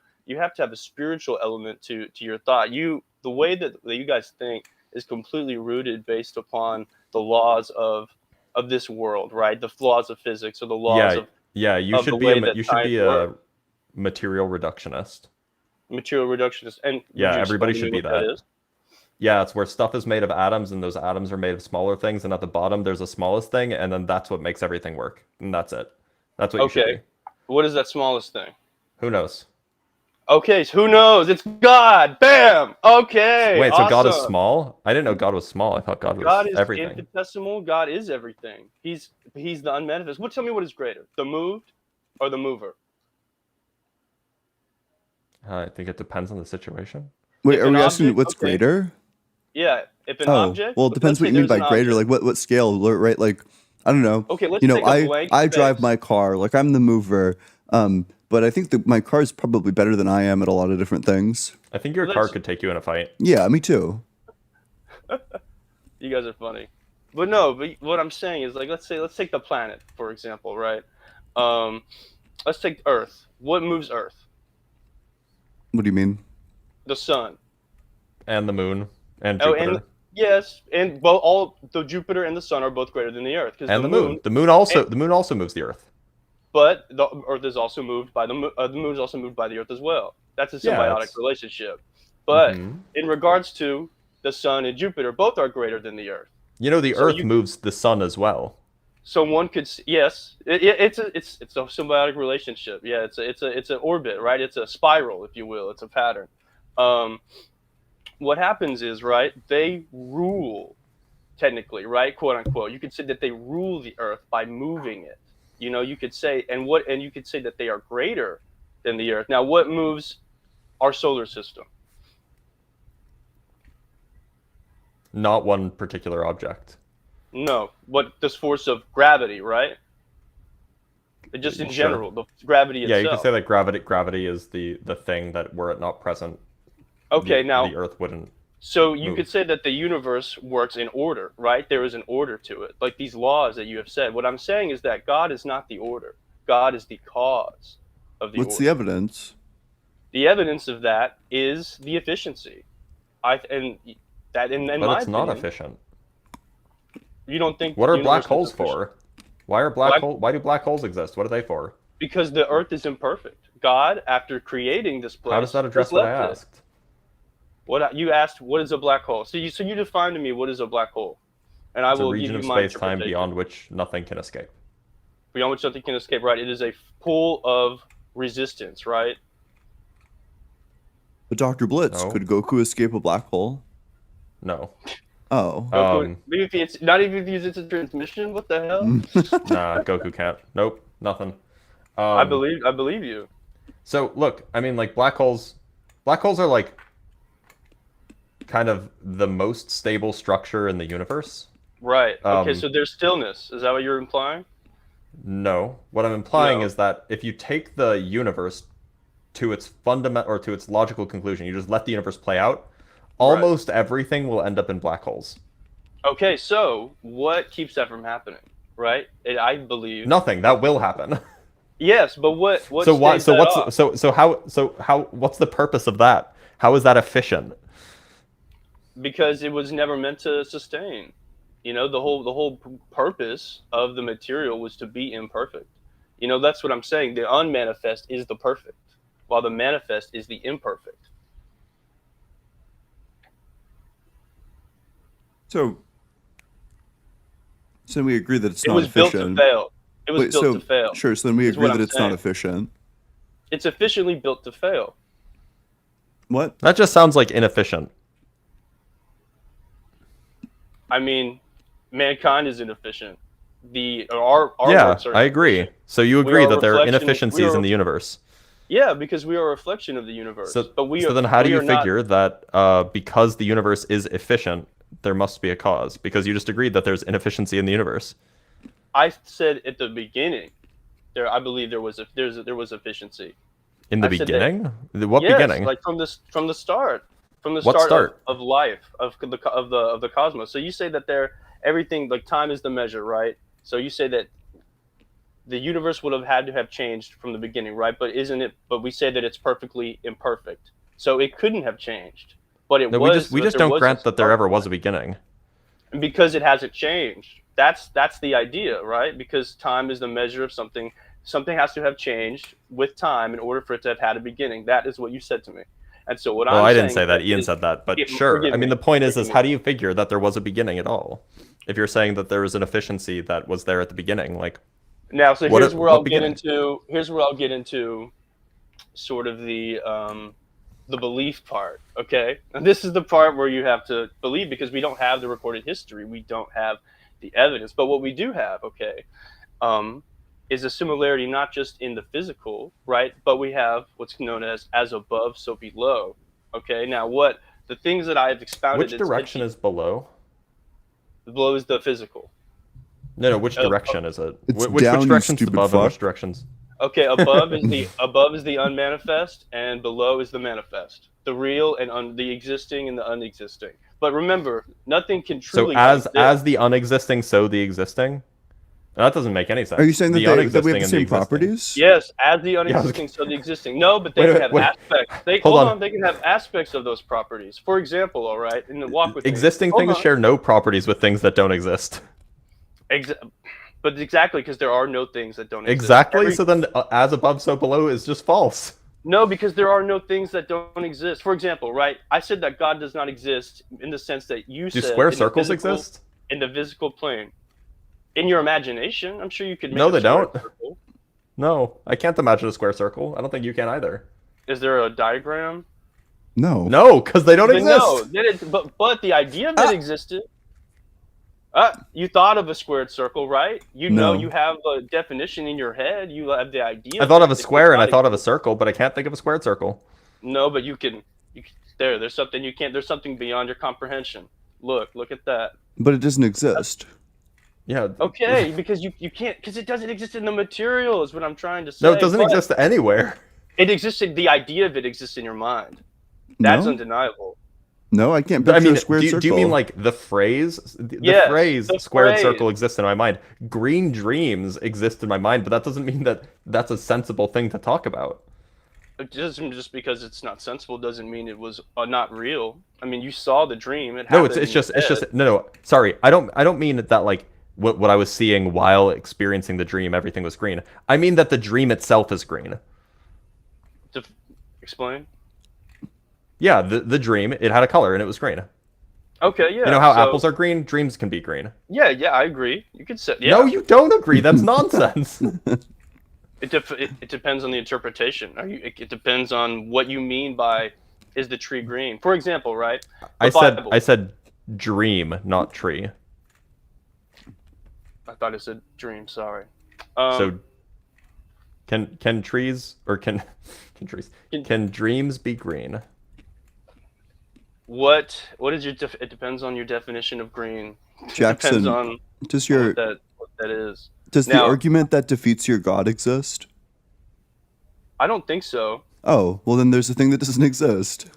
have a spiritual element to your thought. The way that you guys think is completely rooted based upon the laws of this world, right? The laws of physics or the laws of You the should way that be science a works. material reductionist. Material reductionist. And would Yeah, you everybody explain to should me be what that. is? Yeah, it's where stuff is made of atoms, and those atoms are made of smaller things, and at the bottom there's the smallest thing, and then that's what makes everything work. And that's it. That's what you should Okay. be. What is that smallest thing? Who knows? Okay, so who knows? It's God. Bam. Okay. Wait, so God is awesome. small? I didn't know God was small. I thought God was God is everything. infinitesimal. God is everything. He's the unmanifest. Tell me what is greater, the moved or the mover? I think it depends on the situation. Wait, If are an we asking object- what's okay. greater? Yeah. If an Oh, object. well, it depends let's what say you mean there's by an greater. object. Like what scale, right? Like, I don't know. Okay, let's take a blank I drive space. my car. Like I'm the mover. But I think that my car is probably better than I am at a lot of different things. I think your Well, car that's- could take you in a fight. Yeah, me too. You guys are funny. But no, but what I'm saying is, like, let's take the planet, for example, right? Let's take Earth. What moves Earth? What do you mean? The sun. And the moon. And Oh, Jupiter. and yes, and both all the Jupiter and the sun are both greater than the Earth. And the moon. The moon also moves the Earth. But the Earth is also moved by the moon. The moon is also moved by the Earth as well. That's a symbiotic relationship. But in regards to the sun and Jupiter, both are greater than the Earth. You know, the Earth moves the sun as well. So one could, yes, it's a symbiotic relationship. Yeah, it's an orbit, right? It's a spiral, if you will. It's a pattern. What happens is, right? They rule, technically, right? Quote unquote. You could say that they rule the Earth by moving it. You could say, and you could say that they are greater than the Earth. Now, what moves our solar system? Not one particular object. No, but this force of gravity, right? Just in general, the gravity itself. Yeah, you could say that gravity is the thing that were it not present, okay, now the Earth wouldn't. So you could say that the universe works in order, right? There is an order to it, like these laws that you have said. What I'm saying is that God is not the order. God is the cause of the order. What's the evidence? The evidence of that is the efficiency. But it's not efficient. You don't think? What are black holes for? Why do black holes exist? What are they for? Because the Earth is imperfect. God, after creating this place, how does that address what I asked? What you asked? What is a black hole? So you defined to me what is a black hole, and I It's a will give region you of my space-time interpretation. beyond which nothing can escape. Beyond which nothing can escape, right? It is a pool of resistance, right? But Dr. Blitz, No. could Goku escape a black hole? No. Oh. Goku, maybe if it's not even if he uses a transmission. What the hell? Nah, Goku can't. Nope, nothing. I believe you. So look, I mean, like black holes are like kind of the most stable structure in the universe. Right. Okay, Um, so there's stillness. Is that what you're implying? No, what I'm implying No. is that if you take the universe to its fundamental or to its logical conclusion, you just let the universe play out, almost everything will end up in black holes. Okay, so what keeps that from happening? Right? I believe Nothing. That will happen. Yes, but what So why? staves So that what's off? how? What's the purpose of that? How is that efficient? Because it was never meant to sustain. You know, the whole purpose of the material was to be imperfect. You know, that's what I'm saying. The unmanifest is the perfect, while the manifest is the imperfect. So we agree that it's It not was built efficient. to fail. It was built to fail. Sure, so then we is agree what that I'm it's not saying. efficient. It's efficiently built to fail. What? That just sounds like inefficient. I mean, mankind is inefficient. Our Yeah, works are I agree. inefficient. So you We agree are a that there are reflection- inefficiencies in the universe. Yeah, because we are a reflection of the universe. So, but we so are, then how do we you are not- figure that because the universe is efficient, there must be a cause? Because you just agreed that there's inefficiency in the universe. I said at the beginning, I believe there was efficiency. In the I said that- beginning? What yes, beginning? like from the start, What start? Of life of the cosmos. So you say that everything, like time is the measure, right? So you say that the universe would have had to have changed from the beginning, right? But isn't it? But we say that it's perfectly imperfect, so it couldn't have changed. But it No, was. we just there don't was grant a that there start ever was point. a beginning. Because it hasn't changed. That's the idea, right? Because time is the measure of something. Something has to have changed with time in order for it to have had a beginning. That is what you said to me. And so what Well, I'm I saying didn't say that. is- Ian said that. But forgive- sure. forgive I mean, me. the point is Forgive how me. do you figure that there was a beginning at all? If you're saying that there was an efficiency that was there at the beginning, like Now, so what- here's where what I'll beginning? get into sort of the belief part. Okay, and this is the part where you have to believe because we don't have the recorded history, we don't have the evidence, but what we do have, okay, is a similarity not just in the physical, right? But we have what's known as above, so below. Okay, now what the things that I've expounded. which direction is below? Below is the physical. No, which direction is it? It's Which down, you direction's stupid above and fuck. which directions? Okay, above is the unmanifest, and below is the manifest, the real and the existing and the unexisting. But remember, nothing can So truly as exist. the unexisting, so the existing? That doesn't make any sense. Are you saying that, that we have the and same existing. properties? Yes, as the unexisting, so the existing. No, but they Wait, can have wait. aspects. Hold Hold on. on, they can have aspects of those properties. For example, all right, in the walk with me. Existing Hold things on. share no properties with things that don't exist. But exactly, because there are no things that don't exist. Exactly. So then, as above, so below is just false. No, because there are no things that don't exist. For example, right? I said that God does not exist in the sense that you Do said. square in the circles physical- exist? In the physical plane. In your imagination, I'm sure you could make No, a they square don't. circle. No, I can't imagine a square circle. I don't think you can either. Is there a diagram? No. No, because they don't Then exist. no, but the idea of it existed. You thought of a squared circle, right? You know, No. you have a definition in your head. You have the idea. I thought of a it, square and I it's thought not of a circle, but I can't think of a squared circle. No, but you can. There's something you can't. There's something beyond your comprehension. Look at that. But it doesn't exist. Yeah. Okay, because you can't, because it doesn't exist in the material is what I'm trying to say. No, it doesn't but exist anywhere. It exists. The idea of it exists in your mind. That's No? undeniable. No, I can't I picture mean, a square circle. do you mean like the phrase? The Yes, phrase the squared phrase. circle exists in my mind. Green dreams exist in my mind, but that doesn't mean that that's a sensible thing to talk about. It doesn't just because it's not sensible doesn't mean it was not real. I mean, you saw the dream. It No, happened it's in just your head. no. Sorry, I don't mean that like what I was seeing while experiencing the dream, everything was green. I mean that the dream itself is green. Explain. Yeah, the dream, it had a color and it was green. Okay, yeah. You know how so, apples are green? Dreams can be green. Yeah, I agree. You could say yeah. No, you don't agree. That's nonsense. It depends on the interpretation. It depends on what you mean by is the tree green. For example, right? I Bible. said dream, not tree. I thought it said dream. Sorry. So can trees or can dreams be green? What is your it depends on your definition of green. Jackson, It depends on what that is. Does the argument that defeats your God exist? I don't think so. Oh, well then there's a thing that doesn't exist.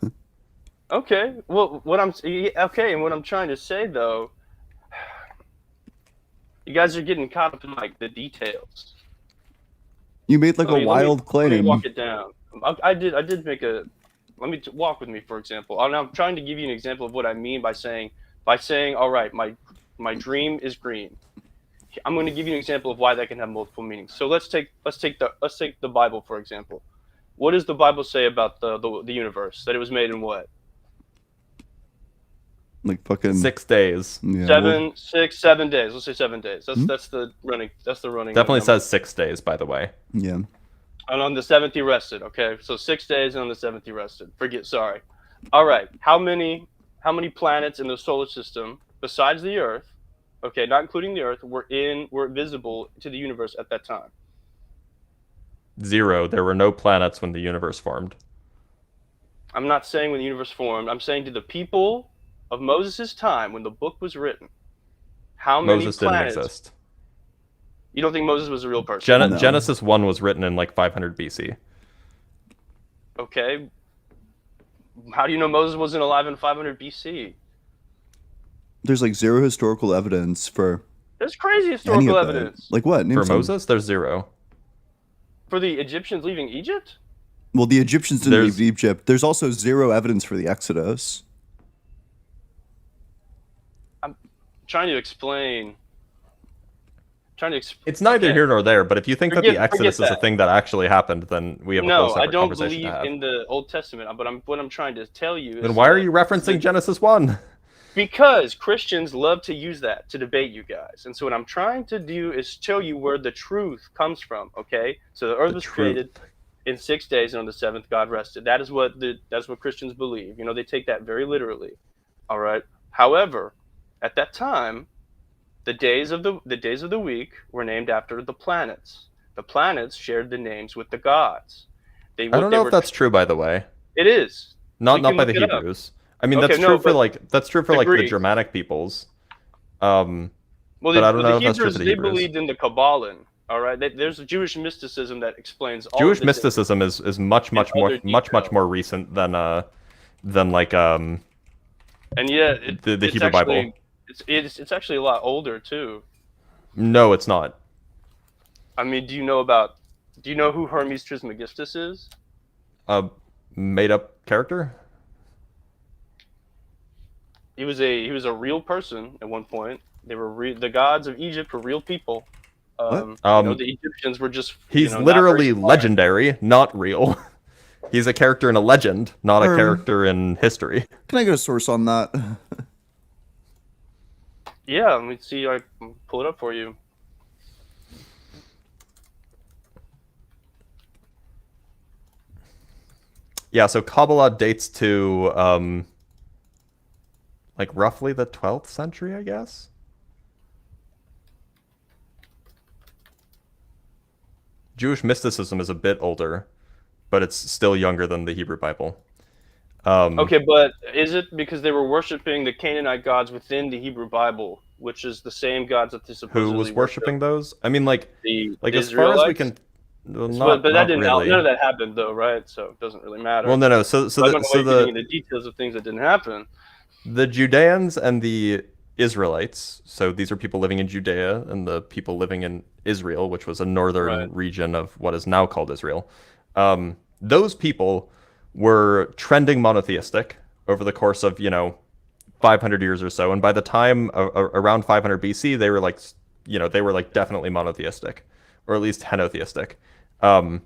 Okay. Well, and what I'm trying to say though, you guys are getting caught up in like the details. You made like a wild claim. Let me walk it down. I did make a. Let me walk with me, for example. I'm trying to give you an example of what I mean by saying, all right, my dream is green. I'm going to give you an example of why that can have multiple meanings. So let's take the Bible, for example. What does the Bible say about the universe? That it was made in what? Like fucking 6 days. Yeah, 7 days. Let's say 7 days. That's the running. Definitely number. says 6 days, by the way. Yeah. And on the seventh he rested. Okay, so 6 days, and on the seventh he rested. Sorry. All right. How many planets in the solar system besides the Earth? Okay, not including the Earth, were visible to the universe at that time. 0. There were no planets when the universe formed. I'm not saying when the universe formed. I'm saying to the people of Moses' time when the book was written, how many Moses planets? didn't exist. You don't think Moses was a real person? No. Genesis 1 was written in like 500 BC. Okay. How do you know Moses wasn't alive in 500 BC? There's like zero historical evidence for There's crazy any historical of that. evidence. Like what? Name For some. Moses, there's 0. For the Egyptians leaving Egypt? Well, the Egyptians didn't There's- leave Egypt. There's also zero evidence for the Exodus. Trying to explain. It's neither here nor there, but if you think that the Forget Exodus is a that. thing that actually happened, then we have a whole No, separate I don't conversation believe to have. in the Old Testament. But what I'm trying to tell you is Then why are that- you referencing Genesis 1? Because Christians love to use that to debate you guys. And so what I'm trying to do is show you where the truth comes from, okay? So the earth was created in 6 days, and on the seventh God rested. That's what Christians believe. You know, they take that very literally. All right. However, at that time, the days of the week were named after the planets. The planets shared the names with the gods. I don't know if that's true, by the way. It is. Not We can by the look it up. Hebrews. I mean, Okay, that's no, true for but like the Greeks. Germanic peoples. Well, but I don't know the if that's true Hebrews, for the they Hebrews. believed in the Kabbalah. All right, there's a Jewish mysticism that explains all. Jewish of the mysticism is much other more recent than like And yeah, the it's Hebrew actually, Bible. It's actually a lot older too. No, it's not. I mean, do you know who Hermes Trismegistus is? A made up character? He was a real person at one point. They were the gods of Egypt were real people. The Egyptians were just. He's not literally very smart. legendary, not real. He's a character in a legend, not a character in history. Can I get a source on that? Yeah, let me see. I can pull it up for you. Yeah, so Kabbalah dates to like roughly the 12th century, I guess. Jewish mysticism is a bit older, but it's still younger than the Hebrew Bible. Okay, but is it because they were worshiping the Canaanite gods within the Hebrew Bible, which is the same gods that they supposedly Who was worship? worshiping those? I mean, like The as far as we Israelites? can, well, But that not didn't. really. None of that happened, though, right? So it doesn't really matter. Well, no. So I don't know why you're the getting into details of things that didn't happen. the Judeans and the Israelites, so these are people living in Judea and the people living in Israel, which was a northern region of what is now called Israel. Those people were trending monotheistic over the course of 500 years or so, and by the time around 500 BC, they were like definitely monotheistic, or at least henotheistic, and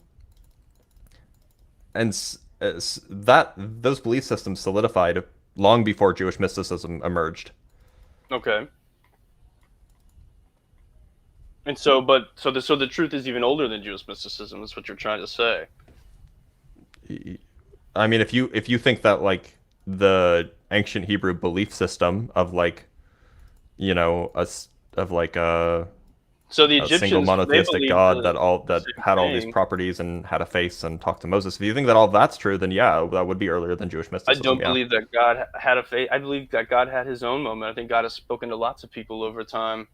those belief systems solidified long before Jewish mysticism emerged. Okay. And so, so the truth is even older than Jewish mysticism. Is what you're trying to say. I mean, if you think that like the ancient Hebrew belief system of like, you know, of like So the a single Egyptians, they monotheistic believed God the that same had all these thing. properties and had a face and talked to Moses. If you think that all that's true, then yeah, that would be earlier than Jewish I mysticism. don't Yeah. believe that God had a fate. I believe that God had his own moment. I think God has spoken to lots of people over time,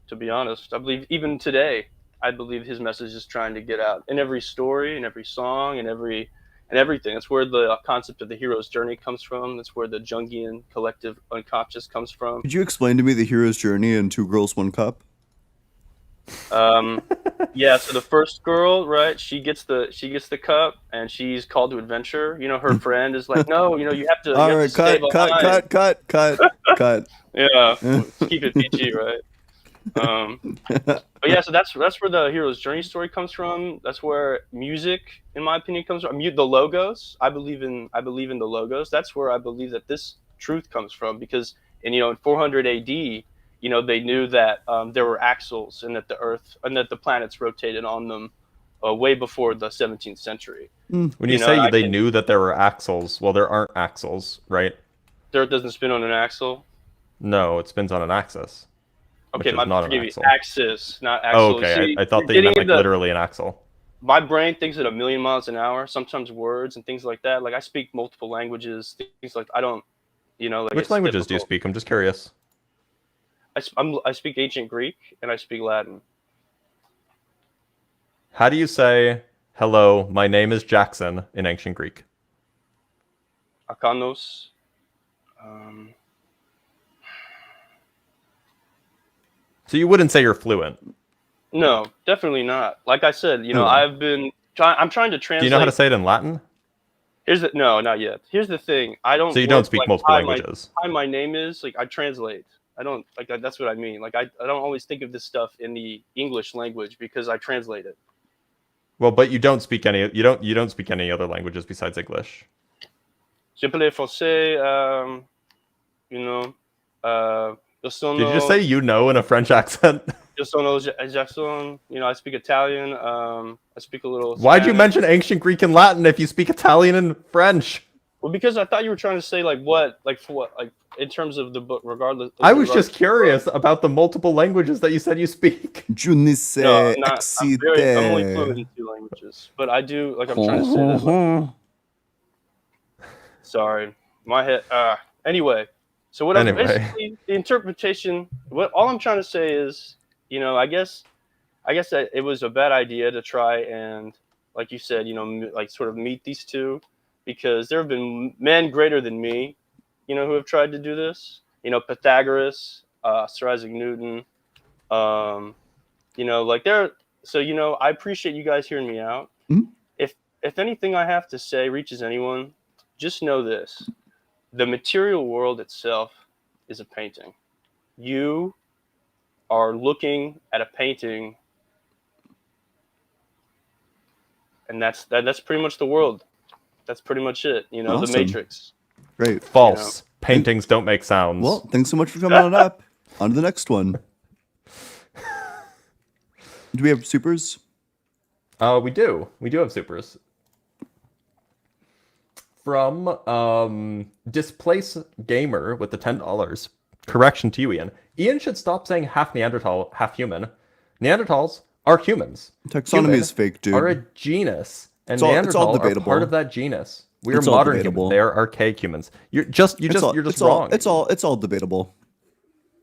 to be honest. I believe even today, I believe his message is trying to get out in every story, in every song, in everything. That's where the concept of the hero's journey comes from. That's where the Jungian collective unconscious comes from. Could you explain to me the hero's journey in Two Girls, One Cup? Yeah, so the first girl, right, she gets the cup and she's called to adventure. You know, her friend is like, no, you know, you have to All right, stay behind. cut. Yeah, let's keep it PG, right? But yeah, so that's where the hero's journey story comes from. That's where music, in my opinion, comes from. The logos. I believe in the logos. That's where I believe that this truth comes from, because in 400 AD, they knew that there were axles and that the Earth and that the planets rotated on them way before the 17th century. When you say they knew that there were axles, well, there aren't axles, right? The Earth doesn't spin on an axle. No, it spins on an axis. Okay, forgive me. Axis, not axle. Oh, okay. See, I thought that you meant like literally an axle. My brain thinks at 1,000,000 miles an hour. Sometimes words and things like that. Like I speak multiple languages. Things like I don't, like. Which languages do you speak? I'm just curious. I speak ancient Greek and I speak Latin. How do you say "Hello, my name is Jackson" in ancient Greek? Akanos. So you wouldn't say you're fluent? No, definitely not. Like I said, I've been I'm trying to translate. Do you know how to say it in Latin? No, not yet. Here's the thing. I don't. So you don't speak multiple languages. Hi, my name is, like, I translate. I don't, like, that's what I mean. Like I don't always think of this stuff in the English language because I translate it. Well, but you don't speak any. You don't speak any other languages besides English. Je parle français. Did you just say in a French accent? Jackson. I speak Italian. I speak a little. Why'd you mention ancient Greek and Latin if you speak Italian and French? Well, because I thought you were trying to say like in terms of the book, regardless. I was just curious about the multiple languages that you said you speak. No, I'm only fluent in 2 languages, but I do, like, I'm trying to say this. Like, sorry, my head. Anyway, so basically the interpretation. All I'm trying to say is, I guess that it was a bad idea to try and, like you said, like sort of meet these two, because there have been men greater than me, who have tried to do this. Pythagoras, Sir Isaac Newton, like they're. So I appreciate you guys hearing me out. Mm-hmm. If anything I have to say reaches anyone, just know this: the material world itself is a painting. You are looking at a painting, and that's pretty much the world. That's pretty much it. Awesome. The Matrix. Great. False. Paintings don't make sounds. Well, thanks so much for coming on up. On to the next one. Do we have supers? We do. We do have supers. From Displace Gamer with the $10. Correction to you, Ian. Ian should stop saying half Neanderthal, half human. Neanderthals are humans. Taxonomy is fake, dude. Are a genus, and it's all Neanderthal are debatable. part of that genus. We are modern humans. They are archaic humans. You're just wrong. It's all debatable.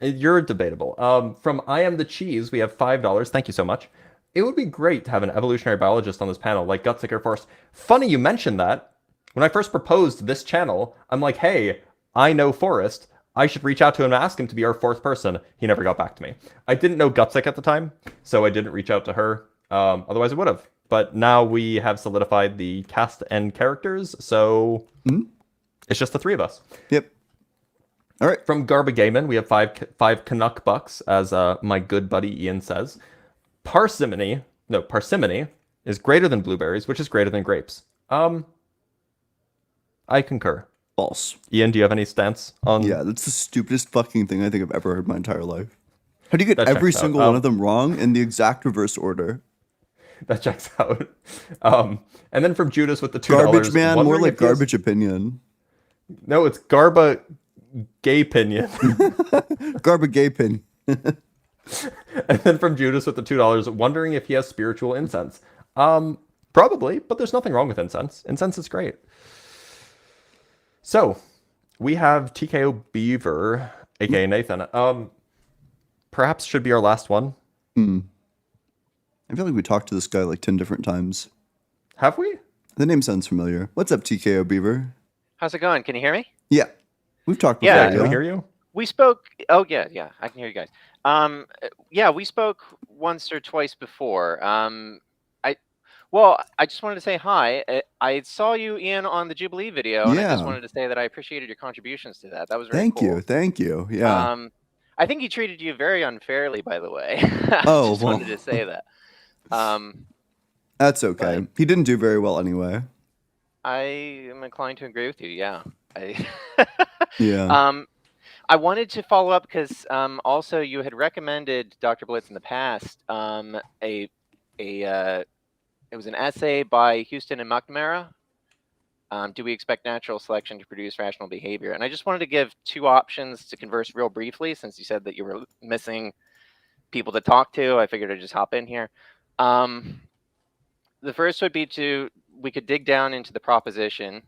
You're debatable. From I Am the Cheese, we have $5. Thank you so much. It would be great to have an evolutionary biologist on this panel, like Gutsicker Forrest. Funny you mentioned that. When I first proposed this channel, I'm like, hey, I know Forrest. I should reach out to him and ask him to be our 4th person. He never got back to me. I didn't know Gutsick at the time, so I didn't reach out to her. Otherwise, I would have. But now we have solidified the cast and characters, so it's just the 3 of us. Yep. All right. From Garba Gaiman, we have five Canuck bucks, as my good buddy Ian says. Parsimony is greater than blueberries, which is greater than grapes. I concur. False. Ian, do you have any stance on? Yeah, that's the stupidest fucking thing I think I've ever heard in my entire life. How do you get That every checks out. single one of them wrong in the exact reverse order? That checks out. And then from Judas with the $2. Garbage man, more wondering like if he has- garbage opinion. No, it's Garba Gay Pinion. Garbage gay pin. And then from Judas with the $2, wondering if he has spiritual incense. Probably, but there's nothing wrong with incense. Incense is great. So, we have TKO Beaver, aka Nathan. Perhaps should be our last one. I feel like we talked to this guy like 10 different times. Have we? The name sounds familiar. What's up, TKO Beaver? How's it going? Can you hear me? Yeah. We've talked before. Yeah, Can we hear you? We spoke. Oh yeah, I can hear you guys. Yeah, we spoke once or twice before. I just wanted to say hi. I saw you, Ian, on the Jubilee video, and I just Yeah. wanted to say that I appreciated your contributions to that. That was very cool. Thank you. Yeah. I think he treated you very unfairly, by the way. Oh, just well. wanted to say that. That's okay. He didn't do very well anyway. I am inclined to agree with you. Yeah. Yeah. I wanted to follow up because also you had recommended Dr. Blitz in the past it was an essay by Houston and McNamara. Do we expect natural selection to produce rational behavior? And I just wanted to give two options to converse real briefly, since you said that you were missing people to talk to. I figured I'd just hop in here. The first would be we could dig down into the proposition.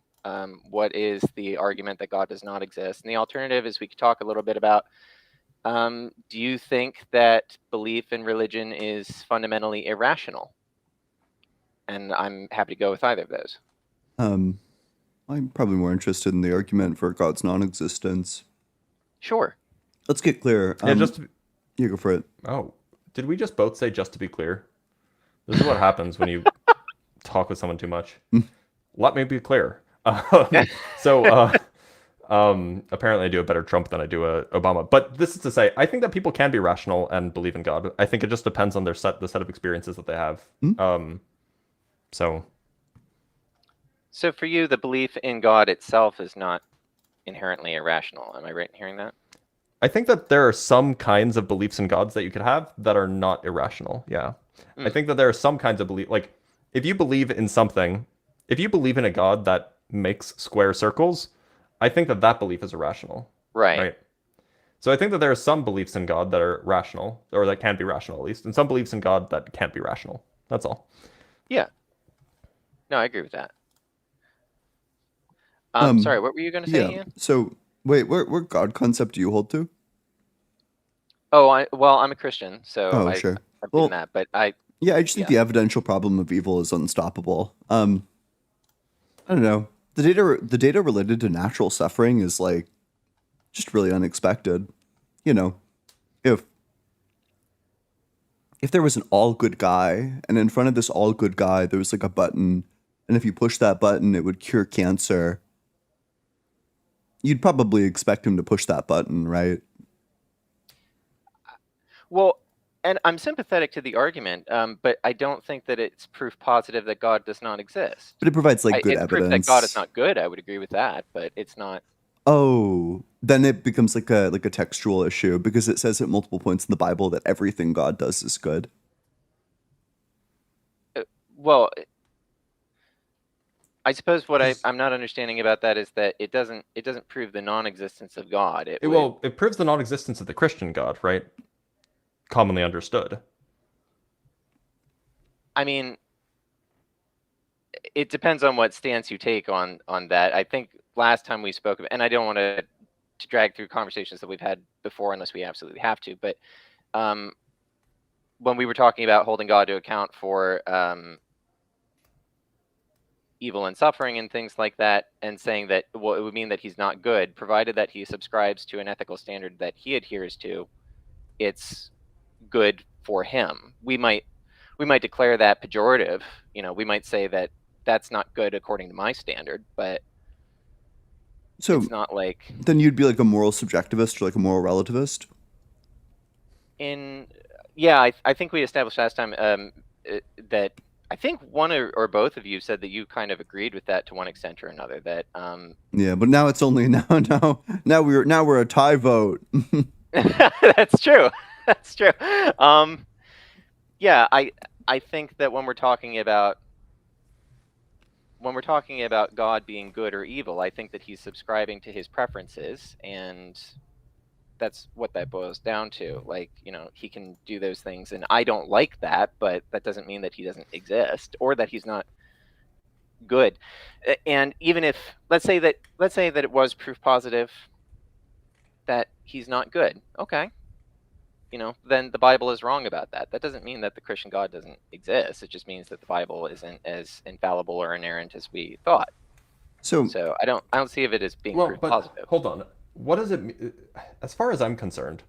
What is the argument that God does not exist? And the alternative is we could talk a little bit about, do you think that belief in religion is fundamentally irrational? And I'm happy to go with either of those. I'm probably more interested in the argument for God's non-existence. Sure. Let's get clear. Yeah, you go for it. Oh, did we just both say just to be clear? This is what happens when you talk with someone too much. Let me be clear. Apparently I do a better Trump than I do a Obama. But this is to say, I think that people can be rational and believe in God. I think it just depends on the set of experiences that they have. So for you, the belief in God itself is not inherently irrational. Am I right in hearing that? I think that there are some kinds of beliefs in gods that you could have that are not irrational. Yeah. I think that there are some kinds of belief, like if you believe in something, if you believe in a God that makes square circles, I think that belief is irrational. Right. So I think that there are some beliefs in God that are rational, or that can be rational at least, and some beliefs in God that can't be rational. That's all. Yeah. No, I agree with that. Sorry, what were you going to say, Ian? So, wait, what God concept do you hold to? Oh, I'm a Christian, so I sure. believe in that, but I just think the evidential problem of evil is unstoppable. I don't know. The data related to natural suffering is like just really unexpected. You know, if there was an all good guy, and in front of this all good guy there was like a button, and if you push that button it would cure cancer, you'd probably expect him to push that button, right? Well, and I'm sympathetic to the argument, but I don't think that it's proof positive that God does not exist. But it provides like good it's evidence. Proof that God is not good. I would agree with that, but it's not. Oh, then it becomes like a textual issue, because it says at multiple points in the Bible that everything God does is good. Well, I suppose what I'm not understanding about that is that it doesn't prove the non-existence of God. It proves the non-existence of the Christian God, right? Commonly understood. I mean, it depends on what stance you take on that. I think last time we spoke, and I don't want to drag through conversations that we've had before unless we absolutely have to, but when we were talking about holding God to account for evil and suffering and things like that, and saying that, well, it would mean that he's not good, provided that he subscribes to an ethical standard that he adheres to, it's good for him. We might declare that pejorative. You know, we might say that that's not good according to my standard, but so it's not like. Then you'd be like a moral subjectivist or like a moral relativist? I think we established last time that I think one or both of you said that you kind of agreed with that to one extent or another. That Yeah, but now it's only now we're a tie vote. that's true. That's true. Yeah, I think that when we're talking about God being good or evil, I think that he's subscribing to his preferences, and that's what that boils down to. Like, he can do those things, and I don't like that, but that doesn't mean that he doesn't exist or that he's not good. And even if let's say that it was proof positive that he's not good, okay, then the Bible is wrong about that. That doesn't mean that the Christian God doesn't exist. It just means that the Bible isn't as infallible or inerrant as we thought. So I don't see of it as being proof but positive. hold on. What does it mean? As far as I'm concerned,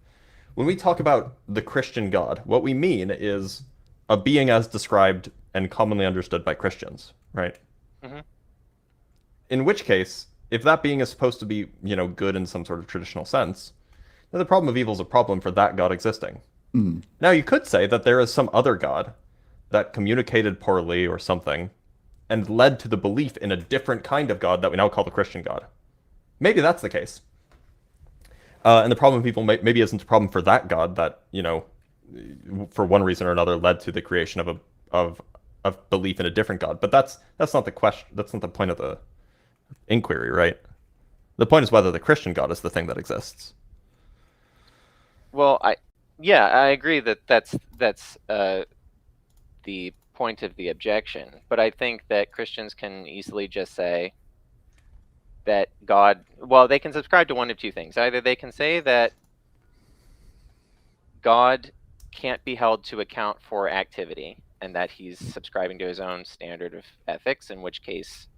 when we talk about the Christian God, what we mean is a being as described and commonly understood by Christians, right? Mm-hmm. In which case, if that being is supposed to be, good in some sort of traditional sense, then the problem of evil is a problem for that God existing. Mm. Now, you could say that there is some other God that communicated poorly or something and led to the belief in a different kind of God that we now call the Christian God. Maybe that's the case. And the problem of evil maybe isn't a problem for that God that, for one reason or another led to the creation of belief in a different God. But that's not the question. That's not the point of the inquiry, right? The point is whether the Christian God is the thing that exists. Well, I agree that that's the point of the objection, but I think that Christians can easily just say that God, well, they can subscribe to one of two things. Either they can say that God can't be held to account for activity and that he's subscribing to his own standard of ethics, in which case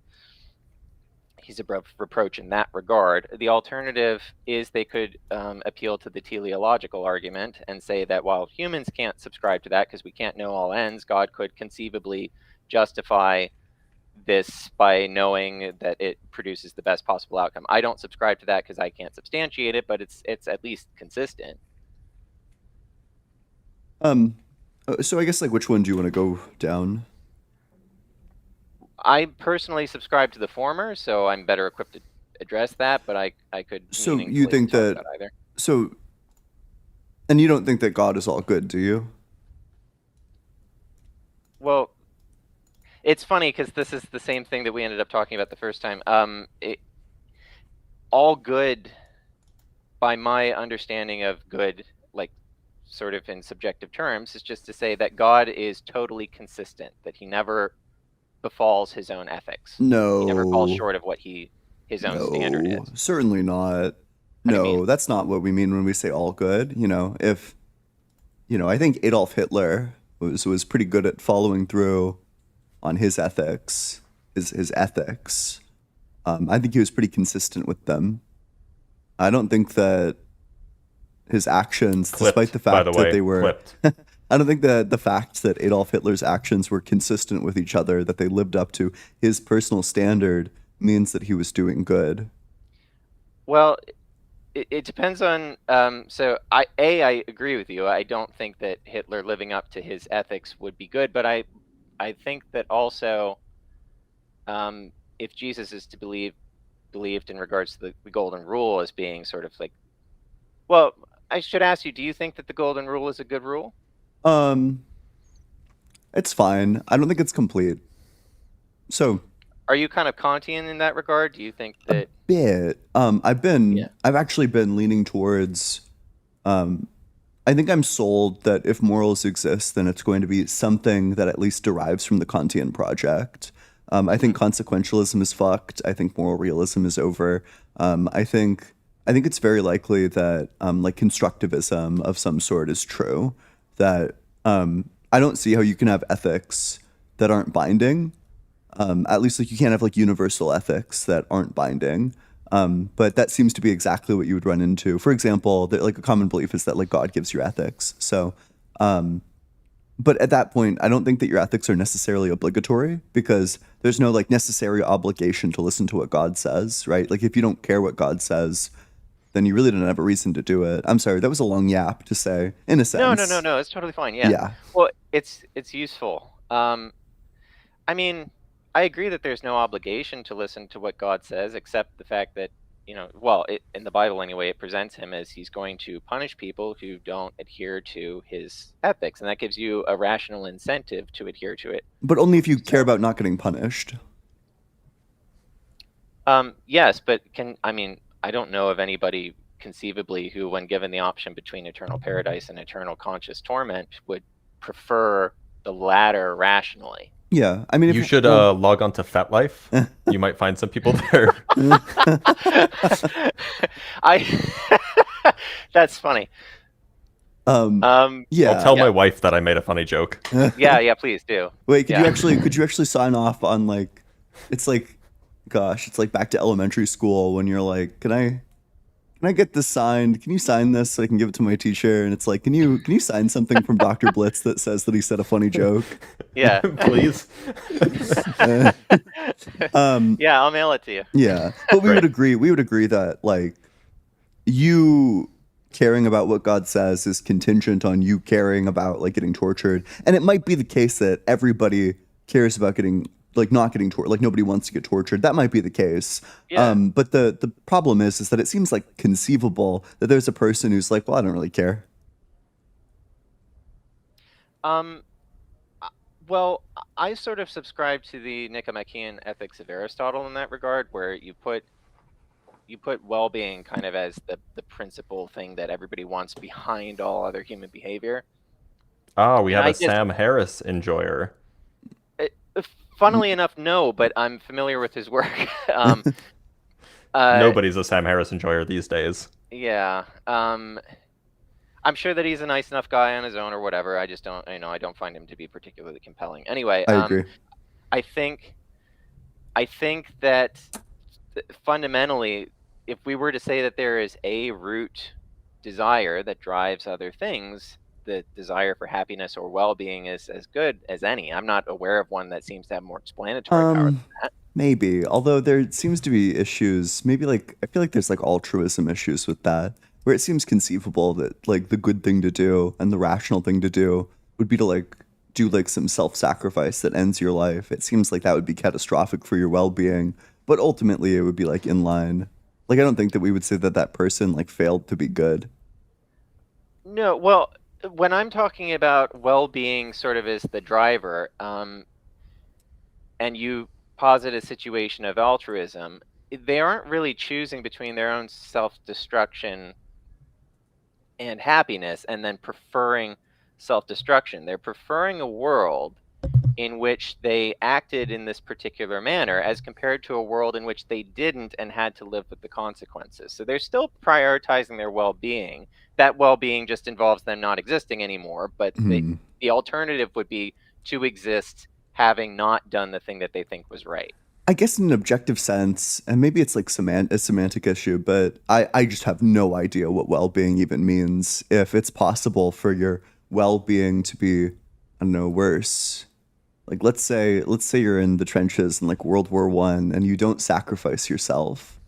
he's above reproach in that regard. The alternative is they could appeal to the teleological argument and say that while humans can't subscribe to that because we can't know all ends, God could conceivably justify this by knowing that it produces the best possible outcome. I don't subscribe to that because I can't substantiate it, but it's at least consistent. So I guess which one do you want to go down? I personally subscribe to the former, so I'm better equipped to address that, but I could So you think that either. And you don't think that God is all good, do you? Well, it's funny because this is the same thing that we ended up talking about the first time. All good, by my understanding of good, sort of in subjective terms, is just to say that God is totally consistent, that he never befalls his own ethics. No. He never falls short of what his own standard is. Certainly not. No, that's not what we mean when we say all good. If I think Adolf Hitler was pretty good at following through on his ethics, his ethics. I think he was pretty consistent with them. I don't think that his actions, despite the fact that they were, I don't think that the fact that Adolf Hitler's actions were consistent with each other, that they lived up to his personal standard, means that he was doing good. Well, it depends on. So I agree with you. I don't think that Hitler living up to his ethics would be good, but I think that also, if Jesus is to believed in regards to the golden rule as being sort of well, I should ask you, do you think that the golden rule is a good rule? It's fine. I don't think it's complete. So, are you kind of Kantian in that regard? Do you think that a bit? I've actually been leaning towards. I think I'm sold that if morals exist, then it's going to be something that at least derives from the Kantian project. I think consequentialism is fucked. I think moral realism is over. I think it's very likely that constructivism of some sort is true. That I don't see how you can have ethics that aren't binding. At least you can't have universal ethics that aren't binding. But that seems to be exactly what you would run into. For example, a common belief is that God gives you ethics. So, but at that point, I don't think that your ethics are necessarily obligatory because there's no necessary obligation to listen to what God says, right? If you don't care what God says, then you really don't have a reason to do it. I'm sorry, that was a long yap to say, in a sense. No, it's totally fine. Yeah. Well, it's useful. I mean, I agree that there's no obligation to listen to what God says, except the fact that, in the Bible anyway, it presents him as he's going to punish people who don't adhere to his ethics, and that gives you a rational incentive to adhere to it. But only if you care about not getting punished. Yes, but I don't know of anybody conceivably who, when given the option between eternal paradise and eternal conscious torment, would prefer the latter rationally. Yeah, I mean, you should log on to FetLife. You might find some people there. That's funny. Yeah. I'll tell my wife that I made a funny joke. Yeah, please do. Wait, could you actually sign off on like, it's like, gosh, it's like back to elementary school when you're like, can I get this signed? Can you sign this so I can give it to my teacher? And it's like, can you sign something from Dr. Blitz that says that he said a funny joke? Yeah, please. Yeah, I'll mail it to you. Yeah, but we would agree that like you caring about what God says is contingent on you caring about like getting tortured. And it might be the case that everybody cares about getting not getting tortured, like nobody wants to get tortured. That might be the case. Yeah. But the problem is that it seems like conceivable that there's a person who's like, well, I don't really care. Well, I sort of subscribe to the Nicomachean ethics of Aristotle in that regard, where you put well-being kind of as the principal thing that everybody wants behind all other human behavior. Oh, we have a Sam Harris enjoyer. Funnily enough, no, but I'm familiar with his work. Nobody's a Sam Harris enjoyer these days. Yeah. I'm sure that he's a nice enough guy on his own or whatever. I just don't, I don't find him to be particularly compelling. Anyway, I agree. I think that fundamentally, if we were to say that there is a root desire that drives other things, the desire for happiness or well-being is as good as any. I'm not aware of one that seems to have more explanatory power than that. Maybe, although there seems to be issues, maybe like, I feel like there's like altruism issues with that, where it seems conceivable that like the good thing to do and the rational thing to do would be to like do like some self-sacrifice that ends your life. It seems like that would be catastrophic for your well-being, but ultimately it would be like in line. Like, I don't think that we would say that that person like failed to be good. No, well, when I'm talking about well-being sort of as the driver, and you posit a situation of altruism, they aren't really choosing between their own self-destruction and happiness and then preferring self-destruction. They're preferring a world in which they acted in this particular manner as compared to a world in which they didn't and had to live with the consequences. So they're still prioritizing their well-being. That well-being just involves them not existing anymore, but the alternative would be to exist having not done the thing that they think was right. I guess in an objective sense, and maybe it's like a semantic issue, but I just have no idea what well-being even means. If it's possible for your well-being to be, I don't know, worse. Like let's say you're in the trenches in like World War I and you don't sacrifice yourself.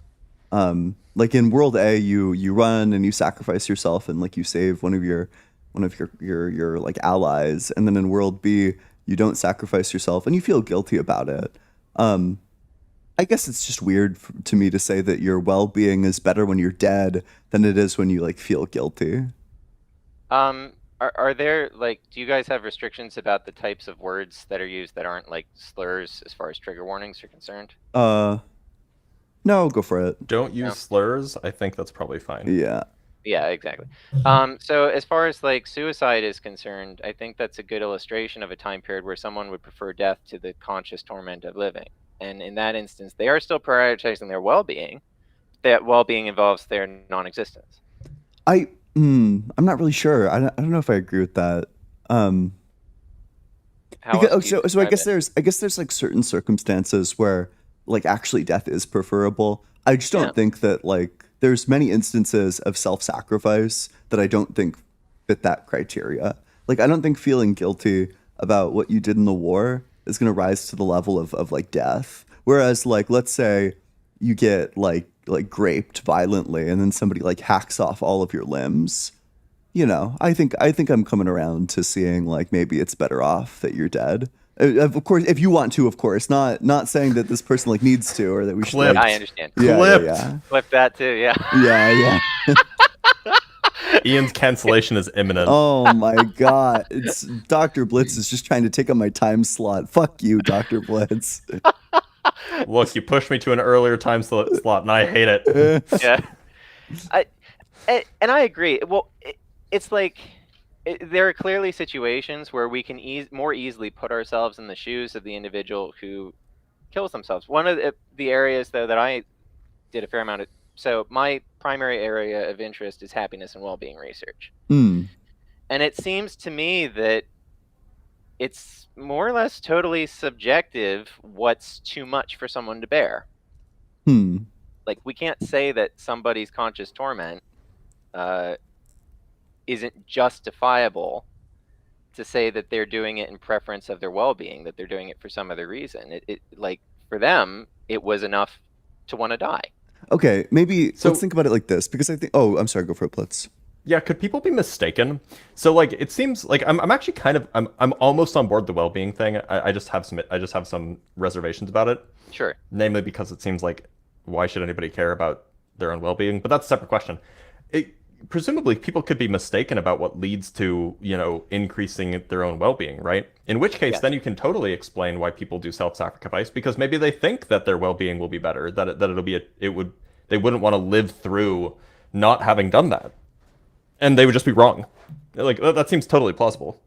Like in World A, you run and you sacrifice yourself and like you save one of your like allies, and then in World B, you don't sacrifice yourself and you feel guilty about it. I guess it's just weird to me to say that your well-being is better when you're dead than it is when you like feel guilty. Are there like, do you guys have restrictions about the types of words that are used that aren't like slurs as far as trigger warnings are concerned? No, go for it. Don't use slurs. I think that's probably fine. Yeah. Yeah, exactly. So as far as like suicide is concerned, I think that's a good illustration of a time period where someone would prefer death to the conscious torment of living. And in that instance, they are still prioritizing their well-being. That well-being involves their non-existence. I'm not really sure. I don't know if I agree with that. So I guess there's like certain circumstances where like actually death is preferable. I just don't think that like there's many instances of self-sacrifice that I don't think fit that criteria. Like I don't think feeling guilty about what you did in the war is going to rise to the level of like death. Whereas like let's say you get like graped violently and then somebody like hacks off all of your limbs. You know, I think I'm coming around to seeing like maybe it's better off that you're dead. Of course, if you want to, of course, not saying that this person like needs to or that we should. Clipped. Like, I understand. Yeah. Flip that too. Yeah. Yeah. Ian's cancellation is imminent. Oh my god. It's Dr. Blitz is just trying to take up my time slot. Fuck you, Dr. Blitz. Look, you pushed me to an earlier time slot, and I hate it. Yeah. And I agree. Well, it's like there are clearly situations where we can more easily put ourselves in the shoes of the individual who kills themselves. One of the areas, though, that I did a fair amount of. So my primary area of interest is happiness and well-being research. Mm. And it seems to me that it's more or less totally subjective what's too much for someone to bear. Like, we can't say that somebody's conscious torment isn't justifiable to say that they're doing it in preference of their well-being, that they're doing it for some other reason. It like, for them, it was enough to want to die. Okay, maybe let's think about it like this, because I think. Oh, I'm sorry. Go for it, Blitz. Yeah, could people be mistaken? So like, it seems like I'm actually kind of I'm almost on board the well-being thing. I just have some reservations about it. Sure. Namely because it seems like, why should anybody care about their own well-being? But that's a separate question. Presumably people could be mistaken about what leads to, increasing their own well-being, right? In which case, then you can totally explain why people do self-sacrifice, because maybe they think that their well-being will be better, that they wouldn't want to live through not having done that, and they would just be wrong. Like, that seems totally plausible.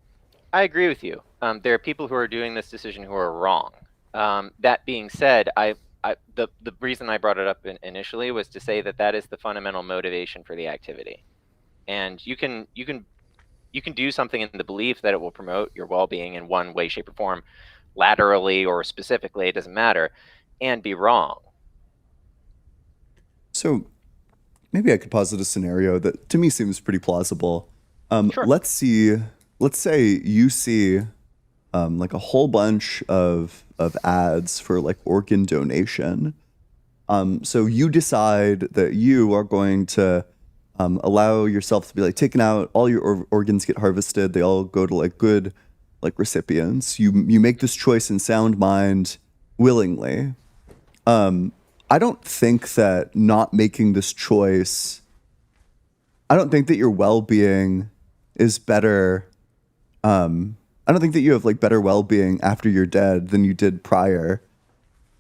I agree with you. There are people who are doing this decision who are wrong. That being said, the reason I brought it up initially was to say that is the fundamental motivation for the activity, and you can do something in the belief that it will promote your well-being in one way, shape, or form, laterally or specifically, it doesn't matter, and be wrong. So maybe I could posit a scenario that to me seems pretty plausible. Sure. Let's say you see like a whole bunch of ads for like organ donation. So you decide that you are going to allow yourself to be like taken out, all your organs get harvested, they all go to like good like recipients. You make this choice in sound mind willingly. I don't think that not making this choice, I don't think that your well-being is better. I don't think that you have like better well-being after you're dead than you did prior,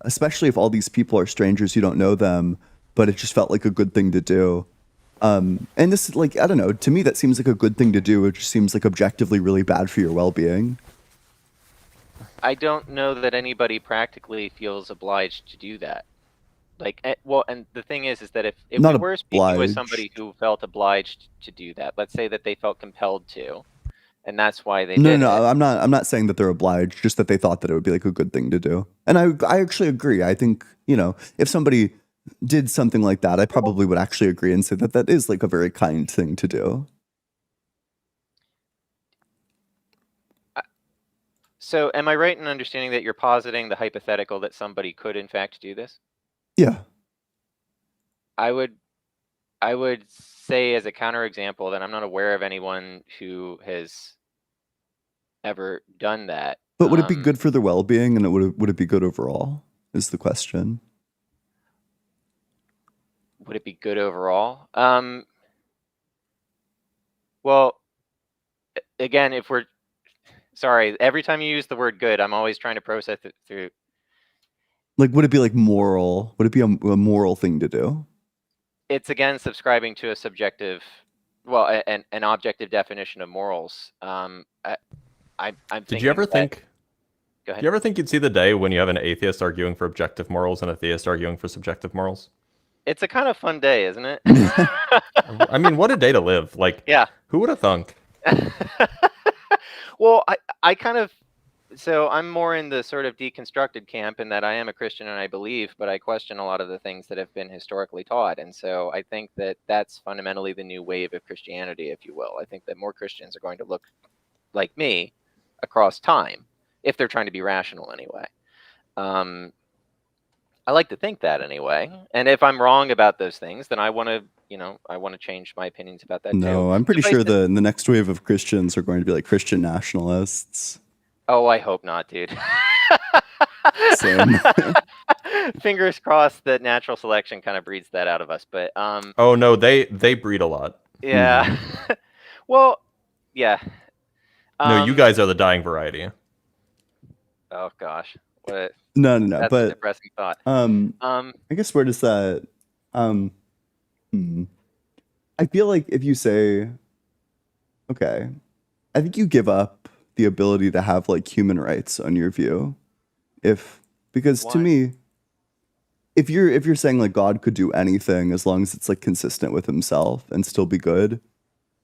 especially if all these people are strangers, you don't know them, but it just felt like a good thing to do. And this, like, I don't know, to me that seems like a good thing to do. It just seems like objectively really bad for your well-being. I don't know that anybody practically feels obliged to do that. Like, well, and the thing is that if we were speaking with somebody who felt obliged to do that, let's say that they felt compelled to, and that's why they did it. No, I'm not saying that they're obliged, just that they thought that it would be like a good thing to do. And I actually agree. I think, if somebody did something like that, I probably would actually agree and say that is like a very kind thing to do. So am I right in understanding that you're positing the hypothetical that somebody could in fact do this? Yeah. I would say, as a counterexample, that I'm not aware of anyone who has ever done that. But would it be good for their well-being, and would it be good overall, is the question. Would it be good overall? Well, again, every time you use the word good, I'm always trying to process it through. Like, would it be like moral? Would it be a moral thing to do? It's, again, subscribing to a subjective, well, an objective definition of morals. I'm Did you ever think? Go ahead. Do you ever think you'd see the day when you have an atheist arguing for objective morals and a theist arguing for subjective morals? It's a kind of fun day, isn't it? I mean, what a day to live! Like, yeah. Who would have thunk? Well, I kind of. So I'm more in the sort of deconstructed camp in that I am a Christian and I believe, but I question a lot of the things that have been historically taught. And so I think that that's fundamentally the new wave of Christianity, if you will. I think that more Christians are going to look like me across time, if they're trying to be rational anyway. I like to think that anyway. And if I'm wrong about those things, then I want to change my opinions about that too. No, I'm pretty sure the next wave of Christians are going to be like Christian nationalists. Oh, I hope not, dude. Same. Fingers crossed that natural selection kind of breeds that out of us, but Oh no, they breed a lot. yeah. Well, yeah. No, you guys are the dying variety. Oh gosh, what? No. That's a But depressing thought. I guess where does that I feel like if you say, okay, I think you give up the ability to have like human rights on your view. Because to Why? me, if you're saying like God could do anything as long as it's like consistent with himself and still be good,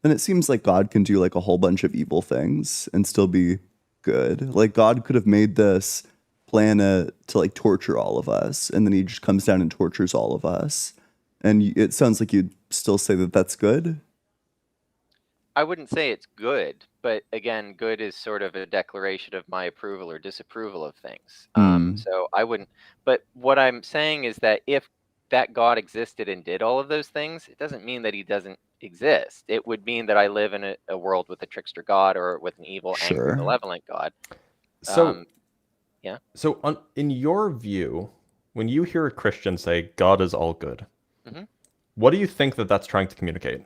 then it seems like God can do like a whole bunch of evil things and still be good. Like God could have made this planet to like torture all of us, and then he just comes down and tortures all of us. And it sounds like you'd still say that that's good. I wouldn't say it's good, but again, good is sort of a declaration of my approval or disapproval of things. So I wouldn't. But what I'm saying is that if that God existed and did all of those things, it doesn't mean that he doesn't exist. It would mean that I live in a world with a trickster God or with an evil, angry, Sure. malevolent God. So, yeah. So, in your view, when you hear a Christian say God is all good, what do you think that that's trying to communicate?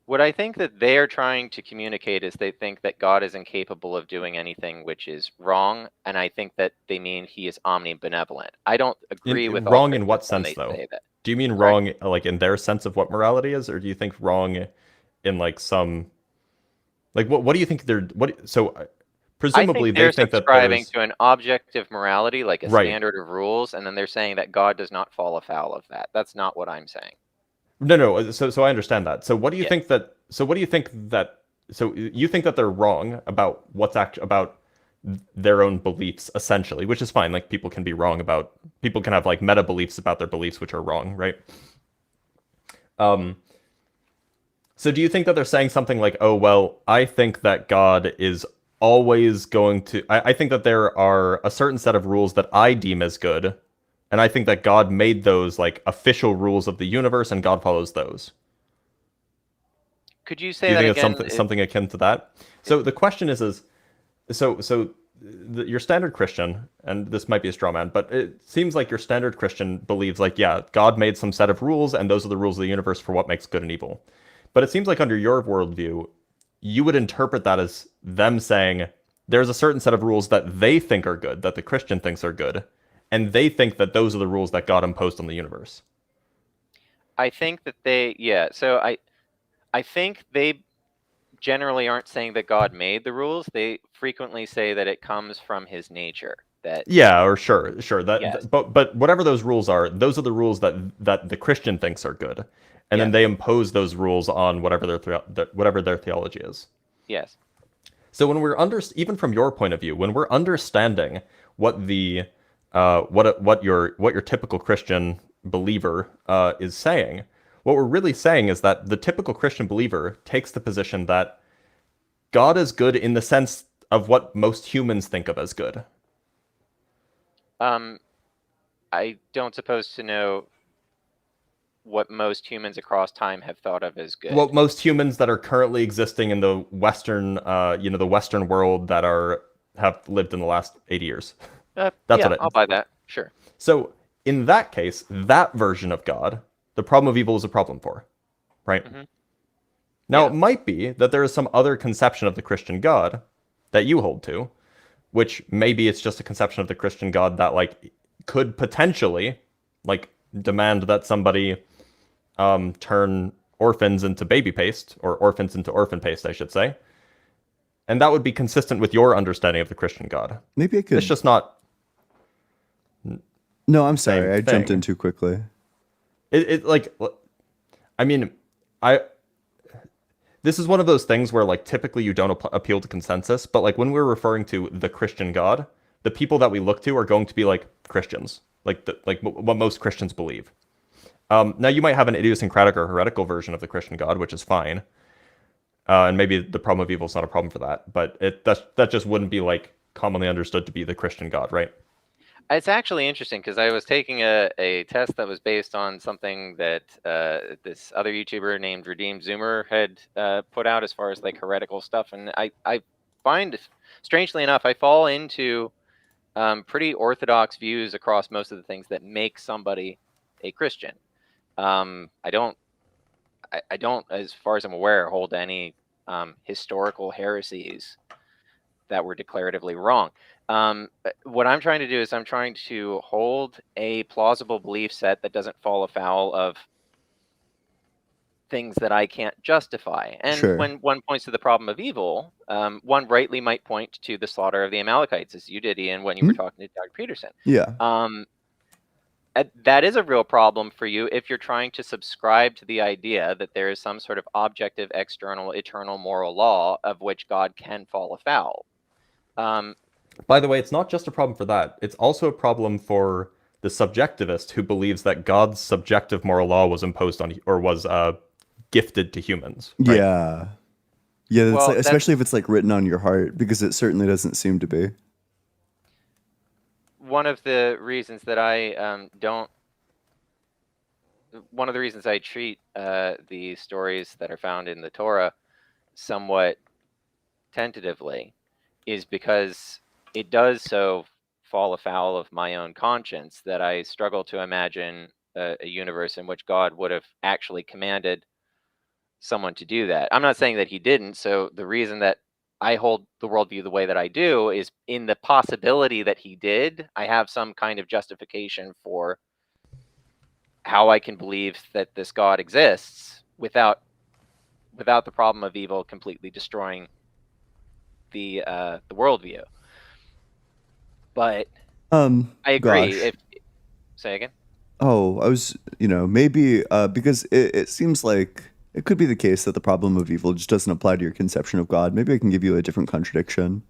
What I think that they're trying to communicate is they think that God is incapable of doing anything which is wrong, and I think that they mean he is omnibenevolent. I don't agree with all wrong in what Christians when sense, they though? say that. Do you mean Sorry? wrong like in their sense of what morality is, or do you think wrong in like some like what do you think they're so presumably I think they're they think that subscribing there's to an objective morality, like a Right. standard of rules, and then they're saying that God does not fall afoul of that. That's not what I'm saying. No. So I understand that. So what do you Yeah. think that? So what do you think that? So you think that they're wrong about what's actually about their own beliefs, essentially, which is fine. Like people can be wrong about people can have like meta beliefs about their beliefs, which are wrong, right? So do you think that they're saying something like, "Oh well, I think that God is always going to. I think that there are a certain set of rules that I deem as good." And I think that God made those like official rules of the universe, and God follows those. Could you Do say you that think again? it's something akin to that? So the question is your standard Christian, and this might be a straw man, but it seems like your standard Christian believes like, yeah, God made some set of rules, and those are the rules of the universe for what makes good and evil. But it seems like under your worldview, you would interpret that as them saying there's a certain set of rules that they think are good, that the Christian thinks are good, and they think that those are the rules that God imposed on the universe. I think that so I think they generally aren't saying that God made the rules. They frequently say that it comes from his nature. That Yeah, or sure. Yes. But whatever those rules are, those are the rules that the Christian thinks are good, and then Yes. they impose those rules on whatever their theology is. Yes. So when we're even from your point of view, when we're understanding what the what your typical Christian believer is saying, what we're really saying is that the typical Christian believer takes the position that God is good in the sense of what most humans think of as good. I don't suppose to know what most humans across time have thought of as good. Well, most humans that are currently existing in the Western, the Western world that have lived in the last 80 years. That's yeah, what I'll buy that. Sure. So in that case, that version of God, the problem of evil is a problem for, right? Now, it might be that there is some other conception of the Christian God that you hold to, which maybe it's just a conception of the Christian God that like could potentially like demand that somebody turn orphans into baby paste, or orphans into orphan paste, I should say. And that would be consistent with your understanding of the Christian God. Maybe I could. It's just not. No, I'm sorry. I jumped thing. in too quickly. This is one of those things where like typically you don't appeal to consensus, but like when we're referring to the Christian God, the people that we look to are going to be like Christians, like what most Christians believe. Now you might have an idiosyncratic or heretical version of the Christian God, which is fine, and maybe the problem of evil is not a problem for that, but that just wouldn't be like commonly understood to be the Christian God, right? It's actually interesting because I was taking a test that was based on something that this other YouTuber named Redeemed Zoomer had put out as far as like heretical stuff, and I find strangely enough, I fall into pretty orthodox views across most of the things that make somebody a Christian. I don't, as far as I'm aware, hold any historical heresies that were declaratively wrong. What I'm trying to do is I'm trying to hold a plausible belief set that doesn't fall afoul of things that I can't justify. And Sure. when one points to the problem of evil, one rightly might point to the slaughter of the Amalekites, as you did, Ian, when you were talking to Doug Peterson. Yeah. That is a real problem for you if you're trying to subscribe to the idea that there is some sort of objective, external, eternal moral law of which God can fall afoul. By the way, it's not just a problem for that. It's also a problem for the subjectivist who believes that God's subjective moral law was imposed on, or was gifted to humans. Right? Yeah. Yeah, that's Well, like, especially if it's like written on your heart, because it certainly doesn't seem to be. One of the reasons that I one of the reasons I treat the stories that are found in the Torah somewhat tentatively is because it does so fall afoul of my own conscience that I struggle to imagine a universe in which God would have actually commanded someone to do that. I'm not saying that he didn't. So the reason that I hold the worldview the way that I do is in the possibility that he did, I have some kind of justification for how I can believe that this God exists without the problem of evil completely destroying the worldview. But I agree. Gosh. Say again. Oh, I was, maybe because it seems like it could be the case that the problem of evil just doesn't apply to your conception of God. Maybe I can give you a different contradiction.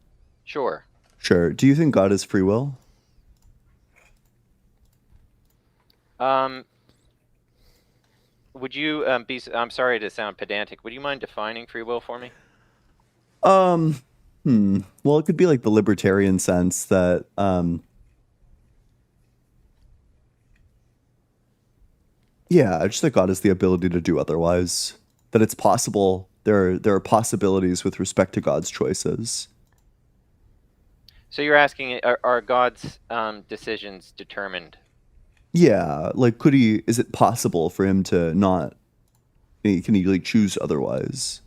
Sure. Sure. Do you think God has free will? Would you I'm sorry to sound pedantic. Would you mind defining free will for me? Well, it could be like the libertarian sense that yeah, just that God has the ability to do otherwise. That it's possible. There are possibilities with respect to God's choices. So you're asking, are God's decisions determined? Yeah, like is it possible for him to not, can he like choose otherwise?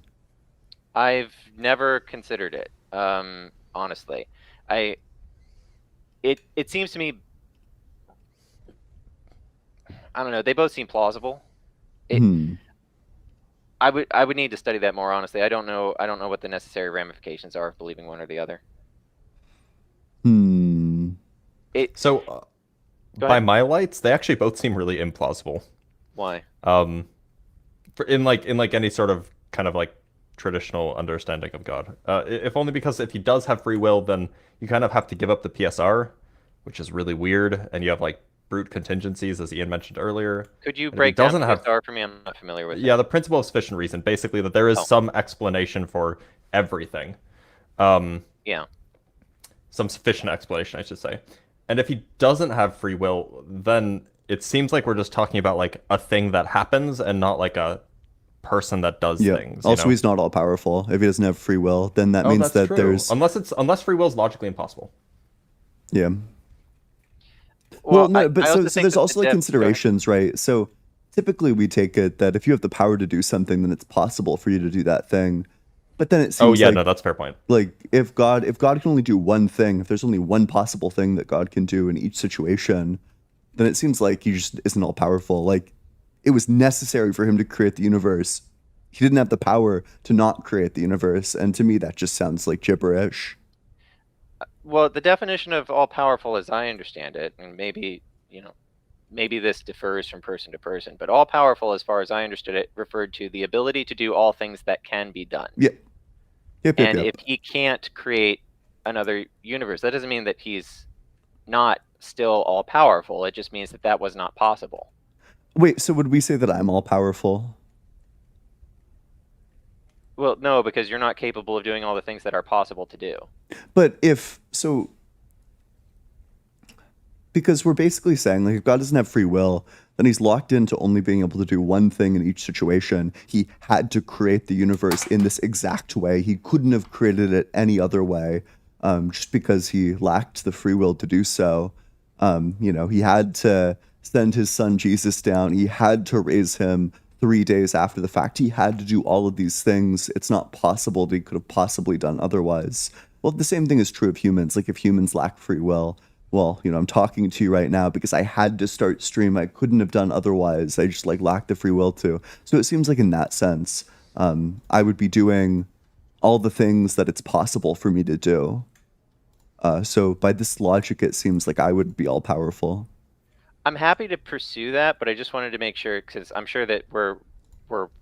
I've never considered it, honestly. It seems to me, I don't know, they both seem plausible. I would need to study that more, honestly. I don't know what the necessary ramifications are of believing one or the other. So by my lights, they actually both seem really implausible. Why? In any sort of kind of like traditional understanding of God. If only because if he does have free will, then you kind of have to give up the PSR, which is really weird, and you have like brute contingencies, as Ian mentioned earlier. Could you break down PSR for me? I'm not familiar with it. Yeah, the principle of sufficient reason, basically that there is some explanation for everything. Yeah. Some sufficient explanation, I should say. And if he doesn't have free will, then it seems like we're just talking about like a thing that happens and not like a person that does things. Also, he's not all powerful. If he doesn't have free will, then that means that true. there's unless free will is logically impossible. Yeah. Well, no, but so there's also like considerations, right? So typically we take it that if you have the power to do something, then it's possible for you to do that thing. But then it seems no, that's a fair point. Like if God can only do one thing, if there's only one possible thing that God can do in each situation, then it seems like he just isn't all powerful. Like it was necessary for him to create the universe. He didn't have the power to not create the universe, and to me that just sounds like gibberish. Well, the definition of all powerful as I understand it, and maybe this differs from person to person, but all powerful as far as I understood it referred to the ability to do all things that can be done. Yeah. Yep, if he can't create another universe, that doesn't mean that he's not still all powerful. It just means that was not possible. Wait, so would we say that I'm all powerful? Well, no, because you're not capable of doing all the things that are possible to do. But because we're basically saying like if God doesn't have free will, then he's locked into only being able to do one thing in each situation. He had to create the universe in this exact way. He couldn't have created it any other way. just because he lacked the free will to do so. He had to send his son Jesus down. He had to raise him 3 days after the fact. He had to do all of these things. It's not possible that he could have possibly done otherwise. Well, the same thing is true of humans. Like, if humans lack free will, well, I'm talking to you right now because I had to start stream. I couldn't have done otherwise. I just lacked the free will to. So it seems like in that sense, I would be doing all the things that it's possible for me to do. So by this logic, it seems like I would be all powerful. I'm happy to pursue that, but I just wanted to make sure, because I'm sure that we're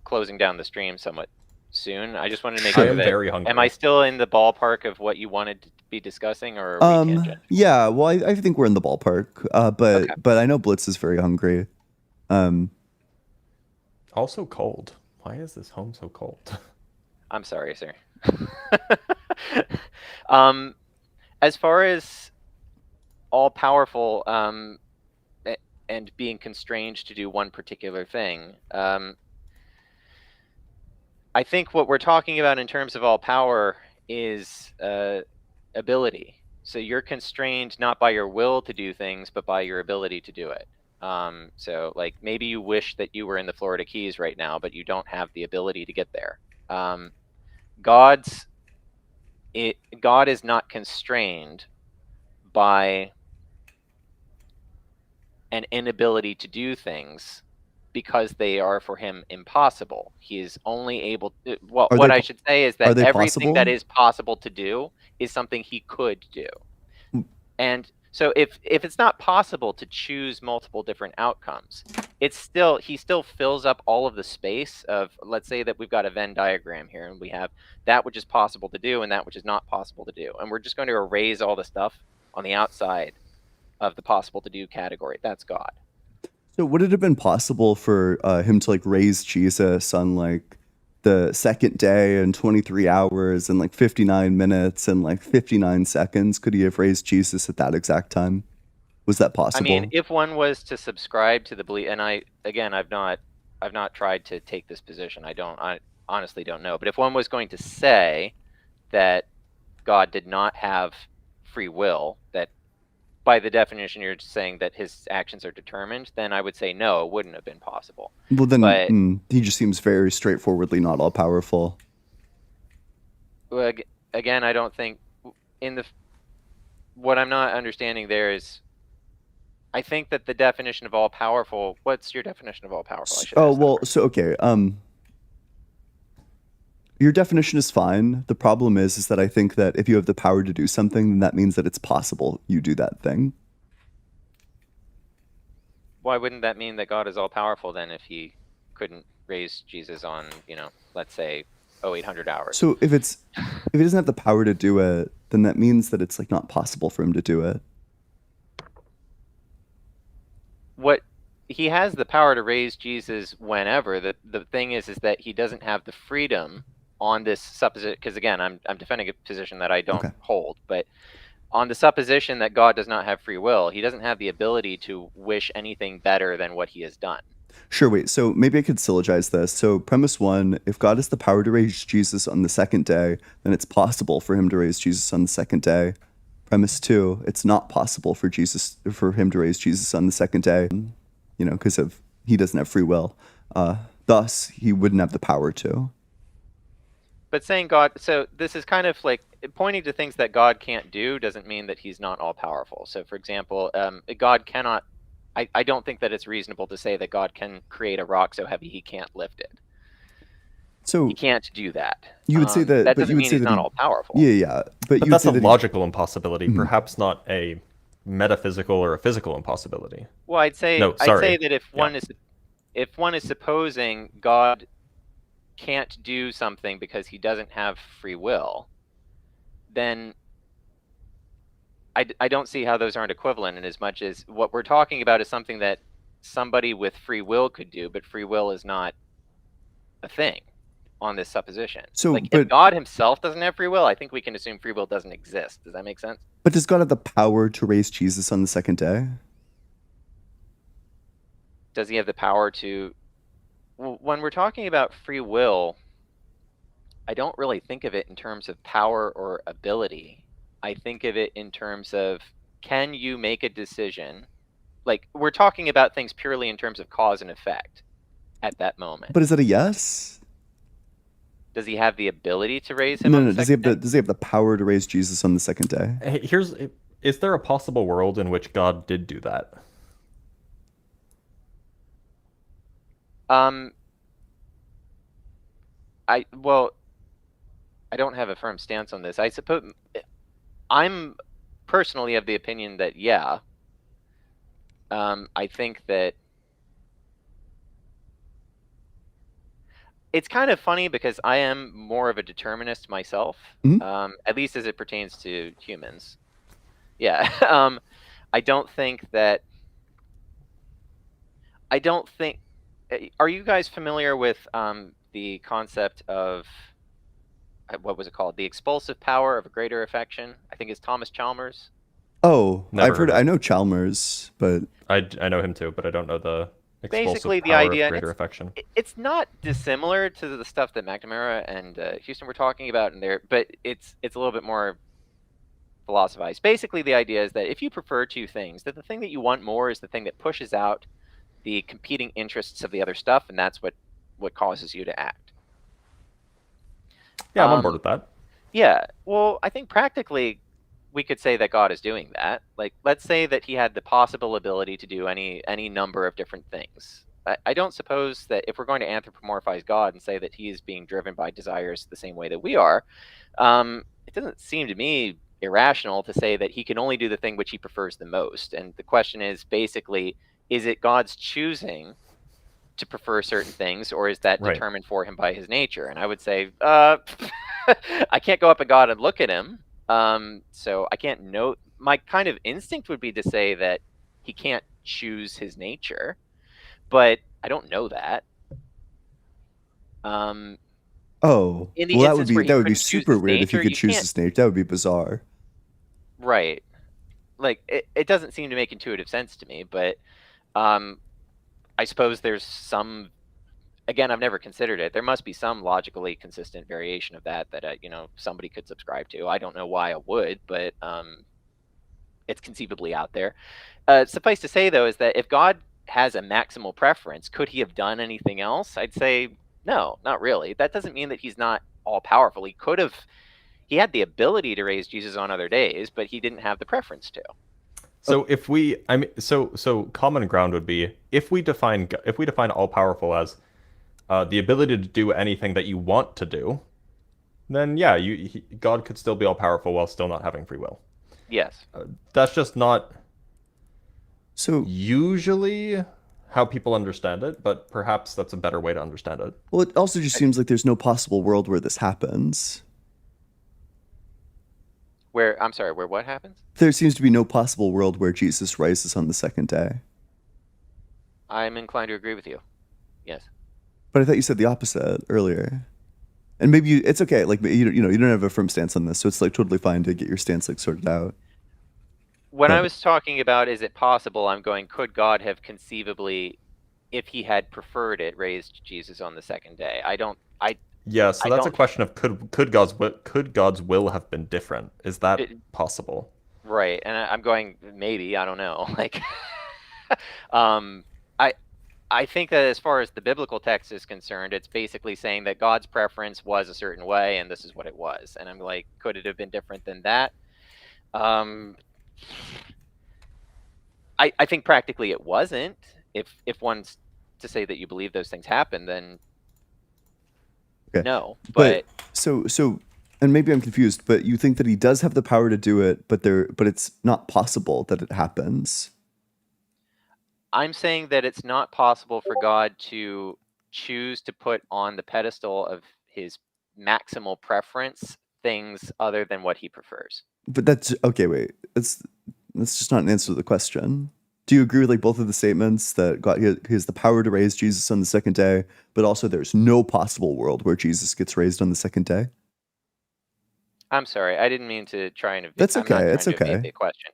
closing down the stream somewhat soon. I just wanted to make I sure am that very hungry. am I still in the ballpark of what you wanted to be discussing, or are we tangent? Yeah, well, I think we're in the ballpark. Okay. But I know Blitz is very hungry. Also cold. Why is this home so cold? I'm sorry, sir. As far as all powerful and being constrained to do one particular thing, I think what we're talking about in terms of all power is ability. So you're constrained not by your will to do things, but by your ability to do it. So like maybe you wish that you were in the Florida Keys right now, but you don't have the ability to get there. God is not constrained by an inability to do things because they are for him impossible. He is only able to, what I should say is that everything that is possible to do is something he could do. And so if it's not possible to choose multiple different outcomes, he still fills up all of the space of, let's say that we've got a Venn diagram here and we have that which is possible to do and that which is not possible to do. And we're just going to erase all the stuff on the outside of the possible to do category. That's God. So would it have been possible for him to raise Jesus on the second day and 23 hours and 59 minutes and 59 seconds? Could he have raised Jesus at that exact time? Was that possible? I mean, if one was to subscribe to the belief, and I've not tried to take this position. I honestly don't know. But if one was going to say that God did not have free will, that by the definition you're saying that his actions are determined, then I would say no, it wouldn't have been possible. Well, then he just seems very straightforwardly not all powerful. Again, I don't think what I'm not understanding there is, I think that the definition of all powerful. What's your definition of all powerful? Okay. Your definition is fine. The problem is that I think that if you have the power to do something, then that means that it's possible you do that thing. Why wouldn't that mean that God is all powerful then if he couldn't raise Jesus on, let's say 0800 hours? So if he doesn't have the power to do it, then that means that it's not possible for him to do it. What he has the power to raise Jesus whenever. The thing is that he doesn't have the freedom on this supposition, because again, I'm defending a position that I don't hold, but on the supposition that God does not have free will, he doesn't have the ability to wish anything better than what he has done. Sure, wait, so maybe I could syllogize this. So premise one, if God has the power to raise Jesus on the second day, then it's possible for him to raise Jesus on the second day. Premise two, it's not possible for him to raise Jesus on the second day, because he doesn't have free will. Thus, he wouldn't have the power to. But saying God, so this is kind of like pointing to things that God can't do doesn't mean that he's not all powerful. So for example, God cannot, I don't think that it's reasonable to say that God can create a rock so heavy he can't lift it. So he can't do that. You would say that, that doesn't mean he's not all powerful. Yeah. But that's a logical impossibility, perhaps not a metaphysical or a physical impossibility. Well, I'd say that if one is supposing God can't do something because he doesn't have free will, then I don't see how those aren't equivalent, in as much as what we're talking about is something that somebody with free will could do, but free will is not a thing on this supposition. So if God himself doesn't have free will, I think we can assume free will doesn't exist. Does that make sense? But does God have the power to raise Jesus on the second day? Does he have the power to? When we're talking about free will, I don't really think of it in terms of power or ability. I think of it in terms of, can you make a decision? Like, we're talking about things purely in terms of cause and effect at that moment. But is that a yes? Does he have the ability to raise him No, on no. the Does he second have day? does he have the power to raise Jesus on the second day? Hey, is there a possible world in which God did do that? I don't have a firm stance on this. I suppose I'm personally of the opinion that yeah. I think that it's kind of funny because I am more of a determinist myself, at least as it pertains to humans. Yeah. I don't think. Are you guys familiar with the concept of what was it called? The expulsive power of a greater affection. I think it's Thomas Chalmers. Oh, Never I've heard. heard of I it. know Chalmers, but I know him too, but I don't know the Basically, expulsive the power idea, of and greater affection. it's not dissimilar to the stuff that McNamara and Houston were talking about in there, but it's a little bit more philosophized. Basically, the idea is that if you prefer two things, that the thing that you want more is the thing that pushes out the competing interests of the other stuff, and that's what causes you to act. Yeah, I'm on board with that. Yeah, well, I think practically we could say that God is doing that. Like, let's say that he had the possible ability to do any number of different things. I don't suppose that if we're going to anthropomorphize God and say that he is being driven by desires the same way that we are, it doesn't seem to me irrational to say that he can only do the thing which he prefers the most. And the question is basically, is it God's choosing to prefer certain things, or is that determined for him by his nature? And I would say, I can't go up to God and look at him. So I can't know. My kind of instinct would be to say that he can't choose his nature, but I don't know that. oh, In the well, instance where he that would be couldn't choose super his weird if he nature, could you choose can't. his nature. That would be bizarre. Right. Like, it doesn't seem to make intuitive sense to me, but I suppose there's some. Again, I've never considered it. There must be some logically consistent variation of that somebody could subscribe to. I don't know why I would, but it's conceivably out there. Suffice to say, though, is that if God has a maximal preference, could he have done anything else? I'd say no, not really. That doesn't mean that he's not all powerful. He could have. He had the ability to raise Jesus on other days, but he didn't have the preference to. So so common ground would be if we define all powerful as the ability to do anything that you want to do, then yeah, God could still be all powerful while still not having free will. Yes. That's just not so usually how people understand it, but perhaps that's a better way to understand it. Well, it also just seems like there's no possible world where this happens. I'm sorry, where what happens? There seems to be no possible world where Jesus rises on the second day. I'm inclined to agree with you. Yes. But I thought you said the opposite earlier. And maybe it's okay. Like, you don't have a firm stance on this, so it's like totally fine to get your stance like sorted out. When I was talking about, is it possible, I'm going, could God have conceivably, if he had preferred it, raised Jesus on the second day? Yeah, so that's a question of could God's will have been different? Is that possible? Right, and I'm going, maybe, I don't know. Like, I think that as far as the biblical text is concerned, it's basically saying that God's preference was a certain way, and this is what it was. And I'm like, could it have been different than that? I think practically it wasn't. If one's to say that you believe those things happen, then no. But so and maybe I'm confused, but you think that he does have the power to do it, but it's not possible that it happens. I'm saying that it's not possible for God to choose to put on the pedestal of his maximal preference things other than what he prefers. But that's okay. Wait, that's just not an answer to the question. Do you agree with like both of the statements that God he has the power to raise Jesus on the second day, but also there's no possible world where Jesus gets raised on the second day? I'm sorry, I didn't mean to try and. That's okay. I'm not it's trying to okay. evade the question.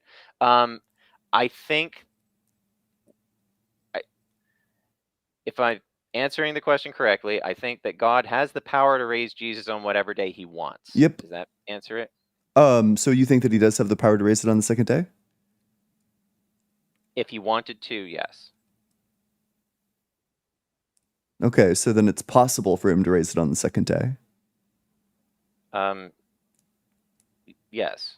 I think, if I'm answering the question correctly, I think that God has the power to raise Jesus on whatever day he wants. Yep. Does that answer it? So you think that he does have the power to raise it on the second day? If he wanted to, yes. Okay, so then it's possible for him to raise it on the second day. Yes.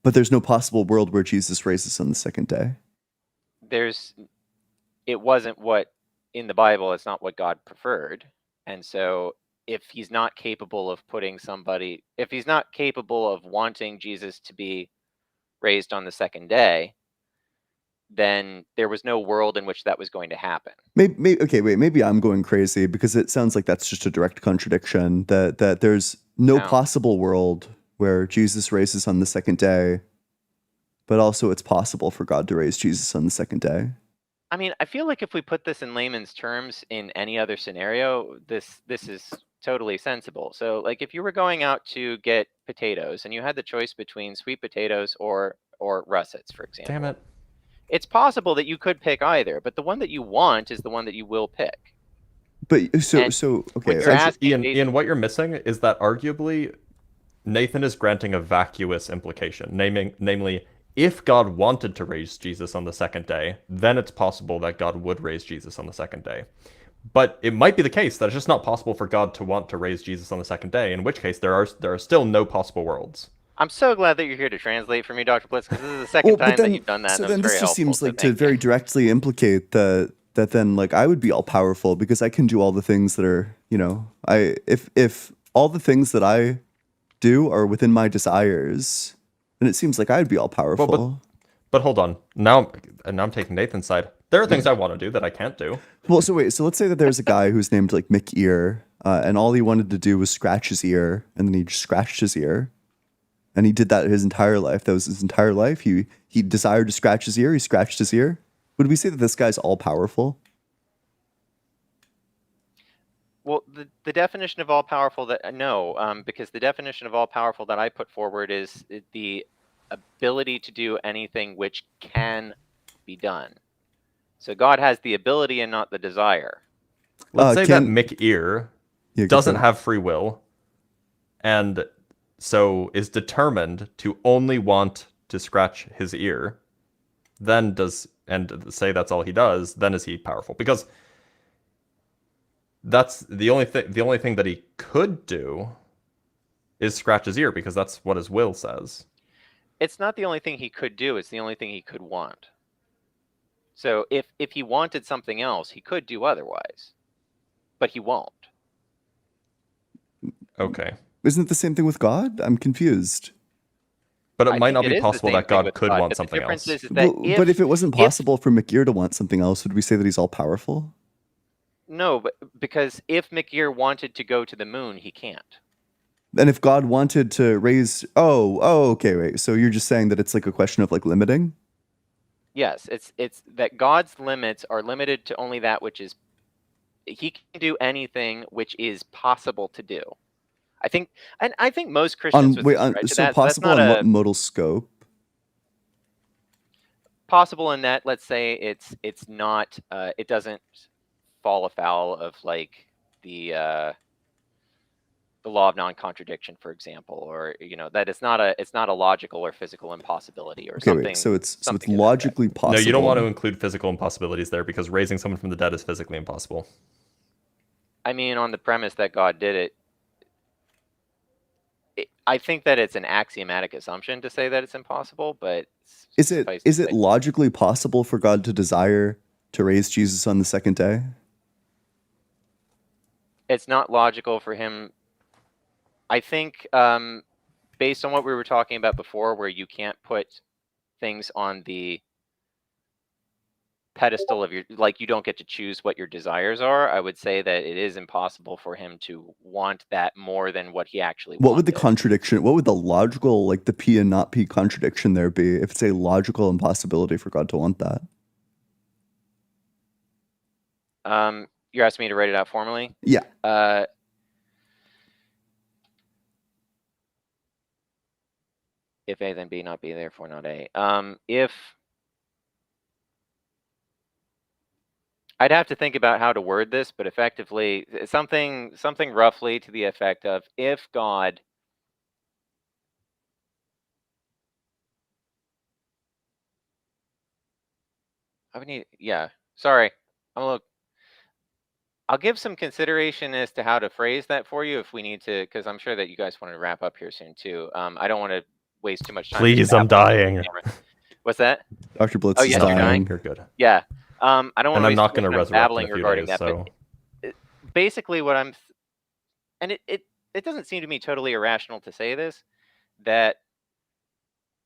But there's no possible world where Jesus raises on the second day. It wasn't what in the Bible, it's not what God preferred. And so if he's not capable of if he's not capable of wanting Jesus to be raised on the second day, then there was no world in which that was going to happen. Maybe I'm going crazy because it sounds like that's just a direct contradiction, that there's no possible world where Jesus raises on the second day, but also it's possible for God to raise Jesus on the second day. I mean, I feel like if we put this in layman's terms in any other scenario, this is totally sensible. So like if you were going out to get potatoes and you had the choice between sweet potatoes or russets, for example. Damn it. It's possible that you could pick either, but the one that you want is the one that you will pick. But okay. Ian, what you're missing is that arguably Nathan is granting a vacuous implication, namely, if God wanted to raise Jesus on the second day, then it's possible that God would raise Jesus on the second day. But it might be the case that it's just not possible for God to want to raise Jesus on the second day, in which case there are still no possible worlds. I'm so glad that you're here to translate for me, Dr. Blitz, because this is the second time that you've done that. So and then that was this very just seems helpful, like to very directly implicate that then like I would be all powerful because I can do all the things that are, if all the things that I do are within my desires, then it seems like I'd be all powerful. Well, but hold on. Now I'm taking Nathan's side. There are things I want to do that I can't do. Well, so let's say that there's a guy who's named like Mick Ear, and all he wanted to do was scratch his ear, and then he just scratched his ear. And he did that his entire life. That was his entire life. He desired to scratch his ear. He scratched his ear. Would we say that this guy's all powerful? Well, the definition of all powerful because the definition of all powerful that I put forward is the ability to do anything which can be done. So God has the ability and not the desire. Let's say that Mick Ear doesn't have free will, and so is determined to only want to scratch his ear, and say that's all he does, then is he powerful? Because that's the only thing that he could do is scratch his ear, because that's what his will says. It's not the only thing he could do, it's the only thing he could want. So if he wanted something else, he could do otherwise. But he won't. Okay. Isn't it the same thing with God? I'm confused. But it might not be possible that God could want something else. But if it wasn't possible for McGear to want something else, would we say that he's all powerful? No, but because if McGear wanted to go to the moon, he can't. And if God wanted to raise, okay, wait. So you're just saying that it's like a question of like limiting? Yes, it's that God's limits are limited to only that which is. He can do anything which is possible to do. I think most Christians would subscribe to that. Possible on what modal scope? Possible in that, let's say it's not. It doesn't fall afoul of like the law of non-contradiction, for example, or that it's not a logical or physical impossibility or something. Wait, so it's logically possible. No, you don't want to include physical impossibilities there, because raising someone from the dead is physically impossible. I mean, on the premise that God did it, I think that it's an axiomatic assumption to say that it's impossible, but is it logically possible for God to desire to raise Jesus on the second day? It's not logical for him. I think based on what we were talking about before, where you can't put things on the pedestal of you don't get to choose what your desires are, I would say that it is impossible for him to want that more than what he actually wanted. What would the contradiction, what would the logical, like the P and not P contradiction there be if it's a logical impossibility for God to want that? You're asking me to write it out formally? Yeah. If A, then B, not B, therefore not A. If I'd have to think about how to word this, but effectively something roughly to the effect of, if God I would need. Yeah. Sorry. I'm a little. I'll give some consideration as to how to phrase that for you if we need to, because I'm sure that you guys want to wrap up here soon too. I don't want to waste too much time. Please, I'm dying. What's that? Dr. Blitz Oh, is yes, you're dying. You're good. Yeah. I don't want And to I'm waste not too going to much time resurrect in babbling a few regarding days, that. so... But basically, what I'm, and it doesn't seem to me totally irrational to say this, that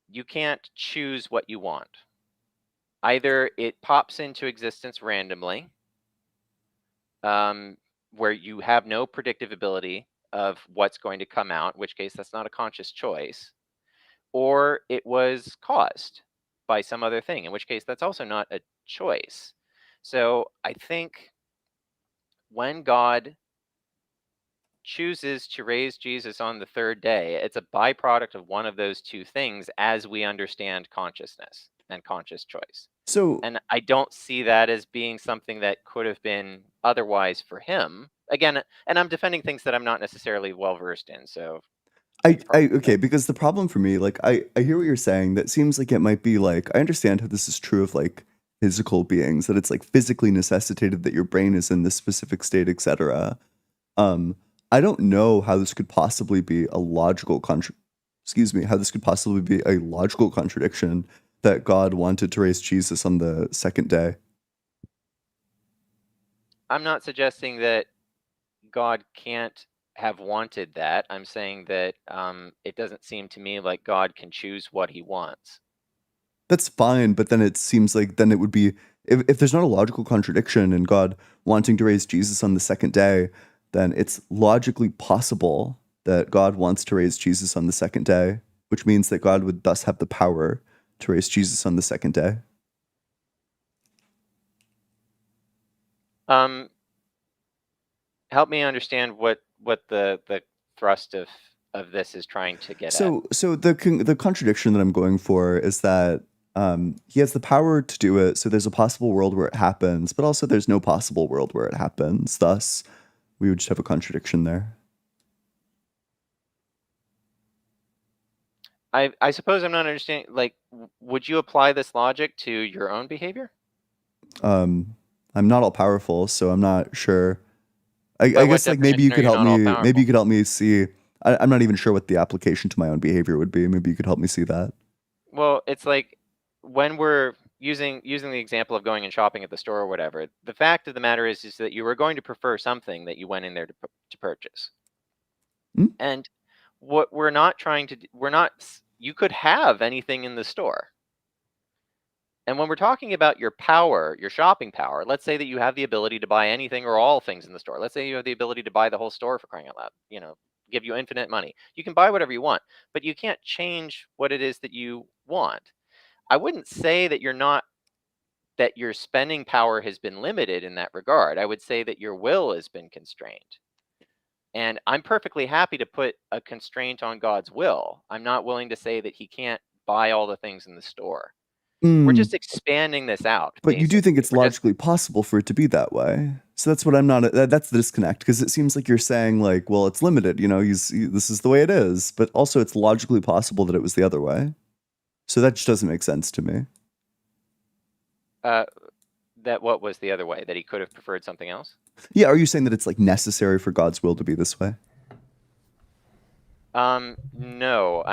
you can't choose what you want. Either it pops into existence randomly, where you have no predictive ability of what's going to come out, in which case that's not a conscious choice, or it was caused by some other thing, in which case that's also not a choice. So I think when God chooses to raise Jesus on the third day, it's a byproduct of one of those two things as we understand consciousness and conscious choice. So, and I don't see that as being something that could have been otherwise for him. Again, and I'm defending things that I'm not necessarily well versed in. So okay, because the problem for me, like, I hear what you're saying. That seems like it might be like, I understand how this is true of like physical beings, that it's like physically necessitated that your brain is in this specific state, etc. I don't know how this could possibly be a logical how this could possibly be a logical contradiction that God wanted to raise Jesus on the second day. I'm not suggesting that God can't have wanted that. I'm saying that it doesn't seem to me like God can choose what he wants. That's fine, but then it seems like then it would be, if there's not a logical contradiction in God wanting to raise Jesus on the second day, then it's logically possible that God wants to raise Jesus on the second day, which means that God would thus have the power to raise Jesus on the second day. Help me understand what the thrust of this is trying to get at. So the contradiction that I'm going for is that he has the power to do it, so there's a possible world where it happens, but also there's no possible world where it happens. Thus, we would just have a contradiction there. I suppose I'm not understanding, like, would you apply this logic to your own behavior? I'm not all powerful, so I'm not sure. I guess like maybe you could help me. Maybe you could help me see. I'm not even sure what the application to my own behavior would be. Maybe you could help me see that. Well, it's like when we're using the example of going and shopping at the store or whatever. The fact of the matter is that you were going to prefer something that you went in there to purchase. And what we're not trying to do, you could have anything in the store. And when we're talking about your power, your shopping power, let's say that you have the ability to buy anything or all things in the store. Let's say you have the ability to buy the whole store, for crying out loud, give you infinite money. You can buy whatever you want, but you can't change what it is that you want. I wouldn't say that that your spending power has been limited in that regard. I would say that your will has been constrained. And I'm perfectly happy to put a constraint on God's will. I'm not willing to say that he can't buy all the things in the store. We're just expanding this out. But you do think it's logically possible for it to be that way. So that's what I'm not, that's the disconnect, because it seems like you're saying like, well, it's limited, this is the way it is, but also it's logically possible that it was the other way. So that just doesn't make sense to me. That what was the other way? That he could have preferred something else? Yeah, are you saying that it's like necessary for God's will to be this way? No,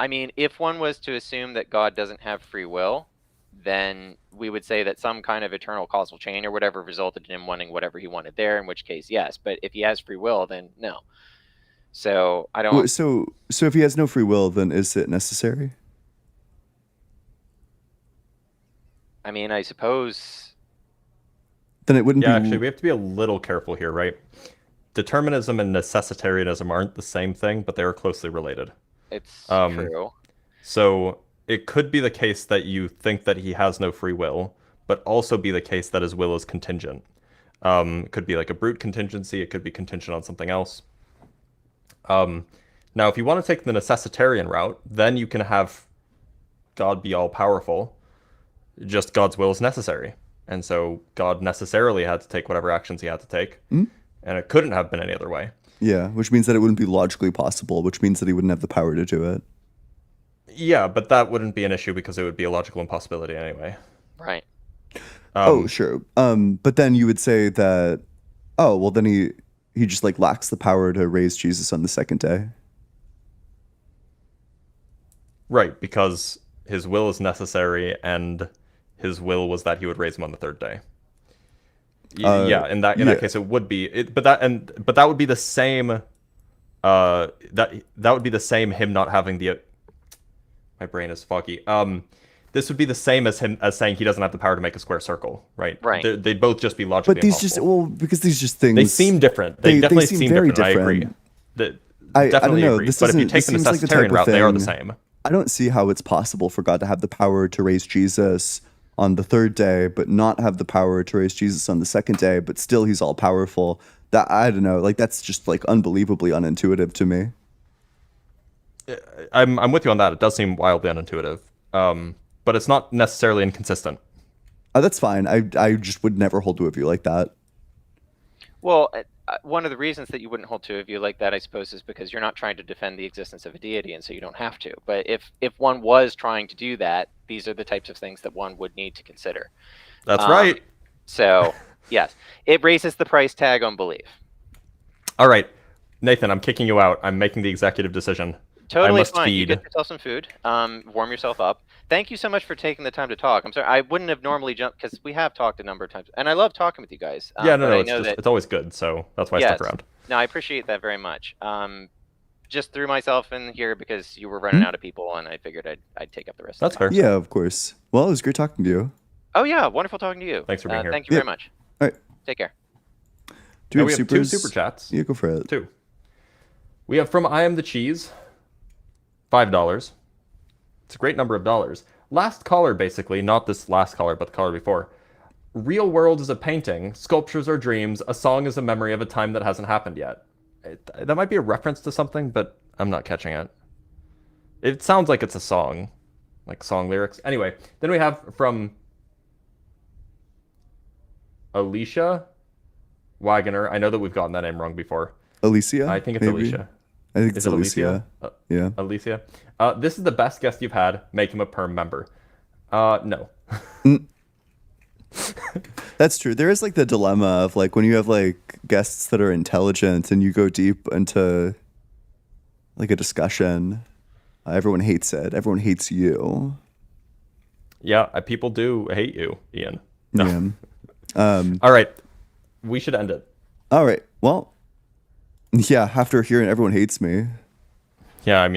I mean, if one was to assume that God doesn't have free will, then we would say that some kind of eternal causal chain or whatever resulted in him wanting whatever he wanted there, in which case, yes. But if he has free will, then no. So I don't. So if he has no free will, then is it necessary? I mean, I suppose. Then it wouldn't be. Yeah, actually, we have to be a little careful here, right? Determinism and necessitarianism aren't the same thing, but they are closely related. It's true. So it could be the case that you think that he has no free will, but also be the case that his will is contingent. It could be like a brute contingency. It could be contingent on something else. Now, if you want to take the necessitarian route, then you can have God be all-powerful. Just God's will is necessary. And so God necessarily had to take whatever actions he had to take. And it couldn't have been any other way. Yeah, which means that it wouldn't be logically possible, which means that he wouldn't have the power to do it. Yeah, but that wouldn't be an issue because it would be a logical impossibility anyway. Right. Sure. But then you would say that, oh, well, then he just like lacks the power to raise Jesus on the second day. Right, because his will is necessary, and his will was that he would raise him on the third day. Yeah, in that case, it would be. But that would be the same. That would be the same. Him not having the. My brain is foggy. This would be the same as him as saying he doesn't have the power to make a square circle, right? Right. They'd both just be logically But these impossible. because these just things. They seem different. They definitely seem very different. I agree. I don't know. Agree. This But if you doesn't- take this the seems like the necessitarian type of route, they are the thing- same. I don't see how it's possible for God to have the power to raise Jesus on the third day, but not have the power to raise Jesus on the second day, but still he's all powerful. That I don't know. Like that's just like unbelievably unintuitive to me. I'm with you on that. It does seem wildly unintuitive. But it's not necessarily inconsistent. That's fine. I just would never hold to a view like that. Well, one of the reasons that you wouldn't hold to a view like that, I suppose, is because you're not trying to defend the existence of a deity, and so you don't have to. But if one was trying to do that, these are the types of things that one would need to consider. That's right. So, yes, it raises the price tag on belief. All right, Nathan, I'm kicking you out. I'm making the executive decision. Totally I must fine. You feed. get yourself some food. Warm yourself up. Thank you so much for taking the time to talk. I'm sorry, I wouldn't have normally jumped because we have talked a number of times, and I love talking with you guys. Yeah, but no, I know it's always good. So that's why I stuck around. No, I appreciate that very much. Just threw myself in here because you were running out of people, and I figured I'd take up the rest. That's of the time. fair. Yeah, of course. Well, it was great talking to you. Oh yeah, wonderful talking to you. Thanks for being here. Thank you very much. All right. Take care. Do we have two super chats. Yeah, go for it. 2. We have from I Am the Cheese, $5. It's a great number of dollars. Last caller, basically, not this last caller, but the caller before. Real world is a painting, sculptures are dreams, a song is a memory of a time that hasn't happened yet. That might be a reference to something, but I'm not catching it. It sounds like it's a song, like song lyrics. Anyway, then we have from Alicia Wagoner. I know that we've gotten that name wrong before. Alicia? I think it's maybe? Alicia. I think Is it's it Alicia. Yeah. Alicia. This is the best guest you've had. Make him a perm member. No. That's true. There is like the dilemma of like when you have like guests that are intelligent and you go deep into like a discussion, everyone hates it. Everyone hates you. Yeah, people do hate you, Ian. No. Yeah. All right. We should end it. All right. Well, yeah, after hearing everyone hates me. Yeah, I mean,